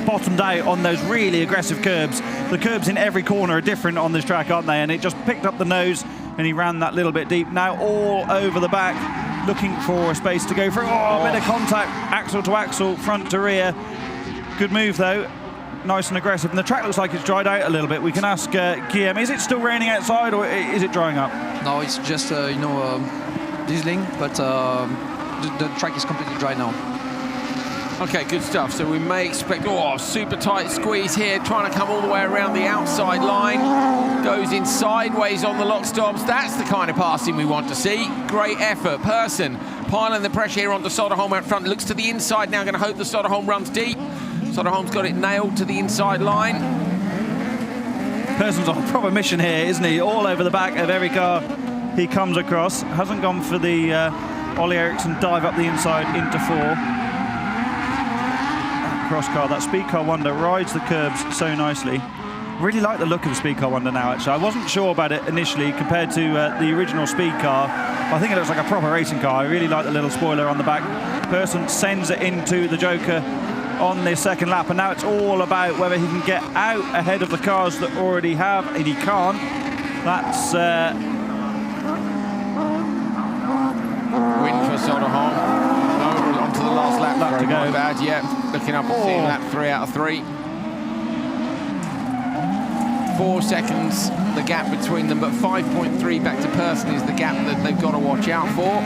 bottomed out on those really aggressive curbs. The curbs in every corner are different on this track, aren't they? And it just picked up the nose and he ran that little bit deep. Now all over the back, looking for a space to go through. Oh, a bit of contact, axle to axle, front to rear. Good move though. Nice and aggressive. And the track looks like it's dried out a little bit. We can ask Guillaume, is it still raining outside or is it drying up? No, it's just, dieseling, but the track is completely dry now. Okay, good stuff. So we may expect, super tight squeeze here, trying to come all the way around the outside line. Goes in sideways on the lock stops. That's the kind of passing we want to see. Great effort. Persson piling the pressure here onto Soderholm out front. Looks to the inside now, going to hope the Soderholm runs deep. Soderholm's got it nailed to the inside line. Persson's on a proper mission here, isn't he? All over the back of every car he comes across. Hasn't gone for the Ollie Eriksson dive up the inside into 4. That Crosscar, that Speed Car Wonder rides the curbs so nicely. Really like the look of the Speed Car Wonder now, actually. I wasn't sure about it initially compared to the original Speed Car. I think it looks like a proper racing car. I really like the little spoiler on the back. Persson sends it into the Joker on this second lap, and now it's all about whether he can get out ahead of the cars that already have, and he can't. That's win for Soderholm. Over onto the last lap. Very not bad. Yeah, looking up and seeing lap 3 out of 3. 4 seconds the gap between them, but 5.3 back to Persson is the gap that they've got to watch out for.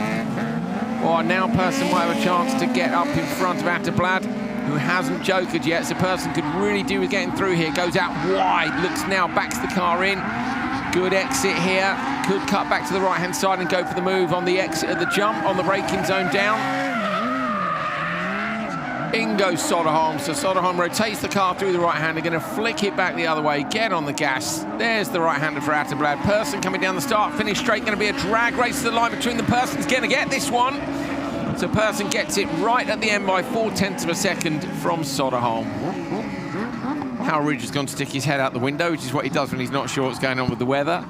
Well, now Persson might have a chance to get up in front of Atterblad, who hasn't jokered yet, so Persson could really do with getting through here. Goes out wide, looks now, backs the car in. Good exit here. Could cut back to the right-hand side and go for the move on the exit of the jump, on the braking zone down. In goes Soderholm, so Soderholm rotates the car through the right-hander, going to flick it back the other way, get on the gas. There's the right-hander for Atterblad. Persson coming down the start, finish straight, going to be a drag race to the line between the Persons. Going to get this one. So Persson gets it right at the end by 0.4 of a second from Soderholm. Hal Ridge has gone to stick his head out the window, which is what he does when he's not sure what's going on with the weather.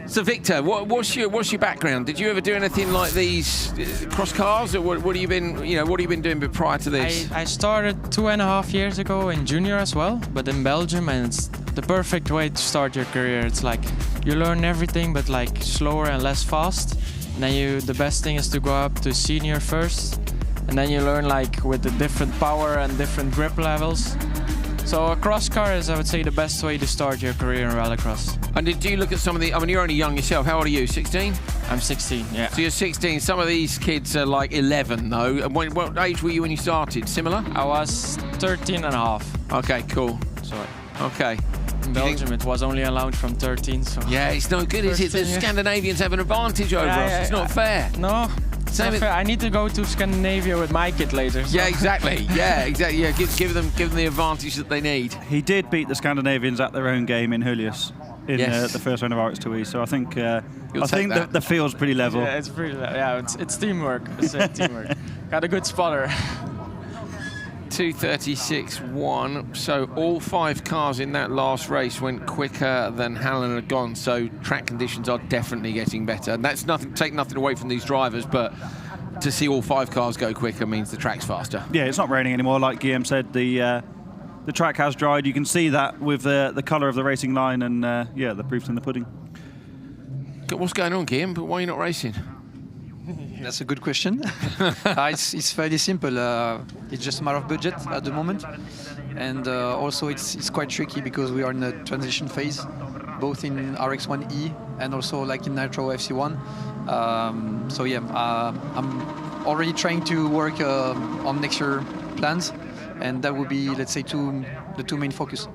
So Victor, what's your background? Did you ever do anything like these cross cars, or what have you been doing prior to this? I started 2.5 years ago in junior as well, but in Belgium, and it's the perfect way to start your career. It's like you learn everything, but like slower and less fast. And then the best thing is to go up to senior first, and then you learn like with the different power and different grip levels. So a cross car is, I would say, the best way to start your career in rallycross. And did you look at some of the, I mean, you're only young yourself. How old are you, 16? I'm 16, yeah. So you're 16. Some of these kids are like 11, though. And what age were you when you started? Similar? I was 13 and a half. Okay, cool. Sorry. Okay. In Belgium, it was only allowed from 13, so... Yeah, it's no good, is it? The Scandinavians have an advantage over us. It's not fair. No. Not fair. I need to go to Scandinavia with my kid later. So. Yeah, exactly. Yeah, exactly. Yeah, give them the advantage that they need. He did beat the Scandinavians at their own game in Julius. in Yes. the first round of RX2E. So I think take that. the field's pretty level. Yeah, it's pretty. Yeah, it's teamwork. It's teamwork. Got a good spotter. 2:36.1. So all 5 cars in that last race went quicker than Hallen had gone. So track conditions are definitely getting better. And that's take nothing away from these drivers, but to see all 5 cars go quicker means the track's faster. Yeah, it's not raining anymore. Like Guillaume said, the track has dried. You can see that with the colour of the racing line, and yeah, the proof's in the pudding. What's going on, Guillaume? But why are you not racing? That's a good question. It's fairly simple. It's just a matter of budget at the moment, and also it's quite tricky because we are in a transition phase, both in RX1E and also like in Nitro FC1. So yeah, I'm already trying to work on next year plans, and that would be, let's say, the 2 main focus.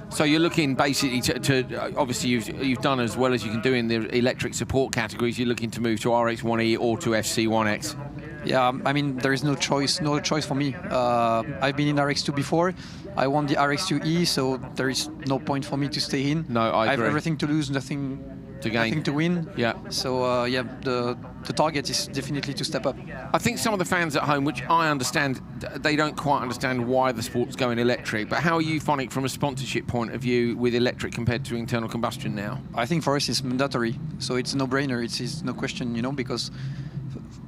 So you're looking basically to obviously you've done as well as you can do in the electric support categories. You're looking to move to RX1E or to FC1X. Yeah, I mean there is no choice for me. I've been in RX2 before. I won the RX2E, so there is no point for me to stay in. No, I agree. have everything to lose, nothing to gain, nothing to win. Yeah. So yeah, the target is definitely to step up. I think some of the fans at home, which I understand, they don't quite understand why the sport's going electric. But how are you finding it from a sponsorship point of view with electric compared to internal combustion now? I think for us it's mandatory, so it's a no-brainer. It's no question, because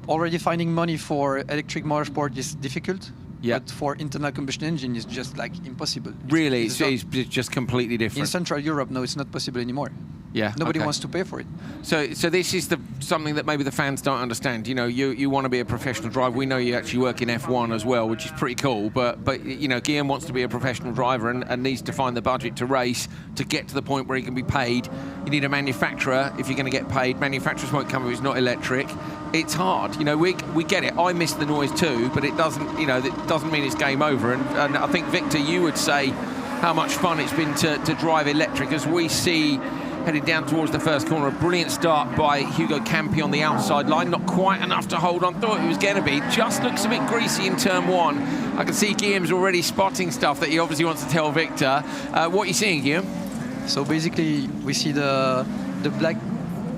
already finding money for electric motorsport is difficult. Yeah. But for internal combustion engine, it's just like impossible. Really, it's just completely different. In Central Europe, no, it's not possible anymore. Yeah. Nobody okay. wants to pay for it. So this is something that maybe the fans don't understand. You want to be a professional driver. We know you actually work in F1 as well, which is pretty cool. But Guillaume wants to be a professional driver and needs to find the budget to race to get to the point where he can be paid. You need a manufacturer if you're going to get paid. Manufacturers won't come if it's not electric. It's hard. We get it. I miss the noise too, but it doesn't. It doesn't mean it's game over. And I think, Victor, you would say how much fun it's been to drive electric as we see. Headed down towards the first corner, a brilliant start by Hugo Campi on the outside line. Not quite enough to hold on. Thought it was going to be. Just looks a bit greasy in turn 1. I can see Guillaume's already spotting stuff that he obviously wants to tell Victor. What are you seeing, Guillaume? So basically, we see the black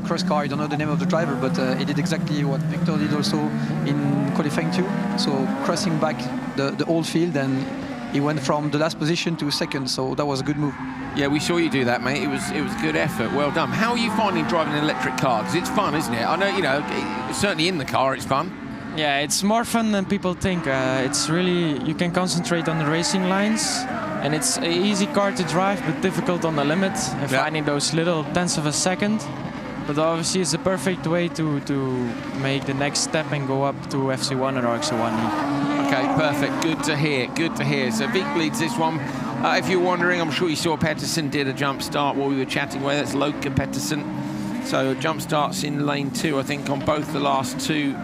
Crosscar. I don't know the name of the driver, but he did exactly what Victor did also in qualifying 2. So crossing back the old field, and he went from the last position to second. So that was a good move. Yeah, we saw you do that, mate. It was a good effort. Well done. How are you finding driving an electric car? Because it's fun, isn't it? I know, certainly in the car, it's fun. Yeah, it's more fun than people think. It's really, you can concentrate on the racing lines, and it's an easy car to drive, but difficult on the limit, and finding those little tenths of a second. But obviously, it's a perfect way to make the next step and go up to FC1 or RX1E. Okay, perfect. Good to hear. Good to hear. So Vic leads this one. If you're wondering, I'm sure you saw Pettit did a jump start while we were chatting away. That's Loke Pettit. So jump starts in lane 2, I think, on both the last 2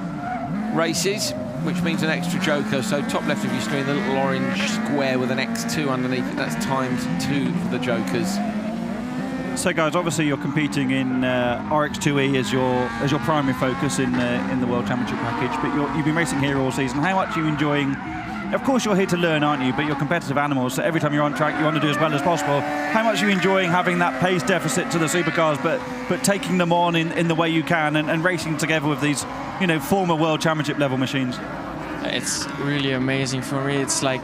races, which means an extra joker. So top left of your screen, the little orange square with an X2 underneath it. That's times 2 for the jokers. So guys, obviously you're competing in RX2E as your primary focus in the World Championship package, but you've been racing here all season. How much are you enjoying? Of course you're here to learn, aren't you? But you're competitive animals, so every time you're on track you want to do as well as possible. How much are you enjoying having that pace deficit to the supercars, but taking them on in the way you can and racing together with these, former World Championship level machines? It's really amazing for me. It's like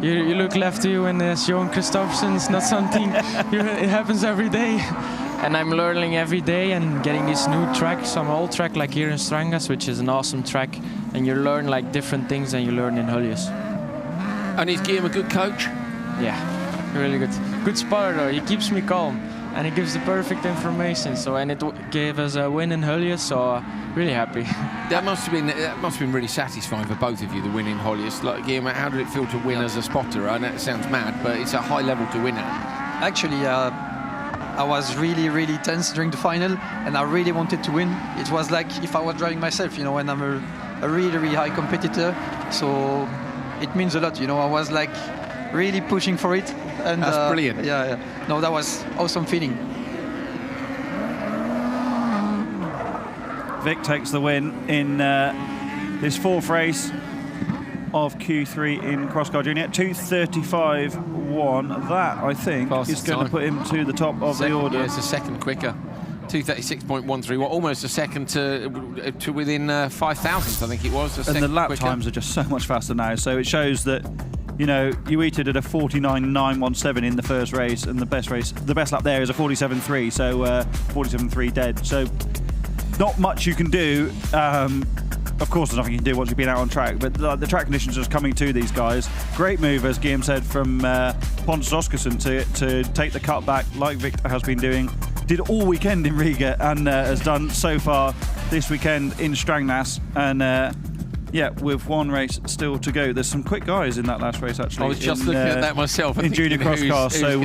you look left to you and there's Johan Kristoffersen. It's not something it happens every day. And I'm learning every day and getting these new tracks, some old track like here in Strängnäs, which is an awesome track, and you learn like different things than you learn in Höljes. And is Guillaume a good coach? Yeah, really good. Good spotter though. He keeps me calm and he gives the perfect information. So and it gave us a win in Höljes, so really happy. That must have been really satisfying for both of you, the win in Höljes. Like Guillaume, how did it feel to win as a spotter? I know it sounds mad, but it's a high level to win at. Actually, I was really, really tense during the final, and I really wanted to win. It was like if I was driving myself, when I'm a really, really high competitor. So it means a lot, I was like really pushing for it. And that's brilliant. Yeah. No, that was awesome feeling. Vic takes the win in his 4th race of Q3 in Crosscar Junior. 2:35.1 2:31. That, I think, is going to put him to the top of the order. Yeah, it's a second quicker. 2:36.13, well, almost a second to within 5 thousandths, I think it was. And the lap times are just so much faster now, so it shows that, you know, Uita did a 49.917 in the first race, and the best lap there is a 47.3, so 47.3 dead. So not much you can do. Of course, there's nothing you can do once you've been out on track, but the track conditions are just coming to these guys. Great move, as Guillaume said, from Pontus Oskarsson to take the cut back like Victor has been doing. Did all weekend in Riga and has done so far this weekend in Strängnäs. And yeah, with one race still to go. There's some quick guys in that last race, actually. I was just looking at that myself. In junior crosscar, so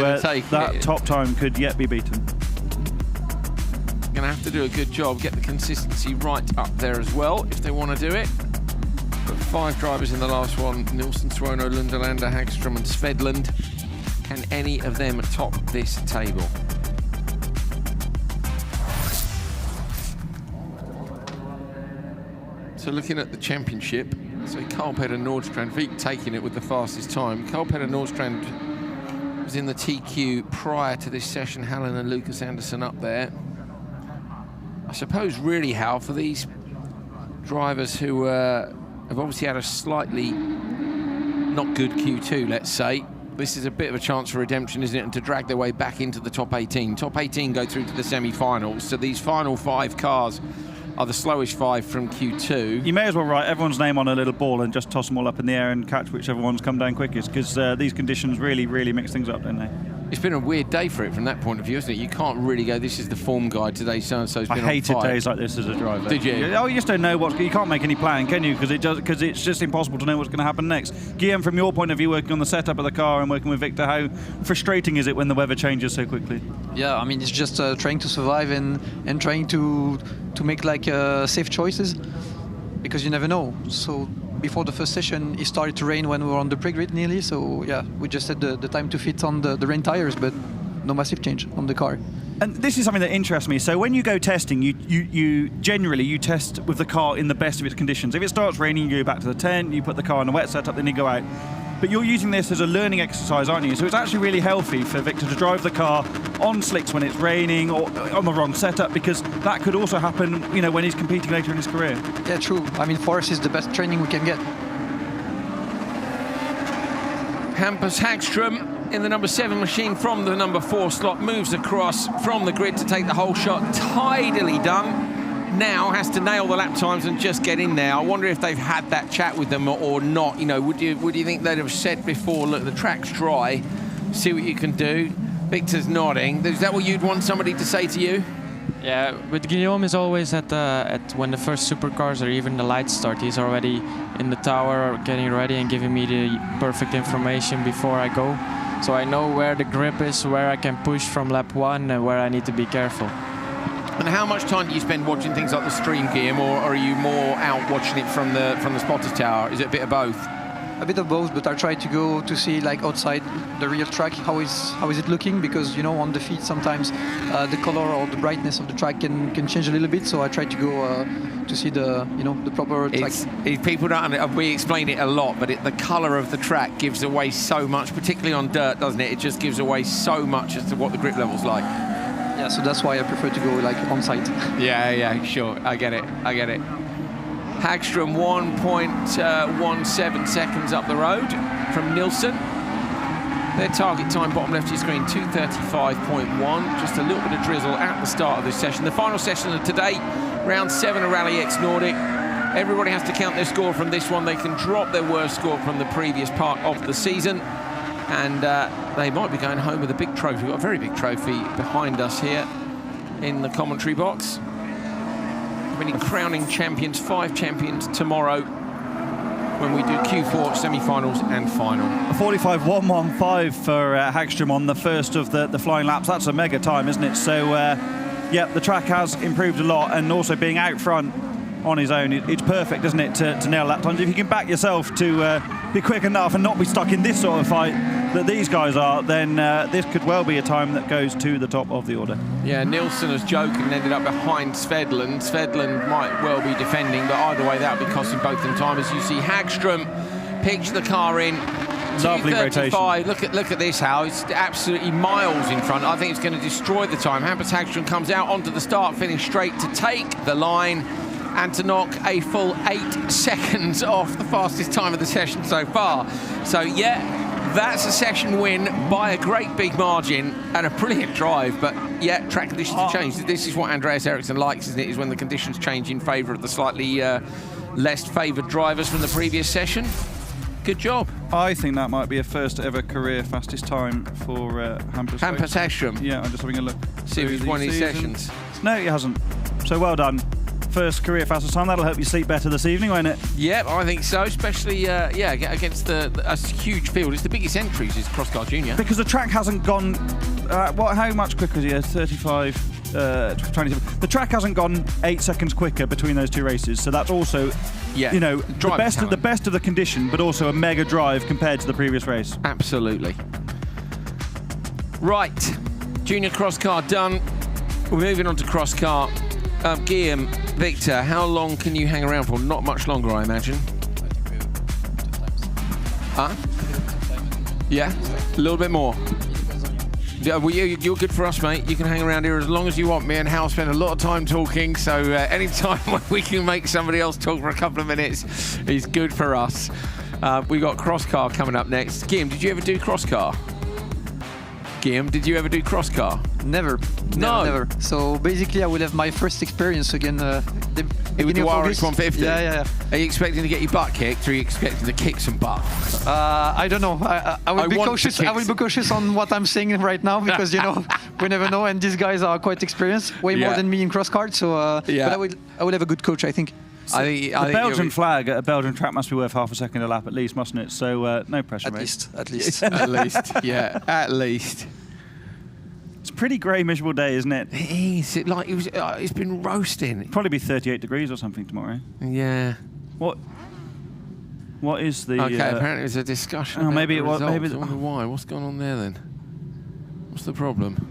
that top time could yet be beaten. Going to have to do a good job, get the consistency right up there as well if they want to do it. But 5 drivers in the last one: Nilsson, Suono, Lundelander, Hagström and Svedlund. Can any of them top this table? So looking at the championship, so Karl-Petter Nordstrand, Vik taking it with the fastest time. Karl-Petter Nordstrand was in the TQ prior to this session. Hallen and Lucas Andersson up there. I suppose really, Hal, for these drivers who have obviously had a slightly not good Q2, let's say, this is a bit of a chance for redemption, isn't it? And to drag their way back into the top 18. Top 18 go through to the semi-finals. So these final 5 cars are the slowest 5 from Q2. You may as well write everyone's name on a little ball and just toss them all up in the air and catch whichever one's come down quickest, because these conditions really, really mix things up, don't they? It's been a weird day for it from that point of view, isn't it? You can't really go, this is the form guide today, so-and-so's been on fire. I hated days like this as a driver. Did you? Oh, you just don't know you can't make any plan, can you? Because it's just impossible to know what's going to happen next. Guillaume, from your point of view, working on the setup of the car and working with Victor, how frustrating is it when the weather changes so quickly? Yeah, I mean, it's just trying to survive and trying to make like safe choices, because you never know. So before the first session, it started to rain when we were on the pre-grid nearly, so yeah, we just had the time to fit on the rain tires, but no massive change on the car. And this is something that interests me. So when you go testing, you generally test with the car in the best of its conditions. If it starts raining, you go back to the tent, you put the car in a wet setup, then you go out. But you're using this as a learning exercise, aren't you? So it's actually really healthy for Victor to drive the car on slicks when it's raining or on the wrong setup, because that could also happen, you know, when he's competing later in his career. Yeah, true. I mean, for us, it's the best training we can get. Hampus Hagström in the number 7 machine from the number 4 slot moves across from the grid to take the whole shot. Tidily done. Now has to nail the lap times and just get in there. I wonder if they've had that chat with them or not. You know, would you think they'd have said before, look, the track's dry, see what you can do? Victor's nodding. Is that what you'd want somebody to say to you? Yeah, but Guillaume is always at when the first supercars or even the lights start, he's already in the tower getting ready and giving me the perfect information before I go. So I know where the grip is, where I can push from lap 1 and where I need to be careful. And how much time do you spend watching things like the stream, Guillaume, or are you more out watching it from the spotters tower? Is it a bit of both? A bit of both, but I try to go to see like outside the real track, how is it looking, because you know, on the feed sometimes the color or the brightness of the track can change a little bit, so I try to go to see the proper track. People don't, we explain it a lot, but the color of the track gives away so much, particularly on dirt, doesn't it? It just gives away so much as to what the grip level's like. Yeah, so that's why I prefer to go like on site. Yeah, sure, I get it. Hagström 1.17 seconds up the road from Nilsson. Their target time, bottom left of your screen, 2:35.1. Just a little bit of drizzle at the start of this session. The final session of today, round 7 of Rallyx Nordic. Everybody has to count their score from this one. They can drop their worst score from the previous part of the season. And they might be going home with a big trophy. We've got a very big trophy behind us here in the commentary box. Many crowning champions, 5 champions tomorrow when we do Q4 semi-finals and final. A 45.115 for Hagström on the first of the flying laps. That's a mega time, isn't it? So, yeah, the track has improved a lot, and also being out front on his own, it's perfect, isn't it, to nail lap times. If you can back yourself to be quick enough and not be stuck in this sort of fight that these guys are, then this could well be a time that goes to the top of the order. Yeah, Nilsson has joked and ended up behind Svedlund. Svedlund might well be defending, but either way that would be costing both them time. As you see, Hagström pitch the car in Lovely rotation. 2:35. Look at this, Hal. It's absolutely miles in front. I think it's going to destroy the time. Hampus Hagström comes out onto the start, finish straight to take the line and to knock a full 8 seconds off the fastest time of the session so far. So, yeah, that's a session win by a great big margin and a brilliant drive. But, yeah, track conditions have changed. This is what Andreas Eriksson likes, isn't it, is when the conditions change in favour of the slightly less favoured drivers from the previous session. Good job. I think that might be a first ever career fastest time for Hampus Hagström. Yeah, I'm just having a look. See if he's won his sessions. No, he hasn't. So well done. First career fastest time. That'll help you sleep better this evening, won't it? Yep, I think so. Especially, against a huge field. It's the biggest entries is Crosscar Junior. Because the track hasn't gone. How much quicker is he? 35, 27. The track hasn't gone 8 seconds quicker between those two races. So that's also, the best of the condition, but also a mega drive compared to the previous race. Absolutely. Right, Junior Crosscar done. We're moving on to Crosscar. Guillaume, Victor, how long can you hang around for? Not much longer, I imagine. Huh? Yeah? A little bit more. Yeah, well, you're good for us, mate. You can hang around here as long as you want. Me and Hal spend a lot of time talking, so any time when we can make somebody else talk for a couple of minutes is good for us. We got Crosscar coming up next. Guillaume, did you ever do Crosscar? Guillaume, did you ever do Crosscar? Never. Never. So basically, I will have my first experience again. It was the Rallyx 150. Yeah. Are you expecting to get your butt kicked, or are you expecting to kick some butt? I don't know. I will be cautious. I will be cautious on what I'm saying right now because we never know, and these guys are quite experienced, way more than me in crosscar. So, but I will have a good coach, I think. So the Belgian flag at a Belgian track must be worth half a second a lap at least, mustn't it? So no pressure, mate. At least. At least, yeah, at least. It's a pretty grey, miserable day, isn't it? It is. It's been roasting. It'll probably be 38 degrees or something tomorrow. Yeah. What is the... Okay, apparently there's a discussion about maybe the it was... Maybe I wonder why. What's going on there, then? What's the problem?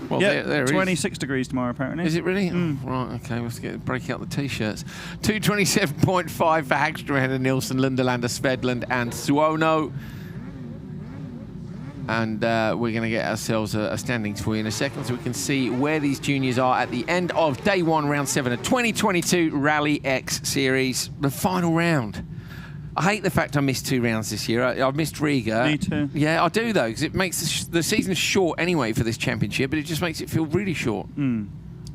Well, yeah, there 26 degrees tomorrow, apparently. Is it really? Oh, right, okay, let's break out the T-shirts. 2:27.5 for Hagström ahead of Nielsen, Lundelander, Svedland and Suono. And we're going to get ourselves a standings for you in a second so we can see where these juniors are at the end of day 1, round 7 of 2022 Rallyx series, the final round. I hate the fact I missed 2 rounds this year. I missed Riga. Me too. Yeah, I do, though, because it makes the season short anyway for this championship, but it just makes it feel really short.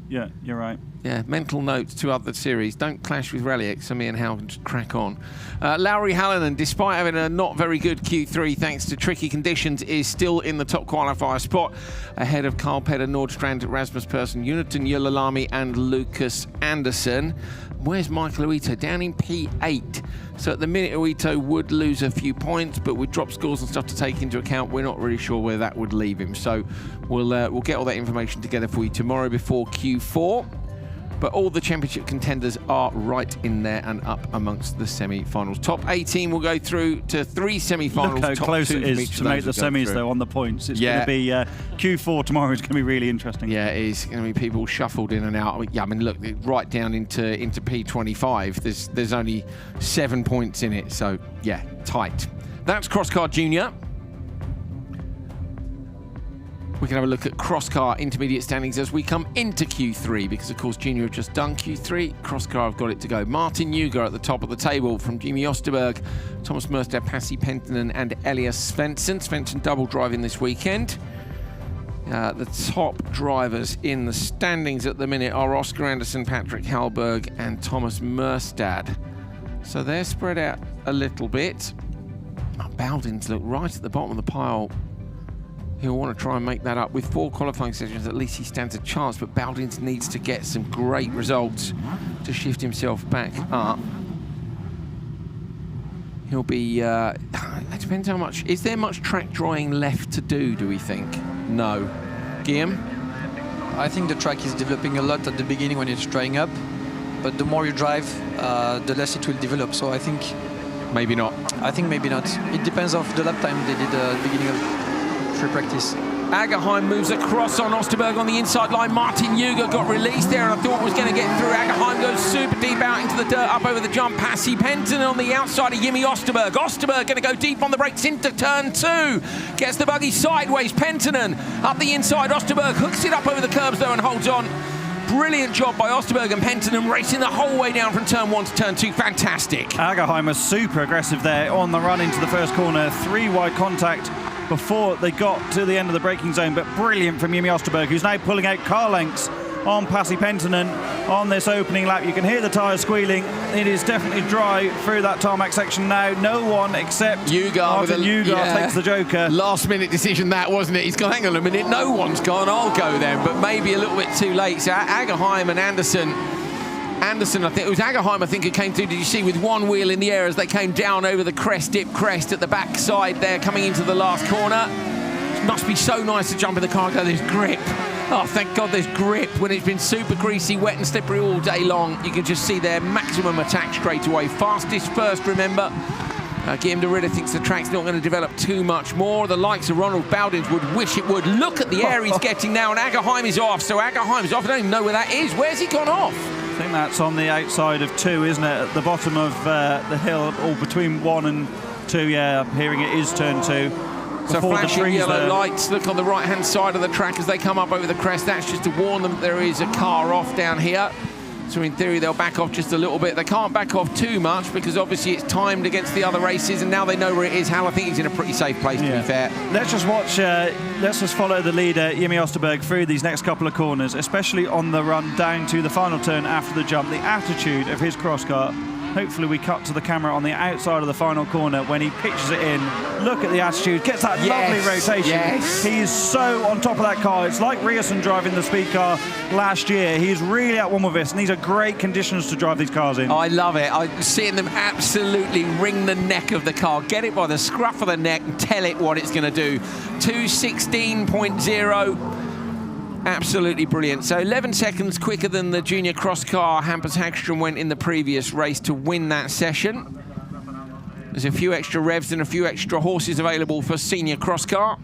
Yeah, you're right. Yeah, mental notes to other series. Don't clash with Rallyx, so me and Hal can just crack on. Lauri Hallinen, despite having a not very good Q3 thanks to tricky conditions, is still in the top qualifier spot ahead of Carl Peder Nordstrand, Rasmus Persson, Jonathan Jölalami and Lucas Andersson. Where's Michael Uito? Down in P8. So at the minute, Uito would lose a few points, but with drop scores and stuff to take into account, we're not really sure where that would leave him. So we'll get all that information together for you tomorrow before Q4. But all the championship contenders are right in there and up amongst the semi-finals. Top 18 will go through to 3 semi-finals. Look how close it is to make the semis, though, on the points. It's going to be Q4 tomorrow. It's going to be really interesting. Yeah, it is going to be people shuffled in and out. Yeah, I mean, look, right down into P25. There's only 7 points in it, so yeah, tight. That's Crosscar Junior. We can have a look at Crosscar intermediate standings as we come into Q3, because of course Junior have just done Q3. Crosscar have got it to go. Martin Newgar at the top of the table from Jimmy Osterberg, Thomas Merstad, Pasi Penttinen and Elias Svensson. Svensson double driving this weekend. The top drivers in the standings at the minute are Oscar Andersson, Patrick Hallberg and Thomas Merstad. So they're spread out a little bit. Baldwin's look right at the bottom of the pile. He'll want to try and make that up. With 4 qualifying sessions, at least he stands a chance, but Baldwin needs to get some great results to shift himself back up. He'll be, it depends how much, is there much track drawing left to do we think? No. Guillaume? I think the track is developing a lot at the beginning when it's drying up, but the more you drive, the less it will develop, so I think... Maybe not. I think maybe not. It depends on the lap time they did at the beginning of free practice. Agerheim moves across on Osterberg on the inside line. Martin Juger got released there, and I thought was going to get through. Agerheim goes super deep out into the dirt, up over the jump. Pasi Penttinen on the outside of Jimmy Osterberg. Osterberg going to go deep on the brakes into turn 2. Gets the buggy sideways. Penttinen up the inside. Osterberg hooks it up over the curbs though and holds on. Brilliant job by Osterberg and Penttinen racing the whole way down from turn 1 to turn 2. Fantastic. Agerheim was super aggressive there on the run into the first corner. 3 wide contact before they got to the end of the braking zone, but brilliant from Jimmy Osterberg, who's now pulling out car lengths on Pasi Penttinen on this opening lap. You can hear the tyres squealing. It is definitely dry through that tarmac section now. No one except Martin Juger takes the joker. Last minute decision that, wasn't it? He's gone, hang on a minute, no one's gone, I'll go then, but maybe a little bit too late. So Agerheim and Anderson, I think it was Agerheim, I think, who came through, did you see, with one wheel in the air as they came down over the dip crest at the back side there, coming into the last corner. It must be so nice to jump in the car and go, there's grip. Oh, thank God there's grip. When it's been super greasy, wet and slippery all day long, you can just see their maximum attack straight away. Fastest first, remember. Guillaume de Ridder thinks the track's not going to develop too much more. The likes of Ronald Bowdens would wish it would. Look at the air he's getting now, and Agerheim is off. So Agerheim's off. I don't even know where that is. Where's he gone off? I think that's on the outside of 2, isn't it? At the bottom of the hill, or between 1 and 2. Yeah, I'm hearing it is turn 2. So flashing yellow lights, look on the right-hand side of the track as they come up over the crest. That's just to warn them there is a car off down here. So in theory, they'll back off just a little bit. They can't back off too much because obviously it's timed against the other races, and now they know where it is. Hal, I think he's in a pretty safe place, to be fair. Let's just watch, let's just follow the leader, Jimmy Osterberg, through these next couple of corners, especially on the run down to the final turn after the jump. The attitude of his crosscar. Hopefully we cut to the camera on the outside of the final corner when he pitches it in. Look at the attitude, gets that lovely rotation. Yes. He is so on top of that car. It's like Rierson driving the speed car last year. He's really at one with this, and these are great conditions to drive these cars in. I love it. I'm seeing them absolutely wring the neck of the car, get it by the scruff of the neck and tell it what it's going to do. 2:16.0. Absolutely brilliant. So 11 seconds quicker than the junior cross car Hampus Hagström went in the previous race to win that session. There's a few extra revs and a few extra horses available for senior cross car.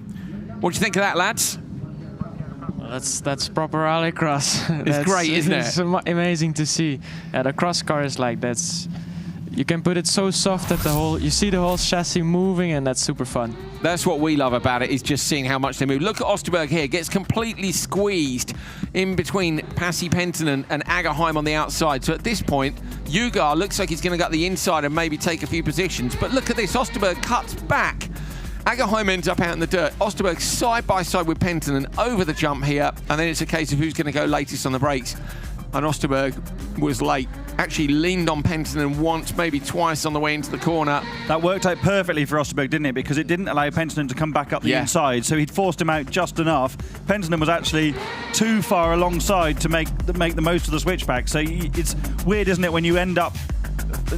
What do you think of that, lads? That's proper rallycross. It's great, isn't it? It's amazing to see. Yeah, the cross car is like that's. You can put it so soft that you see the whole chassis moving, and that's super fun. That's what we love about it, is just seeing how much they move. Look at Osterberg here, gets completely squeezed in between Pasi Penttinen and Agerheim on the outside. So at this point, Juger looks like he's going to get the inside and maybe take a few positions. But look at this, Osterberg cuts back. Agerheim ends up out in the dirt. Osterberg side by side with Penttinen over the jump here, and then it's a case of who's going to go latest on the brakes. And Osterberg was late. Actually leaned on Penttinen once, maybe twice on the way into the corner. That worked out perfectly for Osterberg, didn't it? Because it didn't allow Penttinen to come back up the inside, so he'd forced him out just enough. Penttinen was actually too far alongside to make the most of the switchback. So it's weird, isn't it, when you end up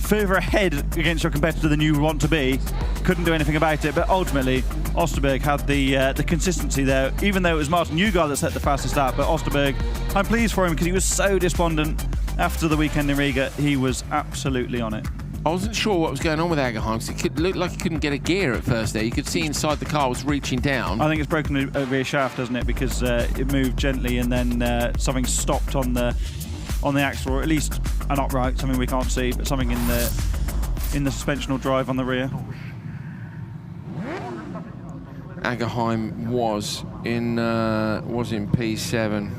further ahead against your competitor than you want to be. Couldn't do anything about it, but ultimately Osterberg had the consistency there, even though it was Martin Juger that set the fastest lap. But Osterberg, I'm pleased for him because he was so despondent after the weekend in Riga. He was absolutely on it. I wasn't sure what was going on with Agerheim. It looked like he couldn't get a gear at first there. You could see inside the car was reaching down. I think it's broken a rear shaft, doesn't it? Because it moved gently and then something stopped on the axle, or at least an upright, something we can't see, but something in the suspensional drive on the rear. Agerheim was in P7.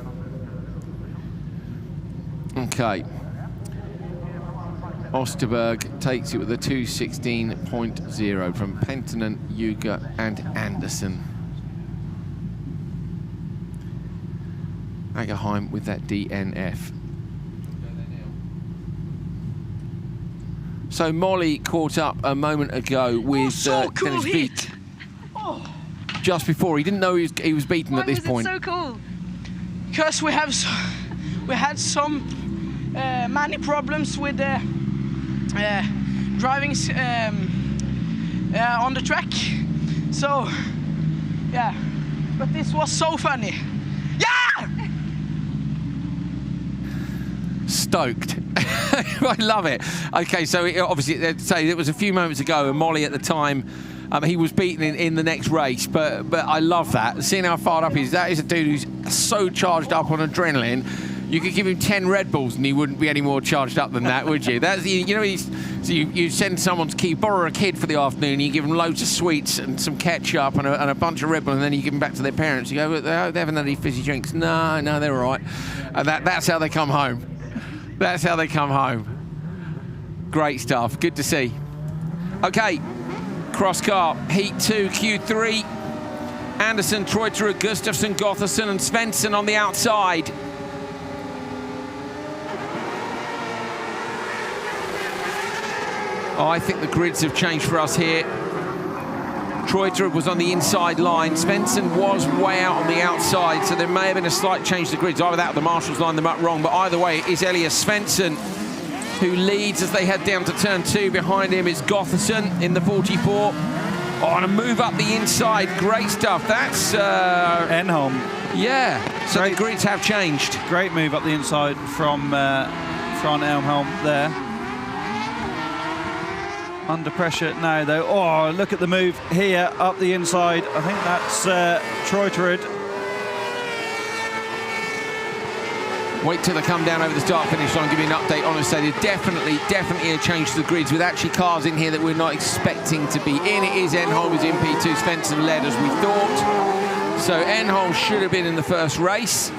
Okay. Osterberg takes it with a 2:16.0 from Penttinen, Juger and Anderson. Agerheim with that DNF. So Molly caught up a moment ago with Dennis Viet. Just before, he didn't know he was beaten at this point. Why was it so cool? Because we had some many problems with driving on the track. So yeah, but this was so funny. Yeah! Stoked. I love it. Okay, so obviously, say it was a few moments ago, and Molly at the time He was beaten in the next race, but I love that. Seeing how fired up he is. That is a dude who's so charged up on adrenaline. You could give him 10 Red Bulls and he wouldn't be any more charged up than that, would you? That's, you know, so you send someone to you borrow a kid for the afternoon, you give them loads of sweets and some ketchup and a bunch of Red Bull, and then you give them back to their parents. You go, they haven't had any fizzy drinks. No, they're all right. And that's how they come home. That's how they come home. Great stuff. Good to see. Okay, Crosscar, Heat 2, Q3. Anderson, Treuterud, Gustafsson, Gotherson and Svensson on the outside. Oh, I think the grids have changed for us here. Treuterud was on the inside line. Svensson was way out on the outside, so there may have been a slight change to the grids. Either that or the marshals lined them up wrong, but either way, it is Elias Svensson who leads as they head down to turn 2. Behind him is Gotherson in the 44. Oh, and a move up the inside. Great stuff. That's... Enholm. Yeah, so the grids have changed. Great move up the inside from Enholm there. Under pressure now, though. Oh, look at the move here up the inside. I think that's Treuterud. Wait till they come down over the start-finish line, give you an update. Honestly, there's definitely a change to the grids with actually cars in here that we're not expecting to be in. It is Enholm who's in P2, Svensson led as we thought. So Enholm should have been in the first race.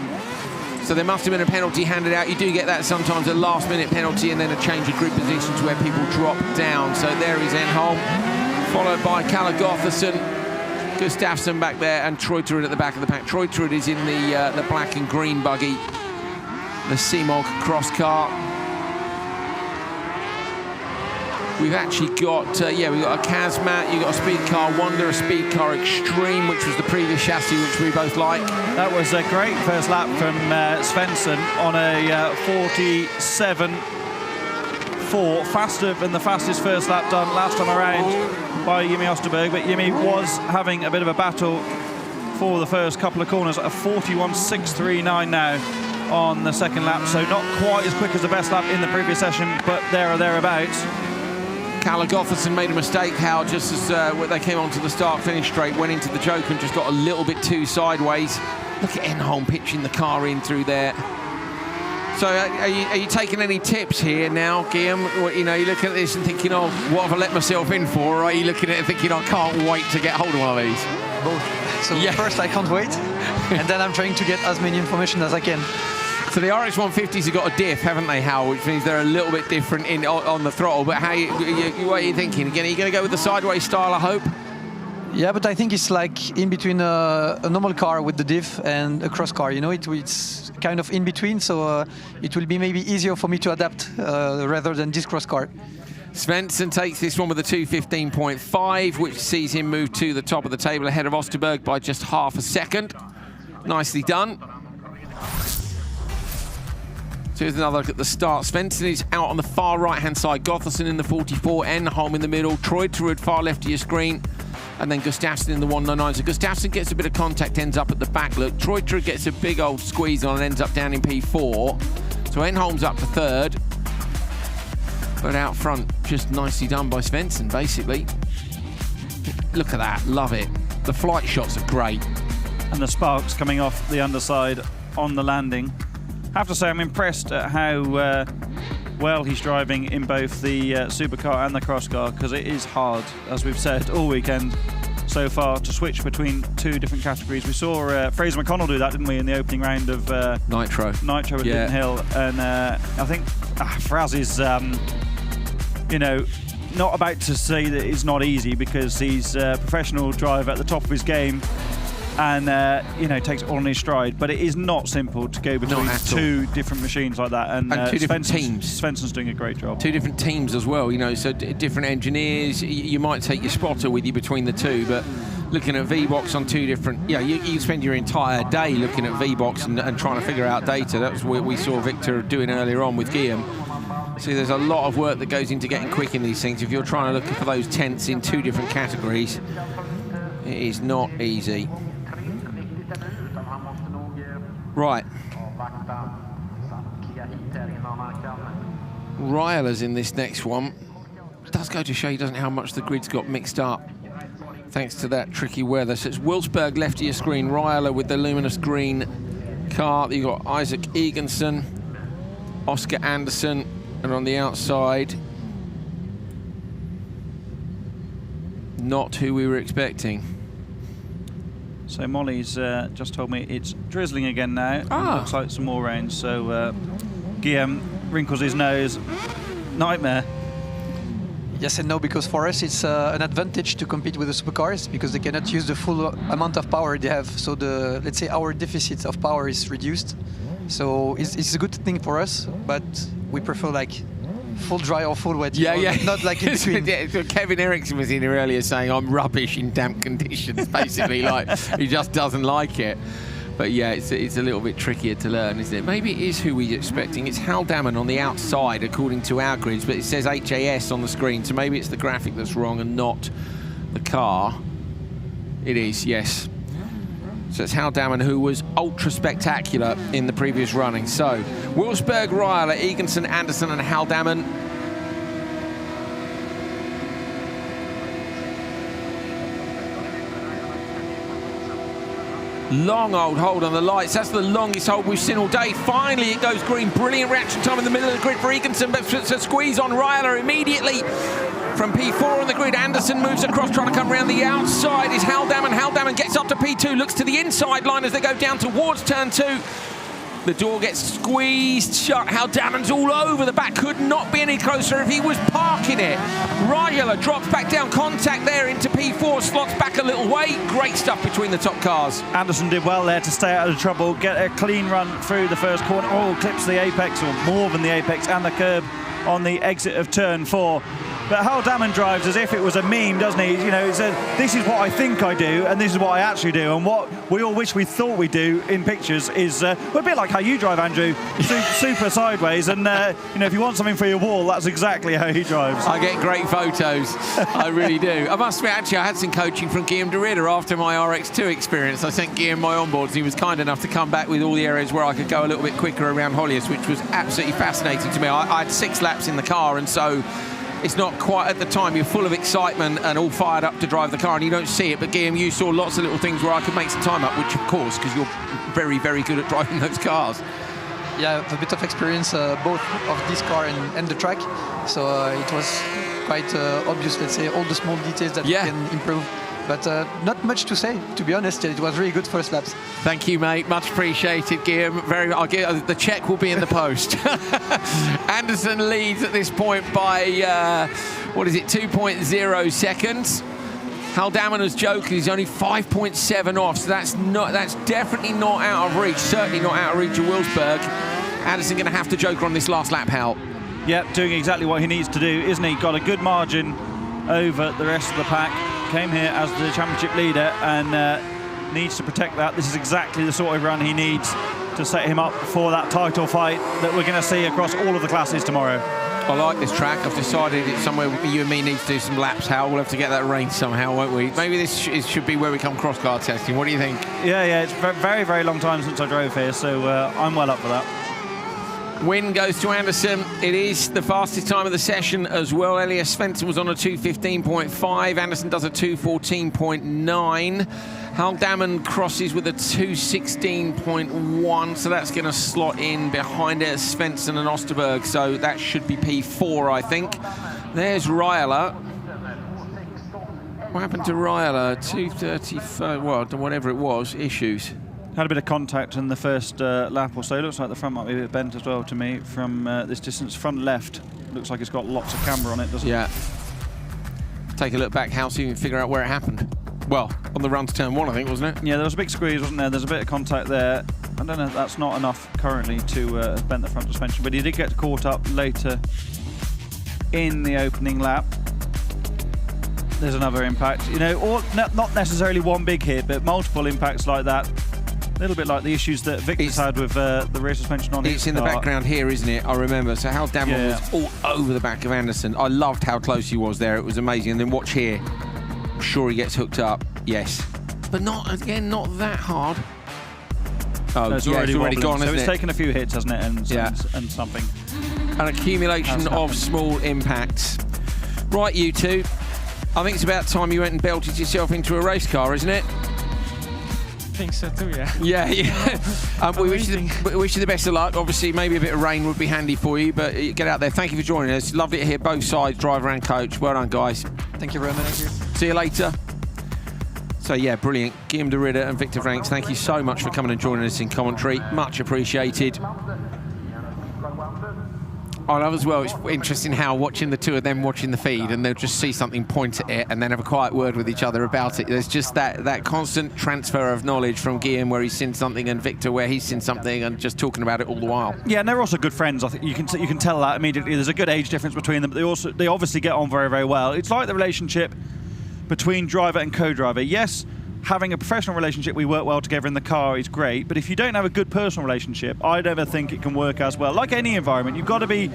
So there must have been a penalty handed out. You do get that sometimes, a last-minute penalty and then a change of grid positions where people drop down. So there is Enholm, followed by Kalle Gotherson, Gustafsson back there, and Treuterud at the back of the pack. Treuterud is in the black and green buggy, the Simog Crosscar. We've actually got, we've got a Kazmat, you've got a Speed Car Wonder, a Speed Car Extreme, which was the previous chassis, which we both like. That was a great first lap from Svensson on a 47.4, faster than the fastest first lap done last time around by Jimmy Osterberg, but Jimmy was having a bit of a battle for the first couple of corners at a 41.639 now on the second lap, so not quite as quick as the best lap in the previous session, but there or thereabouts. Kalle Gotherson made a mistake, Hal, just as they came onto the start-finish straight, went into the choke and just got a little bit too sideways. Look at Enholm pitching the car in through there. So are you taking any tips here now, Guillaume? You know, you're looking at this and thinking, oh, what have I let myself in for? Or are you looking at it and thinking, I can't wait to get hold of one of these? Both. So first I can't wait, and then I'm trying to get as many information as I can. So the RX 150s have got a diff, haven't they, Hal? Which means they're a little bit different on the throttle. But what are you thinking? Again, are you going to go with the sideways style, I hope? Yeah, but I think it's like in between a normal car with the diff and a cross car. You know, it's kind of in between, so it will be maybe easier for me to adapt rather than this cross car. Svensson takes this one with a 2:15.5, which sees him move to the top of the table ahead of Osterberg by just half a second. Nicely done. So here's another look at the start. Svensson is out on the far right-hand side. Gotherson in the 44, Enholm in the middle, Treuterud far left of your screen, and then Gustafsson in the 199. So Gustafsson gets a bit of contact, ends up at the back. Look, Treuterud gets a big old squeeze on and ends up down in P4. So Enholm's up to third. But out front, just nicely done by Svensson, basically. Look at that, love it. The flight shots are great. And the sparks coming off the underside on the landing. I have to say I'm impressed at how well he's driving in both the Supercar and the Crosscar, because it is hard, as we've said all weekend so far, to switch between two different categories. We saw Fraser McConnell do that, didn't we, in the opening round of Nitro with Linton Hill, and I think Fraz is, you know, not about to say that it's not easy, because he's a professional driver at the top of his game, and you know, takes it all in his stride. But it is not simple to go between two different machines like that. And two different teams. Svenson's doing a great job. Two different teams as well, you know, so different engineers. You might take your spotter with you between the two, but looking at V-Box on two different... Yeah, you spend your entire day looking at V-Box and trying to figure out data. That was what we saw Victor doing earlier on with Guillaume. So there's a lot of work that goes into getting quick in these things. If you're trying to look for those tenths in two different categories, it is not easy. Right. Ryler's in this next one. It does go to show you, doesn't it, how much the grid's got mixed up. thanks to that tricky weather. So it's Wolfsburg left of your screen, Ryler with the luminous green car. You've got Isaac Eganson, Oscar Anderson, and on the outside, not who we were expecting. So Molly's just told me it's drizzling again now. Ah. Looks like some more rain. So Guillaume wrinkles his nose. Nightmare. Yes and no, because for us it's an advantage to compete with the supercars because they cannot use the full amount of power they have. So let's say our deficit of power is reduced. So it's a good thing for us, but we prefer like full dry or full wet. Yeah. Not like in between. Kevin Eriksson was in here earlier saying I'm rubbish in damp conditions, basically. Like he just doesn't like it. But yeah, it's a little bit trickier to learn, isn't it? Maybe it is who we're expecting. It's Hal Damon on the outside, according to our grids, but it says HAS on the screen, so maybe it's the graphic that's wrong and not the car. It is, yes. So it's Hal Damon, who was ultra spectacular in the previous running. So Wolfsburg, Ryler, Eganson, Anderson, and Hal Damon. Long old hold on the lights. That's the longest hold we've seen all day. Finally, it goes green. Brilliant reaction time in the middle of the grid for Eganson, but it's a squeeze on Ryler immediately. From P4 on the grid, Anderson moves across, trying to come around the outside. Is Hal Damon. Hal Damon gets up to P2, looks to the inside line as they go down towards turn 2. The door gets squeezed shut. Hal Damon's all over the back. Could not be any closer if he was parking it. Ryler drops back down. Contact there into P4. Slots back a little way. Great stuff between the top cars. Anderson did well there to stay out of trouble. Get a clean run through the first corner. Oh, clips the apex, or more than the apex, and the curb on the exit of turn 4. But Hal Damon drives as if it was a meme, doesn't he? You know, this is what I think I do, and this is what I actually do. And what we all wish we thought we do in pictures is well, a bit like how you drive, Andrew, super sideways. And you know, if you want something for your wall, that's exactly how he drives. I get great photos. I really do. I must admit, actually, I had some coaching from Guillaume de Ridder after my RX2 experience. I sent Guillaume my onboards, and he was kind enough to come back with all the areas where I could go a little bit quicker around Hollius, which was absolutely fascinating to me. I had 6 laps in the car, and so it's not quite at the time. You're full of excitement and all fired up to drive the car, and you don't see it. But Guillaume, you saw lots of little things where I could make some time up, which of course, because you're very, very good at driving those cars. Yeah, I have a bit of experience both of this car and the track, so it was quite obvious, let's say, all the small details that we can improve. But not much to say, to be honest. It was really good first laps. Thank you, mate. Much appreciated, Guillaume. I'll get the check will be in the post. Anderson leads at this point by 2.0 seconds. Hal Damon has joked he's only 5.7 off, so that's definitely not out of reach. Certainly not out of reach of Wolfsburg. Anderson going to have to joker on this last lap, Hal. Yep, doing exactly what he needs to do, isn't he? Got a good margin over the rest of the pack. Came here as the championship leader and needs to protect that. This is exactly the sort of run he needs to set him up for that title fight that we're going to see across all of the classes tomorrow. I like this track. I've decided it's somewhere you and me need to do some laps, Hal. We'll have to get that range somehow, won't we? Maybe this should be where we come cross-car testing. What do you think? Yeah, it's a very, very long time since I drove here, so I'm well up for that. Win goes to Anderson. It is the fastest time of the session as well. Elias Svensson was on a 2:15.5. Anderson does a 2:14.9. Hal Damon crosses with a 2:16.1, so that's going to slot in behind it, Svensson and Osterberg, so that should be P4, I think. There's Ryler. What happened to Ryler? 2:35, well, whatever it was, issues. Had a bit of contact in the first lap or so. Looks like the front might be a bit bent as well to me from this distance. Front left looks like it's got lots of camber on it, doesn't it? Yeah. Take a look back, Hal, so you can figure out where it happened. Well, on the run to turn 1, I think, wasn't it? Yeah, there was a big squeeze, wasn't there? There's a bit of contact there. I don't know if that's not enough currently to bend the front suspension, but he did get caught up later in the opening lap. There's another impact. You know, not necessarily one big hit, but multiple impacts like that. A little bit like the issues that Victor's had with the rear suspension on his car. It's in the background here, isn't it? I remember. So Hal Damon was all over the back of Anderson. I loved how close he was there. It was amazing. And then watch here. I'm sure he gets hooked up. Yes. But not that hard. Oh, no, it's already gone, so isn't it's taken a few hits, hasn't it? And something. An accumulation of small impacts. Right, you two. I think it's about time you went and belted yourself into a race car, isn't it? I think so too, yeah. Yeah. We wish you the best of luck. Obviously, maybe a bit of rain would be handy for you, but get out there. Thank you for joining us. Lovely to hear both sides, driver and coach. Well done, guys. Thank you very much. See you later. So, yeah, brilliant. Guillaume de Ridder and Victor Rallyx, thank you so much for coming and joining us in commentary. Much appreciated. I love as well, it's interesting how watching the two of them watching the feed and they'll just see something, point at it, and then have a quiet word with each other about it. There's just that constant transfer of knowledge from Guillaume where he's seen something and Victor where he's seen something and just talking about it all the while. Yeah, and they're also good friends. I think you can tell that immediately. There's a good age difference between them, but they obviously get on very, very well. It's like the relationship between driver and co-driver. Yes, having a professional relationship, we work well together in the car, is great, but if you don't have a good personal relationship, I never think it can work as well. Like any environment, you've got to be,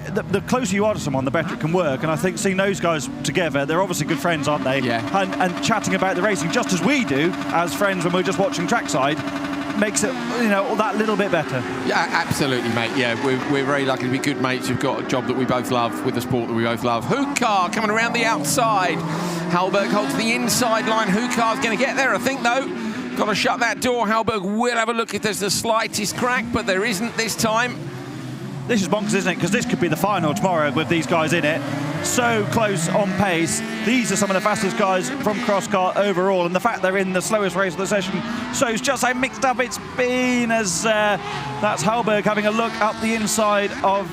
the closer you are to someone, the better it can work, and I think seeing those guys together, they're obviously good friends, aren't they? Yeah. And chatting about the racing, just as we do as friends when we're just watching trackside, makes it, that little bit better. Yeah, absolutely, mate. Yeah, we're very lucky to be good mates who've got a job that we both love with a sport that we both love. Hookar coming around the outside. Hallberg holds the inside line. Hookar's going to get there, I think, though. Got to shut that door. Hallberg will have a look if there's the slightest crack, but there isn't this time. This is bonkers, isn't it? Because this could be the final tomorrow with these guys in it. So close on pace. These are some of the fastest guys from Crosscar overall, and the fact they're in the slowest race of the session shows just how mixed up it's been, as that's Hallberg having a look up the inside of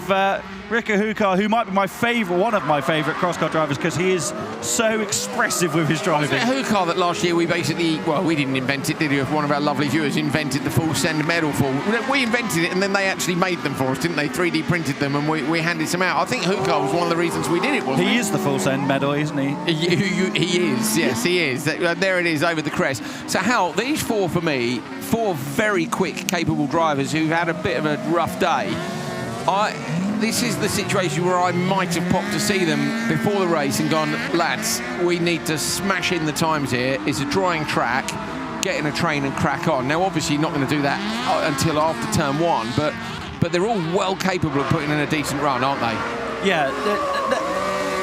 Rikke Hookar, who might be one of my favourite Crosscar drivers, because he is so expressive with his driving. Wasn't it Hookar that last year we basically, well, we didn't invent it, did we? One of our lovely viewers invented the full send medal for. We invented it, and then they actually made them for us, didn't they? 3D printed them, and we handed some out. I think Hookar was one of the reasons we did it, wasn't he? He is the full send medal, isn't he? He is, yes, he is. There it is over the crest. So, Hal, these four for me, four very quick, capable drivers who've had a bit of a rough day. This is the situation where I might have popped to see them before the race and gone, lads, we need to smash in the times here. It's a drying track, get in a train and crack on. Now, obviously, you're not going to do that until after turn one, but they're all well capable of putting in a decent run, aren't they? Yeah,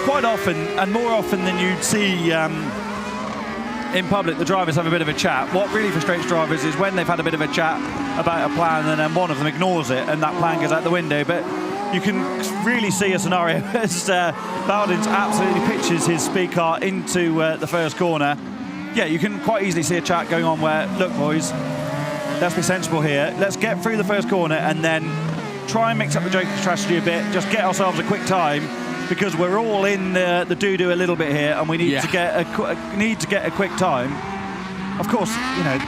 quite often, and more often than you'd see in public, the drivers have a bit of a chat. What really frustrates drivers is when they've had a bit of a chat about a plan and then one of them ignores it and that plan goes out the window. But you can really see a scenario as Bowdens absolutely pitches his speed car into the first corner. Yeah, you can quite easily see a chat going on where, look boys, let's be sensible here. Let's get through the first corner and then try and mix up the joking strategy a bit. Just get ourselves a quick time, because we're all in the doo-doo a little bit here, and we need to get a quick time. Of course,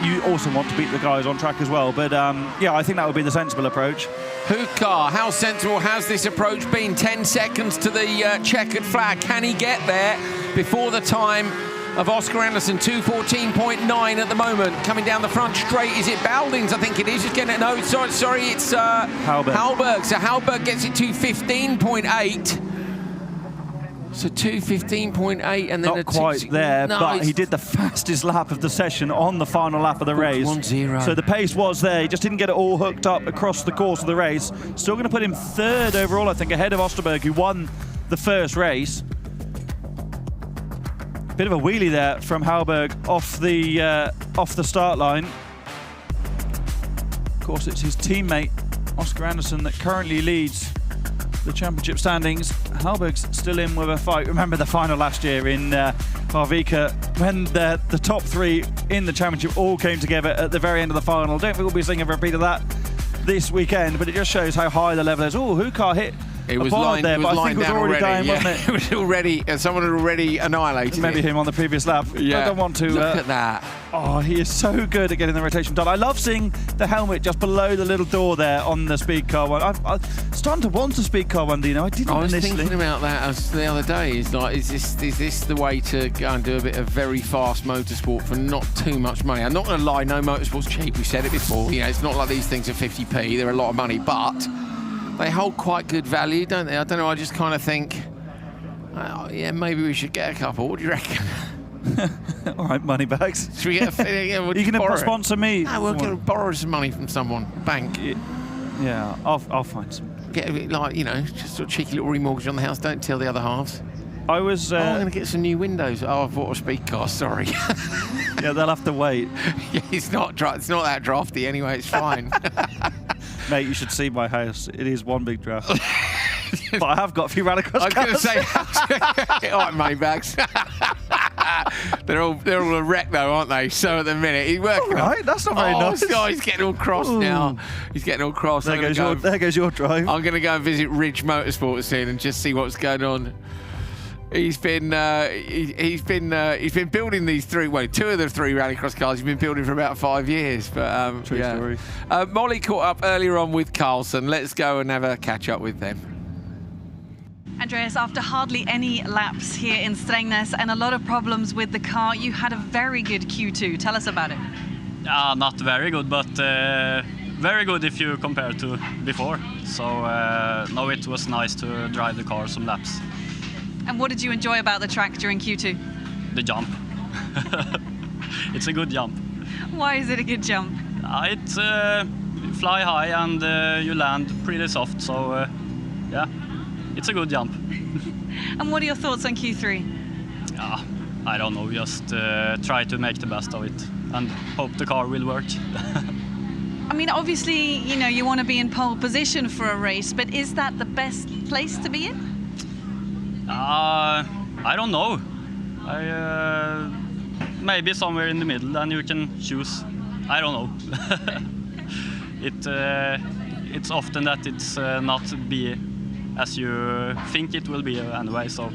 you also want to beat the guys on track as well, but yeah, I think that would be the sensible approach. Hookar, how sensible has this approach been? 10 seconds to the checkered flag. Can he get there before the time of Oscar Anderson? 2:14.9 at the moment. Coming down the front straight, is it Bowdens? I think it is. Just getting it. No, sorry, it's Hallberg. So Hallberg gets it to 15.8. So 2:15.8, and then not quite there, but he did the fastest lap of the session on the final lap of the race. 1-0. So the pace was there. He just didn't get it all hooked up across the course of the race. Still going to put him third overall, I think, ahead of Osterberg, who won the first race. Bit of a wheelie there from Hallberg off the start line. Of course, it's his teammate Oscar Anderson that currently leads the championship standings. Hallberg's still in with a fight. Remember the final last year in Varvika, when the top three in the championship all came together at the very end of the final. Don't think we'll be seeing a repeat of that this weekend, but it just shows how high the level is. Oh, Hookar hit it was lined there, but I think it was already down, yeah. wasn't it? It was already, someone had already annihilated Maybe it. him on the previous lap. Yeah. I don't want to... Look at that. Oh, he is so good at getting the rotation done. I love seeing the helmet just below the little door there on the speed car one. I'm starting to want a speed car one, Dino. I didn't I was initially. thinking about that the other day. Is this the way to go and do a bit of very fast motorsport for not too much money? I'm not going to lie, no motorsport's cheap. We said it before. It's not like these things are 50p. They're a lot of money, but they hold quite good value, don't they? I don't know. I just kind of think, yeah, maybe we should get a couple. What do you reckon? All right, money bags. Should we get Are you going to sponsor me? No, we're going to borrow some money from someone. Bank. Yeah, I'll find some. Get a bit just sort of cheeky little remortgage on the house. Don't tell the other halves. I was. I'm going to get some new windows. Oh, I bought a speed car. Sorry. Yeah, they'll have to wait. Yeah, it's not that drafty anyway. It's fine. Mate, you should see my house. It is one big draft. But I have got a few Rallycross cars. I was going to say, all right, mate, bags. They're all a wreck though, aren't they? So at the minute he's working. All right, that's not very nice. Oh, he's getting all cross now. He's getting all cross. There goes your drive. I'm going to go and visit Ridge Motorsports soon and just see what's going on. He's been building these two of the three Rallycross cars. He's been building for about 5 years. But True story. Molly caught up earlier on with Carlson. Let's go and have a catch up with them. Andreas, after hardly any laps here in Strängnäs and a lot of problems with the car, you had a very good Q2. Tell us about it. Not very good, but very good if you compare to before. So no, it was nice to drive the car some laps. And what did you enjoy about the track during Q2? The jump. It's a good jump. Why is it a good jump? It's fly high and you land pretty soft, so yeah. It's a good jump. And what are your thoughts on Q3? I don't know, just try to make the best of it and hope the car will work. I mean, obviously, you know, you want to be in pole position for a race, but is that the best place to be in? I don't know. Maybe somewhere in the middle, then you can choose. I don't know. It's often that it's not be as you think it will be anyway, so.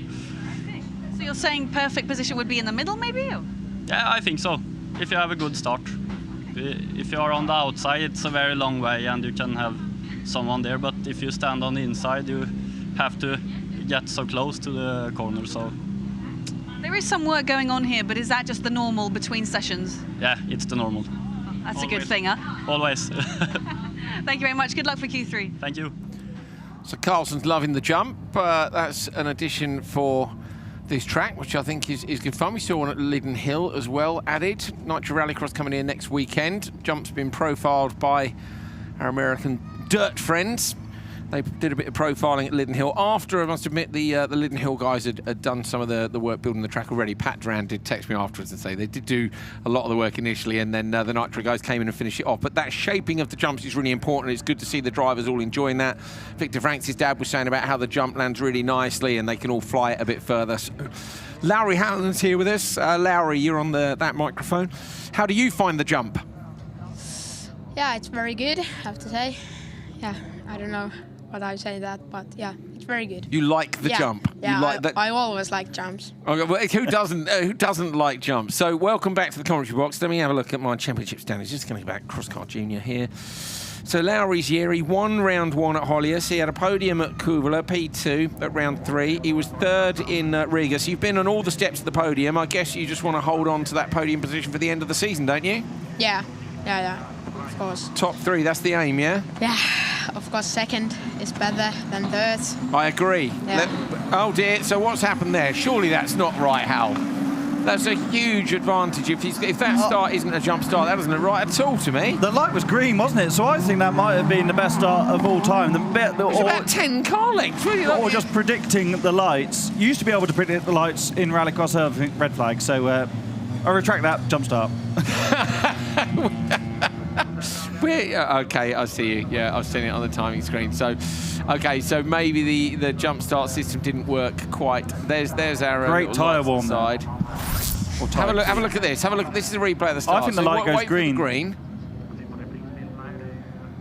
So you're saying perfect position would be in the middle, maybe? Or? Yeah, I think so. If you have a good start. If you are on the outside, it's a very long way and you can have someone there, but if you stand on the inside, you have to get so close to the corner, so. There is some work going on here, but is that just the normal between sessions? Yeah, it's the normal. That's always a good thing, huh? Always. Thank you very much. Good luck for Q3. Thank you. So Carlson's loving the jump. That's an addition for this track, which I think is good fun. We saw one at Lydden Hill as well added. Nitro Rallycross coming in next weekend. Jump's been profiled by our American dirt friends. They did a bit of profiling at Lydden Hill after, I must admit, the Lydden Hill guys had done some of the work building the track already. Pat Duran did text me afterwards and say they did do a lot of the work initially, and then the Nitro guys came in and finished it off. But that shaping of the jumps is really important. It's good to see the drivers all enjoying that. Victor Franks' dad was saying about how the jump lands really nicely and they can all fly it a bit further. So, Lowry Hallin's here with us. Lowry, you're on that microphone. How do you find the jump? Yeah, it's very good, I have to say. Yeah, I don't know what I say that, but yeah, it's very good. You like the jump? Yeah, you like that? I always like jumps. Okay, well, who doesn't like jumps? So welcome back to the commentary box. Let me have a look at my championship standings. Just going to go back Crosscar Junior here. So Lowry's year, he won round 1 at Hollius. He had a podium at Kuvula, P2 at round 3. He was 3rd in Riga. So you've been on all the steps of the podium. I guess you just want to hold on to that podium position for the end of the season, don't you? Yeah, of course. Top 3, that's the aim, yeah? Yeah, of course, 2nd is better than 3rd. I agree. Yeah. Oh dear, so what's happened there? Surely that's not right, Hal. That's a huge advantage. If that start isn't a jump start, that doesn't look right at all to me. The light was green, wasn't it? So I think that might have been the best start of all time. It's about 10 car lengths, really. Or just predicting the lights. You used to be able to predict the lights in Rallycross, I think, red flag. So I retract that, jump start. Okay, I see you. Yeah, I've seen it on the timing screen. So, okay, so maybe the jump start system didn't work quite. There's our great tyre warm side. Have a look at this. Have a look. This is a replay of the start. I think the light goes green. Green.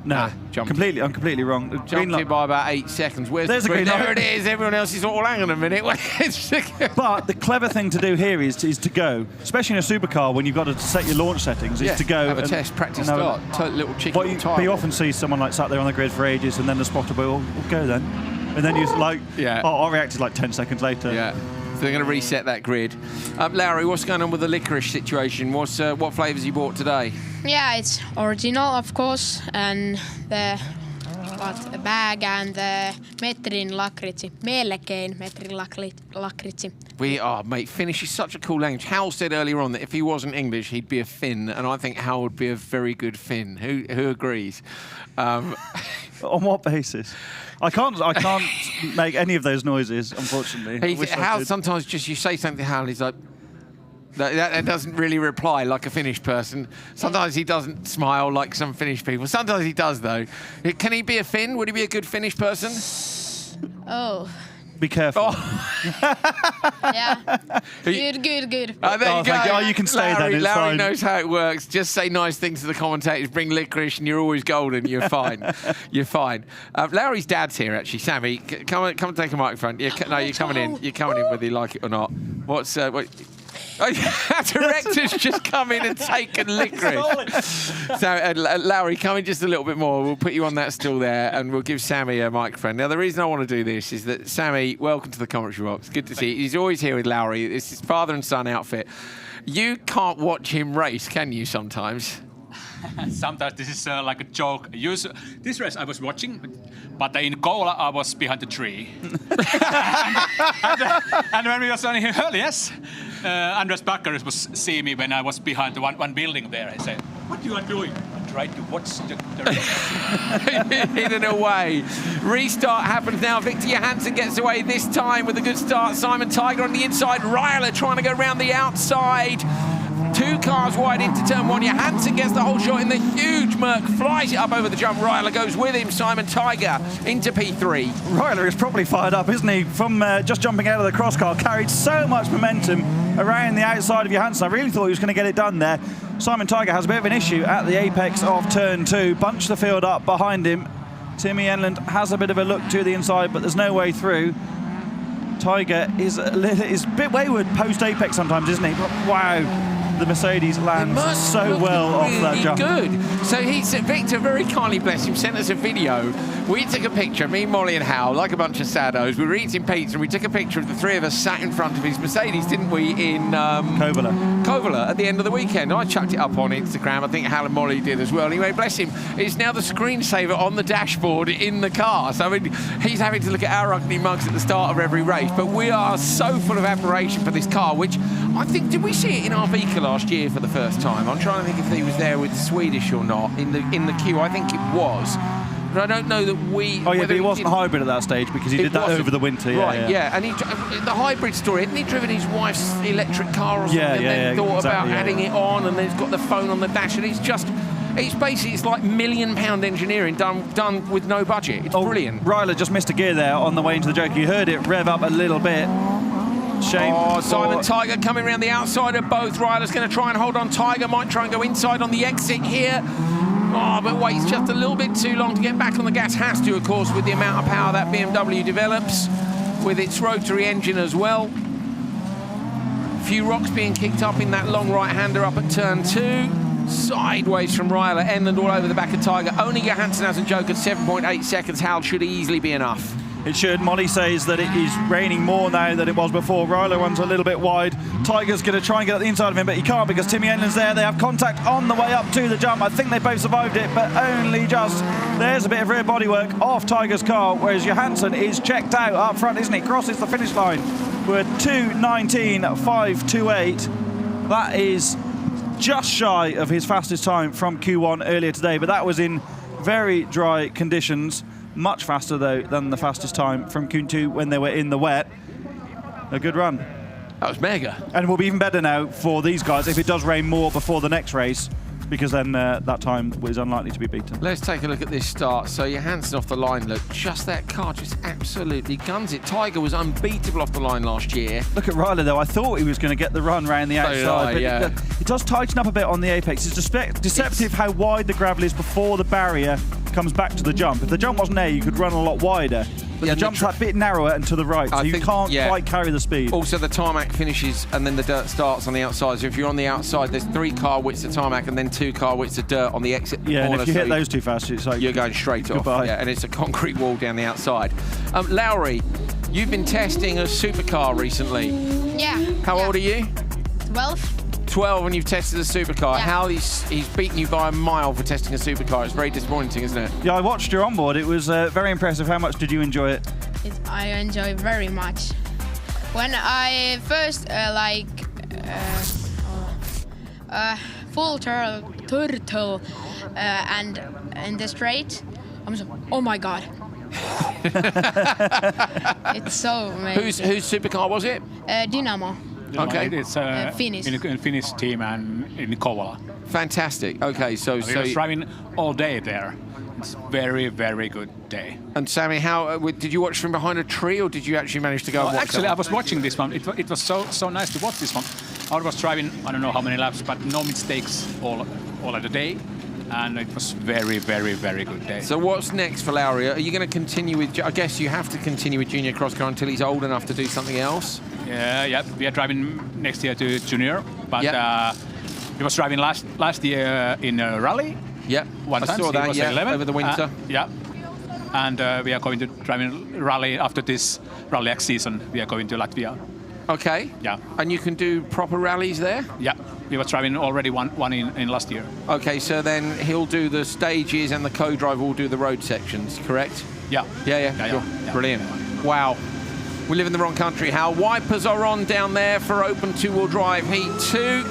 No, I'm completely wrong. Jumped it by about 8 seconds. There's the green? There it is. Everyone else is all hang on a minute. But the clever thing to do here is to go, especially in a supercar when you've got to set your launch settings, is to go have a test practice start. Little chicken. You often see someone like sat there on the grid for ages, and then the spotter will go then, and then you like, I reacted like 10 seconds later. Yeah. So they're going to reset that grid. Larry, what's going on with the licorice situation? What flavours you bought today? Yeah, it's original, of course, and the bag and the metrin lakritsi, melkein metrin lakritsi. We are, mate. Finnish is such a cool language. Hal said earlier on that if he wasn't English, he'd be a Finn, and I think Hal would be a very good Finn. Who agrees? On what basis? I can't make any of those noises, unfortunately. Sometimes just you say something to Hal, he's like, that doesn't really reply like a Finnish person. Sometimes he doesn't smile like some Finnish people. Sometimes he does, though. Can he be a Finn? Would he be a good Finnish person? Oh. Be careful. Yeah. Good. There you go. Oh, you can stay then. Larry knows how it works. Just say nice things to the commentators, bring licorice, and you're always golden. You're fine. You're fine. Larry's dad's here, actually. Sammy, come and take a microphone. You're coming in. You're coming in whether you like it or not. What? Director's just come in and taken licorice. So, Larry, come in just a little bit more. We'll put you on that stool there, and we'll give Sammy a microphone. Now, the reason I want to do this is that, Sammy, welcome to the commentary box. Good to see you. He's always here with Larry. It's his father and son outfit. You can't watch him race, can you, sometimes? Sometimes this is like a joke. This race I was watching, but in Kola I was behind the tree. and when we were on early, yes, Andreas Backer was seeing me when I was behind the one building there. I said, "What you are doing?" I tried to watch the hidden away. Restart happens now. Victor Johansson gets away this time with a good start. Simon Tiger on the inside. Ryler trying to go around the outside. 2 cars wide into turn 1. Johansson gets the whole shot in the huge Merc, flies it up over the jump. Ryler goes with him. Simon Tiger into P3. Ryler is probably fired up, isn't he? From just jumping out of the cross car, carried so much momentum around the outside of Johansson. I really thought he was going to get it done there. Simon Tiger has a bit of an issue at the apex of turn 2. Bunched the field up behind him. Timmy Enland has a bit of a look to the inside, but there's no way through. Tiger is a bit wayward post-apex sometimes, isn't he? But wow. The Mercedes lands so well off that jump. Good. So Victor, very kindly bless him, sent us a video. We took a picture, me, Molly and Hal, like a bunch of saddos. We were eating pizza and we took a picture of the 3 of us sat in front of his Mercedes, didn't we, in Kovala at the end of the weekend. I chucked it up on Instagram. I think Hal and Molly did as well. Anyway, bless him. It's now the screensaver on the dashboard in the car. So, I mean, he's having to look at our ugly mugs at the start of every race. But we are so full of admiration for this car, which I think, did we see it in Arvika last year for the first time? I'm trying to think if he was there with Swedish or not in the queue. I think it was. But I don't know that we... Oh, yeah, but he wasn't hybrid at that stage because he did that over the winter. Right, yeah. And the hybrid story, hadn't he driven his wife's electric car or something and then thought about adding it on, and then he's got the phone on the dash, and it's basically, it's like £1 million engineering done with no budget. It's brilliant. Ryler just missed a gear there on the way into the joke. You heard it rev up a little bit. Shame. Oh, Simon Tiger coming around the outside of both. Ryler's going to try and hold on. Tiger might try and go inside on the exit here. Oh, but waits just a little bit too long to get back on the gas. Has to, of course, with the amount of power that BMW develops with its rotary engine as well. A few rocks being kicked up in that long right-hander up at turn 2. Sideways from Ryler. Enland all over the back of Tiger. Only Johansson has a joke at 7.8 seconds. Hal should easily be enough. It should. Molly says that it is raining more now than it was before. Ryler runs a little bit wide. Tiger's going to try and get at the inside of him, but he can't because Timmy Enland's there. They have contact on the way up to the jump. I think they both survived it, but only just. There's a bit of rear bodywork off Tiger's car, whereas Johansson is checked out up front, isn't he? Crosses the finish line. We're 2:19.528. That is just shy of his fastest time from Q1 earlier today, but that was in very dry conditions. Much faster, though, than the fastest time from Q2 when they were in the wet. A good run. That was mega. And it will be even better now for these guys if it does rain more before the next race, because then that time is unlikely to be beaten. Let's take a look at this start. So Johansson off the line, look, just that car just absolutely guns it. Tiger was unbeatable off the line last year. Look at Ryler, though. I thought he was going to get the run round the outside, but it does tighten up a bit on the apex. It's deceptive how wide the gravel is before the barrier comes back to the jump. If the jump wasn't there, you could run a lot wider. But the jump's that bit narrower and to the right, so you can't quite carry the speed. Also, the tarmac finishes and then the dirt starts on the outside. So if you're on the outside, there's 3 car widths of tarmac and then 2 car widths of dirt on the exit corner. And if you hit those too fast, it's like you're going straight off. Yeah, and it's a concrete wall down the outside. Lowry, you've been testing a supercar recently. Yeah. How old are you? 12. 12 and you've tested a supercar. Hal, he's beaten you by a mile for testing a supercar. It's very disappointing, isn't it? Yeah, I watched your onboard. It was very impressive. How much did you enjoy it? I enjoy very much. When I first full turtle and in the straight, I'm so, oh my God. It's so amazing. Whose supercar was it? Dynamo. Okay. It's Finnish. in Finnish team and in Kouvola. Fantastic. Okay, so we was driving all day there. It's very, very good day. And Sammy, how did you watch from behind a tree, or did you actually manage to go and watch actually, that I was watching this one. It was so nice to watch this one. I was driving, I don't know how many laps, but no mistakes all of the day. And it was very, very, very good day. So what's next for Lauri? Are you going to continue with, I guess you have to continue with Junior Crosscar until he's old enough to do something else? Yeah, we are driving next year to Junior, but he was driving last year in a rally. Yeah, I saw that, 11. Over the winter. Yeah, and we are going to driving rally after this Rallyx season. We are going to Latvia. Okay. Yeah. And you can do proper rallies there? Yeah. We were driving already one in last year. Okay, so then he'll do the stages and the co-driver will do the road sections, correct? Yeah. Yeah. Sure. Brilliant. Wow. We live in the wrong country. How wipers are on down there for open two-wheel drive heat 2.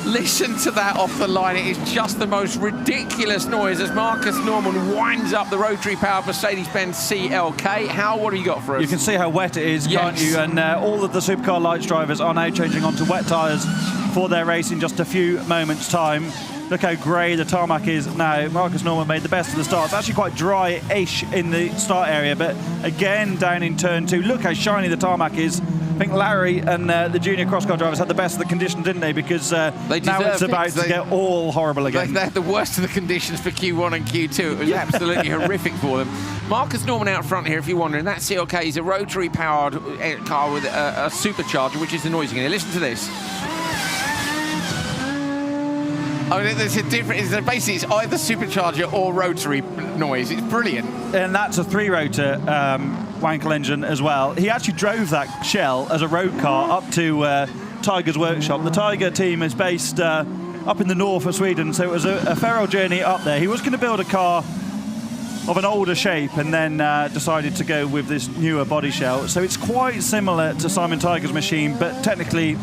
Listen to that off the line. It is just the most ridiculous noise as Marcus Norman winds up the rotary-powered Mercedes-Benz CLK. Hal, what have you got for us? You can see how wet it is, can't you? And all of the Supercar Lights drivers are now changing onto wet tyres for their race in just a few moments' time. Look how grey the tarmac is now. Marcus Norman made the best of the start. It's actually quite dry-ish in the start area, but again down in turn 2. Look how shiny the tarmac is. I think Larry and the Junior Crosscar drivers had the best of the conditions, didn't they? Because now it's about to get all horrible again. They had the worst of the conditions for Q1 and Q2. It was absolutely horrific for them. Marcus Norman out front here, if you're wondering. That CLK is a rotary-powered car with a supercharger, which is the noise again. Listen to this. I mean, there's a difference. Basically, it's either supercharger or rotary noise. It's brilliant. And that's a 3-rotor Wankel engine as well. He actually drove that shell as a road car up to Tiger's workshop. The Tiger team is based up in the north of Sweden, so it was a fair old journey up there. He was going to build a car of an older shape and then decided to go with this newer body shell. So it's quite similar to Simon Tiger's machine, but technically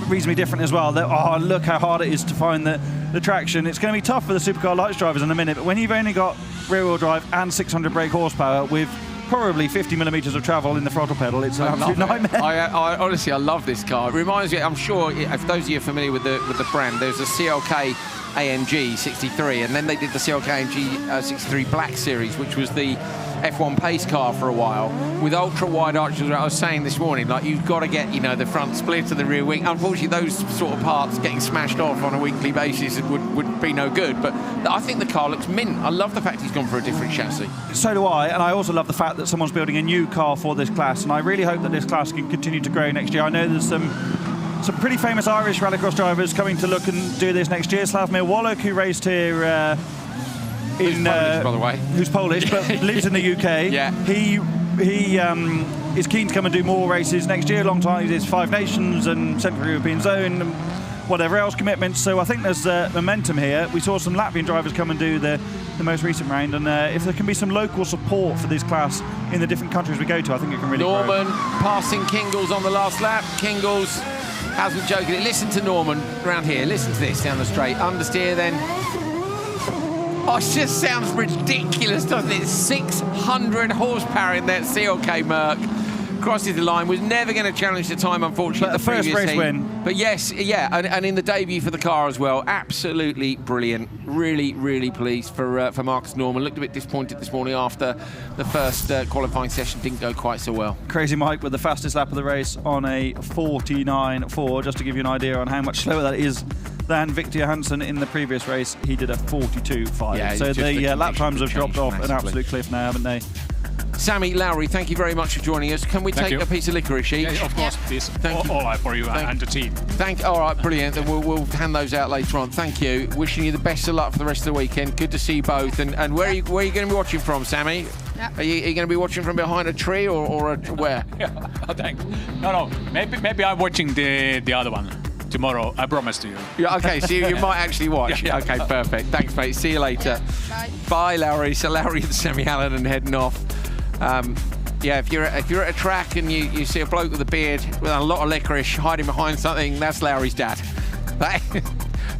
reasonably different as well. Look how hard it is to find the traction. It's going to be tough for the Supercar Lights drivers in a minute, but when you've only got rear-wheel drive and 600 brake horsepower with probably 50 millimetres of travel in the throttle pedal, it's an absolute nightmare. I honestly, I love this car. It reminds me, I'm sure, if those of you are familiar with the brand, there's a CLK AMG 63, and then they did the CLK AMG 63 Black Series, which was the F1 pace car for a while, with ultra-wide arches. I was saying this morning, like, you've got to get, the front split and the rear wing. Unfortunately, those sort of parts getting smashed off on a weekly basis would be no good, but I think the car looks mint. I love the fact he's gone for a different chassis. So do I, and I also love the fact that someone's building a new car for this class, and I really hope that this class can continue to grow next year. I know there's some pretty famous Irish rallycross drivers coming to look and do this next year. Slavomir Wallach, who raced here who's Polish, by the way. Who's Polish, but lives in the UK. Yeah. He is keen to come and do more races next year. Long time he did 5 Nations and Central European Zone and whatever else commitments. So I think there's momentum here. We saw some Latvian drivers come and do the most recent round, and if there can be some local support for this class in the different countries we go to, I think it can really Norman grow. Passing Kingles on the last lap. Kingles hasn't joking it. Listen to Norman around here. Listen to this down the straight. Understeer then. Oh, it just sounds ridiculous, doesn't it? 600 horsepower in that CLK Merc. Crosses the line, was never going to challenge the time, unfortunately. But the first race win. But yes, and in the debut for the car as well. Absolutely brilliant. Really, really pleased for Marcus Norman. Looked a bit disappointed this morning after the first qualifying session didn't go quite so well. Crazy Mike with the fastest lap of the race on a 49.4, just to give you an idea on how much slower that is than Victor Hansen in the previous race. He did a 42.5. Yeah, so the lap times have dropped off massively. an absolute cliff now, haven't they? Sammy, Lauri, thank you very much for joining us. Can we take a piece of licorice each? Yeah, of course, please. All right for you and the team. All right, brilliant. Then we'll hand those out later on. Thank you. Wishing you the best of luck for the rest of the weekend. Good to see you both. And where are you going to be watching from, Sammy? Yeah. Are you going to be watching from behind a tree or where? Yeah, thanks. No. Maybe I'm watching the other one tomorrow. I promise to you. Yeah, okay, so you might actually watch. Yeah. Okay, perfect. Thanks, mate. See you later. Bye. Bye, Lauri. So Lauri and Sammy Hallinan heading off. If you're at a track and you see a bloke with a beard with a lot of licorice hiding behind something, that's Lauri's dad.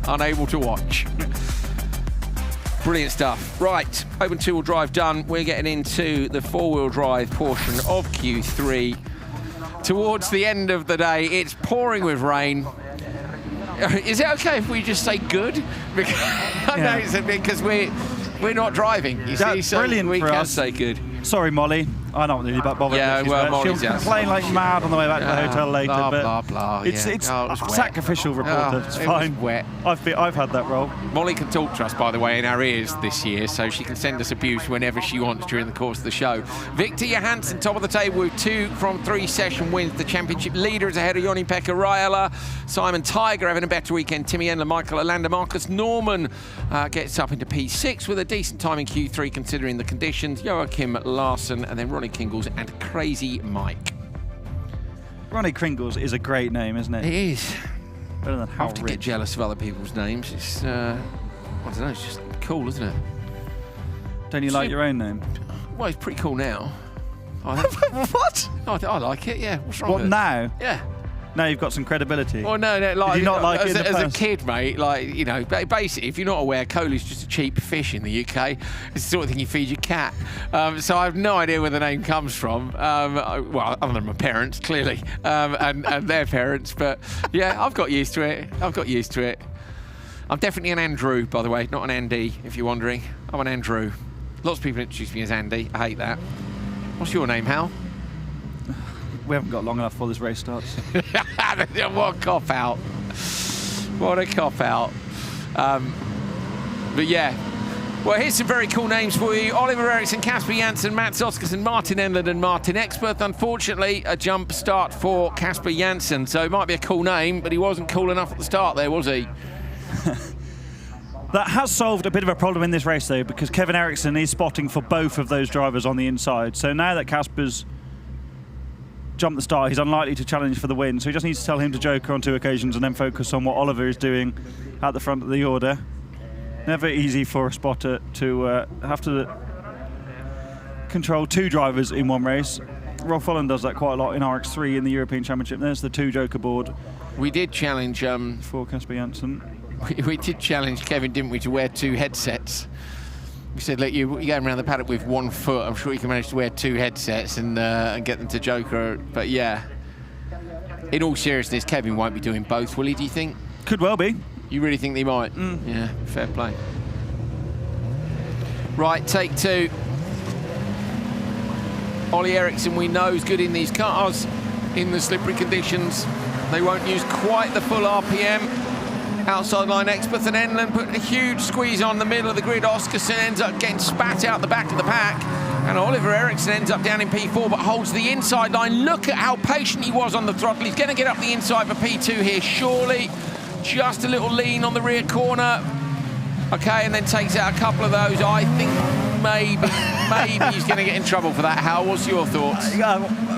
Unable to watch. Brilliant stuff. Right, open two-wheel drive done. We're getting into the four-wheel drive portion of Q3. Towards the end of the day, it's pouring with rain. Is it okay if we just say good? Because, I know, because we're not driving, you see, so brilliant we for can us. say good. Sorry, Molly. I don't really bother. Yeah, well, Molly's she'll complain like mad on the way back to the hotel later. Blah, but blah, blah. It's yeah. it's it was wet. sacrificial reporter. It's fine. Was wet. I've had that role. Molly can talk to us, by the way, in our ears this year, so she can send us abuse whenever she wants during the course of the show. Victor Johansson, top of the table with 2 from 3 session wins. The championship leader is ahead of Joni-Pekka Raiola. Simon Tiger having a better weekend. Timmy Endler, Michael Olander, Marcus Norman gets up into P6 with a decent time in Q3 considering the conditions. Joachim Larsson and then Ronnie Kingles and Crazy Mike. Ronnie Kringles is a great name, isn't it? It is. Better than I have to get jealous of other people's names. It's, I don't know, it's just cool, isn't it? Don't you like your own name? Well, it's pretty cool now. What? I like it, yeah. What's wrong with it? Now? Yeah. Now you've got some credibility. Well, no, like, did you not like as, it in the as a past? kid, mate, like, you know, basically, if you're not aware, Coley's just a cheap fish in the UK. It's the sort of thing you feed your cat. So I have no idea where the name comes from. Well, other than my parents, clearly, and their parents. But yeah, I've got used to it. I'm definitely an Andrew, by the way, not an Andy, if you're wondering. I'm an Andrew. Lots of people introduce me as Andy. I hate that. What's your name, Hal? We haven't got long enough before this race starts. What a cop-out. What a cop-out. But yeah. Well, here's some very cool names for you. Oliver Eriksson, Casper Janssen, Mats Oskarsson, Martin Enlund and Martin Experth. Unfortunately, a jump start for Casper Janssen. So it might be a cool name, but he wasn't cool enough at the start there, was he? That has solved a bit of a problem in this race, though, because Kevin Eriksson is spotting for both of those drivers on the inside. So now that Casper's jumped the start, he's unlikely to challenge for the win. So he just needs to tell him to joker on 2 occasions and then focus on what Oliver is doing at the front of the order. Never easy for a spotter to have to control 2 drivers in one race. Rolf Holland does that quite a lot in RX3 in the European Championship. There's the 2 joker board. We did challenge for Casper Janssen. We did challenge Kevin, didn't we, to wear 2 headsets. We said, look, you're going around the paddock with 1 foot. I'm sure you can manage to wear 2 headsets and get them to joker. But yeah, in all seriousness, Kevin won't be doing both, will he, do you think? Could well be. You really think they might? Yeah, fair play. Right, take 2. Ollie Eriksson, we know, is good in these cars. In the slippery conditions, they won't use quite the full RPM. Outside line, Experth and Enlund put a huge squeeze on the middle of the grid. Oskarsson ends up getting spat out the back of the pack. And Oliver Eriksson ends up down in P4, but holds the inside line. Look at how patient he was on the throttle. He's going to get up the inside for P2 here, surely. Just a little lean on the rear corner. Okay, and then takes out a couple of those. I think maybe he's going to get in trouble for that. Hal, what's your thoughts?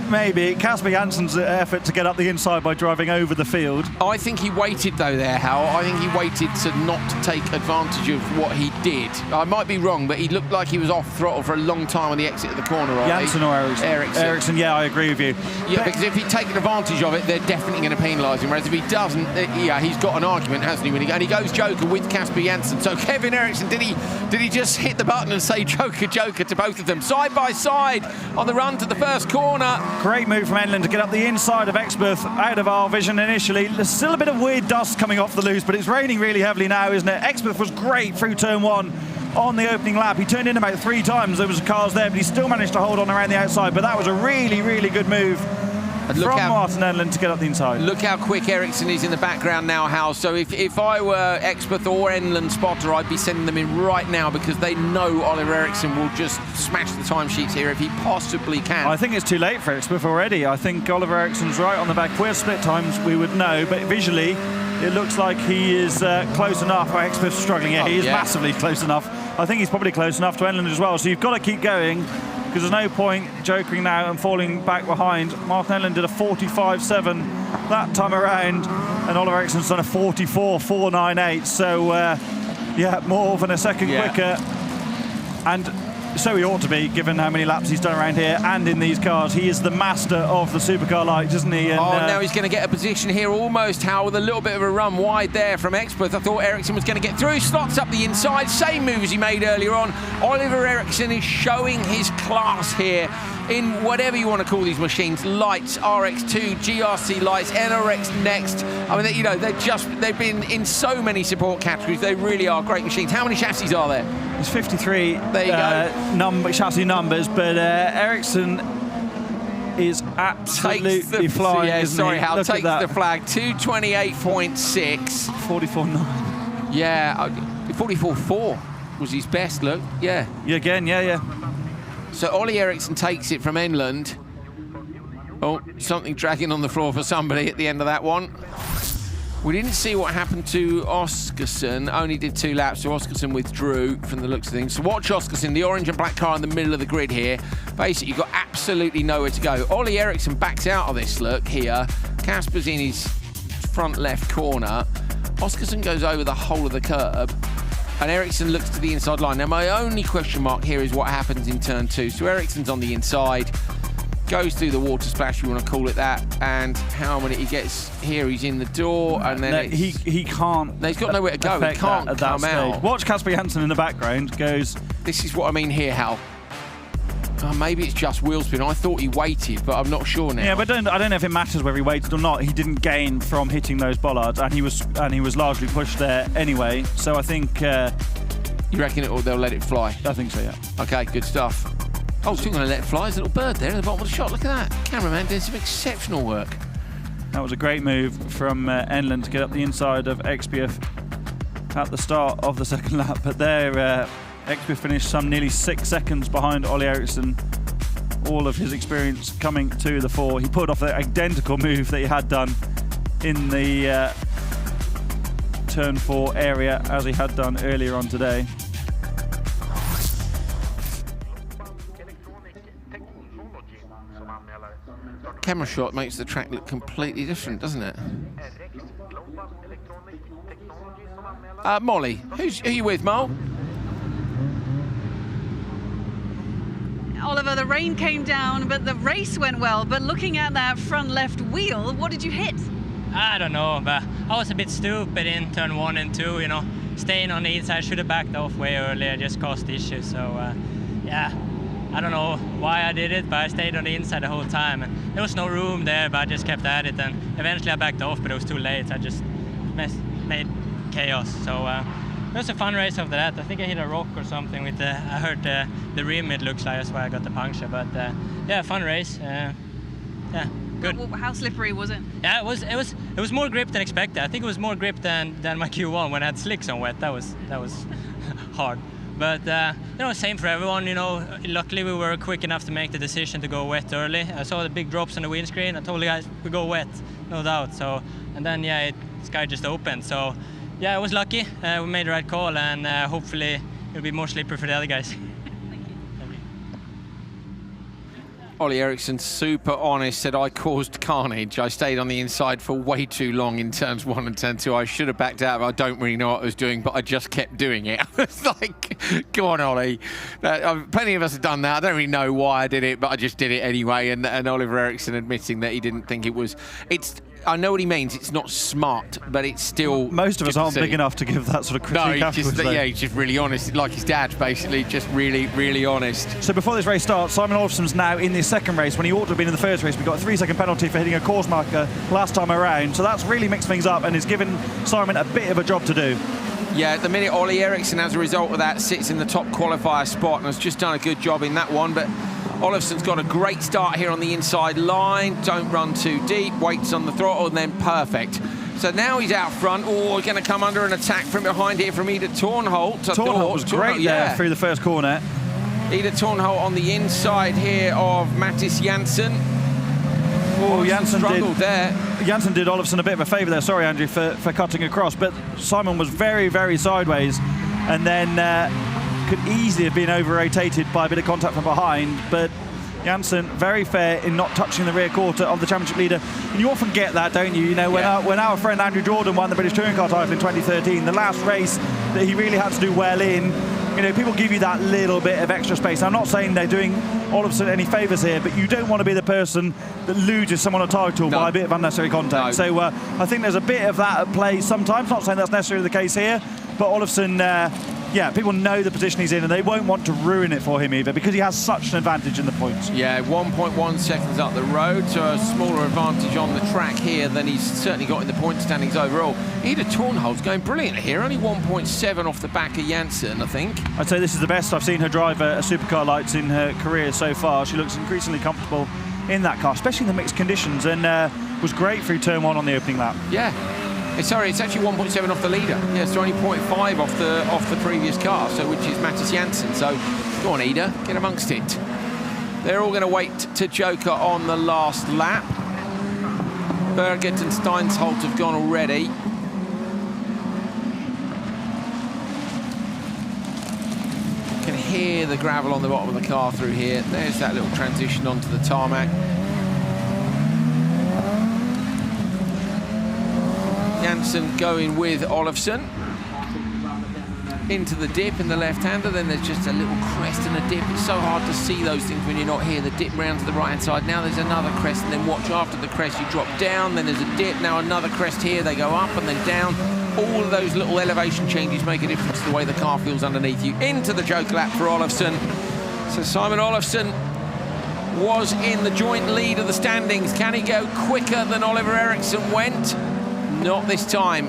Maybe. Casper Janssen's effort to get up the inside by driving over the field. I think he waited, though, there, Hal. I think he waited to not take advantage of what he did. I might be wrong, but he looked like he was off throttle for a long time on the exit of the corner. Janssen or Eriksson? Eriksson, yeah, I agree with you. Yeah, because if he'd taken advantage of it, they're definitely going to penalise him. Whereas if he doesn't, yeah, he's got an argument, hasn't he? And he goes joker with Casper Janssen. So Kevin Eriksson, did he just hit the button and say joker to both of them? Side by side on the run to the first corner. Great move from Enlund to get up the inside of Experth, out of our vision initially. There's still a bit of weird dust coming off the loose, but it's raining really heavily now, isn't it? Experth was great through turn 1 on the opening lap. He turned in about 3 times. There was cars there, but he still managed to hold on around the outside. But that was a really, really good move from Martin Enlund to get up the inside. Look how quick Eriksson is in the background now, Hal. So if I were Experth or Enlund spotter, I'd be sending them in right now because they know Oliver Eriksson will just smash the timesheets here if he possibly can. I think it's too late for Experth already. I think Oliver Eriksson's right on the back. If we're split times, we would know, but visually, it looks like he is close enough. Experth's struggling here. He is massively close enough. I think he's probably close enough to Enlund as well. So you've got to keep going, because there's no point jokering now and falling back behind. Martin Enlund did a 45.7 that time around, and Oliver Eriksson's done a 44.498. So, yeah, more than a second quicker. And So he ought to be, given how many laps he's done around here and in these cars. He is the master of the supercar lights, isn't he? And, now he's going to get a position here almost, Hal, with a little bit of a run wide there from Expert. I thought Ericsson was going to get through. Slots up the inside, same move as he made earlier on. Oliver Ericsson is showing his class here in whatever you want to call these machines. Lights, RX2, GRC lights, NRX next. I mean, you know, they've been in so many support categories. They really are great machines. How many chassis are there? There's 53 there you go. Chassis numbers, but Ericsson is absolutely flying. Yeah, isn't sorry, he? Hal, Look takes at that. the flag. 228.6. 44.9. Yeah, 44.4 was his best, look. Yeah. Again, yeah. So Ollie Ericsson takes it from Enland. Oh, something dragging on the floor for somebody at the end of that one. We didn't see what happened to Oskarsson, only did 2 laps, so Oskarsson withdrew from the looks of things. So watch Oskarsson, the orange and black car in the middle of the grid here. Basically, you've got absolutely nowhere to go. Ollie Ericsson backs out of this look here. Casper's in his front left corner. Oskarsson goes over the whole of the curb, and Ericsson looks to the inside line. Now, my only question mark here is what happens in turn 2. So Ericsson's on the inside, goes through the water splash, you want to call it that, and how many he gets here, he's in the door, and then he can't. No, he's got nowhere to go. He can't come out. Watch Casper Janssen in the background goes. This is what I mean here, Hal. Oh, maybe it's just wheel spin. I thought he waited, but I'm not sure now. Yeah, but I don't know if it matters whether he waited or not. He didn't gain from hitting those bollards, and he was largely pushed there anyway. So I think. You reckon they'll let it fly? I think so, yeah. Okay, good stuff. Oh, still going to let it fly. There's a little bird there at the bottom of the shot. Look at that. Cameraman doing some exceptional work. That was a great move from Enland to get up the inside of Expiaf at the start of the second lap. But there, Expiaf finished some nearly 6 seconds behind Ollie Ericsson. All of his experience coming to the fore. He pulled off the identical move that he had done in the turn 4 area as he had done earlier on today. Camera shot makes the track look completely different, doesn't it? Molly, who are you with, Mo? Oliver, the rain came down, but the race went well. But looking at that front left wheel, what did you hit? I don't know, but I was a bit stupid in turn 1 and 2, you know. Staying on the inside, should have backed off way earlier, just caused issues. So, yeah, I don't know why I did it, but I stayed on the inside the whole time. And there was no room there, but I just kept at it. And eventually I backed off, but it was too late. I just made chaos. So it was a fun race after that. I think I hit a rock or something with I heard the rim, it looks like, that's why I got the puncture. But yeah, fun race. Yeah, good. How slippery was it? Yeah, it was more grip than expected. I think it was more grip than my Q1 when I had slicks on wet. That was hard. But you know, same for everyone. You know, luckily we were quick enough to make the decision to go wet early. I saw the big drops on the windscreen. I told the guys we go wet, no doubt. So, and then yeah, sky just opened. So yeah, I was lucky. We made the right call, and hopefully it'll be more slippery for the other guys. Ollie Ericsson, super honest, said I caused carnage. I stayed on the inside for way too long in turns 1 and turn 2. I should have backed out, but I don't really know what I was doing, but I just kept doing it. It's like, go on, Ollie. Plenty of us have done that. I don't really know why I did it, but I just did it anyway. And Oliver Ericsson admitting that he didn't think it was... I know what he means. It's not smart, but it's still... Most of us aren't big enough to give that sort of critique afterwards. Yeah, he's just really honest. Like his dad, basically, just really, really honest. So before this race starts, Simon Olafsson's now in this second race when he ought to have been in the first race. We got a 3-second penalty for hitting a course marker last time around. So that's really mixed things up and has given Simon a bit of a job to do. Yeah, at the minute, Ollie Ericsson, as a result of that, sits in the top qualifier spot and has just done a good job in that one. But Olafsson's got a great start here on the inside line. Don't run too deep, waits on the throttle, and then perfect. So now he's out front. Oh, we're going to come under an attack from behind here from Ida Tornholt. Tornholt was great there through the first corner. Ida Tornholt on the inside here of Mattis Janssen. Oh, Janssen struggled there. Janssen did Olafsson a bit of a favour there. Sorry, Andrew, for cutting across. But Simon was very, very sideways, and then could easily have been over-rotated by a bit of contact from behind. But Janssen very fair in not touching the rear quarter of the championship leader. And you often get that, don't you? You know, when our friend Andrew Jordan won the British Touring Car title in 2013, the last race that he really had to do well in, you know, people give you that little bit of extra space. I'm not saying they're doing Olofsson any favours here, but you don't want to be the person that loses someone a title by a bit of unnecessary contact. So I think there's a bit of that at play sometimes. Not saying that's necessarily the case here, but Olofsson, yeah, people know the position he's in and they won't want to ruin it for him either because he has such an advantage in the points. Yeah, 1.1 seconds up the road, so a smaller advantage on the track here than he's certainly got in the point standings overall. Ida Tornhold's going brilliant here, only 1.7 off the back of Janssen, I think. I'd say this is the best I've seen her drive a Supercar Lights in her career so far. She looks increasingly comfortable in that car, especially in the mixed conditions, and was great through turn 1 on the opening lap. Yeah. Sorry, it's actually 1.7 off the leader. Yeah, so only 0.5 off the previous car, so which is Mattis Janssen. So go on, Ida, get amongst it. They're all going to wait to joker on the last lap. Berget and Steinsholt have gone already. You can hear the gravel on the bottom of the car through here. There's that little transition onto the tarmac. Janssen going with Olofsson into the dip in the left-hander. Then there's just a little crest and a dip. It's so hard to see those things when you're not here. The dip round to the right-hand side. Now there's another crest, and then watch after the crest. You drop down, then there's a dip. Now another crest here. They go up and then down. All of those little elevation changes make a difference to the way the car feels underneath you. Into the joker lap for Olofsson. So Simon Olofsson was in the joint lead of the standings. Can he go quicker than Oliver Eriksson went? Not this time.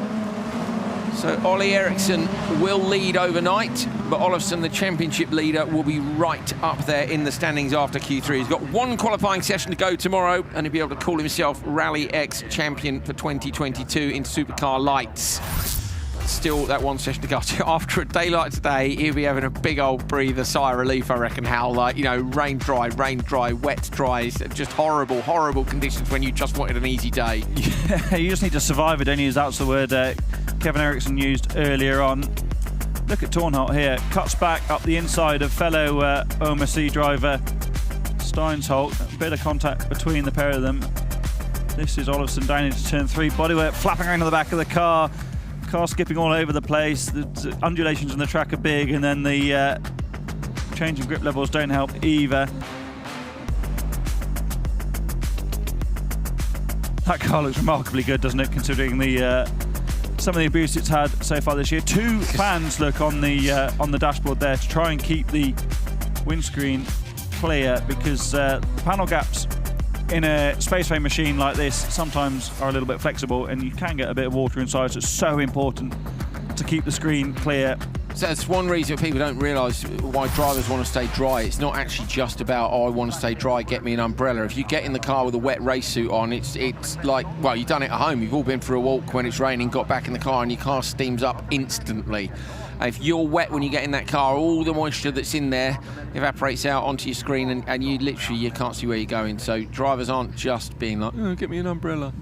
So Ollie Eriksson will lead overnight, but Olofsson, the championship leader, will be right up there in the standings after Q3. He's got one qualifying session to go tomorrow, and he'll be able to call himself Rallyx champion for 2022 in Supercar Lights. Still that one session to go. After a day like today, he'll be having a big old breather, sigh of relief, I reckon, Hal. Like, you know, rain dry, wet dry. Just horrible, horrible conditions when you just wanted an easy day. Yeah, you just need to survive it, don't you? That's the word Kevin Eriksson used earlier on. Look at Tornholt here. Cuts back up the inside of fellow OMC driver Steinsholt. A bit of contact between the pair of them. This is Olofsson down into turn 3. Bodywork flapping around the back of the car. Car skipping all over the place. The undulations in the track are big, and then the changing grip levels don't help either. That car looks remarkably good, doesn't it, considering the some of the abuse it's had so far this year. 2 fans look on the dashboard there to try and keep the windscreen clear, because the panel gaps in a space frame machine like this sometimes are a little bit flexible, and you can get a bit of water inside, so it's so important to keep the screen clear. So that's one reason people don't realise why drivers want to stay dry. It's not actually just about, oh, I want to stay dry, get me an umbrella. If you get in the car with a wet race suit on, it's like, well, you've done it at home. You've all been for a walk when it's raining, got back in the car, and your car steams up instantly. If you're wet when you get in that car, all the moisture that's in there evaporates out onto your screen, and you can't see where you're going. So drivers aren't just being like, oh, get me an umbrella.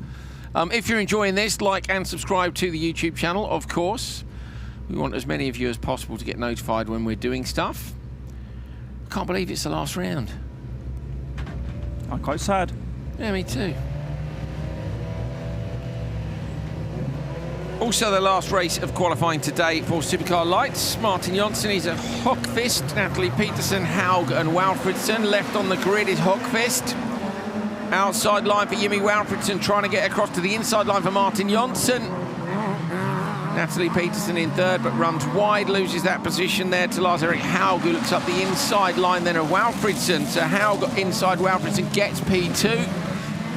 If you're enjoying this, like and subscribe to the YouTube channel, of course. We want as many of you as possible to get notified when we're doing stuff. I can't believe it's the last round. I'm quite sad. Yeah, me too. Also the last race of qualifying today for Supercar Lights. Martin Jonsson is a Hockfist. Natalie Peterson, Haug and Walfridsson. Left on the grid is Hockfist. Outside line for Jimmy Walfridsson, trying to get across to the inside line for Martin Jonsson. Natalie Peterson in third, but runs wide, loses that position there to Lars-Erik Haug, who looks up the inside line then of Walfridsson. So Haug inside Walfridsson gets P2.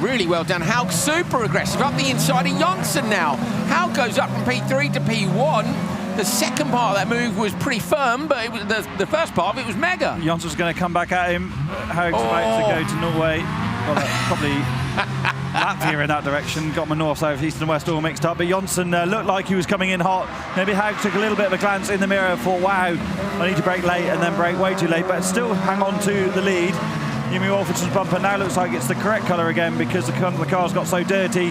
Really well done. Haug super aggressive up the inside of Jonsson now. Haug goes up from P3 to P1. The second part of that move was pretty firm, but it was the first part of it was mega. Jonsson's going to come back at him. Haug's about to go to Norway. Well, probably Latvia in that direction. Got my north, south, east and west all mixed up. But Jonsson looked like he was coming in hot. Maybe Haug took a little bit of a glance in the mirror, thought, wow, I need to brake late, and then brake way too late. But still hang on to the lead. Jimmy Walfridsson's bumper now looks like it's the correct colour again, because the car's got so dirty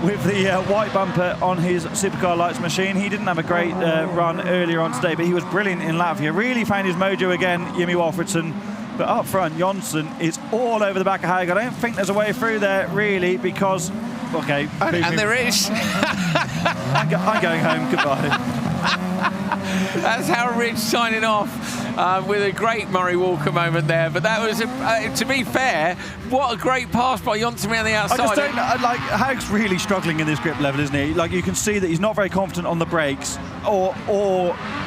with the white bumper on his Supercar Lights machine. He didn't have a great run earlier on today, but he was brilliant in Latvia. Really found his mojo again, Jimmy Walfridsson. But up front, Jonsson is all over the back of Haug. I don't think there's a way through there, really, because... Okay. And there is. I'm going home. Goodbye. That's Hal Ridge signing off with a great Murray Walker moment there. But that was, to be fair, what a great pass by Johnson around the outside. I just don't like Haug's really struggling in this grip level, isn't he? Like, you can see that he's not very confident on the brakes or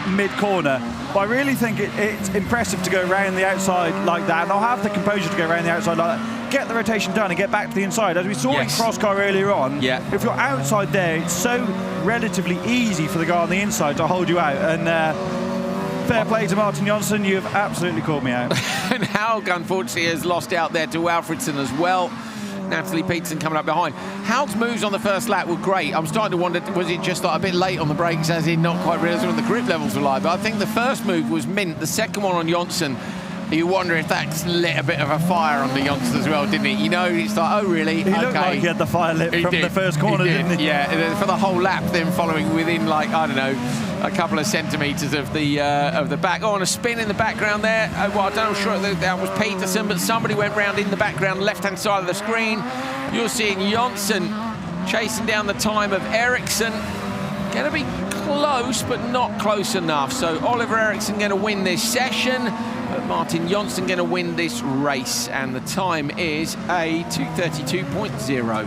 mid-corner. But I really think it's impressive to go around the outside like that, and I'll have the composure to go around the outside like that, get the rotation done and get back to the inside. As we saw in Crosscar earlier on, if you're outside there, it's so relatively easy for the guy on the inside to hold you out. And fair play to Martin Johnson, you have absolutely caught me out. And Haug, unfortunately, has lost out there to Alfredson as well. Natalie Peterson coming up behind. Haug's moves on the first lap were great. I'm starting to wonder, was it just like a bit late on the brakes, as in not quite realising when the grip levels were live? But I think the first move was mint. The second one on Johnson, you wonder if that lit a bit of a fire under Johnson as well, didn't it? You know, it's like, oh, really? He looked like he had the fire lit from the first corner, didn't he? Yeah, for the whole lap, then following within, like, I don't know, a couple of centimetres of the back. Oh, and a spin in the background there. Well, I don't know, sure that was Peterson, but somebody went round in the background, left-hand side of the screen. You're seeing Johnson chasing down the time of Ericsson. Going to be close, but not close enough. So Oliver Ericsson going to win this session, but Martin Johnson going to win this race. And the time is a 2:32.0.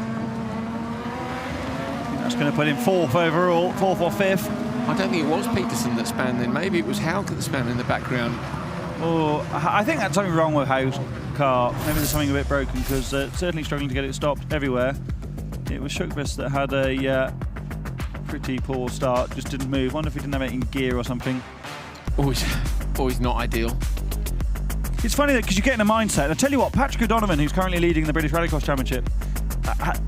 That's going to put him fourth overall, fourth or fifth. I don't think it was Peterson that spanned then. Maybe it was Haug that spanned in the background. Oh, I think that's something wrong with Haug's car. Maybe there's something a bit broken, because certainly struggling to get it stopped everywhere. It was Shukvist that had a pretty poor start, just didn't move. Wonder if he didn't have it in gear or something. Always not ideal. It's funny because you get in a mindset. I tell you what, Patrick O'Donovan, who's currently leading the British Rallycross Championship,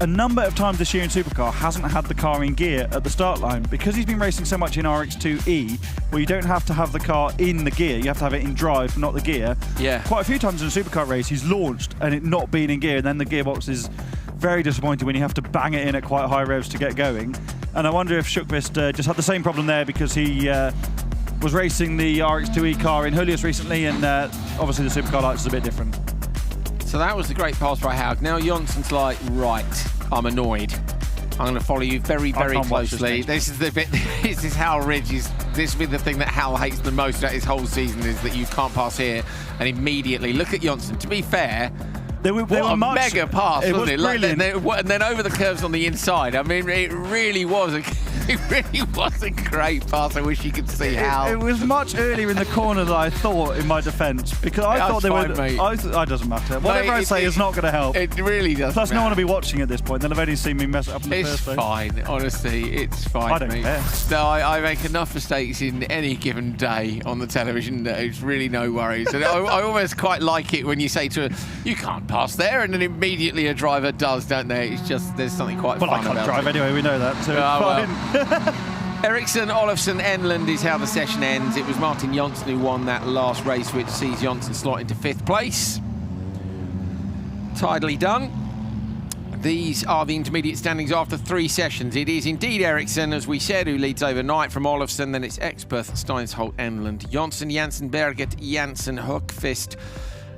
a number of times this year in Supercar hasn't had the car in gear at the start line, because he's been racing so much in RX2E, where you don't have to have the car in the gear, you have to have it in drive, not the gear. Yeah. Quite a few times in a Supercar race, he's launched and it not been in gear, and then the gearbox is very disappointing when you have to bang it in at quite high revs to get going. And I wonder if Shukvist just had the same problem there, because he was racing the RX2E car in Julius recently, and obviously the Supercar lights is a bit different. So that was the great pass by Haug. Now Johnson's like, right, I'm annoyed. I'm going to follow you very, very closely. This is the bit. This is Hal Ridge's. This will be the thing that Hal hates the most about his whole season, is that you can't pass here. And immediately look at Johnson. To be fair, they were mega pass, wasn't it? Brilliant. And then over the curves on the inside. I mean, it really was a great pass. I wish you could see how. It was much earlier in the corner than I thought, in my defence, because I thought they were. It doesn't matter. Whatever I say is not going to help. It really doesn't. Plus, no one will be watching at this point. They'll have only seen me mess it up in the first place. It's fine, honestly. It's fine. I don't care. No, I make enough mistakes in any given day on the television that it's really no worries. And I almost quite like it when you say to her, "You can't pass there," and then immediately a driver does, don't they? It's just, there's something quite fun about it. Well, I can't drive anyway. We know that. So it's fine. Ericsson, Olofsson, Enland is how the session ends. It was Martin Johnson who won that last race, which sees Johnson slot into 5th place. Tidily done. These are the intermediate standings after 3 sessions. It is indeed Ericsson, as we said, who leads overnight from Olofsson. Then it's Experth, Steinsholt, Enland, Johnson, Janssen, Berget, Janssen, Höckfist,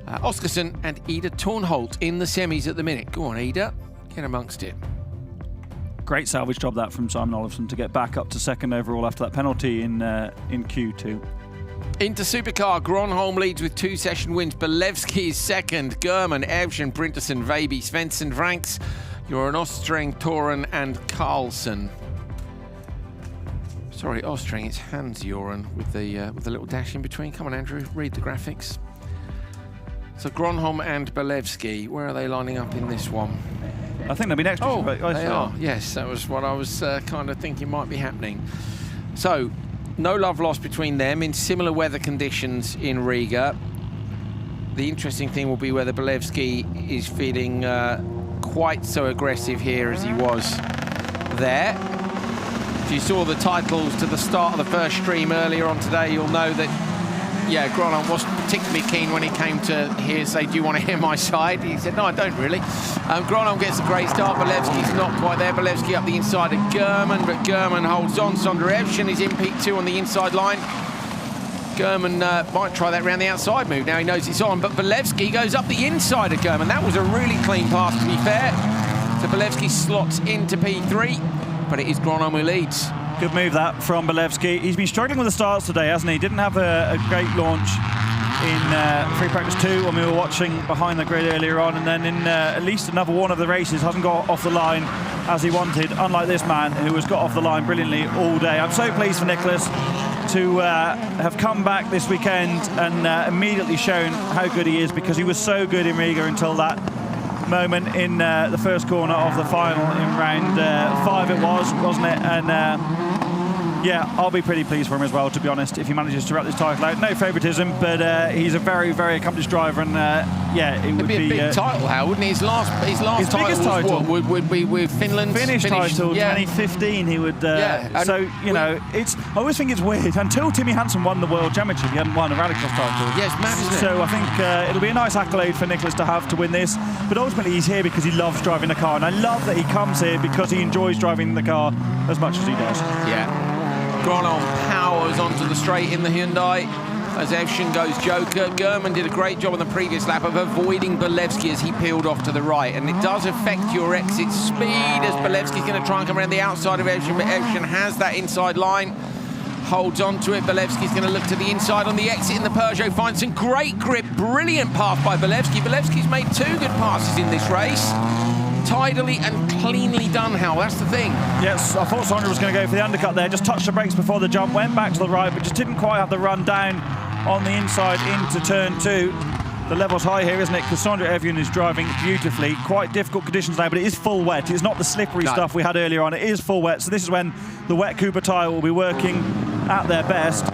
Oskarsson and Ida Tornholt in the semis at the minute. Go on, Ida, get amongst it. Great salvage job that from Simon Olofsson to get back up to 2nd overall after that penalty in Q2. Into Supercar, Gronholm leads with 2 session wins. Belevsky is 2nd. German, Evgen, Brinterson, Veiby, Svensson, Franks, Joran Ostring, Toren and Carlson. Sorry, Ostring, it's Hans Joran with the little dash in between. Come on, Andrew, read the graphics. So Gronholm and Belevsky, where are they lining up in this one? I think they'll be next. Oh, they are. Yes, that was what I was kind of thinking might be happening. So, no love lost between them in similar weather conditions in Riga. The interesting thing will be whether Belevsky is feeling quite so aggressive here as he was there. If you saw the titles to the start of the first stream earlier on today, you'll know that, yeah, Gronholm wasn't particularly keen when he came to here, say, do you want to hear my side? He said, no, I don't really. Gronholm gets a great start. Belevsky's not quite there. Belevsky up the inside of German, but German holds on. Sondre Evgen is in P2 on the inside line. German might try that round the outside move. Now he knows it's on, but Belevsky goes up the inside of German. That was a really clean pass, to be fair. So Belevsky slots into P3, but it is Gronholm who leads. Good move that from Bolevsky. He's been struggling with the starts today, hasn't he? Didn't have a great launch in free practice 2 when we were watching behind the grid earlier on, and then in at least another one of the races hasn't got off the line as he wanted, unlike this man who has got off the line brilliantly all day. I'm so pleased for Nicholas to have come back this weekend and immediately shown how good he is, because he was so good in Riga until that moment in the first corner of the final in round 5 it was, wasn't it? And yeah, I'll be pretty pleased for him as well, to be honest, if he manages to wrap this title out. No favouritism, but he's a very, very accomplished driver, and yeah, it would be a big title, Hal, wouldn't he? His last title biggest title would be with Finland. Finnish title, 2015. He would. So you know, I always think it's weird. Until Timmy Hansen won the World Championship, he hadn't won a Rallycross title. Yes, mad, isn't it? So I think it'll be a nice accolade for Nicholas to have to win this. But ultimately, he's here because he loves driving the car, and I love that he comes here because he enjoys driving the car as much as he does. Yeah. Gronholm powers onto the straight in the Hyundai as Evshin goes Joker. German did a great job on the previous lap of avoiding Bolevsky as he peeled off to the right, and it does affect your exit speed as Bolevsky's going to try and come around the outside of Evshin, but Evshin has that inside line, holds on to it. Bolevsky's going to look to the inside on the exit in the Peugeot, finds some great grip, brilliant pass by Bolevsky. Bolevsky's made 2 good passes in this race. Tidily and cleanly done, Hal, that's the thing. Yes, I thought Sondra was going to go for the undercut there, just touched the brakes before the jump, went back to the right, but just didn't quite have the run down on the inside into turn 2. The level's high here, isn't it? Because Sondra Evjen is driving beautifully. Quite difficult conditions now, but it is full wet. It's not the slippery stuff we had earlier on. It is full wet, so this is when the wet Cooper tyre will be working at their best.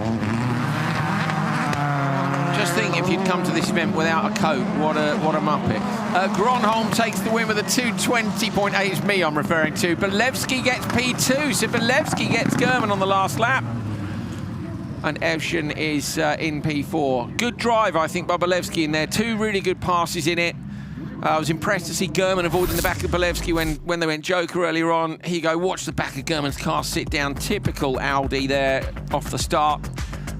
Just think, if you'd come to this event without a coat, what a muppet. Gronholm takes the win with a 2:20.8. It's me I'm referring to. Bolevsky gets P2, so Bolevsky gets German on the last lap. And Evshin is in P4. Good drive, I think, by Bolevsky in there. 2 really good passes in it. I was impressed to see German avoiding the back of Bolevsky when they went Joker earlier on. Here you go, watch the back of German's car sit down. Typical Audi there off the start.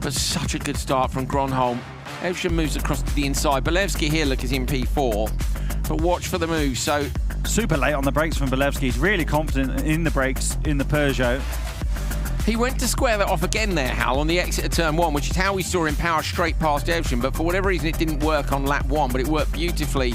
But such a good start from Gronholm. Evshin moves across to the inside. Bolevsky here, look, is in P4. But watch for the move. So super late on the brakes from Bolevsky. He's really confident in the brakes in the Peugeot. He went to square that off again there, Hal, on the exit of turn 1, which is how we saw him power straight past Evshin. But for whatever reason, it didn't work on lap 1, but it worked beautifully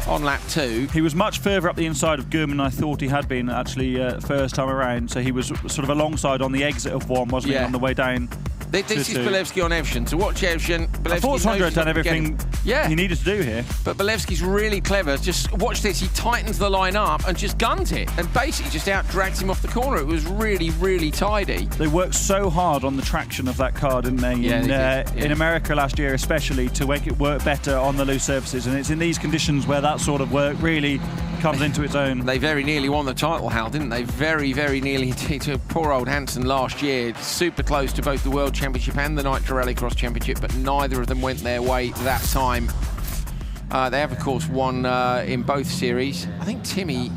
on lap 2. He was much further up the inside of German than I thought he had been, actually, first time around. So he was sort of alongside on the exit of 1, wasn't he, on the way down. This is Bolevsky on Evshin. So watch Evshin. I thought Sondra had done everything he needed to do here. But Bolevsky's really clever. Just watch this. He tightens the line up and just guns it. And basically just out-drags him off the corner. It was really, really tidy. They worked so hard on the traction of that car, didn't they? In America last year especially, to make it work better on the loose surfaces. And it's in these conditions where that sort of work really comes into its own. They very nearly won the title, Hal, didn't they? Very, very nearly. To poor old Hansen last year. Super close to both the World Championship and the Nitro Rallycross Championship, but neither of them went their way that time. They have, of course, won in both series. I think Timmy,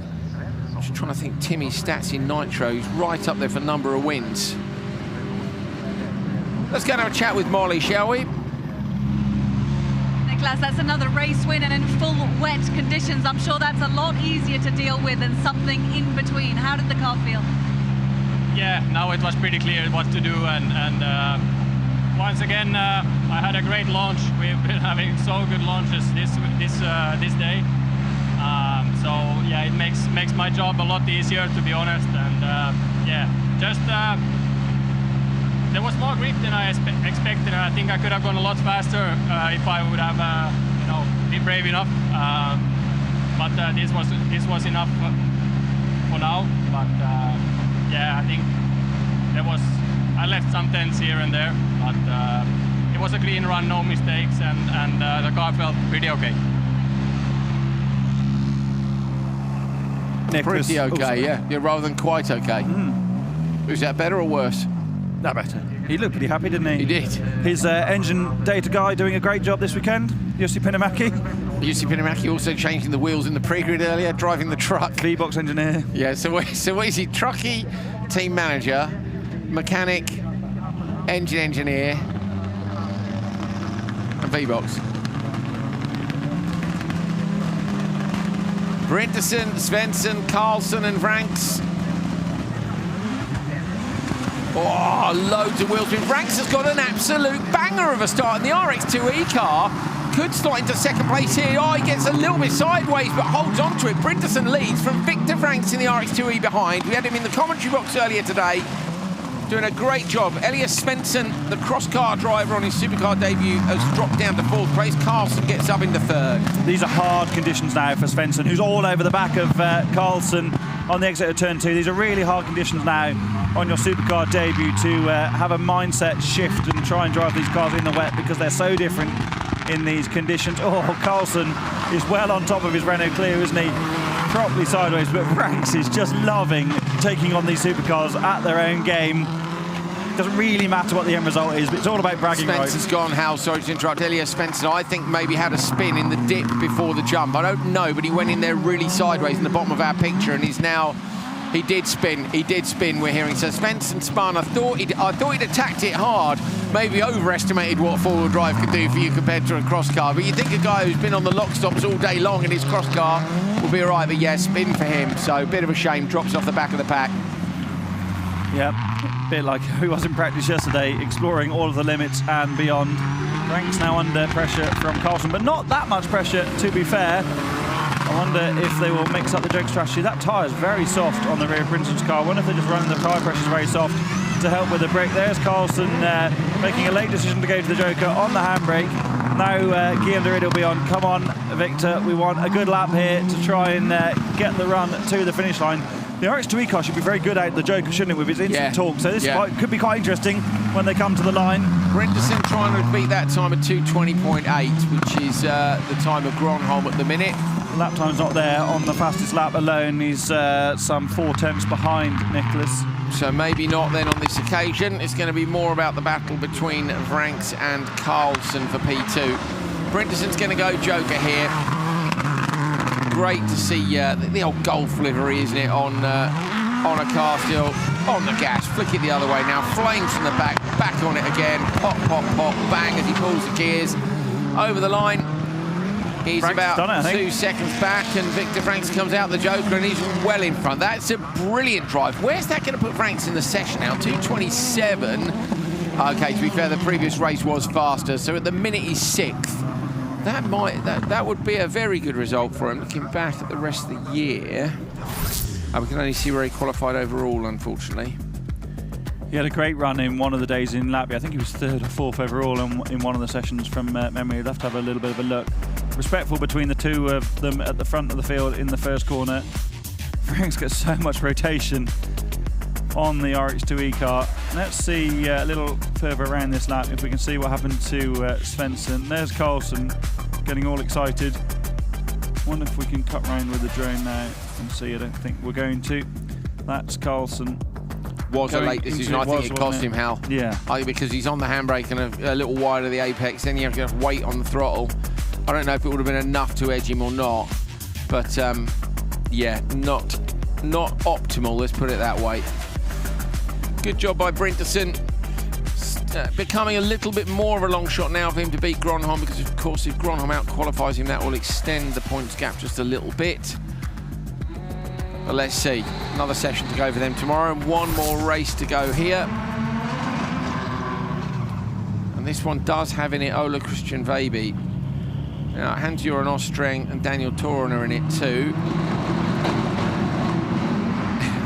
I'm just trying to think, Timmy's stats in Nitros right up there for number of wins. Let's go and have a chat with Molly, shall we? Nicholas, that's another race win, and in full wet conditions, I'm sure that's a lot easier to deal with than something in between. How did the car feel? Yeah, now it was pretty clear what to do, and once again, I had a great launch. We've been having so good launches this day. So yeah, it makes my job a lot easier, to be honest. And yeah, just there was more grip than I expected. I think I could have gone a lot faster if I would have, been brave enough. But this was enough for now. But yeah, I think I left some tenths here and there, but it was a clean run, no mistakes, and the car felt pretty okay. Pretty okay, yeah, rather than quite okay. Was that better or worse? No, better. He looked pretty happy, didn't he? He did. His engine data guy doing a great job this weekend, Jussi Pinimäki. Jussi Pinimäki also changing the wheels in the pre-grid earlier, driving the truck. V-box engineer. Yeah, so what is he? Truckie, team manager, mechanic, engine engineer, and V-box. Brinterson, Svensson, Carlson and Vranks Oh, loads of wheel spin. Franks has got an absolute banger of a start, and the RX2E car could slot into second place here. Oh, he gets a little bit sideways, but holds on to it. Brinderson leads from Victor Franks in the RX2E behind. We had him in the commentary box earlier today, doing a great job. Elias Svensson, the Crosscar driver on his Supercar debut, has dropped down to 4th place. Carlson gets up into 3rd. These are hard conditions now for Svensson, who's all over the back of Carlson on the exit of turn 2. These are really hard conditions now on your Supercar debut to have a mindset shift and try and drive these cars in the wet, because they're so different in these conditions. Oh, Carlson is well on top of his Renault Clio, isn't he? Properly sideways, but Franks is just loving taking on these supercars at their own game. Doesn't really matter what the end result is, but it's all about bragging rights. Spencer's gone, Hal, sorry to interrupt. Elias Spencer, I think maybe had a spin in the dip before the jump. I don't know, but he went in there really sideways in the bottom of our picture, and he's now... He did spin, we're hearing. So Svensson spun. I thought he'd attacked it hard, maybe overestimated what four-wheel drive could do for you compared to a cross car. But you think a guy who's been on the lock stops all day long in his cross car will be all right, but yeah, spin for him. So a bit of a shame, drops off the back of the pack. Yeah, a bit like he was in practice yesterday, exploring all of the limits and beyond. Franks now under pressure from Carlson, but not that much pressure, to be fair. I wonder if they will mix up the joke strategy. That tyre is very soft on the rear of Brinson's car. I wonder if they're just running the tyre pressures very soft to help with the brake. There's Carlson making a late decision to go to the Joker on the handbrake. Now Guillaume de Rid will be on. Come on, Victor, we want a good lap here to try and get the run to the finish line. The RX2E car should be very good out the Joker, shouldn't it, with its instant torque? So this could be quite interesting when they come to the line. Brinderson trying to beat that time at 2:20.8, which is the time of Gronholm at the minute. The lap time's not there on the fastest lap alone. He's some 4/10 behind Nicholas. So maybe not then on this occasion. It's going to be more about the battle between Franks and Carlson for P2. Brinderson's going to go Joker here. Great to see the old Golf livery, isn't it, on a car still on the gas. Flick it the other way now. Flames from the back on it again. Pop, pop, pop, bang as he pulls the gears over the line. He's Frank's about 2 seconds back, and Victor Franks comes out the Joker, and he's well in front. That's a brilliant drive. Where's that going to put Franks in the session now? 2:27. Okay, to be fair, the previous race was faster, so at the minute he's 6th. That would be a very good result for him. Looking back at the rest of the year, we can only see where he qualified overall, unfortunately. He had a great run in one of the days in Latvia. I think he was 3rd or 4th overall in one of the sessions from memory. You'll have to have a little bit of a look. Respectful between the two of them at the front of the field in the first corner. Franks gets so much rotation on the RX2E car. Let's see a little further around this lap if we can see what happened to Svensson. There's Carlson getting all excited. Wonder if we can cut round with the drone now and see. I don't think we're going to. That's Carlson. Was a late decision. I think it cost him, Hal. Yeah. I think because he's on the handbrake and a little wide of the apex, then you have to wait on the throttle. I don't know if it would have been enough to edge him or not, but yeah, not optimal, let's put it that way. Good job by Brinderson. Becoming a little bit more of a long shot now for him to beat Gronholm, because of course if Gronholm out-qualifies him, that will extend the points gap just a little bit. But let's see, another session to go for them tomorrow, and one more race to go here. And this one does have in it Ola Christian Veiby. Now, Hans-Joran Ostreng and Daniel Toren are in it too.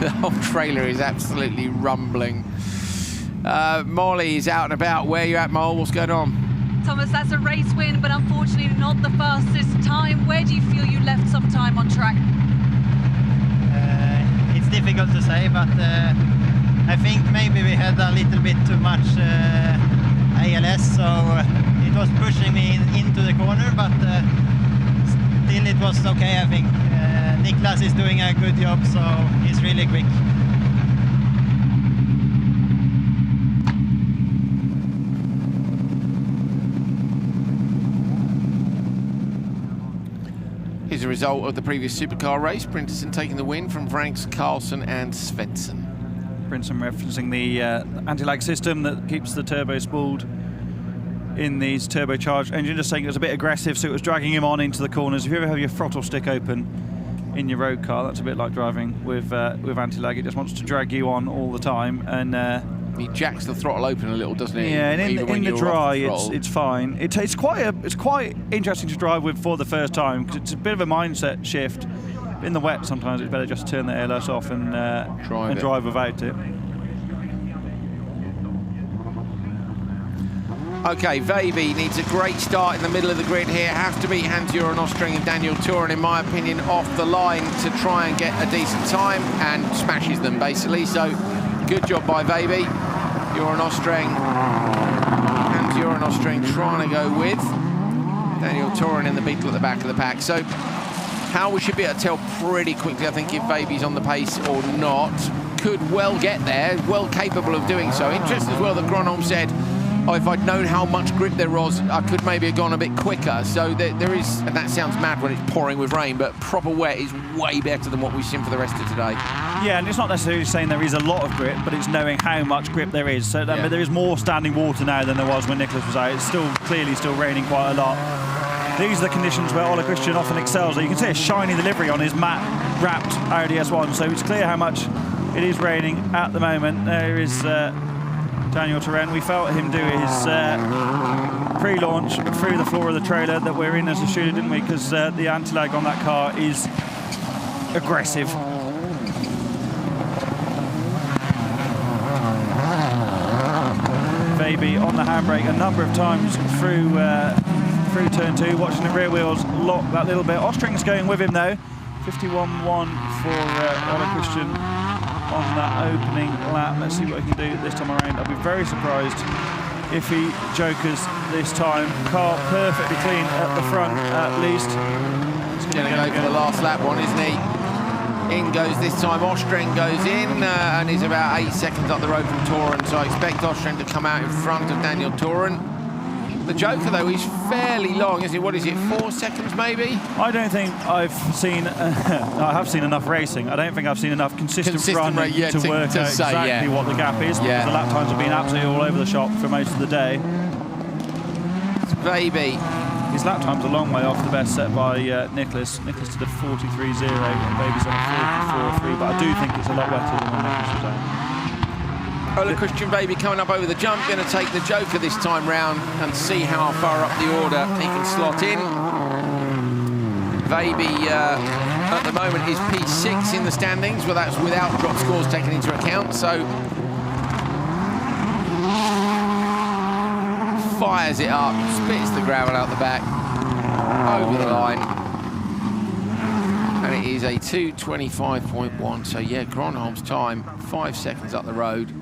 The whole trailer is absolutely rumbling. Molly is out and about. Where are you at, Mole? What's going on? Thomas, that's a race win, but unfortunately not the fastest time. Where do you feel you left some time on track? It's difficult to say, but I think maybe we had a little bit too much ALS, so it was pushing me into the corner, but still it was okay, I think. Niklas is doing a good job, so he's really quick. Here's a result of the previous Supercar race. Brinderson taking the win from Franks, Carlson and Svensson. Brinderson referencing the anti-lag system that keeps the turbo spooled in these turbocharged engine, just saying it was a bit aggressive, so it was dragging him on into the corners. If you ever have your throttle stick open in your road car, that's a bit like driving with anti-lag. It just wants to drag you on all the time, and He jacks the throttle open a little, doesn't he? Yeah, and in the dry, it's fine. It's quite interesting to drive with for the first time, because it's a bit of a mindset shift. In the wet, sometimes it's better just to turn the ALS off and drive without it. Okay, Veiby needs a great start in the middle of the grid here. Has to beat Hans-Joran Ostreng and Daniel Turin, in my opinion, off the line to try and get a decent time, and smashes them, basically. So, good job by Veiby. Joran Ostreng, Hans-Joran Ostreng trying to go with Daniel Turin in the Beetle at the back of the pack. So, how we should be able to tell pretty quickly, I think, if Veiby's on the pace or not. Could well get there, well capable of doing so. Interesting as well that Gronholm said, oh, if I'd known how much grip there was, I could maybe have gone a bit quicker. So there is, and that sounds mad when it's pouring with rain, but proper wet is way better than what we've seen for the rest of today. Yeah, and it's not necessarily saying there is a lot of grip, but it's knowing how much grip there is. So but there is more standing water now than there was when Nicholas was out. It's still clearly still raining quite a lot. These are the conditions where Ole Christian often excels. You can see a shiny livery on his matte-wrapped Audi S1, so it's clear how much it is raining at the moment. There is Daniel Turin. We felt him do his pre-launch through the floor of the trailer that we're in as a shooter, didn't we? Because the anti-lag on that car is aggressive. Veiby on the handbrake a number of times through turn 2, watching the rear wheels lock that little bit. Ostreng's going with him though. 51.1 for Ole Christian on that opening lap. Let's see what he can do this time around. I'll be very surprised if he jokers this time. Car perfectly clean at the front at least. He's going to go for the last lap one, isn't he? In goes this time, Ostreng goes in and is about 8 seconds up the road from Turin, so I expect Ostreng to come out in front of Daniel Turin. The Joker, though, is fairly long, isn't it? What is it, 4 seconds maybe? I don't think I've seen, I have seen enough racing. I don't think I've seen enough consistent running to work out exactly what the gap is. Because the lap times have been absolutely all over the shop for most of the day. It's Veiby. His lap time's a long way off the best set by Nicholas. Nicholas did a 43.0 and Veiby's on a 44.3, but I do think it's a lot better than when Nicholas was out. Ole Christian Veiby coming up over the jump, going to take the Joker this time round and see how far up the order he can slot in. Veiby at the moment is P6 in the standings, well that's without drop scores taken into account, so fires it up, spits the gravel out the back, over the line, and it is a 2:25.1, so yeah, Gronholm's time, 5 seconds up the road.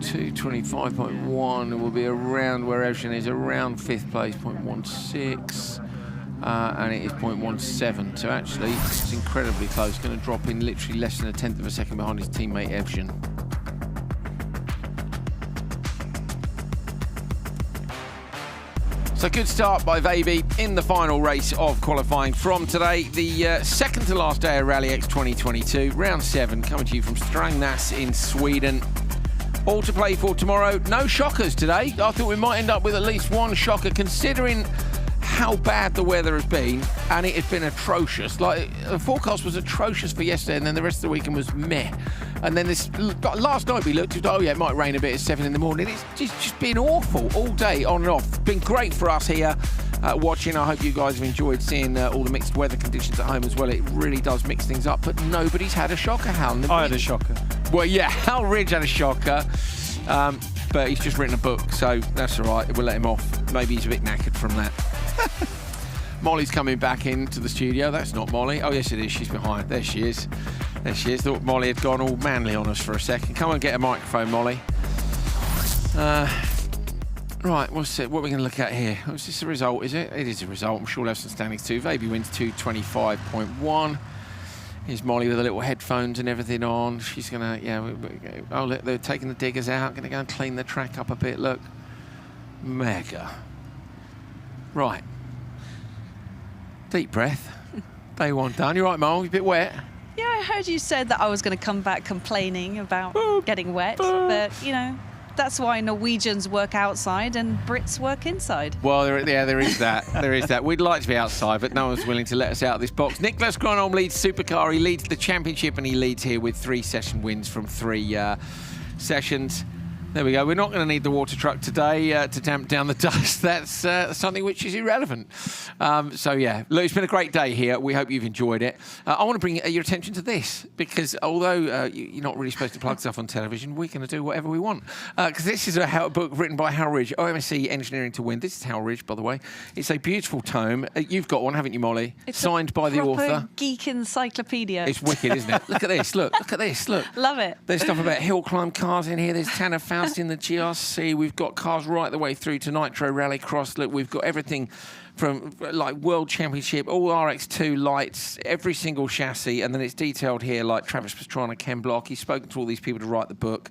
2:25.1 will be around where Evgen is, around 5th place, 0.16, and it is 0.17. So actually, it's incredibly close. Going to drop in literally less than 1/10 of a second behind his teammate Evgen. So good start by Veiby in the final race of qualifying from today. The second to last day of Rallyx 2022, round 7, coming to you from Strängnäs in Sweden. All to play for tomorrow. No shockers today. I thought we might end up with at least one shocker, considering how bad the weather has been, and it has been atrocious. Like, the forecast was atrocious for yesterday, and then the rest of the weekend was meh. And then this last night we looked at, oh yeah, it might rain a bit at 7 in the morning. It's just been awful all day, on and off. Been great for us here watching. I hope you guys have enjoyed seeing all the mixed weather conditions at home as well. It really does mix things up, but nobody's had a shocker, Hal. I had a shocker. Well, yeah, Hal Ridge had a shocker, but he's just written a book, so that's all right. We'll let him off. Maybe he's a bit knackered from that. Molly's coming back into the studio. That's not Molly. Oh, yes, it is. She's behind. There she is. There she is. Thought Molly had gone all manly on us for a second. Come on, get a microphone, Molly. Right, what's it? What are we going to look at here? Is this a result, is it? It is a result. I'm sure we'll have some standings too. Veiby wins 2:25.1. Here's Molly with the little headphones and everything on. She's going to, yeah. Oh, look, they're taking the diggers out. Going to go and clean the track up a bit. Look. Mega. Right. Deep breath. Day one done. You right, Mole? You a bit wet? Yeah, I heard you said that I was going to come back complaining about getting wet, but, you know, that's why Norwegians work outside and Brits work inside. Well, there is that. There is that. We'd like to be outside, but no one's willing to let us out of this box. Nicholas Gronholm leads Supercar. He leads the championship, and he leads here with 3 session wins from 3 sessions. There we go. We're not going to need the water truck today to damp down the dust. That's something which is irrelevant. So, yeah, look, it's been a great day here. We hope you've enjoyed it. I want to bring your attention to this, because although you're not really supposed to plug stuff on television, we're going to do whatever we want. Because this is a book written by Hal Ridge, OMSC Engineering to Win. This is Hal Ridge, by the way. It's a beautiful tome. You've got one, haven't you, Molly? It's signed by the author. Geek encyclopedia. It's wicked, isn't it? Look at this. Look at this. Look. Love it. There's stuff about hill climb cars in here. There's Tanner Faust in the GRC. We've got cars right the way through to Nitro Rallycross. Look, we've got everything from like World Championship, all RX2 lights, every single chassis, and then it's detailed here like Travis Pastrana, Ken Block. He's spoken to all these people to write the book.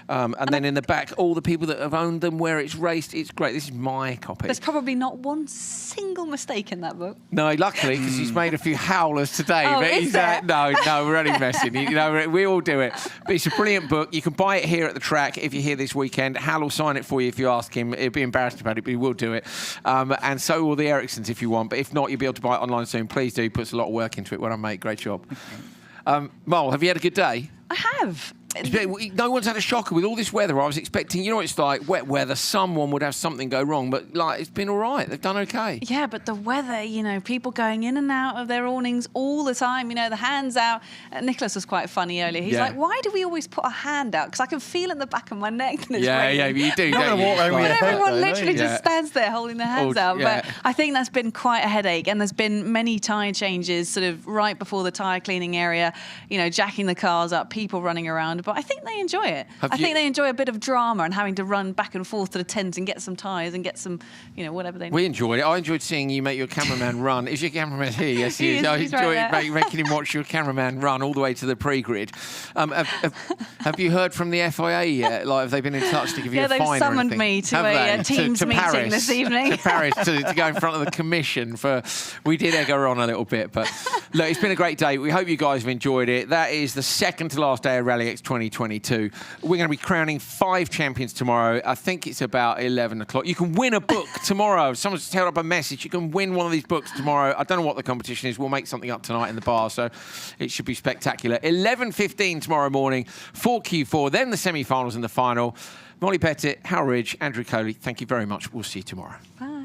And then in the back, all the people that have owned them, where it's raced. It's great. This is my copy. There's probably not one single mistake in that book. No, luckily, because he's made a few howlers today. Oh, but is he's there? no, we're only messing. You know, we all do it. But it's a brilliant book. You can buy it here at the track if you're here this weekend. Hal will sign it for you if you ask him. He'll be embarrassed about it, but he will do it. And so will the Ericssons if you want. But if not, you'll be able to buy it online soon. Please do. He puts a lot of work into it. Well done, mate. Great job. Mole, have you had a good day? I have. No one's had a shocker with all this weather. I was expecting, you know, it's like wet weather. Someone would have something go wrong, but like it's been all right. They've done okay. Yeah, but the weather, you know, people going in and out of their awnings all the time. You know, the hands out. Nicholas was quite funny earlier. He's like, "Why do we always put a hand out? Because I can feel in the back of my neck." And it's raining. You do. But everyone literally Yeah. just stands there holding their hands out. yeah. But I think that's been quite a headache. And there's been many tyre changes, sort of right before the tyre cleaning area. You know, jacking the cars up, people running around. But I think they enjoy it. I think they enjoy a bit of drama and having to run back and forth to the tent and get some tyres and get some, you know, whatever they need. We enjoyed it. I enjoyed seeing you make your cameraman run. Is your cameraman here? Yes, he is. I he's enjoyed right making him watch your cameraman run all the way to the pre-grid. Have you heard from the FIA yet? Like, have they been in touch to give you a fine or anything? they've summoned me to a Teams meeting Paris, this evening. to Paris to go in front of the commission for... We did egg her on a little bit, but look, it's been a great day. We hope you guys have enjoyed it. That is the second to last day of Rallyx 2022. We're going to be crowning 5 champions tomorrow. I think it's about 11 o'clock. You can win a book tomorrow. Someone's held up a message. You can win one of these books tomorrow. I don't know what the competition is. We'll make something up tonight in the bar, so it should be spectacular. 11:15 tomorrow morning for Q4, then the semi-finals and the final. Molly Pettit, Hal Ridge, Andrew Coley, thank you very much. We'll see you tomorrow. Bye.